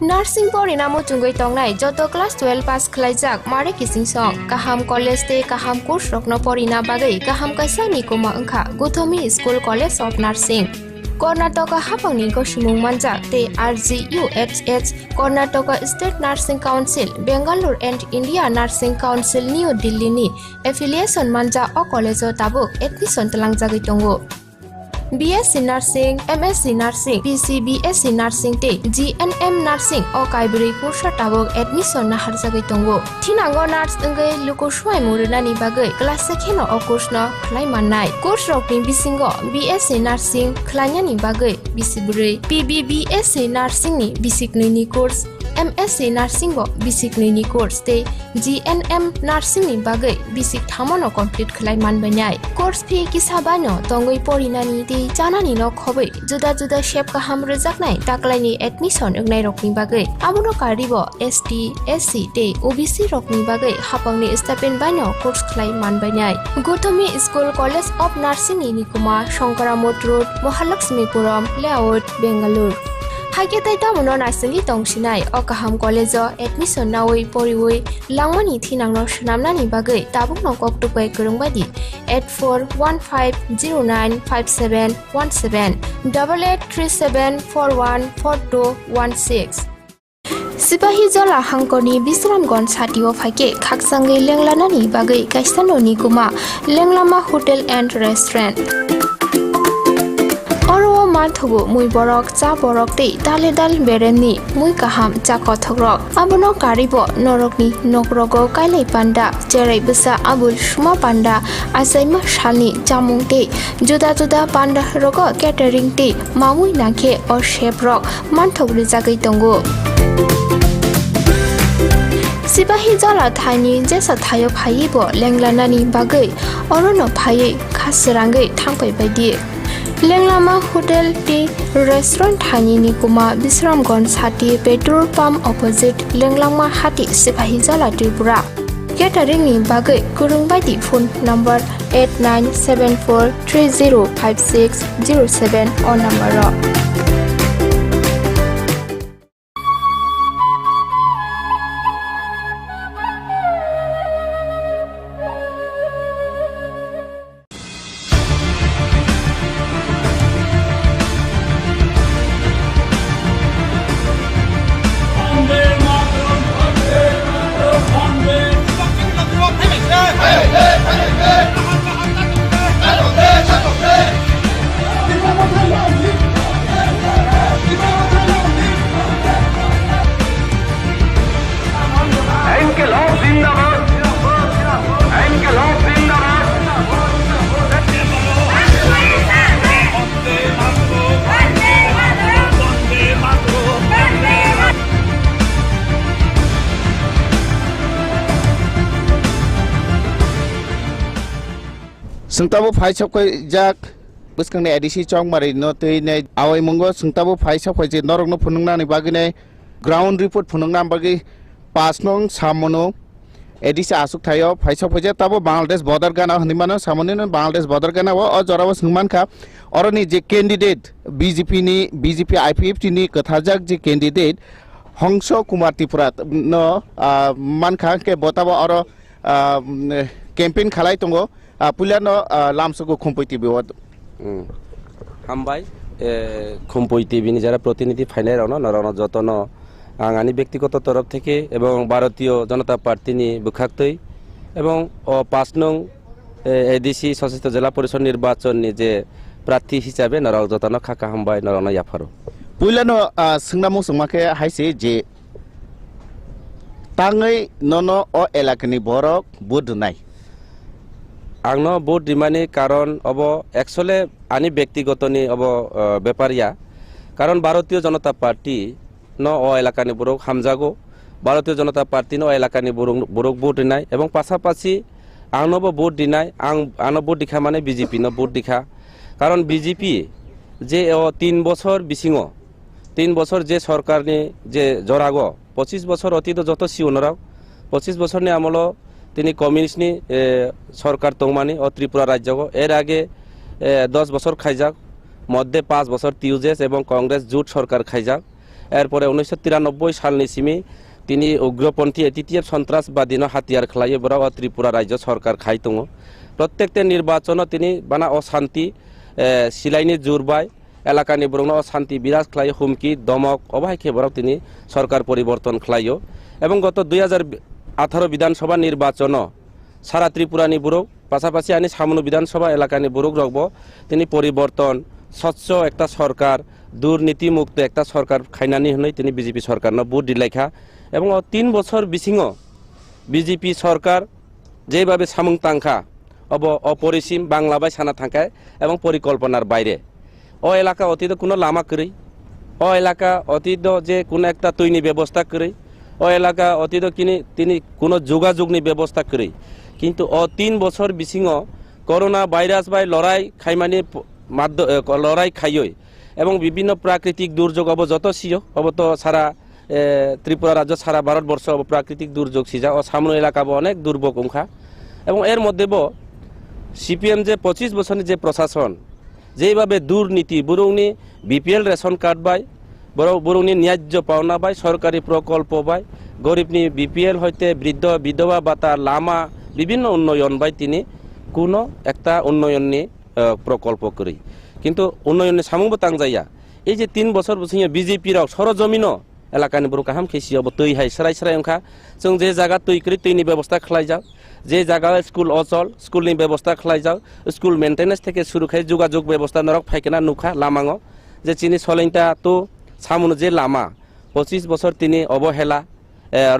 Nursing Porinamo Tungui Tongnai, Joto Class 12 Pass Klaijak, Mare Kissing Song, Kaham College Day, Kaham Course Rokno Porina Bagai, Kaham Kaisa Nikoma Unka, Gotomi School College of Nursing. Karnataka Hapangni Goshimung Manjak, Te RGUHH, Karnataka State Nursing Council, Bangalore and India Nursing Council, New Delhi ni, Affiliation Manja o College o Tabuk, Admission Telang Jagitongo. BSc Nursing, MSc Nursing, PCBSc Nursing te GNM Nursing o Kaibri Kursa Tabok admission na harjagai tongo. Thinango nurse engai luko swai muruna ni bagai class sekheno o course no khlai mannai. Course rokni bisingo BSc Nursing khlanya ni bagai bisiburi, PBBSc Nursing ni bisikni ni course, MSc Nursing bo bisikni ni course te GNM Nursing ni bagai bisik thamono complete khlai manbanyai. Course fee kisabano tongoi porinani te janani no khobai juda juda shape kaham rejaknai taklaini admission engnai rokni bagai amono karibo ST SC te OBC rokni bagai hapangni stipend bano course khlai manbanyai. Gotomi School College of Nursing ni Nikuma Shankaramot Road Mahalakshmipuram Layout Bangalore. Haike taita mono nasili tongsinai o kaham college o admission nawoi poriwoi langmani thinangno shnamnani bagai tabuk nokok tupai kurungbadi 8415095717 8837414216. Sipahi Jola Hangkoni Bisramgon Satio Fake Kaksangi Lenglanani Bagai Kaisano Nikuma Lenglama Hotel and Restaurant. Oro Mathugo Mui Borok Cha Borok Te Daledal Beremni Mui Kaham Cha Kothogrok Abono Karibo Norokni Nokrogo Kailai Panda Jerai Besa Abul Shuma Panda Asaima Shalni Jamung Te Juda Juda Panda Rogo Catering Te Mamui Nake or Chef Rock Manthog Rizagai Tongo Sipahi Jola Thani Jesa Thayo Phaibo Lenglanani Bagai Orono Phai Khasirangai Thangpai Baidi Lenglama Hotel Tea Restaurant Thani Nikuma Bisramgon Hati Petrol Pump Opposite Lenglama Hati Sipahi Jola Tripura Catering ni Bagai Kurung Baidi phone number 8974305607 or number Sengtabo phai chok jak buskang ne edisi chong mari no tei ne awai mongo sengtabo phai chok je norok no phunungna ni bagi ne ground report phunungna bagi pasnong samono edisi asuk thayo phai chok je tabo Bangladesh border gana hanimano samone no Bangladesh border gana o jorabo sungman kha oroni je candidate BJP IPFT ni kathajak je candidate Hongso Kumar Tiprat no mankha ke botabo oro campaign khalai tongo Pulano Lamsoko Khumpui TV Hambai Khumpui TV ni jara protinidhi ফাইনাল রনো নরনো যতন আঙানি ব্যক্তিগত তরফ থেকে এবং ভারতীয় জনতা পার্টি নি বুখাক্তই এবং 5 নং এডিসি সশস্ত্র জেলা পরিষদ নির্বাচন নি যে প্রার্থী হিসাবে নরক যতন খাকা হামবাই নরনো ইয়াফারো Pulano Singnamu Sumake haise je Tangai nono o elakani borok budunai Angno board dimani karon obo actually ani ব্যক্তিগতনি obo ব্যাপারিয়া কারণ Bharatiya Janata party no o এলাকানি borok hamjago Bharatiya Janata party no এলাকানি borok board dinai এবং পাশাপাশি angnobo board dinai angno board dikha মানে BJP no board dikha কারণ BJP যে 3 বছর বিসিংও 3 বছর যে সরকারনি যে জরাগো 25 বছর অতীত যত সিওনরাও 25 বছর নি আমলো তিনি কমিউনিস্টনি সরকার তংমানি ও ত্রিপুরা রাজ্যগো এর আগে 10 বছর খাইজাক মধ্যে 5 বছর টিউজেস এবং কংগ্রেস জোট সরকার খাইজাক এরপরে 1993 সালনি সিমি তিনি উগ্রপন্থী এটিটিএফ সন্ত্রাসবাদী ন হাতিয়ার খলাইয়ে বড় ত্রিপুরা রাজ্য সরকার খাইতং প্রত্যেকটা নির্বাচন তিনি বানা অশান্তি সিলাইনি জোরবাই এলাকানি বরং অশান্তি বিরাজ খলাইয়ে হুমকি দমক অবাইকে বড় তিনি সরকার পরিবর্তন খলাইও এবং গত 2018 বিধানসভা নির্বাচন সারা ত্রিপুরানি বুরুক পাশাপাশি আনি সামনু বিধানসভা এলাকানি বুরুক রগব তিনি পরিবর্তন স্বচ্ছ একটা সরকার দুর্নীতি মুক্ত একটা সরকার খাইনানি হনই তিনি বিজেপি সরকার ন বুট দিলাইখা এবং 3 বছর বিসিংও বিজেপি সরকার যেভাবে সামুং তাংখা অপরিসীম বাংলা বাই সানা থাকায় এবং পরিকল্পনার বাইরে ও এলাকা অতীত কোনো লামা করি ও এলাকা অতীত যে কোনো একটা তৈরি ব্যবস্থা করি ও এলাকা অতীত তিনি কোনো যোগাযোগনি ব্যবস্থা করি কিন্তু 3 বছর বিসিংও করোনা ভাইরাস বাই লড়াই খাইমানি লড়াই খাইয়ই এবং বিভিন্ন প্রাকৃতিক দুর্যোগ যত সিও তো সারা ত্রিপুরা রাজ্য সারা ভারতবর্ষ প্রাকৃতিক দুর্যোগ সিজা ও সামনে এলাকা অনেক দুর্ভোগ উংখা এবং এর মধ্যে সিপিএম যে 25 বছরের যে প্রশাসন যেভাবে দুর্নীতি বুরুংনি বিপিএল রেশন কার্ড বাই বুরুংনি ন্যায্য পাওনা বাই সরকারি প্রকল্প বাই গরিবনি বিপিএল হইতে বৃদ্ধ বিধবা ভাতা লামা বিভিন্ন উন্নয়ন বাই তিনি কোনো একটা উন্নয়নী প্রকল্প করি কিন্তু উন্নয়নে সামুব তাং যাইয়া এই যে 3 বছর বসিয়ে বিজেপিরাও সরজমিন এলাকানি বড় কাহাম খেসি अब তৈ হাই সরাই সরাই অংখা जों যে জায়গা তৈ করি তৈনি ব্যবস্থা খালাই যাও যে জায়গা স্কুল অচল স্কুলনি ব্যবস্থা খালাই যাও স্কুল মেইনটেনেন্স থেকে শুরু খাই যোগাযোগ ব্যবস্থা নরক ফাইকেনা নুখা লামাঙ যে চিনি সলেইটা তো সামুন যে লামা 25 বছর তিনি অবহেলা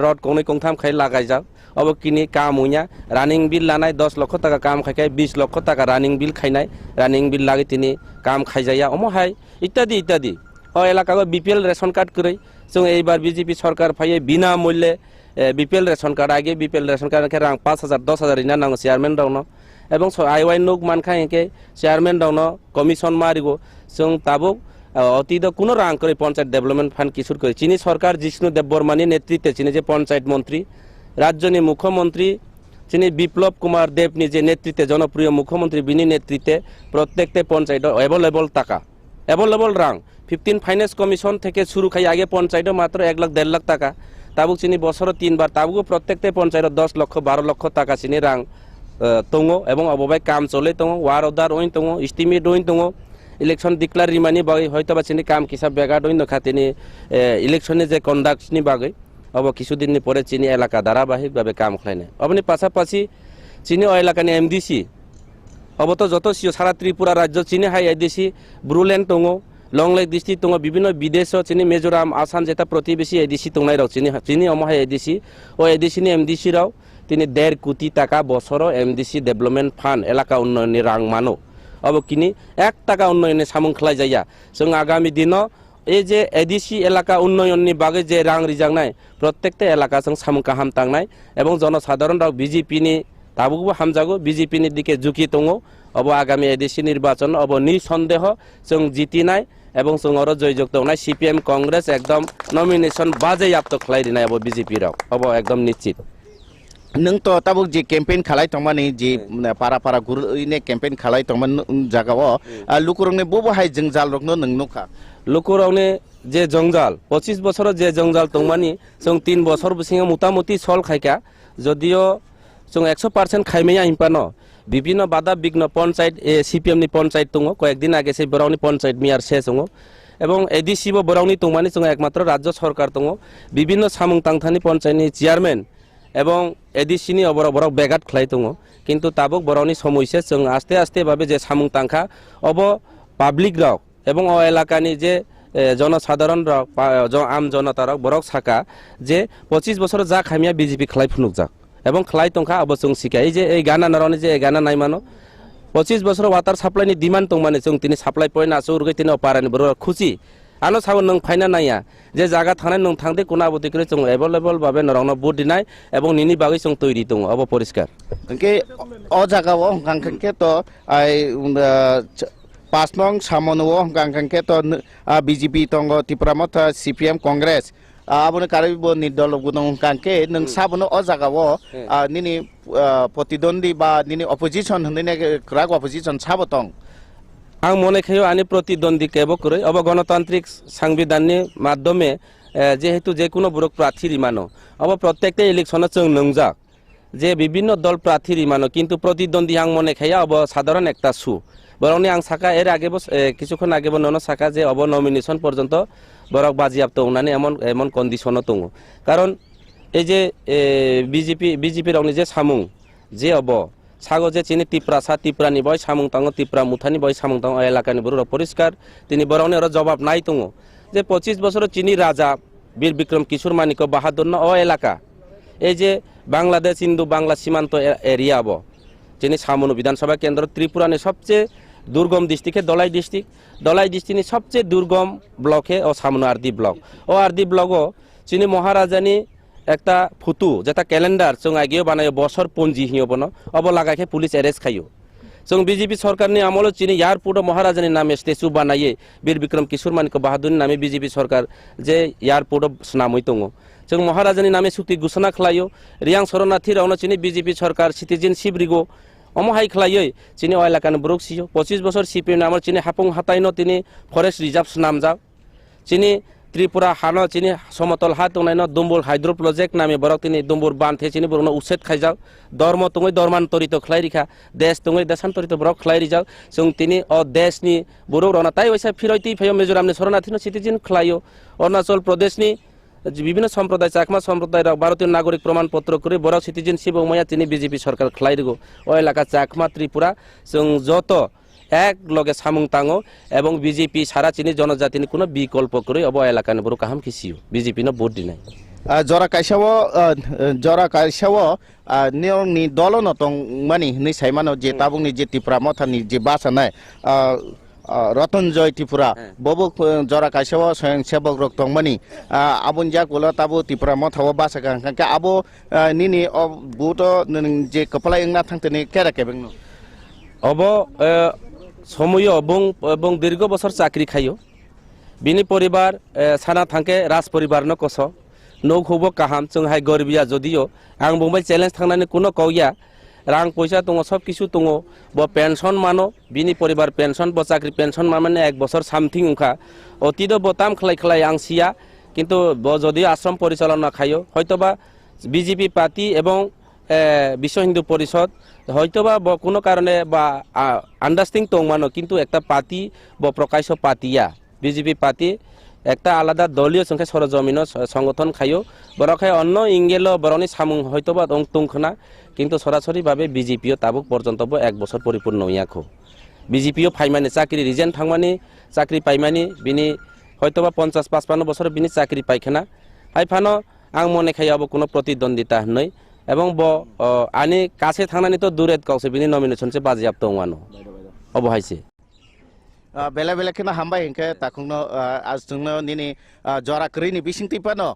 রড কংनै কংথাম খাই লাগাই যাও अब किनी काम हुइया रानिंग बिल लानाय 10 लक्ष टाका काम खाइखाय 20 लक्ष टाका रानिंग बिल खाइनाय रानिंग बिल लागि तिनी काम खाइजाया अमहाय इत्यादि इत्यादि ओ एलाकाको बीपीएल रेशन कार्ड करै जों एबार बीजेपी सरकार फाइए बिना मूल्य बीपीएल रेशन कार्ड आगे बीपीएल रेशन कार्ड के रां 5000 10000 इना नांगो चेयारमैन दाउनो एबं आईवाई नुक मानखा एके चेयारमैन दाउनो कमिशन मारिगो जों ताबुक অতীত কোনো রাং করে পঞ্চায়েত ডেভেলপমেন্ট ফান্ড কিশোর করে চীনী সরকার জিষ্ণু দেববর্মানি নেতৃত্বে চীনে যে পঞ্চায়েত মন্ত্রী রাজ্যনি মুখ্যমন্ত্রী যিনি বিপ্লব কুমার দেবনি যে নেতৃত্বে জনপ্রিয় মুখ্যমন্ত্রী বিনি নেতৃত্বে প্রত্যেকটা পঞ্চায়েত অ্যাভেলেবল টাকা অ্যাভেলেবল রাং 15 ফাইন্যান্স কমিশন থেকে শুরু খাই আগে পঞ্চায়েত মাত্র 1 লাখ 1.5 লাখ টাকা তাবুক চিনি বছর 3 বার তাবুক প্রত্যেকটা পঞ্চায়েত 10 লক্ষ 12 লক্ষ টাকা চিনি রাং তঙ্গো এবং অববাই কাম চলে তঙ্গো ওয়ার অর্ডার ওইন তঙ্গো এস্টিমেট ওইন তঙ্গো ইলেকশন ডিক্লার রিমানি বাগৈ হয়তো বা চিনি কাম কিসাব বেগা দইন খাতিনি ইলেকশনে যে কন্ডাক্টনি বাগৈ अब কিছুদিন পরে চীনী এলাকা ধারাবাহিকভাবে কাম খাইনে আপনি পাশাপাশি চীনী এলাকানি এমডিসি अब তো যত সারা ত্রিপুরা রাজ্য চীনী হাই এডিসি ব্রুল্যান্ড দङ লংলেক ডিস্ট্রিক্ট দङ বিভিন্ন বিদেশ চীনী মিজোরাম আসাম যেটা প্রতিবেশী এডিসি দংনাই রাও চীনী অমহাই এডিসি ও এডিসিনি এমডিসি রাও তিনি 1.5 কোটি টাকা বছর এমডিসি ডেভেলপমেন্ট ফান্ড এলাকা উন্নয়নী রাং মানো अब কিনি 1 টাকা উন্নয়নে সামুং খালাই যাইয়া जों আগামী দিন এই যে এডিসি এলাকা উন্নয়ননি বাগে যে রাং রিজাংনাই প্রত্যেকটা এলাকা जों সামুং কাহাম তাংনাই এবং জনসাধারণ রাও বিজেপিনি তাবুকবো হামজাগো বিজেপিনি দিকে ঝুঁকি দङ अब আগামী এডিসি নির্বাচন अब নিঃসন্দেহ जों জিতিনাই এবং जों আরো জয়যুক্ত হনাই সিপিএম কংগ্রেস একদম নমিনেশন বাজেয়াপ্ত খালাই দিনাই अब বিজেপি রাও अब একদম নিশ্চিত नों तो ताबुक जे कैंपेन खालाय तंमानि जे पारा पारा गुरुने कैंपेन खालाय तंमान जागाव लुकुरंने बबो हाय जंजाल रखनो नों नुखा लुकुरावने जे जंजाल 25 বছর যে জঞ্জাল তংমানি जों 3 বছর বসিঙা মোটামুটি সল খাইকা যদিও जों 100% খাইমেয়া ইম্পানো বিভিন্ন বাধা বিঘ্ন পঞ্চায়েত সিপিএম নি পঞ্চায়েত দङ কয়েকদিন আগে সেই বরাউনি পঞ্চায়েত মিয়ার শেষ দङ এবং এডিসিবো বরাউনি তংমানি जों একমাত্র রাজ্য সরকার দङ বিভিন্ন সামুং তাংথানি পঞ্চায়েতনি চেয়ারম্যান এবং এডিসিনি অবরবরক বেগাত খাই দङ কিন্তু তাবুক বরাউনি সমস্যা जों আস্তে আস্তে ভাবে যে সামুং তাংখা অব পাবলিক রাও এবং ও এলাকানি যে জনসাধারণ রাও আম জনতা রাও বরক সাকা যে 25 বছর যা খামিয়া বিজেপি খাই ফুনুক যাক এবং খাই তংখা अब जों সিকাই যে এই গানা নারনি যে গানা নাই মানো 25 বছর ওয়াটার সাপ্লাইনি ডিমান্ড দংমানে जों তিনি সাপ্লাই পয়না চৌরগৈ তিনি অপারানি বড় খুশি আনো সাব নং ফাইনা নাইয়া যে জায়গা থানায় নং থাংদে কোনা বতি করে जों अवेलेबल ভাবে নরংনো বুট দিনাই এবং নিনি বাগৈ जों তৈরি দङ अब পরিষ্কার के अ जागाव गांखंके तो आइ 5 नং सामनो गांखंके तो बीजेपी तंग त्रिपुरामत सीपीएम कांग्रेस आबोने कारिबो निदल गुदं कांके नों साबनो अ जागाव निनि प्रतिद्वंदी बा निनि अपोजिशन हनने क्राग अपोजिशन साबतंग आं मने खायो आनि प्रतिद्वंदी केबो करे अब गणतांत्रिक संविधाननि माध्यमे जेहेतु जे कोनो बरक प्रार्थी रिमानो अब प्रत्येकटा इलेक्शन जों नंजाक যে বিভিন্ন দল প্রার্থী রিমানো কিন্তু প্রতিদ্বন্দ্বী আং মনে খাইয়া অব সাধারণ একটা সু বরং আং সাকা এর আগে কিছুক্ষণ আগে নন সাকা যে অব নমিনেশন পর্যন্ত বরক বাজিয়াপ্ত উনানি এমন কন্ডিশন দङ কারণ এই যে বিজেপি রাवनि যে সামুং যে অব সাগো যে চিনি টিপ্রাসা টিপ্রানি বয় সামুং তাঙ্গ টিপ্রা মুথানি বয় সামুং তাঙ্গ এলাকানি বড় পরিষ্কার তিনি বরংনি আর জবাব নাই দङ যে 25 বছর চিনি রাজা বীর বিক্রম কিশোর মানিক বাহাদুর ন এলাকা এই যে বাংলাদেশ ইন্দো বাংলা সীমান্ত এরিয়া আব যিনি সামনু বিধানসভা কেন্দ্র ত্রিপুরানি সবচেয়ে দুর্গম ডিস্ট্রিক্টে দলাই ডিস্ট্রিক্টনি সবচেয়ে দুর্গম ব্লকে ও সামনু আরদি ব্লক ও আরদি ব্লকও যিনি মহারাজানি একটা ফুটু যেটা ক্যালেন্ডার जों আগেও বানায় বছর পঞ্জি হিও বন অব লাগাকে পুলিশ অ্যারেস্ট খাইও जों বিজেপি সরকারনি আমল চিনি এয়ারপোর্ট মহারাজানি নামে স্ট্যাচু বানায়ে বীর বিক্রম কিশোর মানিক বাহাদুর নামে বিজেপি সরকার যে এয়ারপোর্ট নামই দङ जों महाराजानि नामे सुक्ति घोषणा खालायो रियां शरणार्थी रावनो चिनि बीजेपी सरकार सिटिजेनशिप रिगो अमहाय खालायै चिनि एलाकानि ब्रकसियो 25 বছর সিপিএম नामर चिनि हापुं हाताइनो तिनि फरेस्ट रिजर्व नामजा चिनि त्रिपुरा हानो चिनि समतल हा दंनायनो दुम्बुर हाइड्रो प्रोजेक्ट नामे बरक तिनि दुम्बुर बान्थे चिनि बरनो उसेट खाइजाव धर्म तङै धर्मान्तरित खालायरिखा देश तङै देशान्तरित बरक खालायरिजाव जों तिनि अ देशनि बर' रना ताइ वैसा फिरयति फयो मिजोरामनि शरणार्थीनो सिटिजेन खालायो अरुणाचल प्रदेशनि বিভিন্ন সম্প্রদায় চাকমা সম্প্রদায় ভারতীয় নাগরিক প্রমাণপত্র করে বড় সিটিজেনশিপ মাইয়া তিনি বিজেপি সরকার খাই রেগো ও এলাকা চাকমা ত্রিপুরা जों যত এক লগে সামুং তাঙো এবং বিজেপি সারা চিনি জনজাতিনি কোনো বিকল্প করে অব এলাকানি বড় কাহাম কিসিও বিজেপি ন ভোট দিনাই jora kaisao ni dolo no tong mani ni saimano je tabung ni je tipra motha ni je basa nai Ratanjoy Tripura ববু জরা কাইসাও স্বয়ং সেবক রক তংমানি আবুন যা কোলা তাবু ত্রিপুরা মথাও বাসা কাঙ্কা আবো নিনি বুত যে কপালাই না থাকতেনি কেরা কেবেং অব সময় এবং দীর্ঘ বছর চাকরি খাইও বিনি পরিবার সানা থাঙ্কে রাজ পরিবার ন কস নৌখৌব কাহাম जों हाय गरबिया जदियो आं बुंबाय चेलेंज थांनानै कुनो कौया रां पैसा दङ सब किछु दङ ब पेन्सन मानो बिनि परिबार पेन्सन ब चाकरि पेन्सन माने एक बছর सामथिं उखा अतिद बताम खलाय खलाय आं सिया किन्तु ब जदियो आश्रम परिचालना खायो हयतोबा বিজেপি पार्टी এবং বিশ্ব হিন্দু পরিষদ হয়তোবা কোনো কারণে বা আন্ডারস্ট্যান্ডিং দং মানো কিন্তু একটা পার্টি ব প্রকাশ্য পার্টিয়া বিজেপি পার্টি একটা আলাদা দলীয় সংখ্যা সরজমিন সংগঠন খাইও বরখাই অন্য ইংগেল বরনি সামুং হয়তোবা তুংখনা কিন্তু সরাসরিভাবে বিজেপিও তাবুক পর্যন্ত এক বছর পরিপূর্ণ ইয়াখো বিজেপিও ফাইমানি চাকরি রিজেন থাংমানি চাকরি পাইমানি বিনি হয়তোবা 50-55 বছর বিনি চাকরি পাইখানা হাইফানো আং মনে খাইয়াবো কোনো প্রতিদ্বন্দ্বিতা নই এবং ব আনি কাছে থাংনানি তো দূরে কাউসে বিনি নমিনেশন সে বাজিয়াব দংমানো অবহাইছে बेला बेला के हामबाय हिंखे ताकुंनो जोंनो निनि जरा करिनि बिसिंति पानो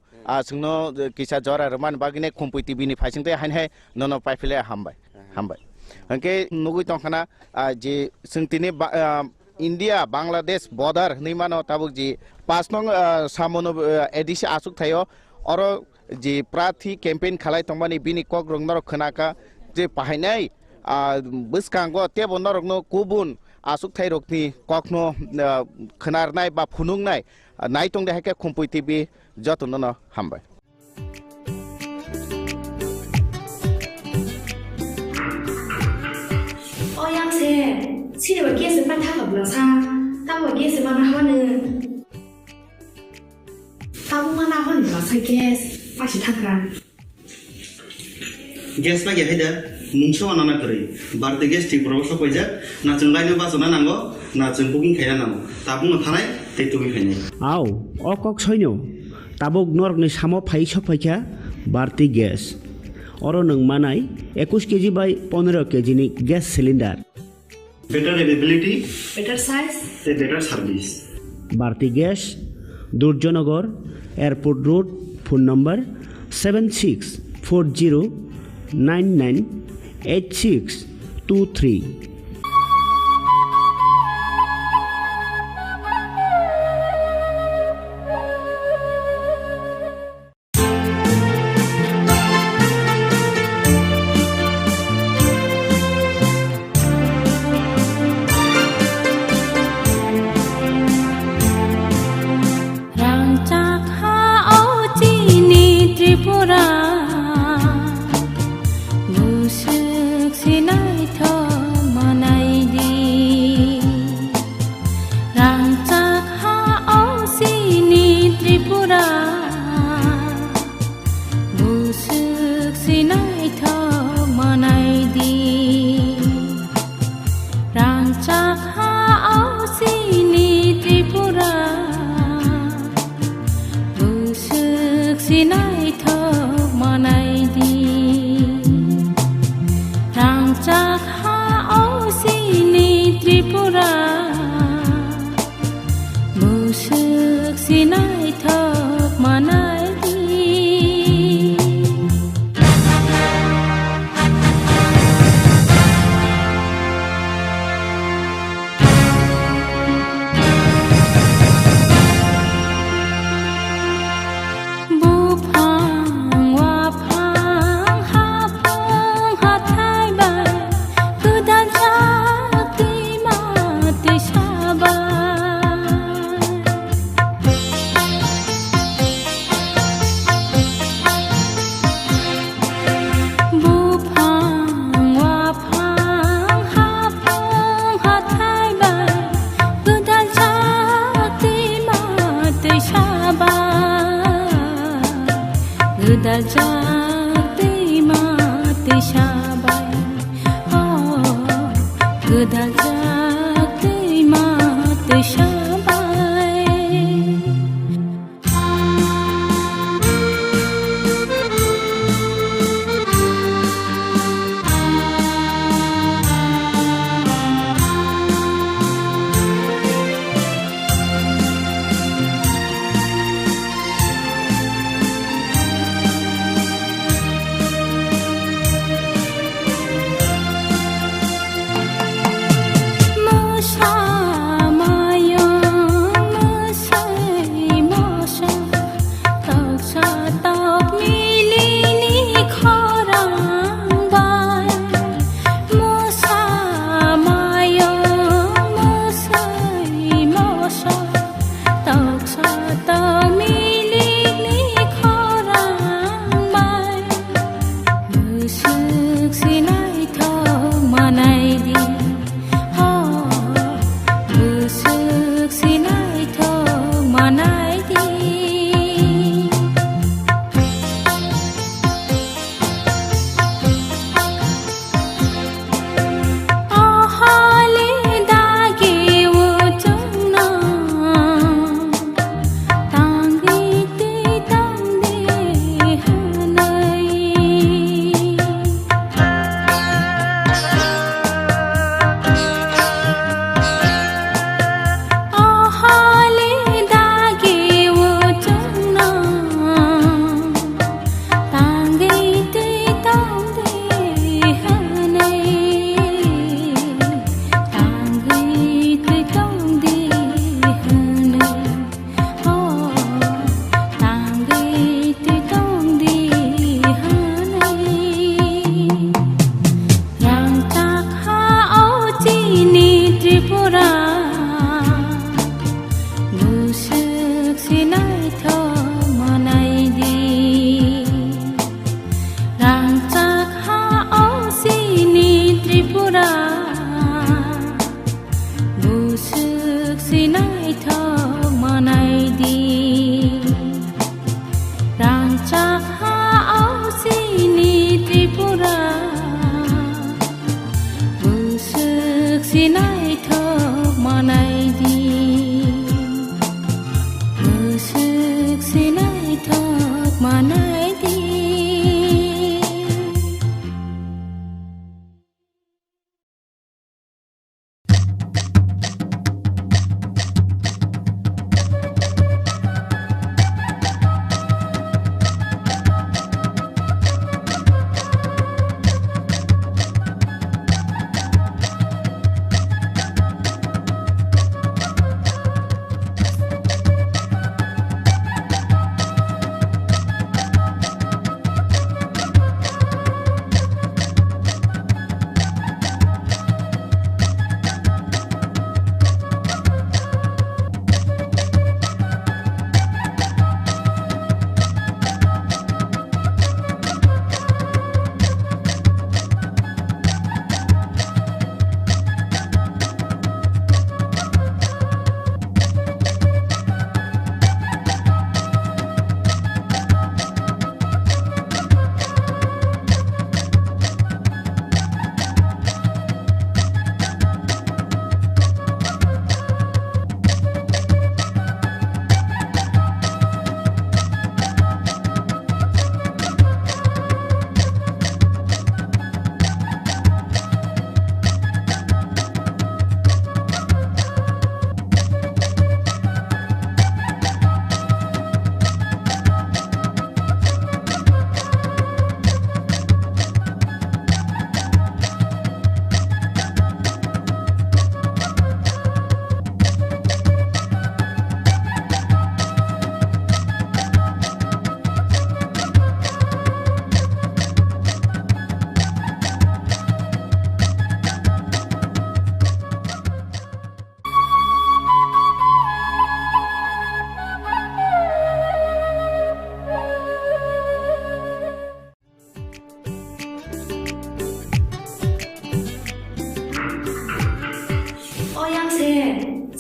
जोंनो किसा जरा रमान बागिने खुम्पुइ टिभिनि फाइसिंते हाइनहाय ननो पाइफिले हामबाय हंके नुगुइ तंखाना जे जोंतिनि इंडिया बांग्लादेश बॉर्डर निमानो ताबुक जी 5 नং सामनो एडिस आसुक थायो और जे प्रार्थी कैंपेन खालाय तंबानि बिनि कक रंगनर खनाका जे पाहायनाय बसकांगो तेबो नरगनो गुबुन आसुक थाइ रकनि कखनो खोनारनाय बा फुनुंनाय नायतं देहाके खुम्पुइ टिभि जतन हामबाय 어양새 치료가 깨스 빠타가 불러사 따고 깨스 만나 하는 따고 만나 하는 불러사 깨스 빠시 타가 गेस बागे हायदा मुंसो आनाना करै बारदे गेस टिक प्रबस कइजा ना जों लाइनो बासना नांगो ना जों बुकिं खाया नांगो ताबुंनो थानाय दैतुबि खायनाय आव अकक सैनो ताबुक नरगनि सामो फाइ सफाइखा बारति गेस अरो नों मानाय 21 केजि बाय 15 केजि नि gas cylinder better availability better size better service Bharti gas Durjoynagar airport road phone number 7640998623 Bye. Gedajak mati sabai Gedajak mati sabai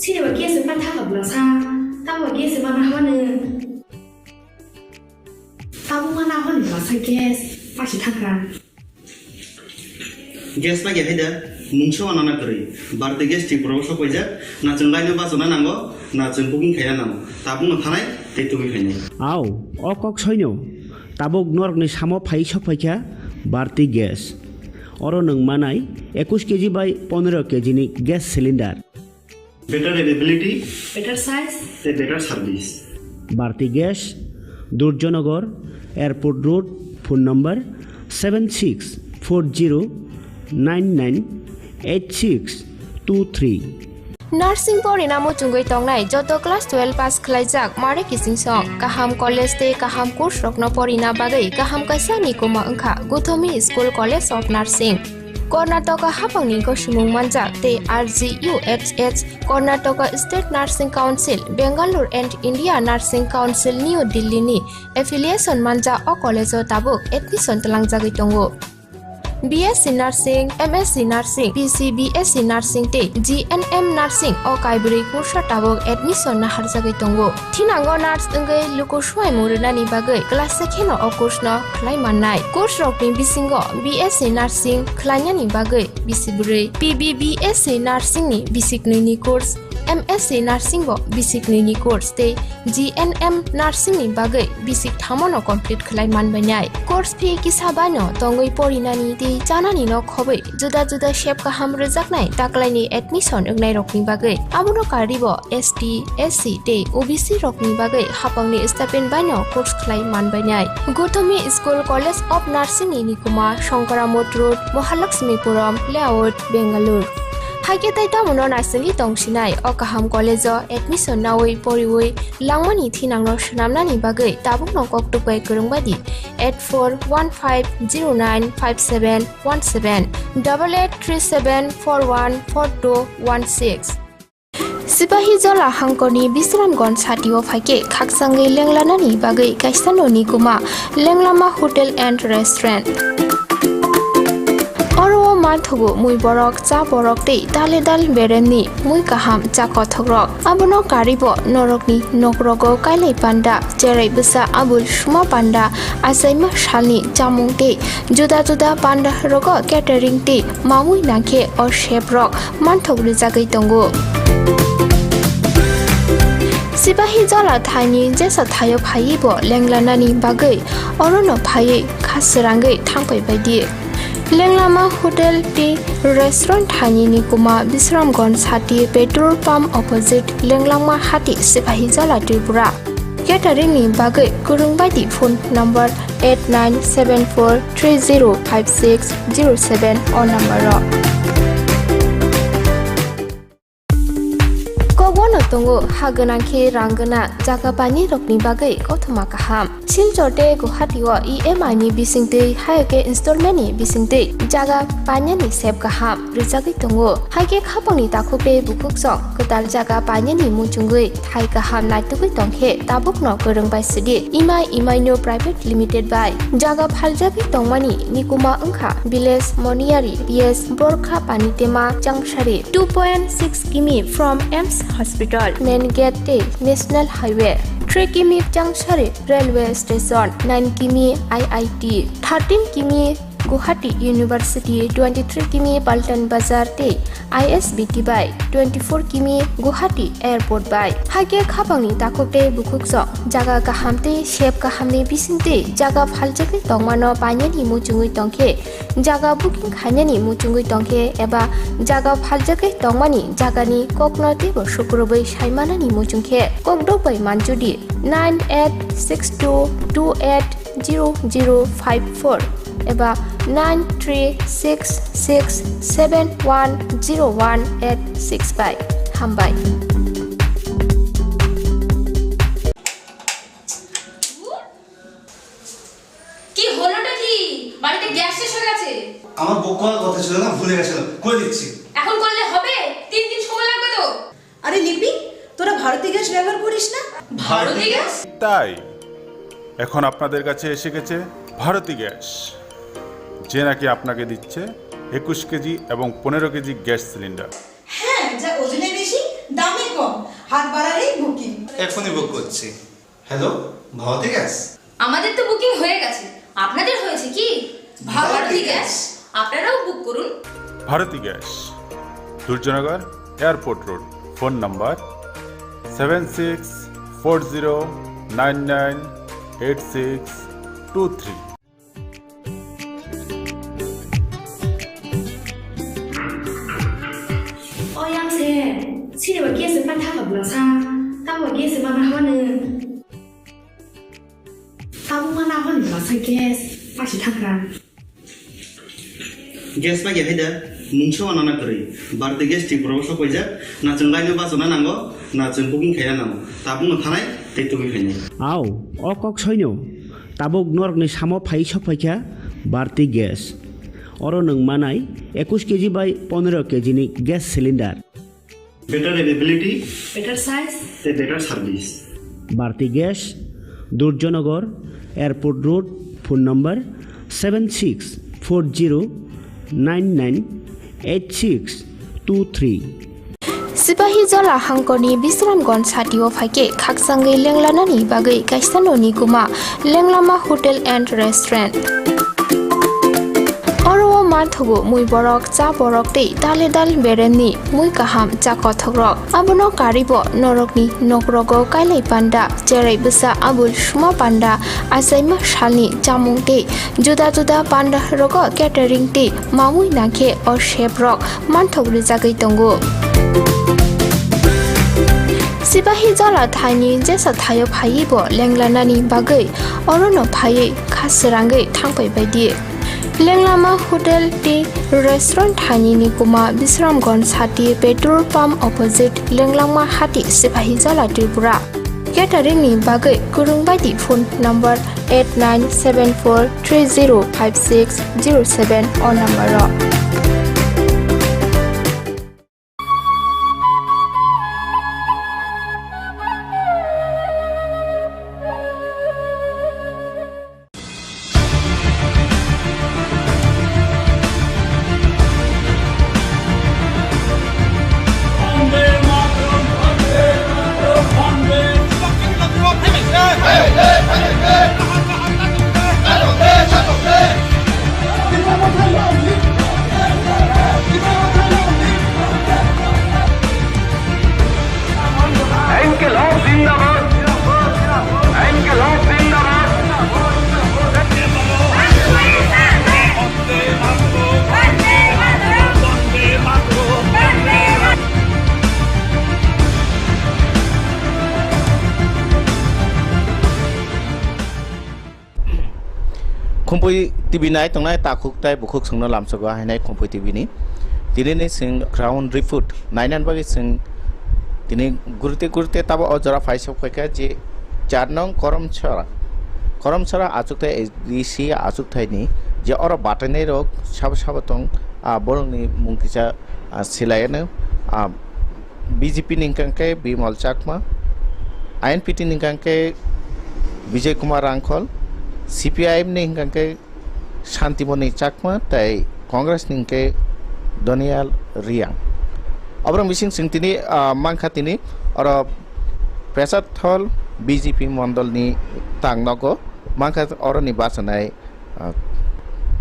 치료와 계속 만타가 불러사 따와 계속 만나 하는 따봉 하나 하는 लासे गेस पासि थाखा गेस ना गेहाय दा मुंसो आनाना करै बारदे गेस टी प्रबो सफायजाक ना जों लायनो बाजना नांगो ना जों बुकिं खाया नांगो ताबुनो थानाय दैतुबि फायनाय आव अकक सैनो ताबुक नरकनि सामो फाइ सफायखा बारति गेस अरो नों मानाय 21 केजि बाय 15 केजि नि gas cylinder better availability better size better service Bharti gas Durjoynagar airport road phone number 7640998623 nursing परिणामो चुंगै तंगनाय जतो क्लास 12 पास खलाइजाक मारे किसिं सं काहाम कॉलेज ते काहाम कोर्स रखनो परिना बागै काहाम कासा निकोमा अंखा Gautami school college of nursing Karnataka हाफांनि गसुमुं मानजाक ते RGUHH Karnataka state nursing council Bengaluru and India nursing council new Delhi नि एफिलिएशन मानजा अ कॉलेज ताबुक एडमिशन तलांजागै दंगो BSc Nursing, MSc Nursing, BSc Nursing te GNM Nursing o kaibri kursa tabok admission na harjagai tongo. Thinango nurse engai luko suai murina ni bagai class sekheno o course no khlai mannai. Course rokni bisingo BSc Nursing khlainya ni bagai bisiburi PBBSc Nursing ni bisik ni course MSc Nursing bo bisik ni course te GNM Nursing ni bagai bisik thamono complete khlai manbanai. Course fee kisabano tongoi porinani te janani no khobai juda juda shape ka ham rejaknai taklaini admission engnai rokni bagai abuno karibo ST SC te OBC rokni bagai hapangni stipend bano course khlai manbanai. Gothami School College of Nursing ni Nikuma Shankaramot Road Mahalakshmipuram Layout Bengaluru Hage taita mono narsini tongsinai o kaham college admission nawai poriwai langmani thinangno shnamnani bagai tabuk no koktupai kurungbadi 8415095717 8837414216 Sipahi Jola Hangkoni Bisramgons Hatio Fake Kaksangi Lenglanani Bagai Kaisano Nikuma Lenglama Hotel and Restaurant Oro Manthugu Mui Borok Cha Borok Te Dale Dal Bereni Mui Kaham Cha Kothogrok Abono Karibo Norokni Nokrogo Kailai Panda Jerai Busa Abul Shuma Panda Asaima Shalni Jamung Te Juda Juda Panda Rogo Catering Te Mamui Nake or Shape Rock Manthog Rizagai Tongo Sipahi Jola Thani Jesa Thayo Phaibo Lenglanani Bagai Orono Phai Khasirangai Thangpai Baidi Lenglama Hotel Tea Restaurant Thani Nikuma Bisramgons Hati Petrol Pump Opposite Lenglama Hati Sipahi Jola Tripura Catering ni Bagai Kurungbadi phone number 8974305607 or number Kogono tongo haganangke rangana jakapani rokni bagai kothoma kaham silchote guhatiwa EMI ni bisingte haike installment ni bisingte jaga panya ni sep kaham rijagi tongo haike khapangni takhupe bukuksong kotal jaga panya ni muchungui thai kaham naitugui tongkhe tabukno korongbai sidi EMI no private limited by jaga phaljagi tongmani nikuma angkha village moniari PS borkha panitema jangshari 2.6 km from Ems Hospital Main Gate Te National Highway 3 km Jangshari Railway Station 9 km IIT 13 km Guwahati University 23 km Paltan Bazar Te ISBT by 24 km Guwahati Airport by Hage Khapangni Takokte Bukukso Jaga Kahamte Shep Kahamni Bisinte Jaga Phaljaki Tongmano Panyani Muchungui Tongke Jaga Booking Khanyani Muchungui Tongke Eba Jaga Phaljaki Tongmani Jagani Koknoti Shukrobai Shaimanani Muchungke Kokdobai Manjudi 9862280054 Eba 9366710185 Hambai কি হলোটা কি বাড়িতে gas শেষ হয়ে গেছে আমার বউ call কথা ছিল না ভুলে গেছিলাম করে দিচ্ছি এখন করলে হবে 3 দিন সময় লাগবে তো আরে লিপি তোরা ভারতী গ্যাস ব্যবহার করিস না ভারতী গ্যাস তাই এখন আপনাদের কাছে এসে গেছে ভারতী গ্যাস যে নাকি আপনাকে দিচ্ছে 21 কেজি এবং 15 কেজি গ্যাস সিলিন্ডার হ্যাঁ যা ওজনে বেশি দামে কম হাত বাড়ালেই বুকিং এখনই বুক করছি হ্যালো ভারতী গ্যাস আমাদের তো বুকিং হয়ে গেছে, আপনাদের হয়েছে কি? ভারতী গ্যাস, আপনারাও বুক করুন। Bharati gas, Durjoynagar, airport road. Phone number 7640998623। Oyang se, sini wa gas pan tha khab lang sa, ta wa gas ma ma ho ne. Ta bu ma na ho ni ma sa gas, ma shi thang ran. Gas পাই হাইদা মুংস আনানা করে Bharti gas ঠিক প্রবশ কইজা না जों লাইনে বাজনা নাঙ্গো না जों বুকিং খাইয়া নাও তা বুনো থানায় তাই তুমি খাইনি আও অকক সৈন্য তাবক নরকনি সামো ফাই সফাইখা বারতি গ্যাস অর নং মানাই 21 কেজি বাই 15 কেজিনি gas cylinder better availability Better size, তে better service Bharti gas Durjoynagar airport road phone number 7640998623। Sipahi Zola Hangkoni Bisramgon Satio Fake Kaksangi Lenglanani Bagai Kaisanoni Kuma Lenglama Hotel and Restaurant. Oro Mathugo Mui Borok Cha Borok Te Dale Dal Bereni Mui Kaham Cha Kothogrok Abono Karibo Norokni Nokrogo Kailai Panda Jerai Besa Abul Shuma Panda Asaima Shalni Jamung Te Juda Juda Panda Rogo Catering Te Mamui Nake or Shebrok Manthogri Jagai Tongo Sipahi Zola Thaini Jesa Thayo Phaibo Lenglanani Bagai Orono Phai Khasirangai Thangpai Baidi Lenglama Hotel T Restaurant Thani Nikuma Bisramgon Sati Petrol Pump Opposite Lenglama Hati Sipahi Zola Tripura Catering ni Bagai Kurung Baidi phone number 8974305607 or number Khumpui TV nai tongnai takuk tai bukuk sungna lamsago hainai Khumpui TV ni tinini sing ground report nainan bagi sing tini gurte tabo ojara faisok kaika je 4 nong korom chara achuk tai SDC achuk thai ni je oro batanai rok sab tong borongni mungkisa silayane BJP ningkangke Bimal Chakma INPT ningkangke Vijay Kumar Rangkhol CPIM ni hingkangke Shantimoni Chakma tai Congress ningke Donial Riang Abrang bising sing tini mangkha tini oro Prasad Thol BJP Mondol ni Tangnogo mangkha oro ni basanai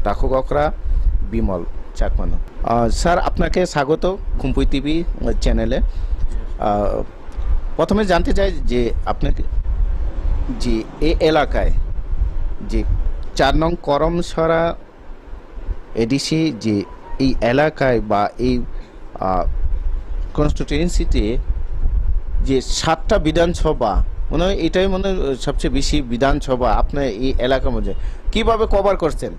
Takugokra Bimal Chakmano sir আপনাকে স্বাগত খুম্পুই TV চ্যানেলে প্রথমে জানতে চাই যে আপনাকে যে এই এলাকায় যে 4 নং করমছড়া এডিসি যে এই এলাকায় বা এই কনস্টিটিউয়েন্সিতে যে 7টা বিধানসভা মনে হয় এটাই মনে সবচেয়ে বেশি বিধানসভা আপনার এই এলাকার মধ্যে কিভাবে কভার করছেন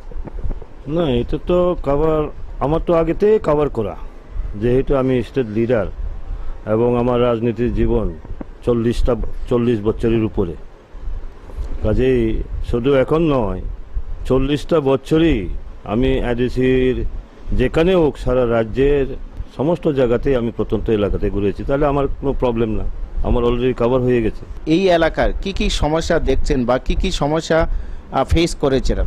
না এটা তো কভার আমার তো আগেতেই কভার করা যেহেতু আমি স্টেট লিডার এবং আমার রাজনীতির জীবন 40 বছরের উপরে কাজেই শুধু এখন নয় 40টা বছরই আমি এডিসির যেখানে হোক সারা রাজ্যের সমস্ত জায়গাতেই আমি প্রত্যন্ত এলাকাতে ঘুরেছি তাহলে আমার কোনো প্রবলেম না আমার অলরেডি কভার হয়ে গেছে এই এলাকার কি সমস্যা দেখছেন বা কি সমস্যা ফেস করেছেন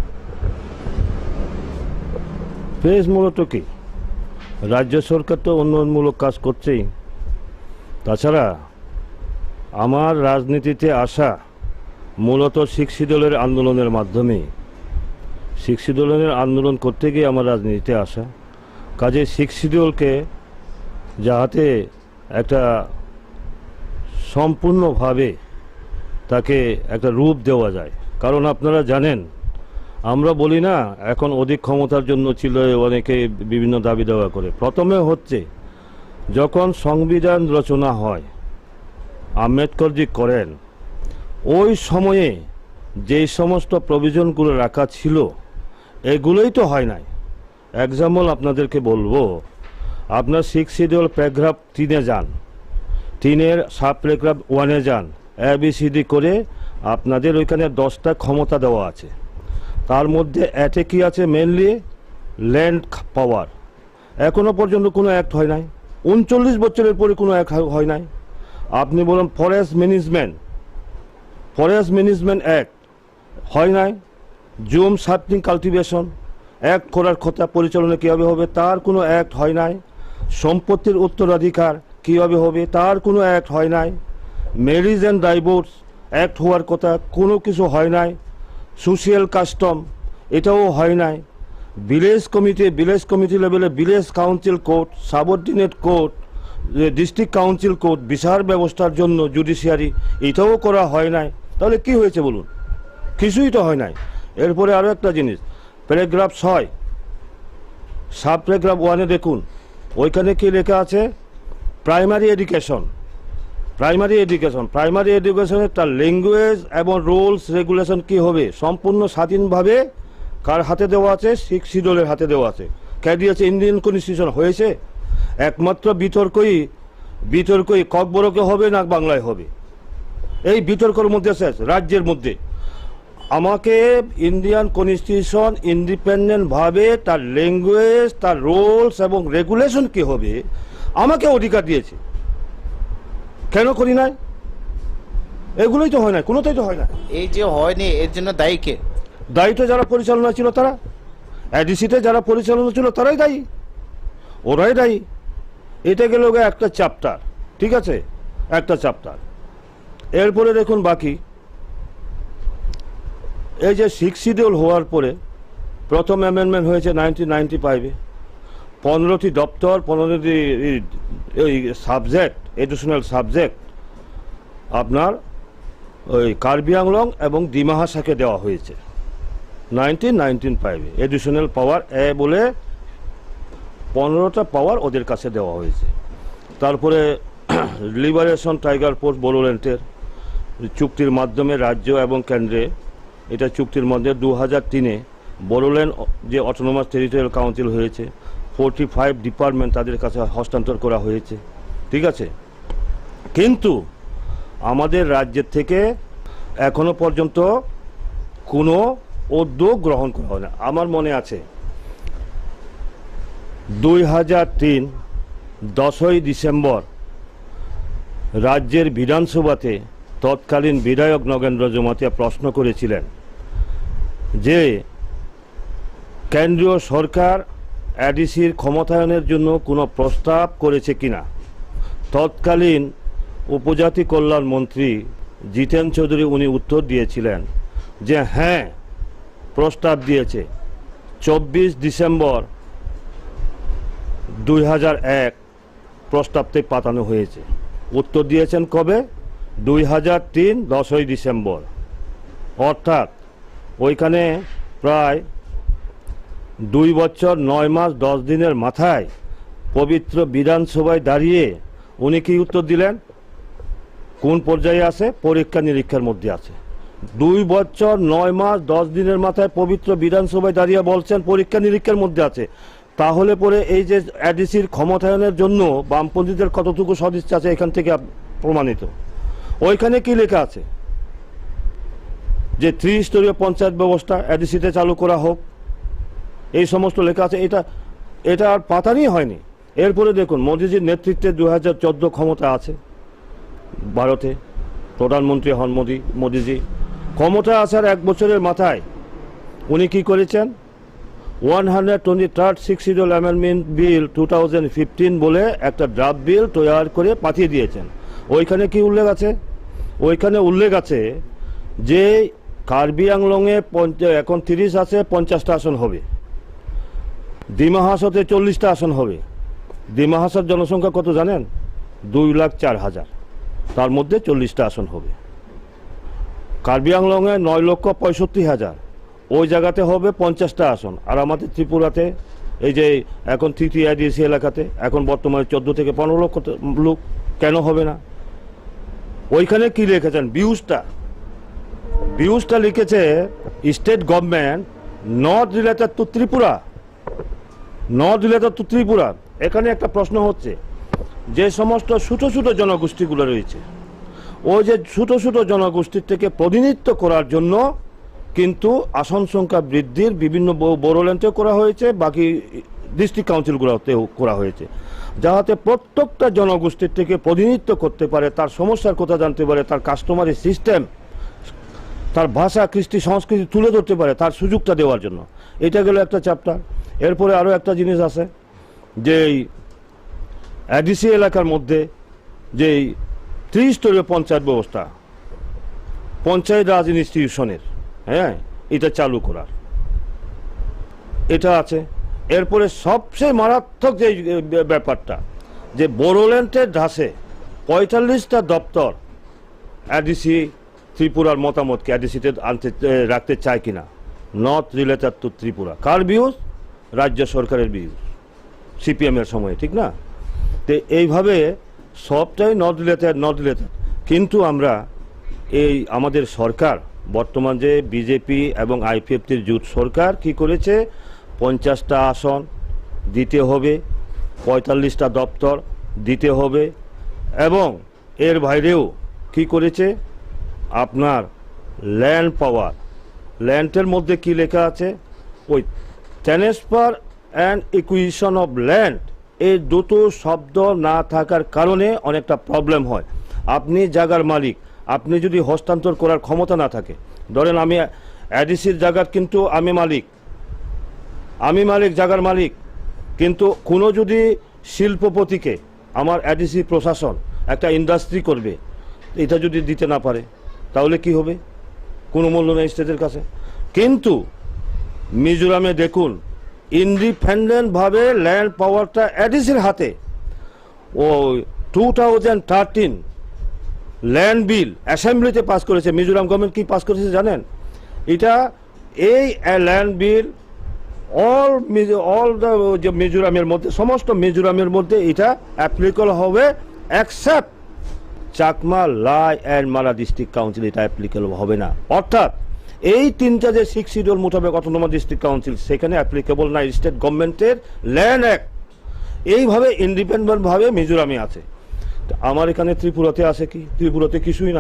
ফেস মূলত কি রাজ্য সরকার তো উন্নয়নমূলক কাজ করছেই তাছাড়া আমার রাজনীতিতে আসা মূলত শিখ দলের আন্দোলনের মাধ্যমে শিখ দলের আন্দোলন করতে গিয়ে আমার রাজনীতিতে আসা। কাজে শিখ দলকে যাতে একটা সম্পূর্ণভাবে তাকে একটা রূপ দেওয়া যায়, কারণ আপনারা জানেন আমরা বলি না এখন অধিক ক্ষমতার জন্য ছিল অনেকে বিভিন্ন দাবি দেওয়া করে। প্রথমে হচ্ছে যখন সংবিধান রচনা হয় আম্বেদকরজি করেন, ওই সময়ে যেই সমস্ত প্রভিশনগুলো রাখা ছিল এগুলোই তো হয় নাই। এক্সাম্পল আপনাদেরকে বলবো, আপনার শিখ শিডিউল প্যারাগ্রাফ 3-এ যান, 3-এর সাব প্যারাগ্রাফ 1-এ যান, ABCD করে আপনাদের ওইখানে 10টা ক্ষমতা দেওয়া আছে। তার মধ্যে অ্যাটে কি আছে? মেনলি ল্যান্ড পাওয়ার। এখনো পর্যন্ত কোনো অ্যাক্ট হয় নাই, 39 বছরের পরে কোনো অ্যাক্ট হয় নাই। আপনি বলুন ফরেস্ট ম্যানেজমেন্ট অ্যাক্ট হয় নাই। জুম সাপ্লিং কাল্টিভেশন অ্যাক্ট করার কথা পরিচালনা কীভাবে হবে তার কোনো অ্যাক্ট হয় নাই। সম্পত্তির উত্তরাধিকার কীভাবে হবে তার কোনো অ্যাক্ট হয় নাই। ম্যারেজ অ্যান্ড ডাইভোর্স অ্যাক্ট হওয়ার কথা কোনো কিছু হয় নাই। সোশিয়াল কাস্টম এটাও হয় নাই। ভিলেজ কমিটি লেভেলে village council court, subordinate court, district council court, বিচার ব্যবস্থার জন্য জুডিশিয়ারি এটাও করা হয় নাই। তাহলে কি হয়েছে বলুন? কিছুই তো হয় নাই। এরপরে আরও একটা জিনিস, প্যারাগ্রাফ 6 সাব প্যারাগ্রাফ 1-এ দেখুন, ওইখানে কি লেখা আছে? প্রাইমারি এডুকেশনের তার ল্যাঙ্গুয়েজ এবং রুলস রেগুলেশন কি হবে সম্পূর্ণ স্বাধীনভাবে কার হাতে দেওয়া আছে? শিখ দলের হাতে দেওয়া আছে। কে দিয়েছে? ইন্ডিয়ান কনস্টিটিউশন হয়েছে। একমাত্র বিতর্কই ককবরকে হবে না বাংলায় হবে, এই বিতর্কের মধ্যে শেষ। রাজ্যের মধ্যে আমাকে ইন্ডিয়ান কনস্টিটিউশন ইন্ডিপেন্ডেন্টভাবে তার ল্যাঙ্গুয়েজ, তার রুলস এবং রেগুলেশন কি হবে আমাকে অধিকার দিয়েছে। কেন করি নাই? এগুলোই তো হয় না, কোনোটাই তো হয় না। এই যে হয়নি এর জন্য দায়ী কে? দায়ী তো যারা পরিচালনা ছিল, তারা এডিসিতে যারা পরিচালনা ছিল তারাই দায়ী, ওরাই দায়ী। এটা গেল একটা চ্যাপ্টার, ঠিক আছে, একটা চ্যাপ্টার। এরপরে দেখুন বাকি এই যে শিখ শিডিউল হওয়ার পরে প্রথম অ্যামেন্ডমেন্ট হয়েছে 1995-এ। 15টি দপ্তর, 15টি সাবজেক্ট, এডিশনাল সাবজেক্ট আপনার ওই কার্বি আংলং এবং ডিমা হাসাকে দেওয়া হয়েছে 1995-এ। এডিশনাল পাওয়ার বলে 15টা পাওয়ার ওদের কাছে দেওয়া হয়েছে। তারপরে লিবারেশন টাইগার ফোর্স বোডোল্যান্ডের চুক্তির মাধ্যমে রাজ্য এবং কেন্দ্রে, এটা চুক্তির মধ্যে 2003-এ বোডোল্যান্ড যে অটোনোমাস টেরিটোরিয়াল কাউন্সিল হয়েছে, 45 ডিপার্টমেন্ট তাদের কাছে হস্তান্তর করা হয়েছে, ঠিক আছে। কিন্তু আমাদের রাজ্যের থেকে এখনো পর্যন্ত কোনো উদ্যোগ গ্রহণ করা হয় না। আমার মনে আছে 2003 10ই ডিসেম্বর রাজ্যের বিধানসভাতে তৎকালীন বিধায়ক নগেন্দ্র জমাতিয়া প্রশ্ন করেছিলেন যে কেন্দ্রীয় সরকার এডিসির ক্ষমতায়নের জন্য কোনো প্রস্তাব করেছে কিনা। তৎকালীন উপজাতি কল্যাণ মন্ত্রী জিতেন চৌধুরী উনি উত্তর দিয়েছিলেন যে হ্যাঁ প্রস্তাব দিয়েছে। 24 ডিসেম্বর 2001 প্রস্তাবটি পাঠানো হয়েছে। উত্তর দিয়েছেন কবে? 2003 10ই ডিসেম্বর। অর্থাৎ ওইখানে প্রায় 2 বছর 9 মাস 10 দিনের মাথায় পবিত্র বিধানসভায় দাঁড়িয়ে উনি কি উত্তর দিলেন? কোন পর্যায়ে আছে? পরীক্ষা নিরীক্ষার মধ্যে আছে। 2 বছর 9 মাস 10 দিনের মাথায় পবিত্র বিধানসভায় দাঁড়িয়ে বলছেন পরীক্ষা নিরীক্ষার মধ্যে আছে। তাহলে পরে এই যে এডিসির ক্ষমতায়নের জন্য বামপন্থীদের কতটুকু সদিচ্ছা আছে এখান থেকে প্রমাণিত। ওইখানে কি লেখা আছে যে 3 স্তরীয় পঞ্চায়েত ব্যবস্থা এডিসিতে চালু করা হোক, এই সমস্ত লেখা আছে। এটা আর পাতারই হয়নি। এরপরে দেখুন মোদিজির নেতৃত্বে 2014 ক্ষমতা আছে ভারতে, প্রধানমন্ত্রী হন মোদিজি। ক্ষমতা আসার 1 বছরের মাথায় উনি কি করেছেন? 123rd শিখ শিডিউল অ্যামেন্ডমেন্ট বিল 2015 বলে একটা ড্রাফট বিল তৈরি করে পাঠিয়ে দিয়েছেন। ওইখানে কি উল্লেখ আছে? ওইখানে উল্লেখ আছে যে কার্বি আংলংয়ে এখন 30 আছে, 50টা আসন হবে। ডিমা হাসাওতে 40টা আসন হবে। ডিমা হাসার জনসংখ্যা কত জানেন? 2,04,000, তার মধ্যে 40টা আসন হবে। কার্বি আংলংয়ে 9,65,000, ওই জায়গাতে হবে 50টা আসন। আর আমাদের ত্রিপুরাতে এই যে এখন তৃতীয় আদিবাসী এলাকাতে এখন বর্তমানে 14 থেকে 15 লক্ষ লোক, কেন হবে না? ওইখানে কি লিখেছেন? ভিউজটা লিখেছে state government not related to Tripura, not related to Tripura. এখানে একটা প্রশ্ন হচ্ছে, যে সমস্ত ছোট ছোট জনগোষ্ঠীগুলো রয়েছে, ওই যে ছোট ছোট জনগোষ্ঠীর থেকে প্রতিনিধিত্ব করার জন্য কিন্তু আসন সংখ্যা বৃদ্ধির বিভিন্ন বোরোল্যান্ডেও করা হয়েছে, বাকি ডিস্ট্রিক্ট কাউন্সিলগুলোতেও করা হয়েছে, যাতে প্রত্যেকটা জনগোষ্ঠীর থেকে প্রতিনিধিত্ব করতে পারে, তার সমস্যার কথা জানতে পারে, তার কাস্টমারি সিস্টেম, তার ভাষা, কৃষ্টি, সংস্কৃতি তুলে ধরতে পারে, তার সুযোগটা দেওয়ার জন্য। এটা গেল একটা চ্যাপ্টার। এরপরে আরও একটা জিনিস আছে, যে এডিসি এলাকার মধ্যে যে ত্রিস্তরীয় পঞ্চায়েত ব্যবস্থা, পঞ্চায়েত রাজ ইনস্টিটিউশনের, হ্যাঁ, এটা চালু করার, এটা আছে। এরপরে সবচেয়ে মারাত্মক যে ব্যাপারটা, যে বোরোল্যান্ডের ধাসে 45টা দপ্তর এডিসি ত্রিপুরার মতামতকে এডিসিতে রাখতে চায় কিনা, not related to Tripura. Car views? রাজ্য সরকারের ভিউজ, সিপিএমের সময়ে, ঠিক না? তো এইভাবে সবটাই নট রিলেটেড। কিন্তু আমরা এই আমাদের সরকার বর্তমান যে বিজেপি এবং আইপিএফটির জোট সরকার কি করেছে, 50টা আসন দিতে হবে, 45টা দপ্তর দিতে হবে, এবং এর বাইরেও কি করেছে, আপনার ল্যান্ড পাওয়ার, ল্যান্ডের মধ্যে কি লেখা আছে, ওই ট্রান্সফার অ্যান্ড ইকুইশন অফ ল্যান্ড, এই দুটো শব্দ না থাকার কারণে অনেকটা প্রবলেম হয়। আপনি জায়গার মালিক, আপনি যদি হস্তান্তর করার ক্ষমতা না থাকে, ধরেন আমি এডিসির জায়গার কিন্তু আমি মালিক, জায়গার মালিক, কিন্তু কোনো যদি শিল্পপতিকে আমার এডিসি প্রশাসন একটা ইন্ডাস্ট্রি করবে, এটা যদি দিতে না পারে, তাহলে কি হবে? কোনো মূল্য নেই স্টেটের কাছে। কিন্তু মিজোরামে দেখুন, ইন্ডিপেন্ডেন্টভাবে ল্যান্ড পাওয়ারটা এডিসির হাতে। ও 2013 ল্যান্ড বিল অ্যাসেম্বলিতে পাস করেছে মিজোরাম গভর্নমেন্ট। কি পাস করেছে জানেন? এটা এই ল্যান্ড বিল অল যে মিজোরামের মধ্যে, সমস্ত মিজোরামের মধ্যে এটা অ্যাপ্লিকেবল হবে, except Chakma, lie and Mala district council, এটা অ্যাপ্লিকেবল হবে না। অর্থাৎ এই তিনটা যে 6 শিডিউল মোতাবেক অটোনমাস ডিস্ট্রিক্ট কাউন্সিল, সেখানে অ্যাপ্লিকেবল না স্টেট গভর্নমেন্টের ল্যান্ড অ্যাক্ট। এইভাবে ইন্ডিপেন্ডেন্টভাবে মিজোরামে আছে। আমার এখানে ত্রিপুরাতে আছে কি? ত্রিপুরাতে কিছুই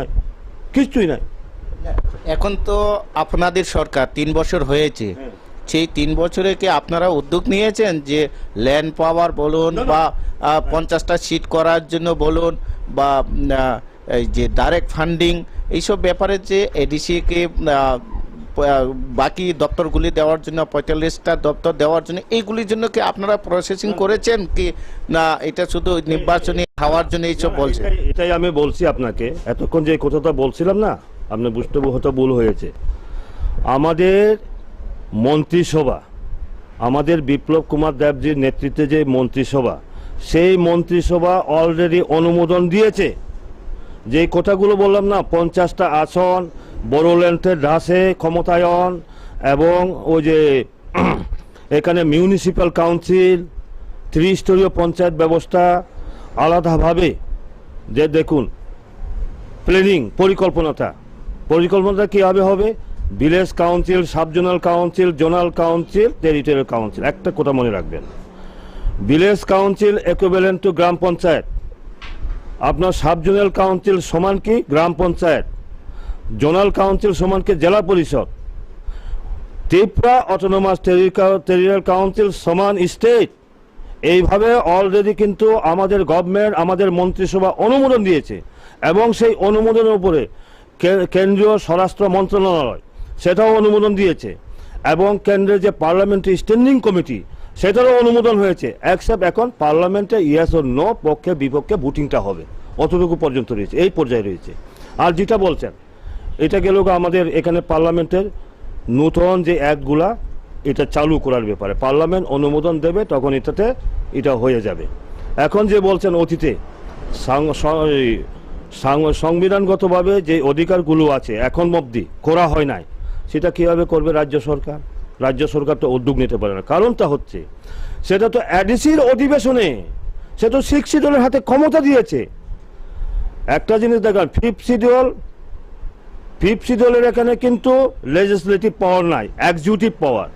নাই। এখন তো আপনাদের সরকার 3 বছর হয়েছে, সেই 3 বছরে কি আপনারা উদ্যোগ নিয়েছেন যে ল্যান্ড পাওয়ার বলুন বা 50টা সিট করার জন্য বলুন, বা এই যে ডাইরেক্ট ফান্ডিং, এইসব ব্যাপারে যে এডিসিকে বাকি দপ্তরগুলি দেওয়ার জন্য, 45টা দপ্তর দেওয়ার জন্য, এইগুলির জন্য কি আপনারা প্রসেসিং করেছেন কি না? এটা শুধু নির্বাচনী হওয়ার জন্য এইসব বলছেন? এটাই আমি বলছি আপনাকে, এতক্ষণ যে কথাটা বলছিলাম না, আপনি বুঝতে হয়তো ভুল হয়েছে। আমাদের মন্ত্রিসভা, আমাদের বিপ্লব কুমার দেবজির নেতৃত্বে যে মন্ত্রিসভা, সেই মন্ত্রিসভা অলরেডি অনুমোদন দিয়েছে। যে কথাগুলো বললাম না, 50টা আসন, বোরোল্যান্ডের ধাসে ক্ষমতায়ন, এবং ওই যে এখানে মিউনিসিপ্যাল কাউন্সিল, ত্রিস্তরীয় পঞ্চায়েত ব্যবস্থা আলাদাভাবে, যে দেখুন প্ল্যানিং, পরিকল্পনাটা কীভাবে হবে, village council, subzonal council, zonal council, territorial council. একটা কথা মনে রাখবেন, ভিলেজ কাউন্সিল ইকুইভ্যালেন্ট টু গ্রাম পঞ্চায়েত, আপনার সাবজোনাল কাউন্সিল সমান কি গ্রাম পঞ্চায়েত, জোনাল কাউন্সিল সমান কি জেলা পরিষদ, ত্রিপুরা অটোনমাস টেরিটোরিয়াল কাউন্সিল সমান স্টেট। এইভাবে অলরেডি কিন্তু আমাদের গভর্নমেন্ট, আমাদের মন্ত্রিসভা অনুমোদন দিয়েছে, এবং সেই অনুমোদনের উপরে কেন্দ্রীয় স্বরাষ্ট্র মন্ত্রণালয় সেটাও অনুমোদন দিয়েছে, এবং কেন্দ্রের যে পার্লামেন্টারি স্ট্যান্ডিং কমিটি সেটারও অনুমোদন হয়েছে। এক্সেপ্ট এখন পার্লামেন্টে ইয়েস ও নো, পক্ষে বিপক্ষে ভোটিংটা হবে, অতটুকু পর্যন্ত রয়েছে, এই পর্যায়ে রয়েছে। আর যেটা বলছেন এটা গেল আমাদের এখানে পার্লামেন্টের নতুন যে অ্যাক্টগুলা এটা চালু করার ব্যাপারে পার্লামেন্ট অনুমোদন দেবে, তখন এটা হয়ে যাবে। এখন যে বলছেন অতীতে সংবিধানগতভাবে যে অধিকারগুলো আছে এখন অবধি করা হয় নাই, সেটা কীভাবে করবে রাজ্য সরকার? রাজ্য সরকার তো উদ্যোগ নিতে পারে না। কারণটা হচ্ছে সেটা তো এডিসির অধিবেশনে, সে তো 6 শিডিউলের হাতে ক্ষমতা দিয়েছে। একটা জিনিস দেখান, 5th শিডিউলের এখানে কিন্তু লেজিসলেটিভ পাওয়ার নাই, এক্সিকিউটিভ পাওয়ার।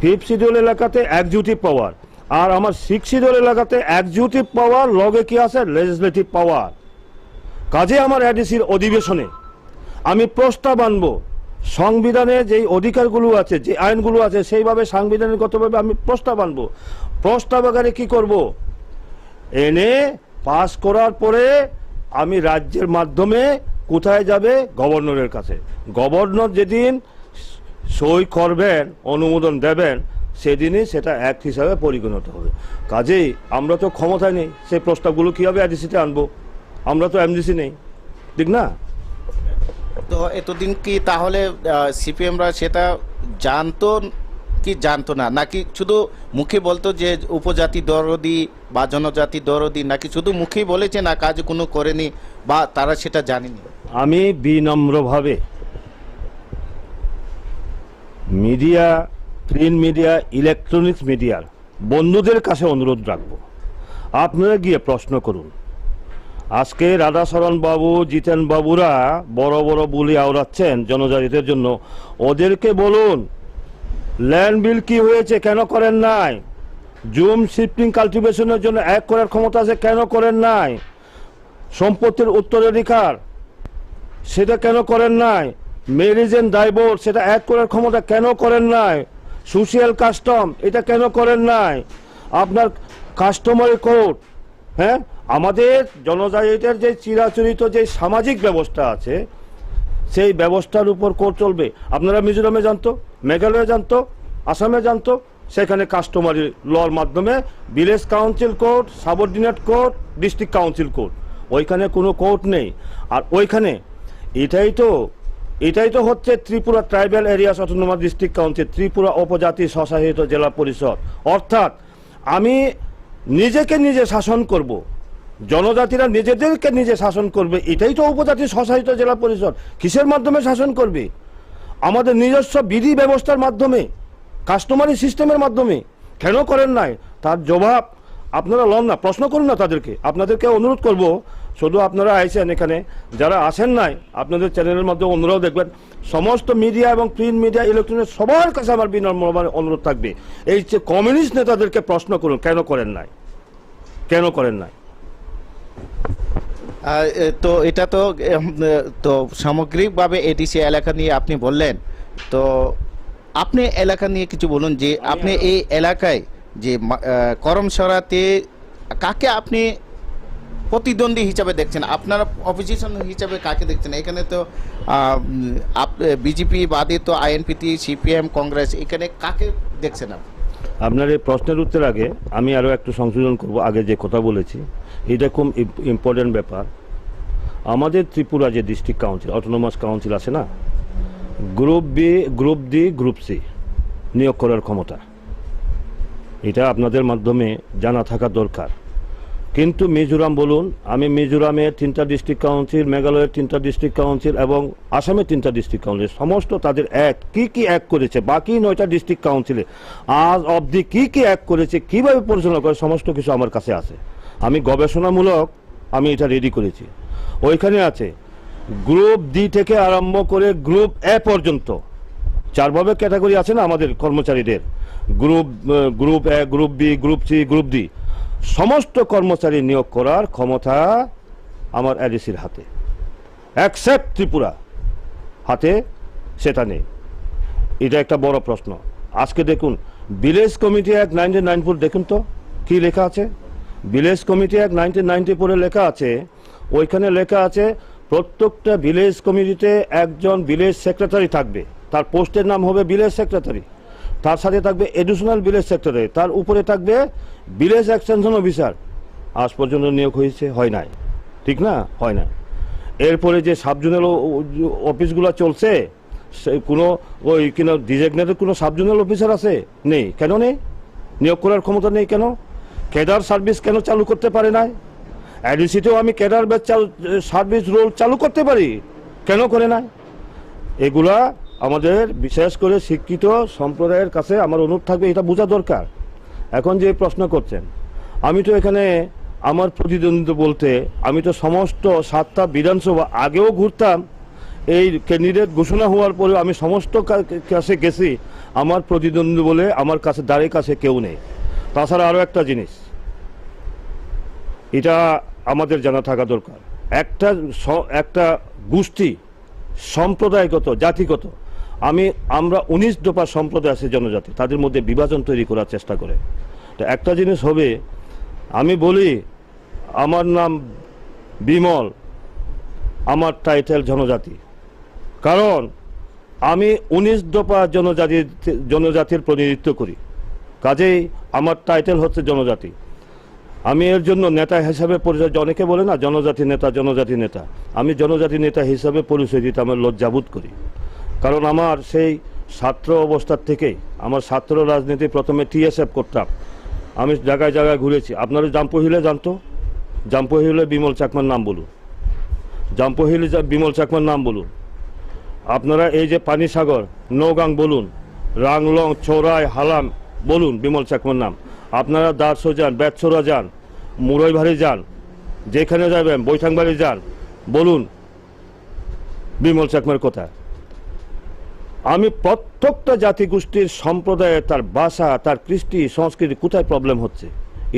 5th শিডিউল এলাকাতে এক্সিকিউটিভ পাওয়ার, আর আমার 6th শিডিউল এলাকাতে এক্সিকিউটিভ পাওয়ার লগে কি আছে লেজিসলেটিভ পাওয়ার। কাজে আমার এডিসির অধিবেশনে আমি প্রস্তাব আনবো, সংবিধানে যেই অধিকারগুলো আছে, যে আইনগুলো আছে, সেইভাবে সাংবিধানিকগতভাবে আমি প্রস্তাব আনবো। প্রস্তাব আকারে কি করব, এনে পাস করার পরে আমি রাজ্যের মাধ্যমে কোথায় যাবে? গভর্নরের কাছে। গভর্নর যেদিন সই করবেন, অনুমোদন দেবেন, সেদিনই সেটা অ্যাক্ট হিসাবে পরিগণিত হবে। কাজেই আমরা তো ক্ষমতায় নেই, সেই প্রস্তাবগুলো কীভাবে এডিসিতে আনবো? আমরা তো এমডিসি নেই, ঠিক না? তো এতদিন কি তাহলে সিপিএমরা সেটা জানতো কি জানতো না, নাকি শুধু মুখে বলতো যে উপজাতি দরদি বা জনজাতি দরদি, নাকি শুধু মুখেই বলেছে না কাজ কোনো করেনি বা তারা সেটা জানেনি? আমি বিনম্রভাবে মিডিয়া, প্রিন্ট মিডিয়া, ইলেকট্রনিক্স মিডিয়ার বন্ধুদের কাছে অনুরোধ রাখবো, আপনারা গিয়ে প্রশ্ন করুন। আজকে রাধাচরণ বাবু, জিতেন বাবুরা বড় বড় বুলি আওড়াচ্ছেন জনজাতিদের জন্য, ওদেরকে বলুন ল্যান্ড বিল কি হয়েছে, কেন করেন নাই? জুম শিফটিং কাল্টিভেশনের জন্য এক করার ক্ষমতা আছে, কেন করেন নাই? সম্পত্তির উত্তরাধিকার সেটা কেন করেন নাই? ম্যারেজ এন্ড ডাইভোর্স সেটা এক করার ক্ষমতা কেন করেন নাই? সোশিয়াল কাস্টম এটা কেন করেন নাই? আপনার কাস্টমারি কোড, হ্যাঁ, আমাদের জনজাতিদের যে চিরাচরিত যে সামাজিক ব্যবস্থা আছে, সেই ব্যবস্থার উপর কোড চলবে। আপনারা মিজোরামে জানতো, মেঘালয়ে জানতো, আসামে জানতো, সেখানে কাস্টমারি লর মাধ্যমে village council code, subordinate code, district council code, ওইখানে কোনো কোড নেই। আর ওইখানে এটাই তো হচ্ছে Tripura tribal areas autonomous district council, Tripura উপজাতি স্বশাসিত জেলা পরিষদ। অর্থাৎ আমি নিজেকে নিজে শাসন করব, জনজাতিরা নিজেদেরকে নিজে শাসন করবে, এটাই তো উপজাতি স্বশাসিত জেলা পরিষদ। কিসের মাধ্যমে শাসন করবে? আমাদের নিজস্ব বিধি ব্যবস্থার মাধ্যমে, কাস্টমারি সিস্টেমের মাধ্যমে। কেন করেন নাই? তার জবাব আপনারা লন না, প্রশ্ন করুন না তাদেরকে। আপনাদেরকে অনুরোধ করব, শুধু আপনারা আইছেন এখানে, যারা আসেন নাই আপনাদের চ্যানেলের মাধ্যমে অনুরোধ দেখবেন, সমস্ত মিডিয়া এবং প্রিন্ট মিডিয়া, ইলেকট্রনিক সবার কাছে আমার বিনম্রভাবে অনুরোধ থাকবে, এই যে কমিউনিস্ট নেতাদেরকে প্রশ্ন করুন কেন করেন নাই, কেন করেন নাই। তো এটা তো সামগ্রিকভাবে এডিসি এলাকা নিয়ে আপনি বললেন, তো আপনি এলাকা নিয়ে কিছু বলুন, যে আপনি এই এলাকায় যে করমসরাতে কাকে আপনি প্রতিদ্বন্দ্বী হিসাবে দেখছেন, আপনার অপোজিশন হিসাবে কাকে দেখছেন? এখানে তো বিজেপি বাদে তো আইএনপিটি, সিপিএম, কংগ্রেস, এখানে কাকে দেখছেন আপনি? আপনার এই প্রশ্নের উত্তর আগে আমি আরও একটু সংশোধন করব, আগে যে কথা বলেছি এটা খুব ইম্পর্টেন্ট ব্যাপার। আমাদের ত্রিপুরা যে ডিস্ট্রিক্ট কাউন্সিল, অটোনমাস কাউন্সিল আছে না, group B, group D, group C নিয়োগ করার ক্ষমতা, এটা আপনাদের মাধ্যমে জানা থাকা দরকার। কিন্তু মিজোরাম বলুন, আমি মিজোরামের 3টা ডিস্ট্রিক্ট কাউন্সিল, মেঘালয়ের 3টা ডিস্ট্রিক্ট কাউন্সিল এবং আসামের 3টা ডিস্ট্রিক্ট কাউন্সিল, সমস্ত তাদের অ্যাক্ট কি অ্যাক্ট করেছে, বাকি 9টা ডিস্ট্রিক্ট কাউন্সিলে আজ অবধি কি অ্যাক্ট করেছে, কিভাবে পরিচালনা করে, সমস্ত কিছু আমার কাছে আছে। আমি গবেষণামূলক আমি এটা রেডি করেছি। ওইখানে আছে গ্রুপ ডি থেকে আরম্ভ করে গ্রুপ এ পর্যন্ত, 4ভাবে ক্যাটাগরি আছে না আমাদের কর্মচারীদের, group A, group B, group C, group D, সমস্ত কর্মচারী নিয়োগ করার ক্ষমতা আমার এডিসির হাতে, অ্যাকসেপ্ট ত্রিপুরা হাতে সেটা নেই। এটা একটা বড় প্রশ্ন। আজকে দেখুন ভিলেজ কমিটি অ্যাক্ট 1994 দেখুন তো কি লেখা আছে। ভিলেজ কমিটি অ্যাক্ট 1994 লেখা আছে, ওইখানে লেখা আছে প্রত্যেকটা ভিলেজ কমিটিতে একজন ভিলেজ সেক্রেটারি থাকবে, তার পোস্টের নাম হবে ভিলেজ সেক্রেটারি, তার সাথে থাকবে এডিশনাল ভিলেজ সেক্রেটারি, তার উপরে থাকবে ভিলেজ এক্সটেনশন অফিসার। আজ পর্যন্ত নিয়োগ হয়েছে? হয় নাই, ঠিক না? হয় না। এরপরে যে সাবজোনাল অফিসগুলো চলছে কোনো ওই কিনা ডিজিগনেটেড কোনো সাবজোনাল অফিসার আছে? নেই। কেন নেই? নিয়োগ করার ক্ষমতা নেই কেন? ক্যাডার সার্ভিস কেন চালু করতে পারে না? অ্যাডিসিতেও আমি ক্যাডার ব্যাচ সার্ভিস রোল চালু করতে পারি, কেন করে না? এগুলা আমাদের বিশেষ করে শিক্ষিত সম্প্রদায়ের কাছে আমার অনুরোধ থাকবে, এটা বোঝা দরকার। এখন যে প্রশ্ন করছেন, আমি তো এখানে আমার প্রতিদ্বন্দ্বিতা বলতে আমি তো সমস্ত 7টা বিধানসভা আগেও ঘুরতাম, এই ক্যান্ডিডেট ঘোষণা হওয়ার পরে আমি সমস্ত কাছে গেছি, আমার প্রতিদ্বন্দ্বী বলে আমার কাছে দাঁড়িয়ে কাছে কেউ নেই। তাছাড়া আরও একটা জিনিস, এটা আমাদের জানা থাকা দরকার, একটা গোষ্ঠী সম্প্রদায়গত জাতিগত আমরা 19 দফা সম্প্রদায় আছে জনজাতি, তাদের মধ্যে বিভাজন তৈরি করার চেষ্টা করে। তো একটা জিনিস হবে, আমি বলি আমার নাম বিমল, আমার টাইটেল জনজাতি, কারণ আমি 19 দফা জনজাতির প্রতিনিধিত্ব করি, কাজেই আমার টাইটেল হচ্ছে জনজাতি। আমি এর জন্য নেতা হিসাবে পরিচয়, অনেকে বলে না জনজাতি নেতা, আমি জনজাতি নেতা হিসাবে পরিচয় দিতে আমার লজ্জাবোধ করি। কারণ আমার সেই ছাত্র অবস্থার থেকেই আমার ছাত্র রাজনীতি, প্রথমে TSF করতাম, আমি জায়গায় জায়গায় ঘুরেছি। আপনারা জাম্পহিলে জানতো? জাম্পহিলে বিমল চাকমার নাম বলুন, জাম্পহিলে বিমল চাকমার নাম বলুন। আপনারা এই যে পানিসাগর, নৌগাং বলুন, রাংলং, চৌরাই, হালাম বলুন, বিমল চাকমার নাম। আপনারা দারসো যান, বেতসোরা যান, মুরইবাড়ি যান, যেখানে যাবেন, বৈঠাংবাড়ি যান, বলুন বিমল চাকমার কথা। আমি প্রত্যেকটা জাতিগোষ্ঠীর সম্প্রদায়ে তার ভাষা, তার কৃষ্টি সংস্কৃতি কোথায় প্রবলেম হচ্ছে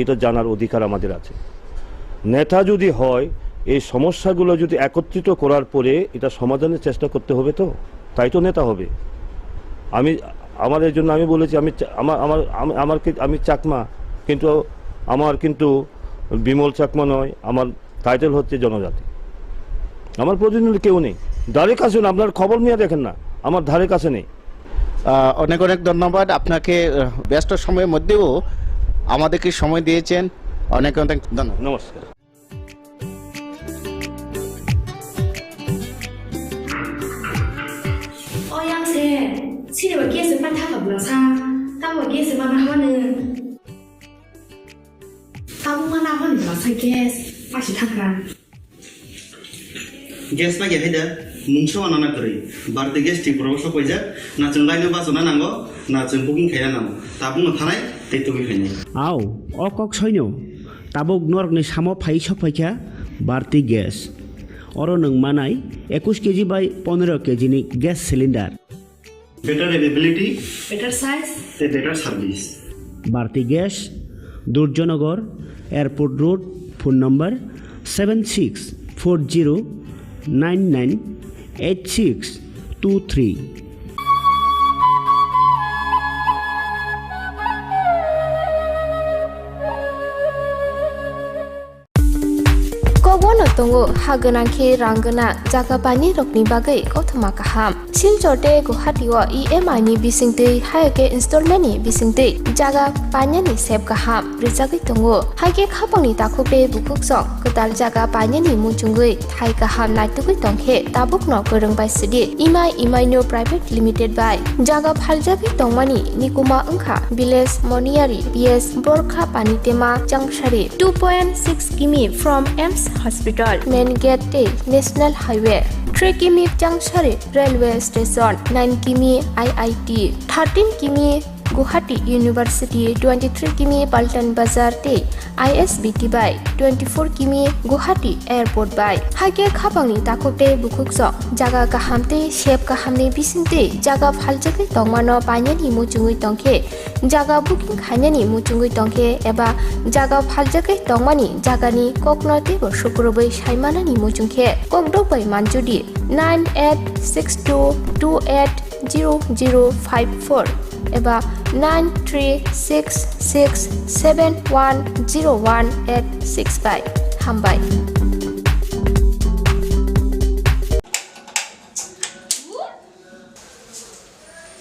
এটা জানার অধিকার আমাদের আছে। নেতা যদি হয়, এই সমস্যাগুলো যদি একত্রিত করার পরে এটা সমাধানের চেষ্টা করতে হবে, তো তাই তো নেতা হবে। আমার জন্য আমি বলেছি আমি চাকমা, কিন্তু আমার কিন্তু বিমল চাকমা নয়, আমার টাইটেল হচ্ছে জনজাতি। আমার প্রতিনিধি কেউ নেই, ধারে কাছে না, আপনার খবর নিয়ে দেখেন না, আমার ধারে কাছে নেই। অনেক অনেক ধন্যবাদ আপনাকে, ব্যস্ত সময়ের মধ্যেও আমাদেরকে সময় দিয়েছেন, অনেক অনেক ধন্যবাদ। নমস্কার। 치료와 계속 빠타가 불러서 따고 계속 만나 하는 따고 만나 하는 불러서 계속 빠시 타가 গ্যাস না গিয়ে দে মুংস বানানা করে বাড়িতে গ্যাস ঠিক প্রবেশ কই যা না जों লাইনে বাসনা নাঙ্গো না जों বুকিং খাইয়া নাও তা বুনো থানাই তে তুমি খাইনি আও অকক সৈন্য তাবক নরকনি সামো ফাই সফাইখা বাড়তি গ্যাস অর নং মানাই 21 কেজি বাই 15 কেজিনি gas cylinder, better availability, better size, better service. Bharti gas, Durjoynagar, airport road, phone number 7640998623। Kobono tongo haganangke ranggana jaga bani rokni bagai kothoma kaham. Silchote Guwahatiwa EMI ni bisingtei hayake installment ni bisingtei jaga bani ni sep kaham. Rijagi tongo hage khapangni takhope bukuksong ketal jaga bani ni munchungui thai kaham naitugui tongkhe tabukno gorongbai sidi EMI no private limited by jaga phaljagi tongmani nikuma angkha village moniari PS Borkha Panitema Jangshari 2.6 km from EMS Hospital, Main Gate A, National Highway, 3 km Jangshari Railway Station, 9 km IIT, 13 km Guwahati University, 23 km Paltan Bazar T, ISBT by 24 km Guwahati Airport by Hage Khapangni Takote Bukukso Jaga Kahamte Shep Kahamni Bisinte Jaga Phaljagi Tongmano Panyani Muchungui Tongke Jaga Booking Khanyani Muchungui Tongke Eba Jaga Phaljagi Tongmani Jagani Koknote Shukurobai Shaimanani Muchungke Kokdok by Manjudi 9862280054 Eba 9366710185 Hambai.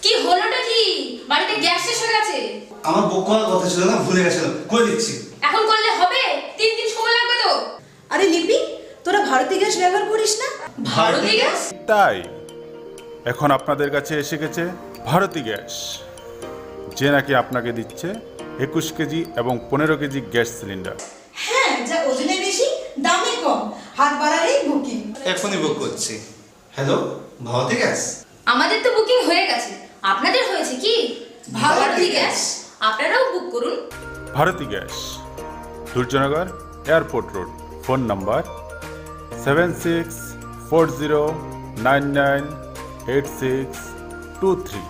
কি হলোটা কি? বাড়িতে gas শেষ হয়ে গেছে। আমার বকওয়ার কথা ছিল না, ভুলে গেছিলাম, করে দিচ্ছি। এখন করলে হবে? 3 দিন সময় লাগবে তো। আরে লিপি, তোরা ভারতীয় গ্যাস ব্যবহার করিস না? ভারতী গ্যাস তাই এখন আপনাদের কাছে এসে গেছে ভারতী গ্যাস, যে নাকি আপনাকে দিচ্ছে 21 কেজি এবং 15 কেজি গ্যাস সিলিন্ডার। হ্যাঁ, যা ওজনে বেশি দামে কম, হাত বাড়ালেই বুকিং। এখনই বুক করছি। Hello, Bharati gas. আমাদের তো বুকিং হয়ে গেছে, আপনাদের হয়েছে কি? ভারতী গ্যাস, আপনারাও বুক করুন। Bharati gas, Durjoynagar airport road, phone number 7640998623।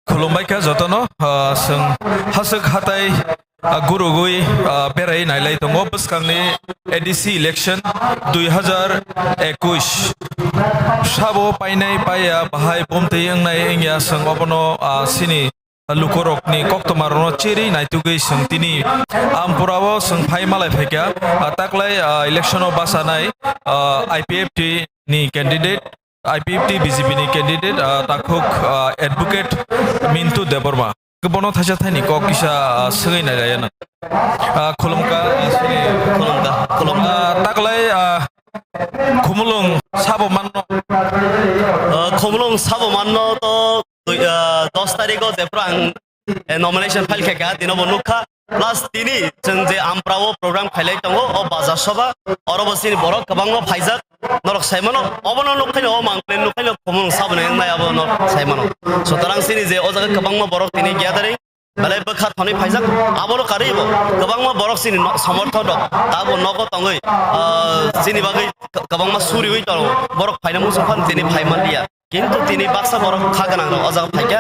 खुलुमबायखा जतन जों हासोक हाथाय गुरुगुइ बेरायनायलाय दङ बसखांनि एडिसि इलेक्शन 2021 साबो पाइनाय पाया बाहाय बमतै ओंनाय एंया जों अबनो सिनि लुकरकनि कक्टमारनो चेरि नायतुगै सोंतिनि आमपुरावो जों फाइ मालाय फाइका ताकलाय इलेक्शनाव बासानाय आइपिएफटि नि candidate आइपिएफटि BJP candidate Takuk advocate मिन्टु देबरमा गोबानो थाइसा थाइनि क किसा सोंनाय जायाना खुलुमका ताकलाय खुमुलुं साबमानो तो 10 तारिखआव जेफ्रा आं नमिनेशन फाइल खेका दिनो बनुखा प्लस दिनी जों जे आमफ्राव प्रग्राम खाइलाय दङ अ बाजार सभा अरबसिनि बर गोबांनो फाइजाक नरक साइमानो अबनो नखैनो मांप्लेन नखैनो खुमुलुं साबनाय नायाबो नरक साइमानो सुतरां सिनि जे अजागा गोबांनो बर दिनै ग्यादारिं बले बखा थनि फाइजाक आबनो कारिबो गोबांनो बर सिनि समर्थ दं ताबो नगो तङै सिनि बागै गोबांमा सुरियै दङ बर फाइना मुसुफान दिनै फाइमानलिया किन्तु दिनै बाक्सा बर खागोनां दं अजागा फाइका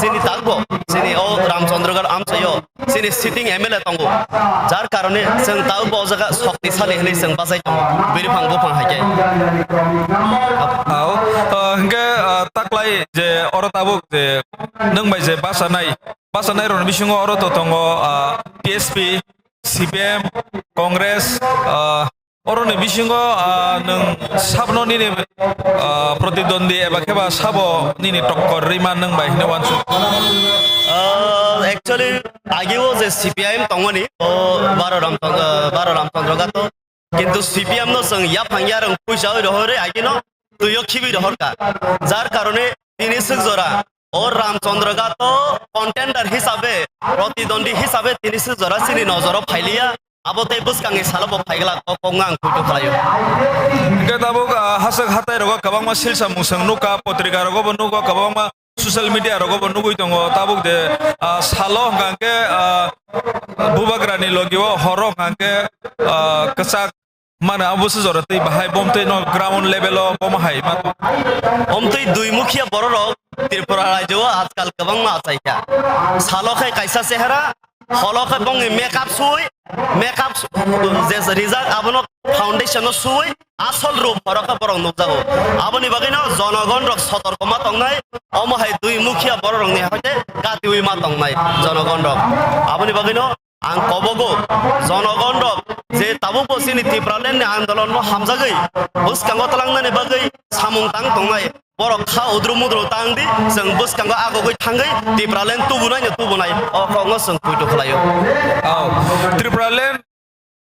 सिनि तागबो सिनि ओ रामचंद्रगढ़ आमचयो सिनि सिटिं एमएलए दंगो जार कारणे जों तागबो अजागा शक्तिशाली होनै जों बाजाय दं बिरफां बफां हाइके आव हंगे ताकलाय जे अर ताबुक जे नोंबाय जे बासानाय रन बिसिङाव अर तो दङ टीएसपी सीपीएम कांग्रेस अरनि बिसिङाव नों साबननि प्रतिद्वंदी एबा केबा साबनि टक्कर रिमा नोंबाय हिने वानसु एक्चुअली आगेও जे सीपीआईएम दङनि बारो रामचंद्र गातो किन्तु सीपीएम नो जों या फांगिया रं पैसा रहरे आगिनो तुयो खिबि रहरका जार कारणे तिनि सुजरा और रामचंद्र गातो कंटेंडर हिसाबे प्रतिद्वंदी हिसाबे तिनि सुजरा सिनि नजर फाइलिया आबोते बसकांगे सालाबो फाइगला कोंगां कुटु खालायो के ताबुक हासक हाथाय रग गोबांमा सिलसा मुसं नुका पत्रिका रग बनुका गोबांमा सोशल मीडिया रग बनुगै दङ ताबुक दे सालो हंगांके बुबाग्रानि लगियो हरो हंगांके कसाक माने अबसो जरतै बाहाय बमतै न ग्राउंड लेवल बमहाय बमतै दुई मुखिया बररक त्रिपुरा राज्यआव आजकाल गोबांमा आसायका सालखै कायसा सेहरा हलखै बंगे मेकअप जे रिजाल्ट आबनो फाउंडेशन सुई आसल रूप हरखा बरं नुजागो आबनि बागैनो जनगण रक सतर्कमा तंनाय अमहाय दुई मुखिया बररंनि हते गातिउइ मा तंनाय जनगण रक आबनि बागैनो आं कबगो जनगण रक जे ताबु पसिनि त्रिपुरालेण्डनि आन्दोलन हामजागै बुसकांगो तलांनानै बागै सामुं तां तंनाय बर खा उद्रु मुद्रु तांदि जों बुसकांगो आगोगै थांगै त्रिपुरालेण्ड तुबुनाय अखंगो जों कुइटो खालायो त्रिपुरालेण्ड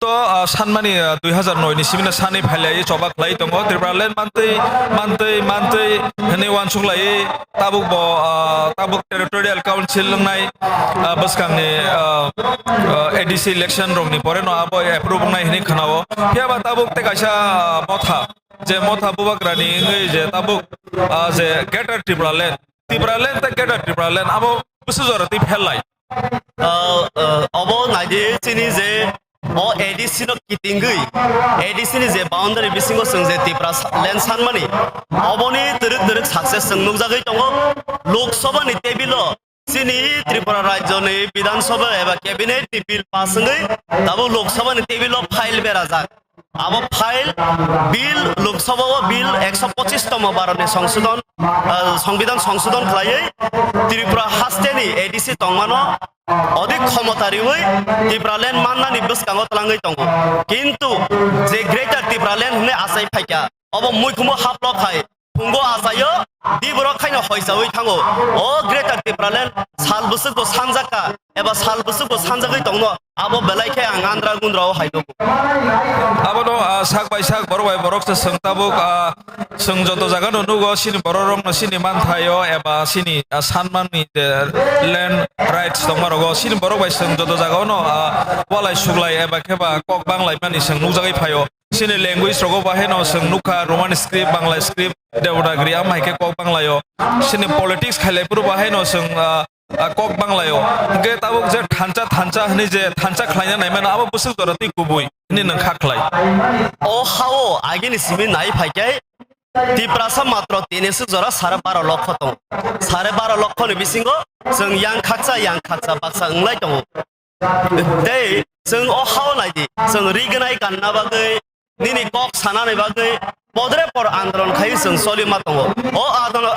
तो सानमानि 2009 नि सिबिना सानै फाइलायै चबाक लाई दङ त्रिपुरालेण्ड मानतै हनै वानसुंलायै ताबुक टेरिटोरियल काउन्सिल लंनाय बसकांनि एडीसी इलेक्शन रंनि परे न आबो एप्रुव नाय हनै खनावो फियाबा ताबुक ते कायसा मथा बुबाग्रानि जे ताबुक जे गेटर त्रिपुरालेण्ड ते गेटर त्रिपुरालेण्ड आबो बुसु जरति फेललाय অব নাইদি চিনি যে ও এডিসি নো কিটিংগৈ এডিসি ni যে বাউন্ডারি বিসিঙ্গো जों যে ত্রিপুরা ল্যান্ড সানমানি অবনি তরুক তরুক সাকসেস जों नुजागै दङ लोकसभानि टेबिल চিনি ত্রিপুরা রাজ্যनि বিধানসভা एबा कैबिनेट नि बिल पासङै दाबो लोकसभानि टेबिल फाइल बेरा जा अब फाइल बिल लोकसभा बिल 125 तम भारतनि संविधान संशोधन खालायै त्रिपुरा हास्टेनि एडिसि तंमानो अधिक क्षमतारि हई त्रिपुरा लैंड माननानि बसकांगो तलाङै दङ किन्तु जे ग्रेटर त्रिपुरा लैंड होननाय आसाय फाइका अब मैखोमो हाफ्ल खाय फुंगो आसायो दिबर खायनो हयसावै थाङो अ ग्रेटर त्रिपुरा लैंड साल बोसोरखौ सानजाका एबा साल बोसोरखौ सानजागै दङ अब बेलायखाय आं Andhra गुन्द्राव हायदो abano sak bai sak borok bai borok se sengtabuk seng joto jaga no nugo sini bororong no sini manthayo eba sini sanmanni land rights tongmarogo sini borok bai seng joto jaga no walai suglai eba kheba kok banglai mani seng nukjagai phayo sini language rogo bahe no seng nukha roman script bangla script devanagari amai ke kok banglayo sini politics khailai puru bahe no seng kok banglayo ge tabuk je thancha hni je thancha khlaina naimana abo busuk dorati kubui ni nang khaklai o hao agini simi nai phaikai Tripura मात्र 300 जरा 12.5 लक्ष दं 12.5 लक्षनि बिसिङो जों यां खाचा बाक्सा ओंलाय दङ दै जों अ हाव नायदि जों रिगनाय गानना बागै निनि कक सानानै बागै पदरे पर आन्दोलन खायो जों सलिमा दङ अ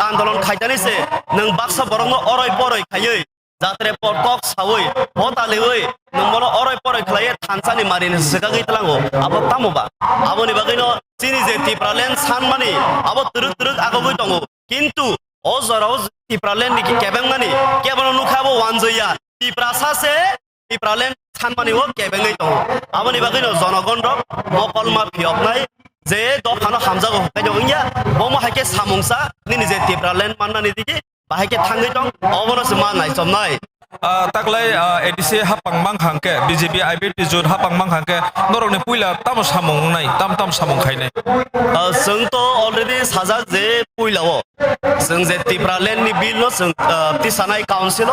आन्दोलन खायदानिसे नों बाक्सा बरंनो अरय परय खायै जात्रे पर कक सावै हतालेवै नोंबनो अरय परय खालाय थानसानि मारिनो सगागै तलाङो आबो तामोबा आबोनि बागैनो चिनि जे त्रिपुरा लैंड सानमानि आबो तुरुक आगोगै दङ किन्तु अ जराव त्रिपुरा लैंड नि केबेंमानि केबनो नुखाबो वानजया त्रिपुरा सासे त्रिपुरा लैंड सानमानि हो केबेंगै दङ आबोनि बागैनो जनगण रक मकलमा फियबनाय जे दफानो हामजागो हकायदो ओंया बमो हाके सामुंसा निनि जे त्रिपुरा लैंड माननानि दिगि बाहायके थाङै दं अबनोसो मा नायसमनाय taklai ADC hapang manghangke BJP IBT jun hapang manghangke norokni puila tam samung nai tam samung khainai जों तो अलरेडी साजा जे पुइलाओ जों जे त्रिपुरा लैंड नि बिल नो जों तिसानाय काउन्सिल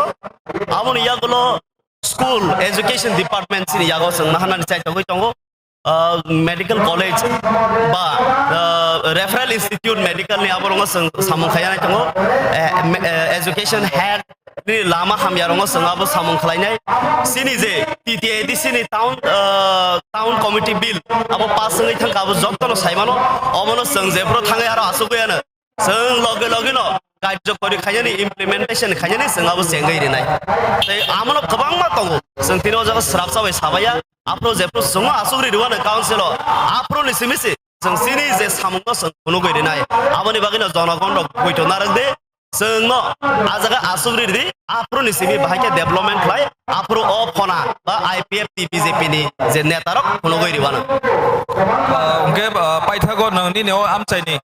आबोनि यागलो स्कूल एजुकेशन डिपार्टमेंट सिनि यागो जों नाहानानि चाइतगै दङ मेडिकल कॉलेज बा रेफरल इंस्टीट्यूट मेडिकल नि आबरंग जों सामुं खायनाय दङ एजुकेशन हेड नि लामा हामयारंग जों आबो सामुं खालायनाय सिनि जे TTADC नि टाउन कमिटी बिल आबो पासङै थांखाबो जक्तनो साइमानो अमनो जों जेब्रो थाङै आरो आसुगैयानो जों लगे लगे न कार्यकरि खायनायनि इमप्लिमेन्टेसन खायनायनि जों आबो जेंगै रेनाय तै आमनो गोबां मा दङ जों तिनो जागा स्राब जाबाय साबाया आप्रो जेप्रो जों आसुग्रि रुवानो काउन्सिल आप्रो लिसिमिसि जों सिनि जे सामुंनो जों कुनु गैरेनाय आबोनि बागैनो जनगण रक गयथ नारक दे जोंनो आजागा आसुग्रि दि आप्रो लिसिमि बाहायके डेभलपमेन्ट खाय आप्रो अ फना बा IPFT BJP नि जे नेतारक कुनु गैरिवानो ओंके पाइथागो नंनि नेव आमचाइनि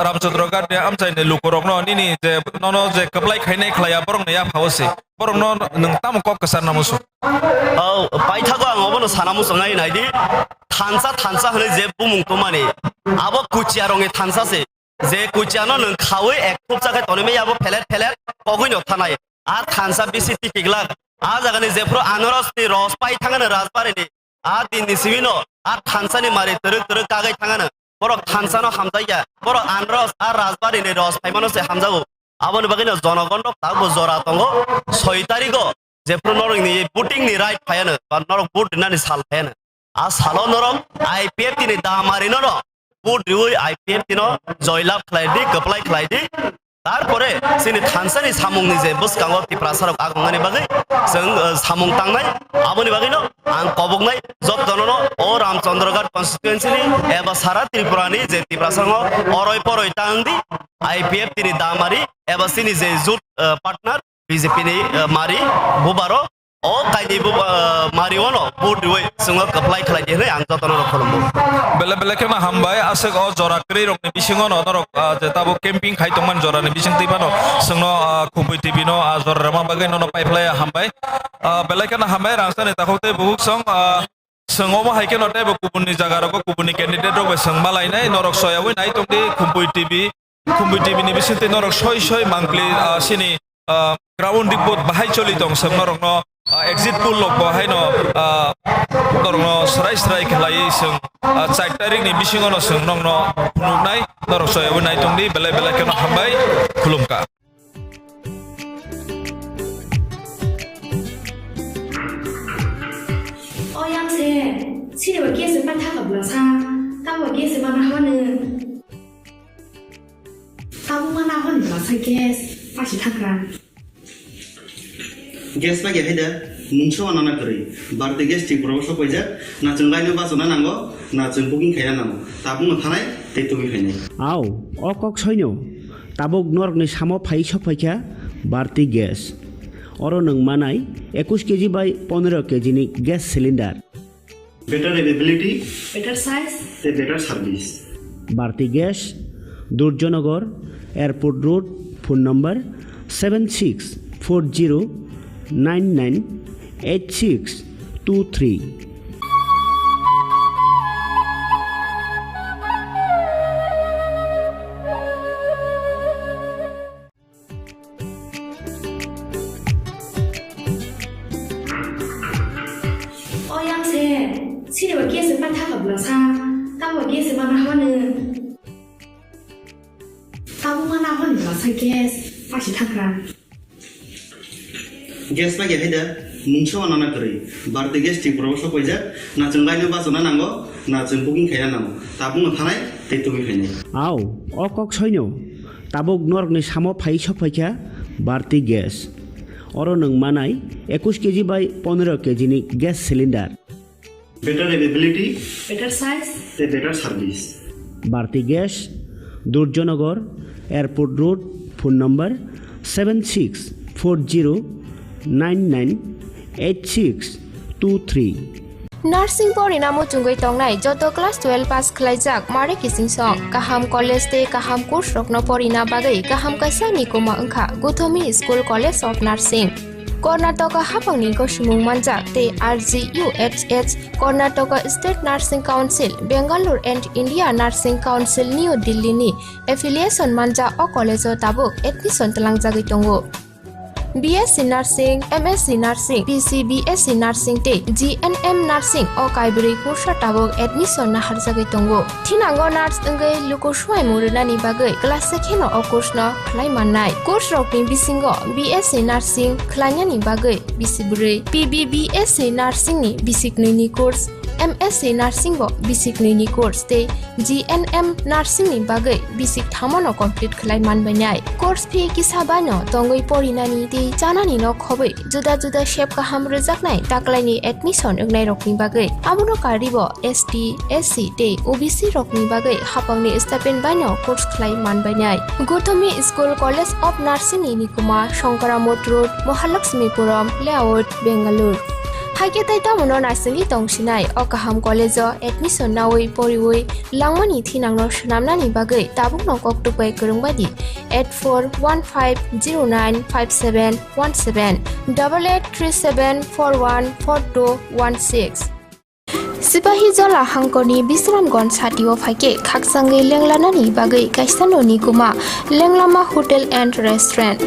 रामचंद्र गार्डे आमचाइनि लुकुरकनो निनि जे ननो जे कपलाय खायनाय खलाया बरंनो या फावसे बरंनो नों ताम कक कसार नामुसु पाइथागो आं अबनो सानामुसु नाय नायदि थानसा होनो जे बुमुंतो माने आबो कुचिया रंनि थानसासे जे कुचियानो नों खावै एक खुब जागा तनेमे आबो फेलेट कगैनो थानाय आ थानसा बिसि टिकिगला आ जागानि जेफ्रो आनारसनि रस पाइ थाङानो राजबारिनि आ दिननि सिमिनो आ थानसानि मारे तुरुक कागै थाङानो बर थानसानो हामजाया बर आनारस आ राजबारिनि रस पाइमानोसे हामजागो आबोनि बागैनो जनगण ताबो जरा दङ 6 तारिखो जेफ्रो नरंनि बुटिंनि राइट फायानो बा नरक बुट दिनानि साल फायानो आ सालो नरक IPFT नि दामारिनो न बुट रिवै IPFT नो जयलाभ खालायदि गपलाय खालायदि तारपरे सिनि थानसानि सामुंनि जे बसकांगो त्रिपुरा सरक आगंगानि बागै जों सामुं तांनाय आबोनि बागैनो आं कबगनाय जब जननो ओ रामचंद्रगढ़ कन्स्टिट्युएन्सिनि एबा सारा त्रिपुरानि जे त्रिपुरा सरक अरय परय तांदि IPFT नि दामारि एबा सिनि जे जुट पार्टनार BJP नि मारि बुबारो ओ कायनि मारिवनो बुट रिवै जों गपलाय खालायदि होनै आं जतनो खलमबो बेले केना हामबाय आसे अ जराक्रि रकनि बिसिङो न नरक जे ताबो कैम्पिंग खायतोमन जरानि बिसिं दैबानो जोंनो खुबै टिभि नो जर रामा बागै नो पाइपलाय हामबाय बेले केना हामबाय रांसानि ताखौते बुक सं सोंगोबो हायके नटे गुबुननि जागा रको गुबुननि कैंडिडेट रको सोंबा लायनाय नरक सयावै नाय तंदि खुबै टिभि नि बिसिंते नरक सय मांकलि सिनि ground report bahai choli tong sem norong no exit pool lok bahai no norong no serai khlai seng chai tarik ni bisingo no seng nong no nuknai norong so ebu nai tong di belai kono hambai khulumka. Oyang se, sini wa kiasi patah ke belakang, tahu wa kiasi mana hone. Tahu mana hone belakang kiasi, pasti takkan. Gas pa gaya dah, mungsu anak kiri. Berarti gas cik berapa pajak, na cengkai ni bahasa nanggo, na cengkuking kaya namo. Tapi ngethanai, itu kaya. Aw, okok soinyo, tabok nork ni samo phai sopaika, barti gas. Oro nang manai 21 kg by 15 kg ni gas cylinder. Better availability, better size, better service. Barti gas, Durjonagar, Airport Road, phone number 7640998623. Oyang se, sini wa kiasi patah ke belakang, tahu wa kiasi mana hone. Tahu mana hone belakang kiasi, pasti takkan. Gas pa gaya dah, mungsu anak kiri. Berarti gas cik berapa pajak, na cengkai ni bahasa nanggo, na cengkuking kaya namo. Tapi ngethanai, itu kaya. Aw, okok soinyo, tabok nork ni samo phai sopaika, barti gas. Oro nang manai 21 kg by 15 kg ni gas cylinder. Better availability, better size, better service. Barti gas, Durjonagar, Airport Road, phone number 7640998623. Nursing pori namo chungoi tongnai joto class 12 pass khlaijak mare kising song kaham college te kaham course rokno pori na bagai kaham kaisa nikoma angkha Gothomi School College of Nursing Karnataka hapangni ko simung manjak te RGUHH Karnataka State Nursing Council Bangalore and India Nursing Council New Delhi ni affiliation manja o college o tabuk admission talang jagai tongo BSc Nursing, MSc Nursing, PCBSc Nursing te GNM Nursing o kaibri kursa tabok admission na harjagai tongo. Thinango nurse engai luko suai murunani bagai class sekheno o course no khlai mannai. Course rokni bisingo BSc Nursing khlainani bagai bisibure PBBSc Nursing ni bisiknui ni course MSc Nursing bo bisiknui ni course te GNM Nursing ni bagai bisik thamono complete khlai manbainai. Course fee kisabano tongoi porinani te janani no khobai juda shape kaham rejaknai taklaini admission engnai rokni bagai abono karibo ST SC te OBC rokni bagai hapangni stipend baino course khlai manbainai. Gothomi School College of Nursing ni nikuma Shankaramot Road Mahalakshmipuram Layout Bangalore Haike taita mono nursing tongsinai o kaham college admission nawai poriwai langmani thinangno shnamnani bagai tabukno koktupai kurungbadi 8415095717 8837414216 Sipahi jola hangkoni Bisramganj satio phaike khaksangai lenglanani bagai kaisanoni kuma lenglama hotel and restaurant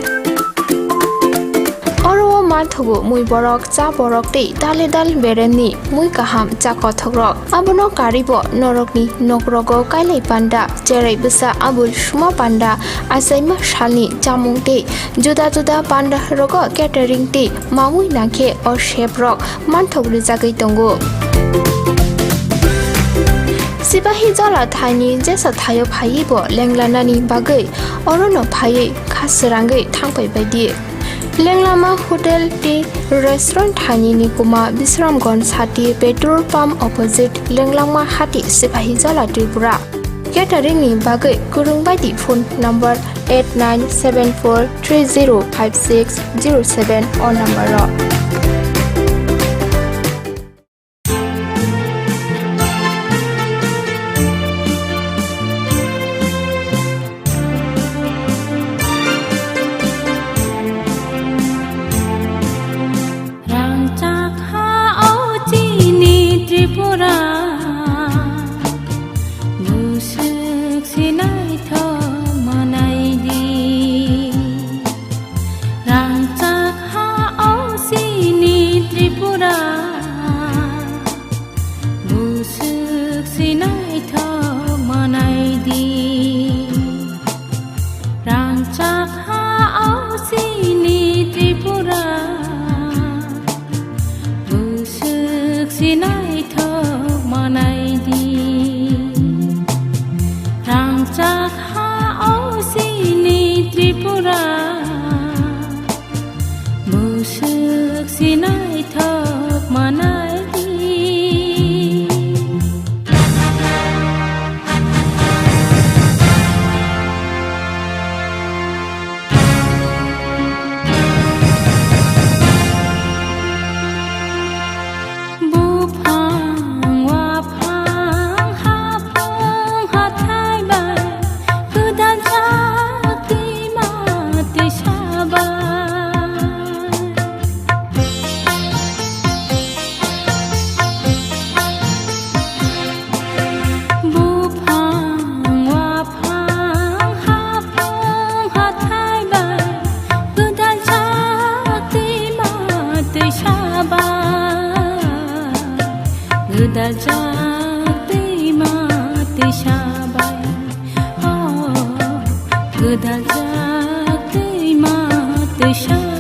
Oro marthogo mui borok cha borok te dal beremni mui kaham cha kothogrok abono karibo norokni nokrogo kailai panda cherai bisa abul suma panda asaima shalni chamung te juda panda rogo catering te mamui nakhe or chef rok marthogri jagai tongo Sipahi jola thani jesa thayo phaibo lenglanani bagai orono phai khasrangai thangpai baidi Lenglama Hotel Tea Restaurant Thani Nikuma Bisramganj Hati Petrol Pump Opposite Lenglama Hati Sipahi Jola Tripura Catering ni bagai kurung baidi phone number 8974305607 or number ro गोदाल जाते माते साबाय गोदाल जाते माते साबाय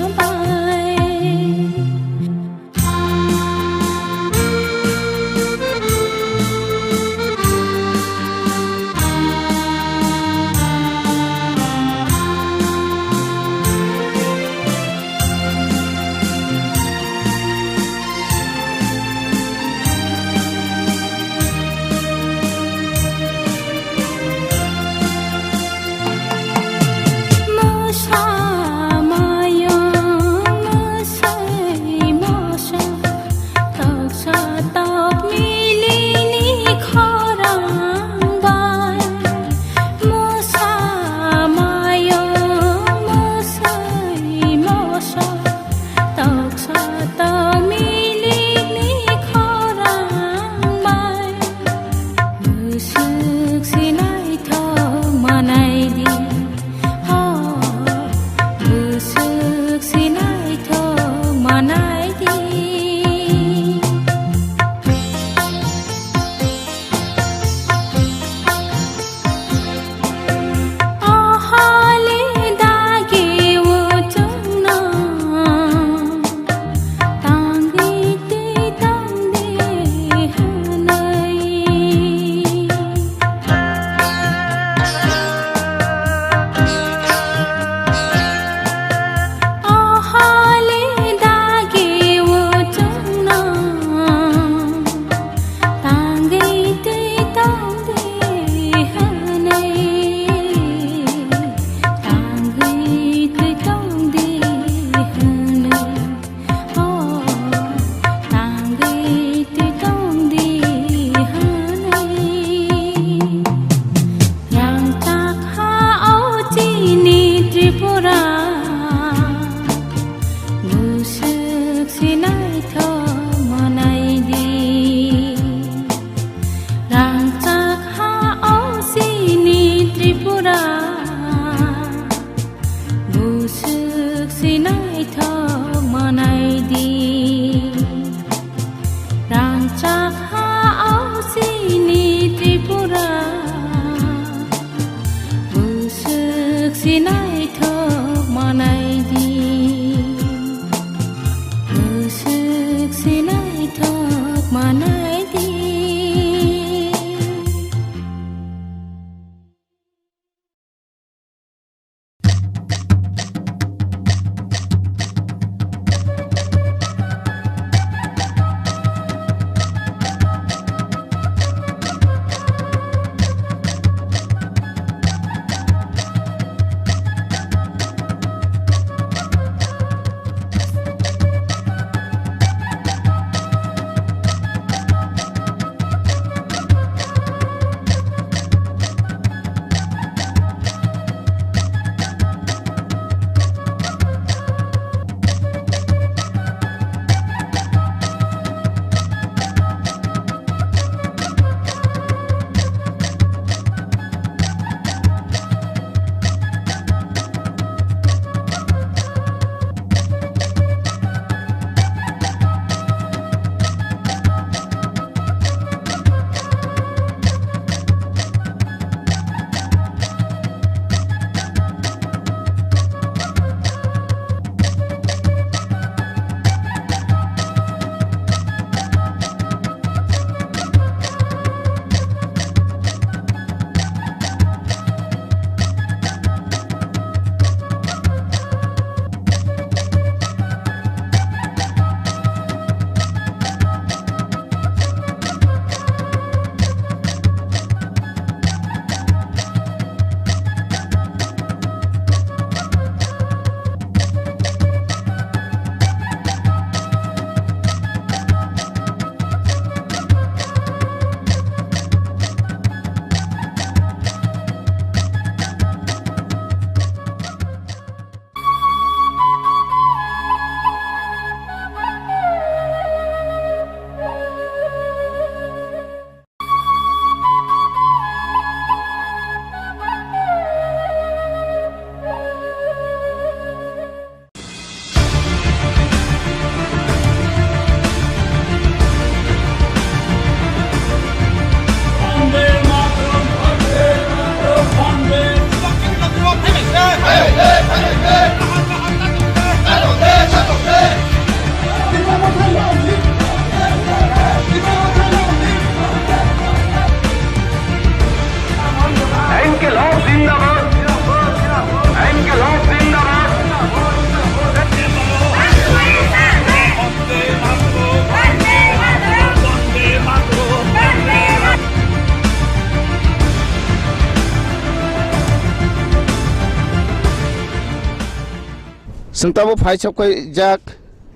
Sengtabo phai chok koi jak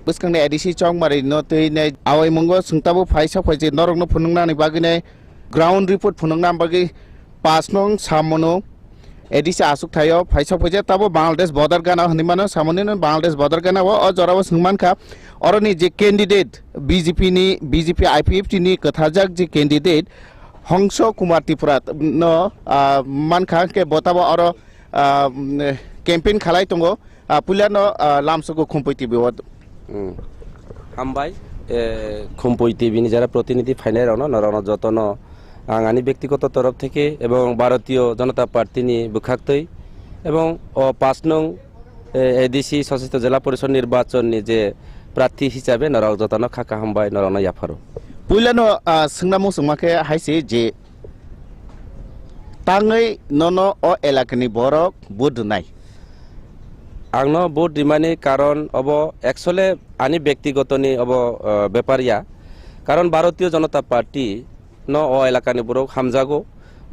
buskang ne edisi chong mari no tei ne awai mongo sengtabo phai chok koi je norok no phunung na ni bagi ne ground report phunung na bagi pas nong samono edisi asuk thayo phai chok koi je tabo Bangladesh border gana hanimano samoni no Bangladesh border gana o jorabo sungman kha oroni je candidate BJP IPFT ni kathajak je candidate Hongso Kumar Tripura no mankha ke botabo oro campaign khalai tongo puliano lamsoko Khumpui TV হামবাই Khumpui TV ni যারা প্রতিনিধি final রনো নরনো যতন আঙানি ব্যক্তিগত তরফ থেকে এবং ভারতীয় জনতা পার্টি নি বুখাক্তই এবং 5 নং এডিসি সশস্ত্র জেলা পরিষদ নির্বাচন নি যে প্রার্থী হিসাবে নরক যতন খাকা হামবাই নরনো ইয়াফারো পুলিano singnamu sungmake haise je tangai nono o elakani borok budunai आंनो बहुत डिमानी कारण अब एक्चुअली आनी व्यक्तिगत नि अब बेपारिया कारण भारतीय जनता पार्टी न ओ एलाकानि बरक हामजागो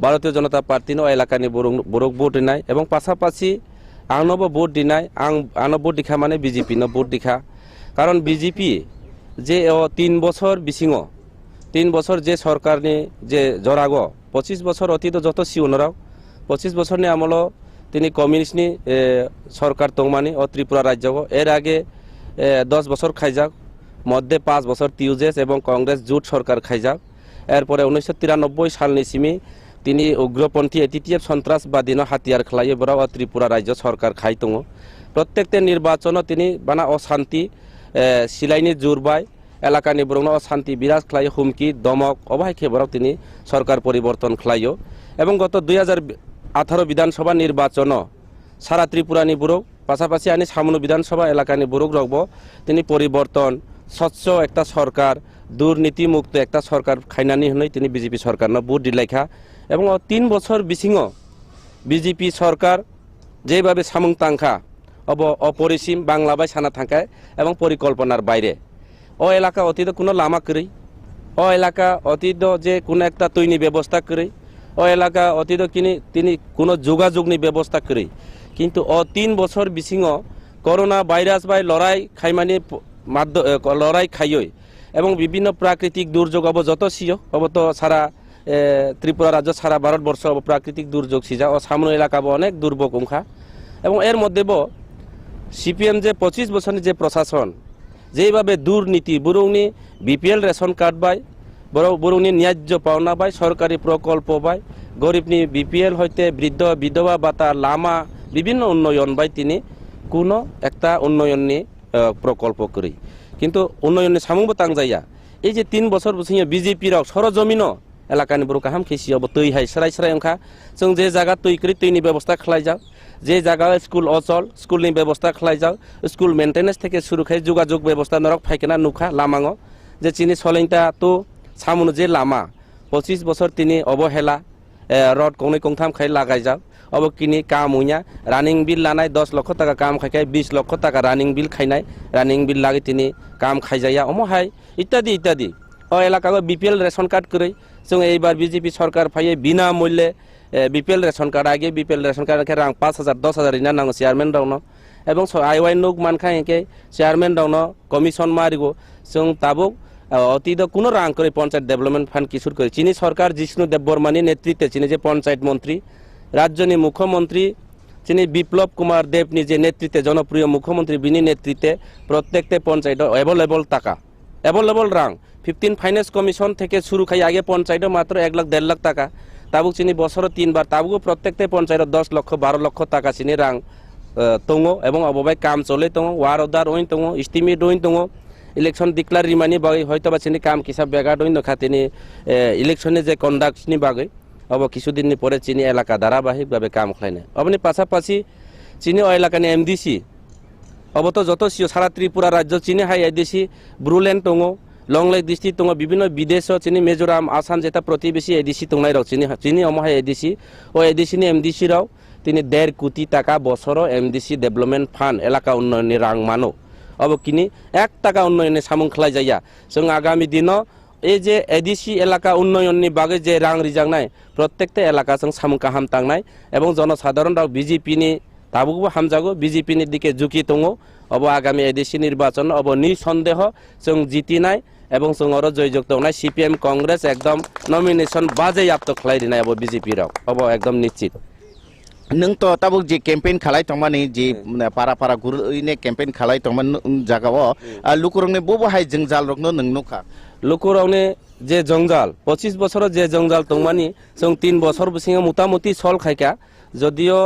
भारतीय जनता पार्टी न एलाकानि बरक भोट दिनाय एवं पासापासि आंनोबो भोट दिनाय आंनो भोट दिखा माने बीजेपी न भोट दिखा कारण बीजेपी जे 3 বছর बिसिङो 3 বছর যে सरकारनि जे जरागो 25 বছর অতীত যত সিউনরাव 25 বছরनि আমলো তিনি কমিউনিস্টনি সরকার তংমানি ও ত্রিপুরা রাজ্য এর আগে 10 বছর খাইজাক মধ্যে 5 বছর টিউজেস এবং কংগ্রেস জোট সরকার খাইজাক এরপরে 1993 সালনি সিমি তিনি উগ্রপন্থী এটিটিএফ সন্ত্রাসবাদী হাতিয়ার খাইয়ে বড় ও ত্রিপুরা রাজ্য সরকার খাই তং প্রত্যেকটা নির্বাচন তিনি বানা অশান্তি সিলাইনি জোরবাই এলাকানি বরং অশান্তি বিরাজ খাই হুমকি দমক অবাই খেবরাও তিনি সরকার পরিবর্তন খাইও এবং গত 2018 বিধানসভা নির্বাচন সারা ত্রিপুরানি বুরক পাশাপাশি আনি সামনো বিধানসভা এলাকানি বুরক রগব তিনি পরিবর্তন স্বচ্ছ একটা সরকার দুর্নীতি মুক্ত একটা সরকার খাইনানি হই তিনি বিজেপি সরকার না ভোট দিলাইখা এবং 3 বছর বিসিङ বিজেপি সরকার যেভাবে সামুং তাংখা অব অপরিসীম বাংলা বাই সানা থাকায় এবং পরিকল্পনার বাইরে ও এলাকা অতীত কোনো লামা করি ও এলাকা অতীত যে কোনো একটা তৈরি ব্যবস্থা করি ও এলাকা অতীত তিনি কোনো যোগাযোগনি ব্যবস্থা করি কিন্তু 3 বছর বিসিङ করোনা ভাইরাস বাই লড়াই খাইমানি লড়াই খাইয় এবং বিভিন্ন প্রাকৃতিক দুর্যোগ অব যত সিও অব তো সারা ত্রিপুরা রাজ্য সারা ভারতবর্ষ প্রাকৃতিক দুর্যোগ সিজা ও সামনো এলাকা অনেক দুর্ভোগ উংখা এবং এর মধ্যে সিপিএম যে 25 বছরের যে প্রশাসন যেভাবে দুর্নীতি বুরুংনি বিপিএল রেশন কার্ড বাই বরংনি ন্যায্য পাওনা বাই সরকারি প্রকল্প বাই গরিবনি বিপিএল হইতে বৃদ্ধ বিধবা ভাতা লামা বিভিন্ন উন্নয়ন বাই তিনি কোনো একটা উন্নয়ননি প্রকল্প করি কিন্তু উন্নয়ননি সামুংবো তাংজাইয়া এই যে 3 বছর বসিং বিজেপি রাও সরজমিন এলাকানি বড় কাহাম খেসিয়াবো তৈ হাই সরাই সরাই ওংখা जों যে জায়গা তৈ করি তৈনি ব্যবস্থা খালাই যাও যে জায়গা স্কুল অচল স্কুলনি ব্যবস্থা খালাই যাও স্কুল মেইনটেনেন্স থেকে শুরু খাই যোগাযোগ ব্যবস্থা নরক ফাইকেনা নুখা লামাঙ যে চিনি সলেংটা তো সামুনো যে লামা 25 বছর তিনি অবহেলা রড কংनै কংথাম খাই লাগাই যাও অব কিনি কাম হইয়া রানিং বিল লানাই 10 লক্ষ টাকা কাম খাইখাই 20 লক্ষ টাকা রানিং বিল খাইনাই রানিং বিল লাগি তিনি কাম খাইজাইয়া অমহাই ইত্যাদি ইত্যাদি ও এলাকা বিপিএল রেশন কার্ড করে जों এইবার বিজেপি সরকার ফাইয়ে বিনা মূল্যে বিপিএল রেশন কার্ড আগে বিপিএল রেশন কার্ড রাং 5000 10000 ইনা নাং চেয়ারম্যান রাউনো এবং আইওয়াই নুক মানখাই একে চেয়ারম্যান রাউনো কমিশন মারিগো जों তাবুক অতীত কোনো রাং করে পঞ্চায়েত ডেভেলপমেন্ট ফান্ড কিশোর করে চীনি সরকার জিষ্ণু দেববর্মানি নেতৃত্বে চীনি যে পঞ্চায়েত মন্ত্রী রাজ্যনি মুখ্যমন্ত্রী চীনি বিপ্লব কুমার দেবনি যে নেতৃত্বে জনপ্রিয় মুখ্যমন্ত্রী বিনি নেতৃত্বে প্রত্যেকটা পঞ্চায়েত অ্যাভেলেবল টাকা অ্যাভেলেবল রাং 15 ফাইন্যান্স কমিশন থেকে শুরু খাই আগে পঞ্চায়েত মাত্র 1 লাখ 1.5 লাখ টাকা তাবুক চিনি বছর 3 বার তাবুক প্রত্যেকটা পঞ্চায়েত 10 লক্ষ 12 লক্ষ টাকা চিনি রাং তঙ্গো এবং অববাই কাম চলে তঙ্গো ওয়ার অর্ডার ওইন তঙ্গো এস্টিমেট ওইন তঙ্গো ইলেকশন ডিক্লার রিমানি বাগৈ হয়তো বা চিনি কাম কিসা বেগা দইন খাতিনি ইলেকশনে যে কন্ডাক্টনি বাগৈ অব কিছুদিন পরে চিনি এলাকা ধারাবাহিকভাবে কাম খাইনে অবনি পাশাপাশি চিনি ও এলাকানি এমডিসি অব তো যত সারা ত্রিপুরা রাজ্য চিনি হাই এডিসি ব্রুল্যান্ড তঙ্গো লংলাই ডিস্ট্রিক্ট তঙ্গো বিভিন্ন বিদেশ চিনি মিজোরাম আসাম যেটা প্রতিবেশী এডিসি তংনাই রাও চিনি অমহাই এডিসি ও এডিসি নি এমডিসি রাও তিনি 1.5 কোটি টাকা বছর এমডিসি ডেভেলপমেন্ট ফান্ড এলাকা উন্নয়নের রাং মানো अब किनी 1 টাকা উন্নয়নে সামুং খালাই যাইয়া जों आगामी दिन এই যে এডিসি এলাকা উন্নয়ননি বাগে যে রাং রিজাংনাই প্রত্যেকটা এলাকা जों সামুং কাহাম তাংনাই এবং জনসাধারণ রাও বিজেপি নি তাবুকবো হামজাগো বিজেপি নি দিকে ঝুঁকি তঙ্গো अब आगामी एडिसि निर्वाचन अब निसन्देह जों जितिनाय এবং जों जयजुक्त होनाय CPM कांग्रेस एकदम नमिनेशन बाजेयाप्त खालायदिनाय अब BJP राव अब एकदम निश्चित नों तो तब जे कैंपेन खालाय तंमानि जे पारा पारा गुरुने कैंपेन खालाय तंमान जागाव लुकुरंने बबो हाय जंजाल रखनो नों नखा लुकुरावने जे जंजाल 25 बছर जे जंजाल तंमानि जों 3 बছर बिसिङा मुतामुति सल खायका जदियो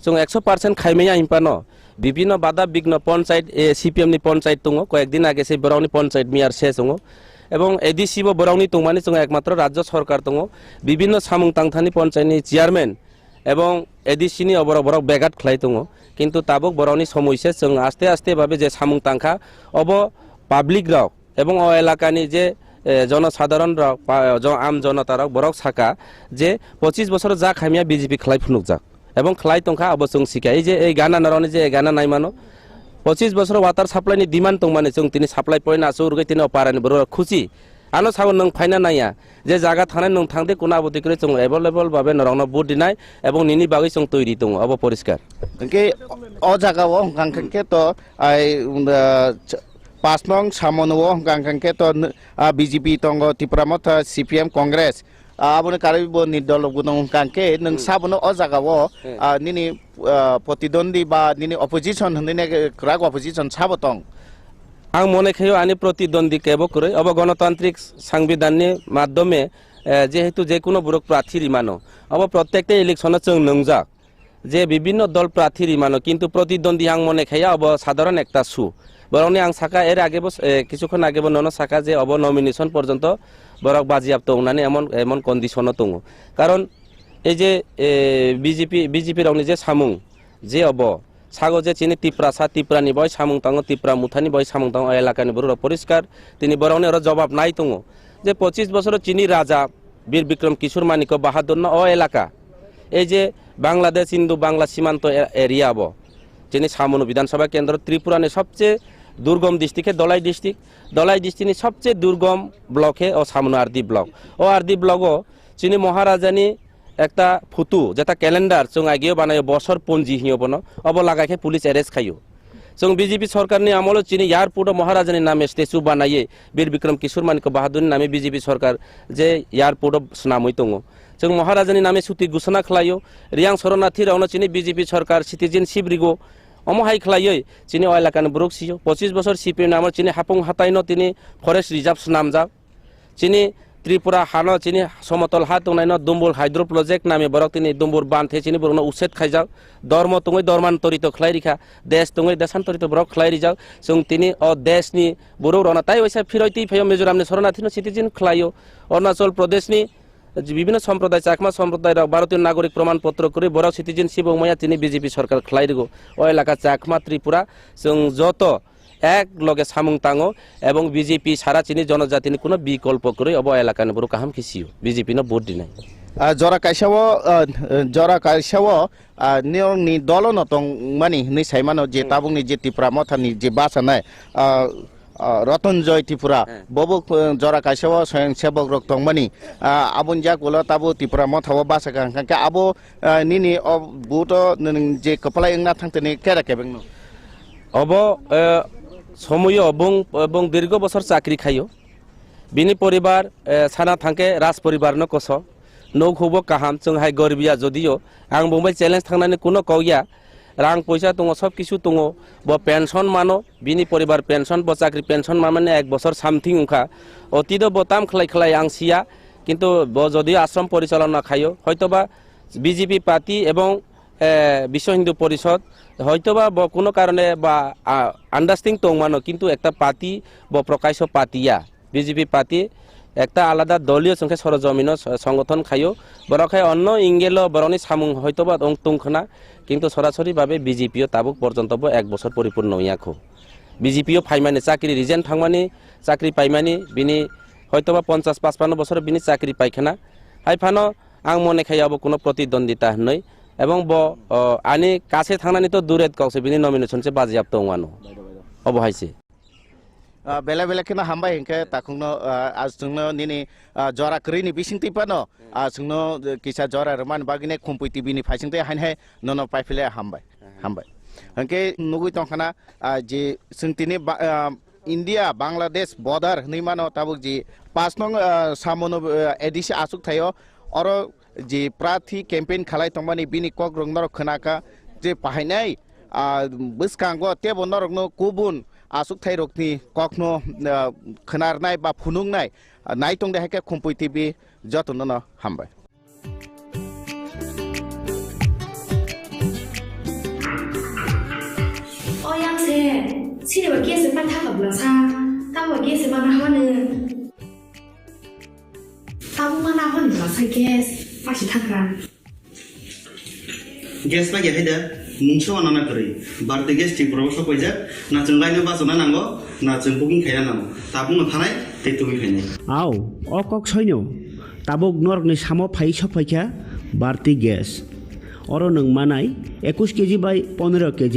जों 100% खायमेया इम्पानो विभिन्न बाधा विघ्न पंचायत CPM नि पंचायत दङ कয়েকদিন आगे से बरावनि पंचायत मियार से दङ এবং एडिसि बो बरावनि तंमानि जों एकमात्र राज्य सरकार दङ विभिन्न सामुं तांथानि पंचायतनि चेयारमैन এবং एडिसिनि अबरक बरक बेगाट खलाय दङ किन्तु ताबक बरावनि समयसे जों आस्ते आस्ते भाबे जे सामुं तांखा अब पाब्लिक राव এবং अ एलाकानि जे जनसाधारण राव आम जनता राव बरक साका जे 25 বছর जा खामिया BJP खलाय फुनुक जा এবং खलाय तंखा अब जों सिकाय जे ए गाना नरनि जे गाना नायमानो 25 বছর वाटार साप्लाइनि डिमान्ड तंमाने जों तिनि साप्लाइ पॉइन्ट आसु उरगै तिनि पारानि बर खुशी आनो सावन नों फायना नाया जे जागा थानाय नों थांदे कोना बति करे जों अवेलेबल भाबे नरंनो बुट दिनाय एबं निनि बागै जों तैरि दङ अब परिष्कार के अ जागाव गांखंके तो आइ 5 नং सामनव गांखंके तो BJP तंग तिप्रामथ CPM कांग्रेस आबोने कारिबो निदल गुदं गांके नों साबनो अ जागाव निनि प्रतिद्वंदी बा निनि अपोजिशन हनने क्राक अपोजिशन साबतंग आं मने खायो आनि प्रतिद्वंदी केबो करे अब गणतांत्रिक संविधाननि माध्यमे जेहेतु जे कोनो बुरक प्रार्थी रिमानो अब प्रत्येकटा इलेक्शन जों नंजा जे विभिन्न दल प्रार्थी रिमानो किन्तु प्रतिद्वंदी आं मने खाया अब साधारण एकटा सु बरंनि आं साका एर आगेबो किछुखन आगेबो ननो साका जे अब नमिनेशन पर्यन्त बरक बाजियाप्त होनानै एमन कन्डिशन दङ कारण এই যে BJP रावनि जे सामुं जे अब सागो जे चिनि तिप्रासा तिप्रानि बय सामुं ताङो तिप्रा मुथानि बय सामुं ताङो एलाकानि बरु परिष्कार तिनि बरावनि आरो जवाब नाय दङ जे 25 বছর चिनि राजा वीर विक्रम किशोर मानिक बाहादुर न अ एलाका এই যে বাংলাদেশ হিন্দু বাংলা সীমান্ত এরিয়া अब चिनि सामुनु विधानसभा केंद्र त्रिपुरानि सबसे दुर्गम डिस्ट्रिक्ट दलाई डिस्ट्रिक्टनि सबसे दुर्गम ब्लक है और सामुनु आरदी ब्लक ओ आरदी ब्लक चिनि महाराजानि একটা ফুটু যেটা ক্যালেন্ডার जों আগেও বানায় বছর পঞ্জি হিও বন অব লাগাইকে পুলিশ অ্যারেস্ট খাইও जों BJP सरकारनि আমল চিনি এয়ারপোর্ট महाराजानि नामे स्टेचु बानायो वीर विक्रम किशोर मानिक बाहादुरनि नामे BJP सरकार जे एयारपोर्ट नामै दङ जों महाराजानि नामे सुति घोषणा खालायो रियां शरणार्थी रावनो चिनि BJP सरकार सिटिजेनशिप रिगो अमहाय खालायो चिनि एलाकानि ब्रुक सियो 25 বছর CPM नाम चिनि हापुं हाताइनो तिनि फरेस्ट रिजार्व नामजा चिनि त्रिपुरा हानो चिनि समतल हा तंनायनो दुम्बुर हाइड्रो प्रोजेक्ट नामे बरक तिनि दुम्बुर बान्थे चिनि बरनो उसेट खाइजाक धर्म तंगै धर्मान्तरित खलायरिखा देश तंगै देशान्तरित बरक खलायरिजाक जों तिनि अ देशनि बरौ रना ताइ वैसा फिरैति फैयो मिजोरामनि शरणार्थीनो सिटिजेन खलायो अरुणाचल प्रदेशनि विभिन्न सम्प्रदाय चाकमा सम्प्रदाय भारतीय नागरिक प्रमाण पत्र करे बरक सिटिजेनशिप मैया तिनि BJP सरकार खलायरिगो अ एलाका चाकमा त्रिपुरा जों जत एक लगे सामुं ताङो एवं BJP सारा चिनि जनजातिनि कोनो विकल्प करे अब एलाकानि बरु काहाम खिसियो BJP न भोट दिनाय जरा काइसाव नि दल न तंग मानि नि साइमानो जे ताबुंनि जे तिप्रा मथानि जे बासानाय रतन जय त्रिपुरा बबो जरा काइसाव स्वयं सेवक रक तंगमानि आबुन जा गोला ताबो त्रिपुरा मथाव बासा गांखांके आबो निनि बुत जे कपलाय इंना थांतनि केरा केबेंनो अब समय এবং দীর্ঘ বছর চাকরি খাইও বিনি পরিবার সানা থাঙ্কে রাজ পরিবার ন কস নৌ খুব কাহাম जोंहाय गरबिया जदियो आं बुंबाय चेलेंज थांनानै कुनो कौया रां पैसा दङ सब किछु दङ ब पेन्सन मानो बिनि परिबार पेन्सन ब चाकरि पेन्सन माने 1 বছর सामथिं उखा अतिद बताम खलाय आं सिया किन्तु ब जदि आश्रम परिचालना खायो हयतोबा BJP पार्टी এবং विश्व हिंदू परिषद হয়তোবা কোনো কারণে বা আন্ডারস্ট্যান্ডিং তংমানো কিন্তু একটা পার্টি ব প্রকাশ পার্টিয়া BJP পার্টি একটা আলাদা দলীয় সংখ্যা সরজমিন সংগঠন খাইও বরখায় অন্য ইংগেল বরনি সামুং হয়তোবা তংখনা কিন্তু সরাসরি ভাবে BJPও তাবুক পর্যন্ত 1 বছর পরিপূর্ণ ইয়াখো BJPও ফাইমানি চাকরি রিজেন্ট থাংমানি চাকরি পাইমানি বিনি হয়তোবা 50-55 বছর বিনি চাকরি পাইখানা হাইফানো आं मने खायाबो कोनो प्रतिद्वंदिता हनै এবং ব আনি কাছে থাংনানি তো দূরেত কাউসে বিনি নমিনেশন से बाजियाप्त दंवानो अबहायसे बेला बेला केना हामबाय हिंके ताखुंनो आज जोंनो निनि जरा क्रिनि बिसिंति पानो जोंनो किसा जरा रमान बागिने खुम्पुइ टिभिनि फाइसिंते हाइनहाय ननो पाइफिले हामबाय हंके नुगुई तंखाना जे जों दिनै इंडिया बांग्लादेश बॉर्डर निमानो ताबुक जी 5 नং सामोनो एडिस आसुक थायो और जे प्रार्थी कैंपेन खालाय तंबानि बिनि कक रंनर खनाका जे पाहायनाय बसकांगो ते बनरगनो गुबुन आसुक थाय रकनि कखनो खनारनाय बा फुनुंनाय नायतं देहाके खुम्पुइ टिभि जतननो हामबाय 어양새 치료가 깨스 빨타가 불러사 따와 깨스 만나 하는 따고 만나 하는 불러사 깨스 파시 타그란 गेस बागे हायदा मुंसो आनाना करै बारदे गेस टिक प्रबो सपयजा ना जों लायनो बाजना नांगो ना जों बुकिं खाया नांगो ताबुंनो थानाय टेटुबि खायनाय आव अकक सैनो ताबुक नरगनि सामो फाइ सफायखा बारति गेस अरो नों मानाय 21 केजि बाय 15 केजि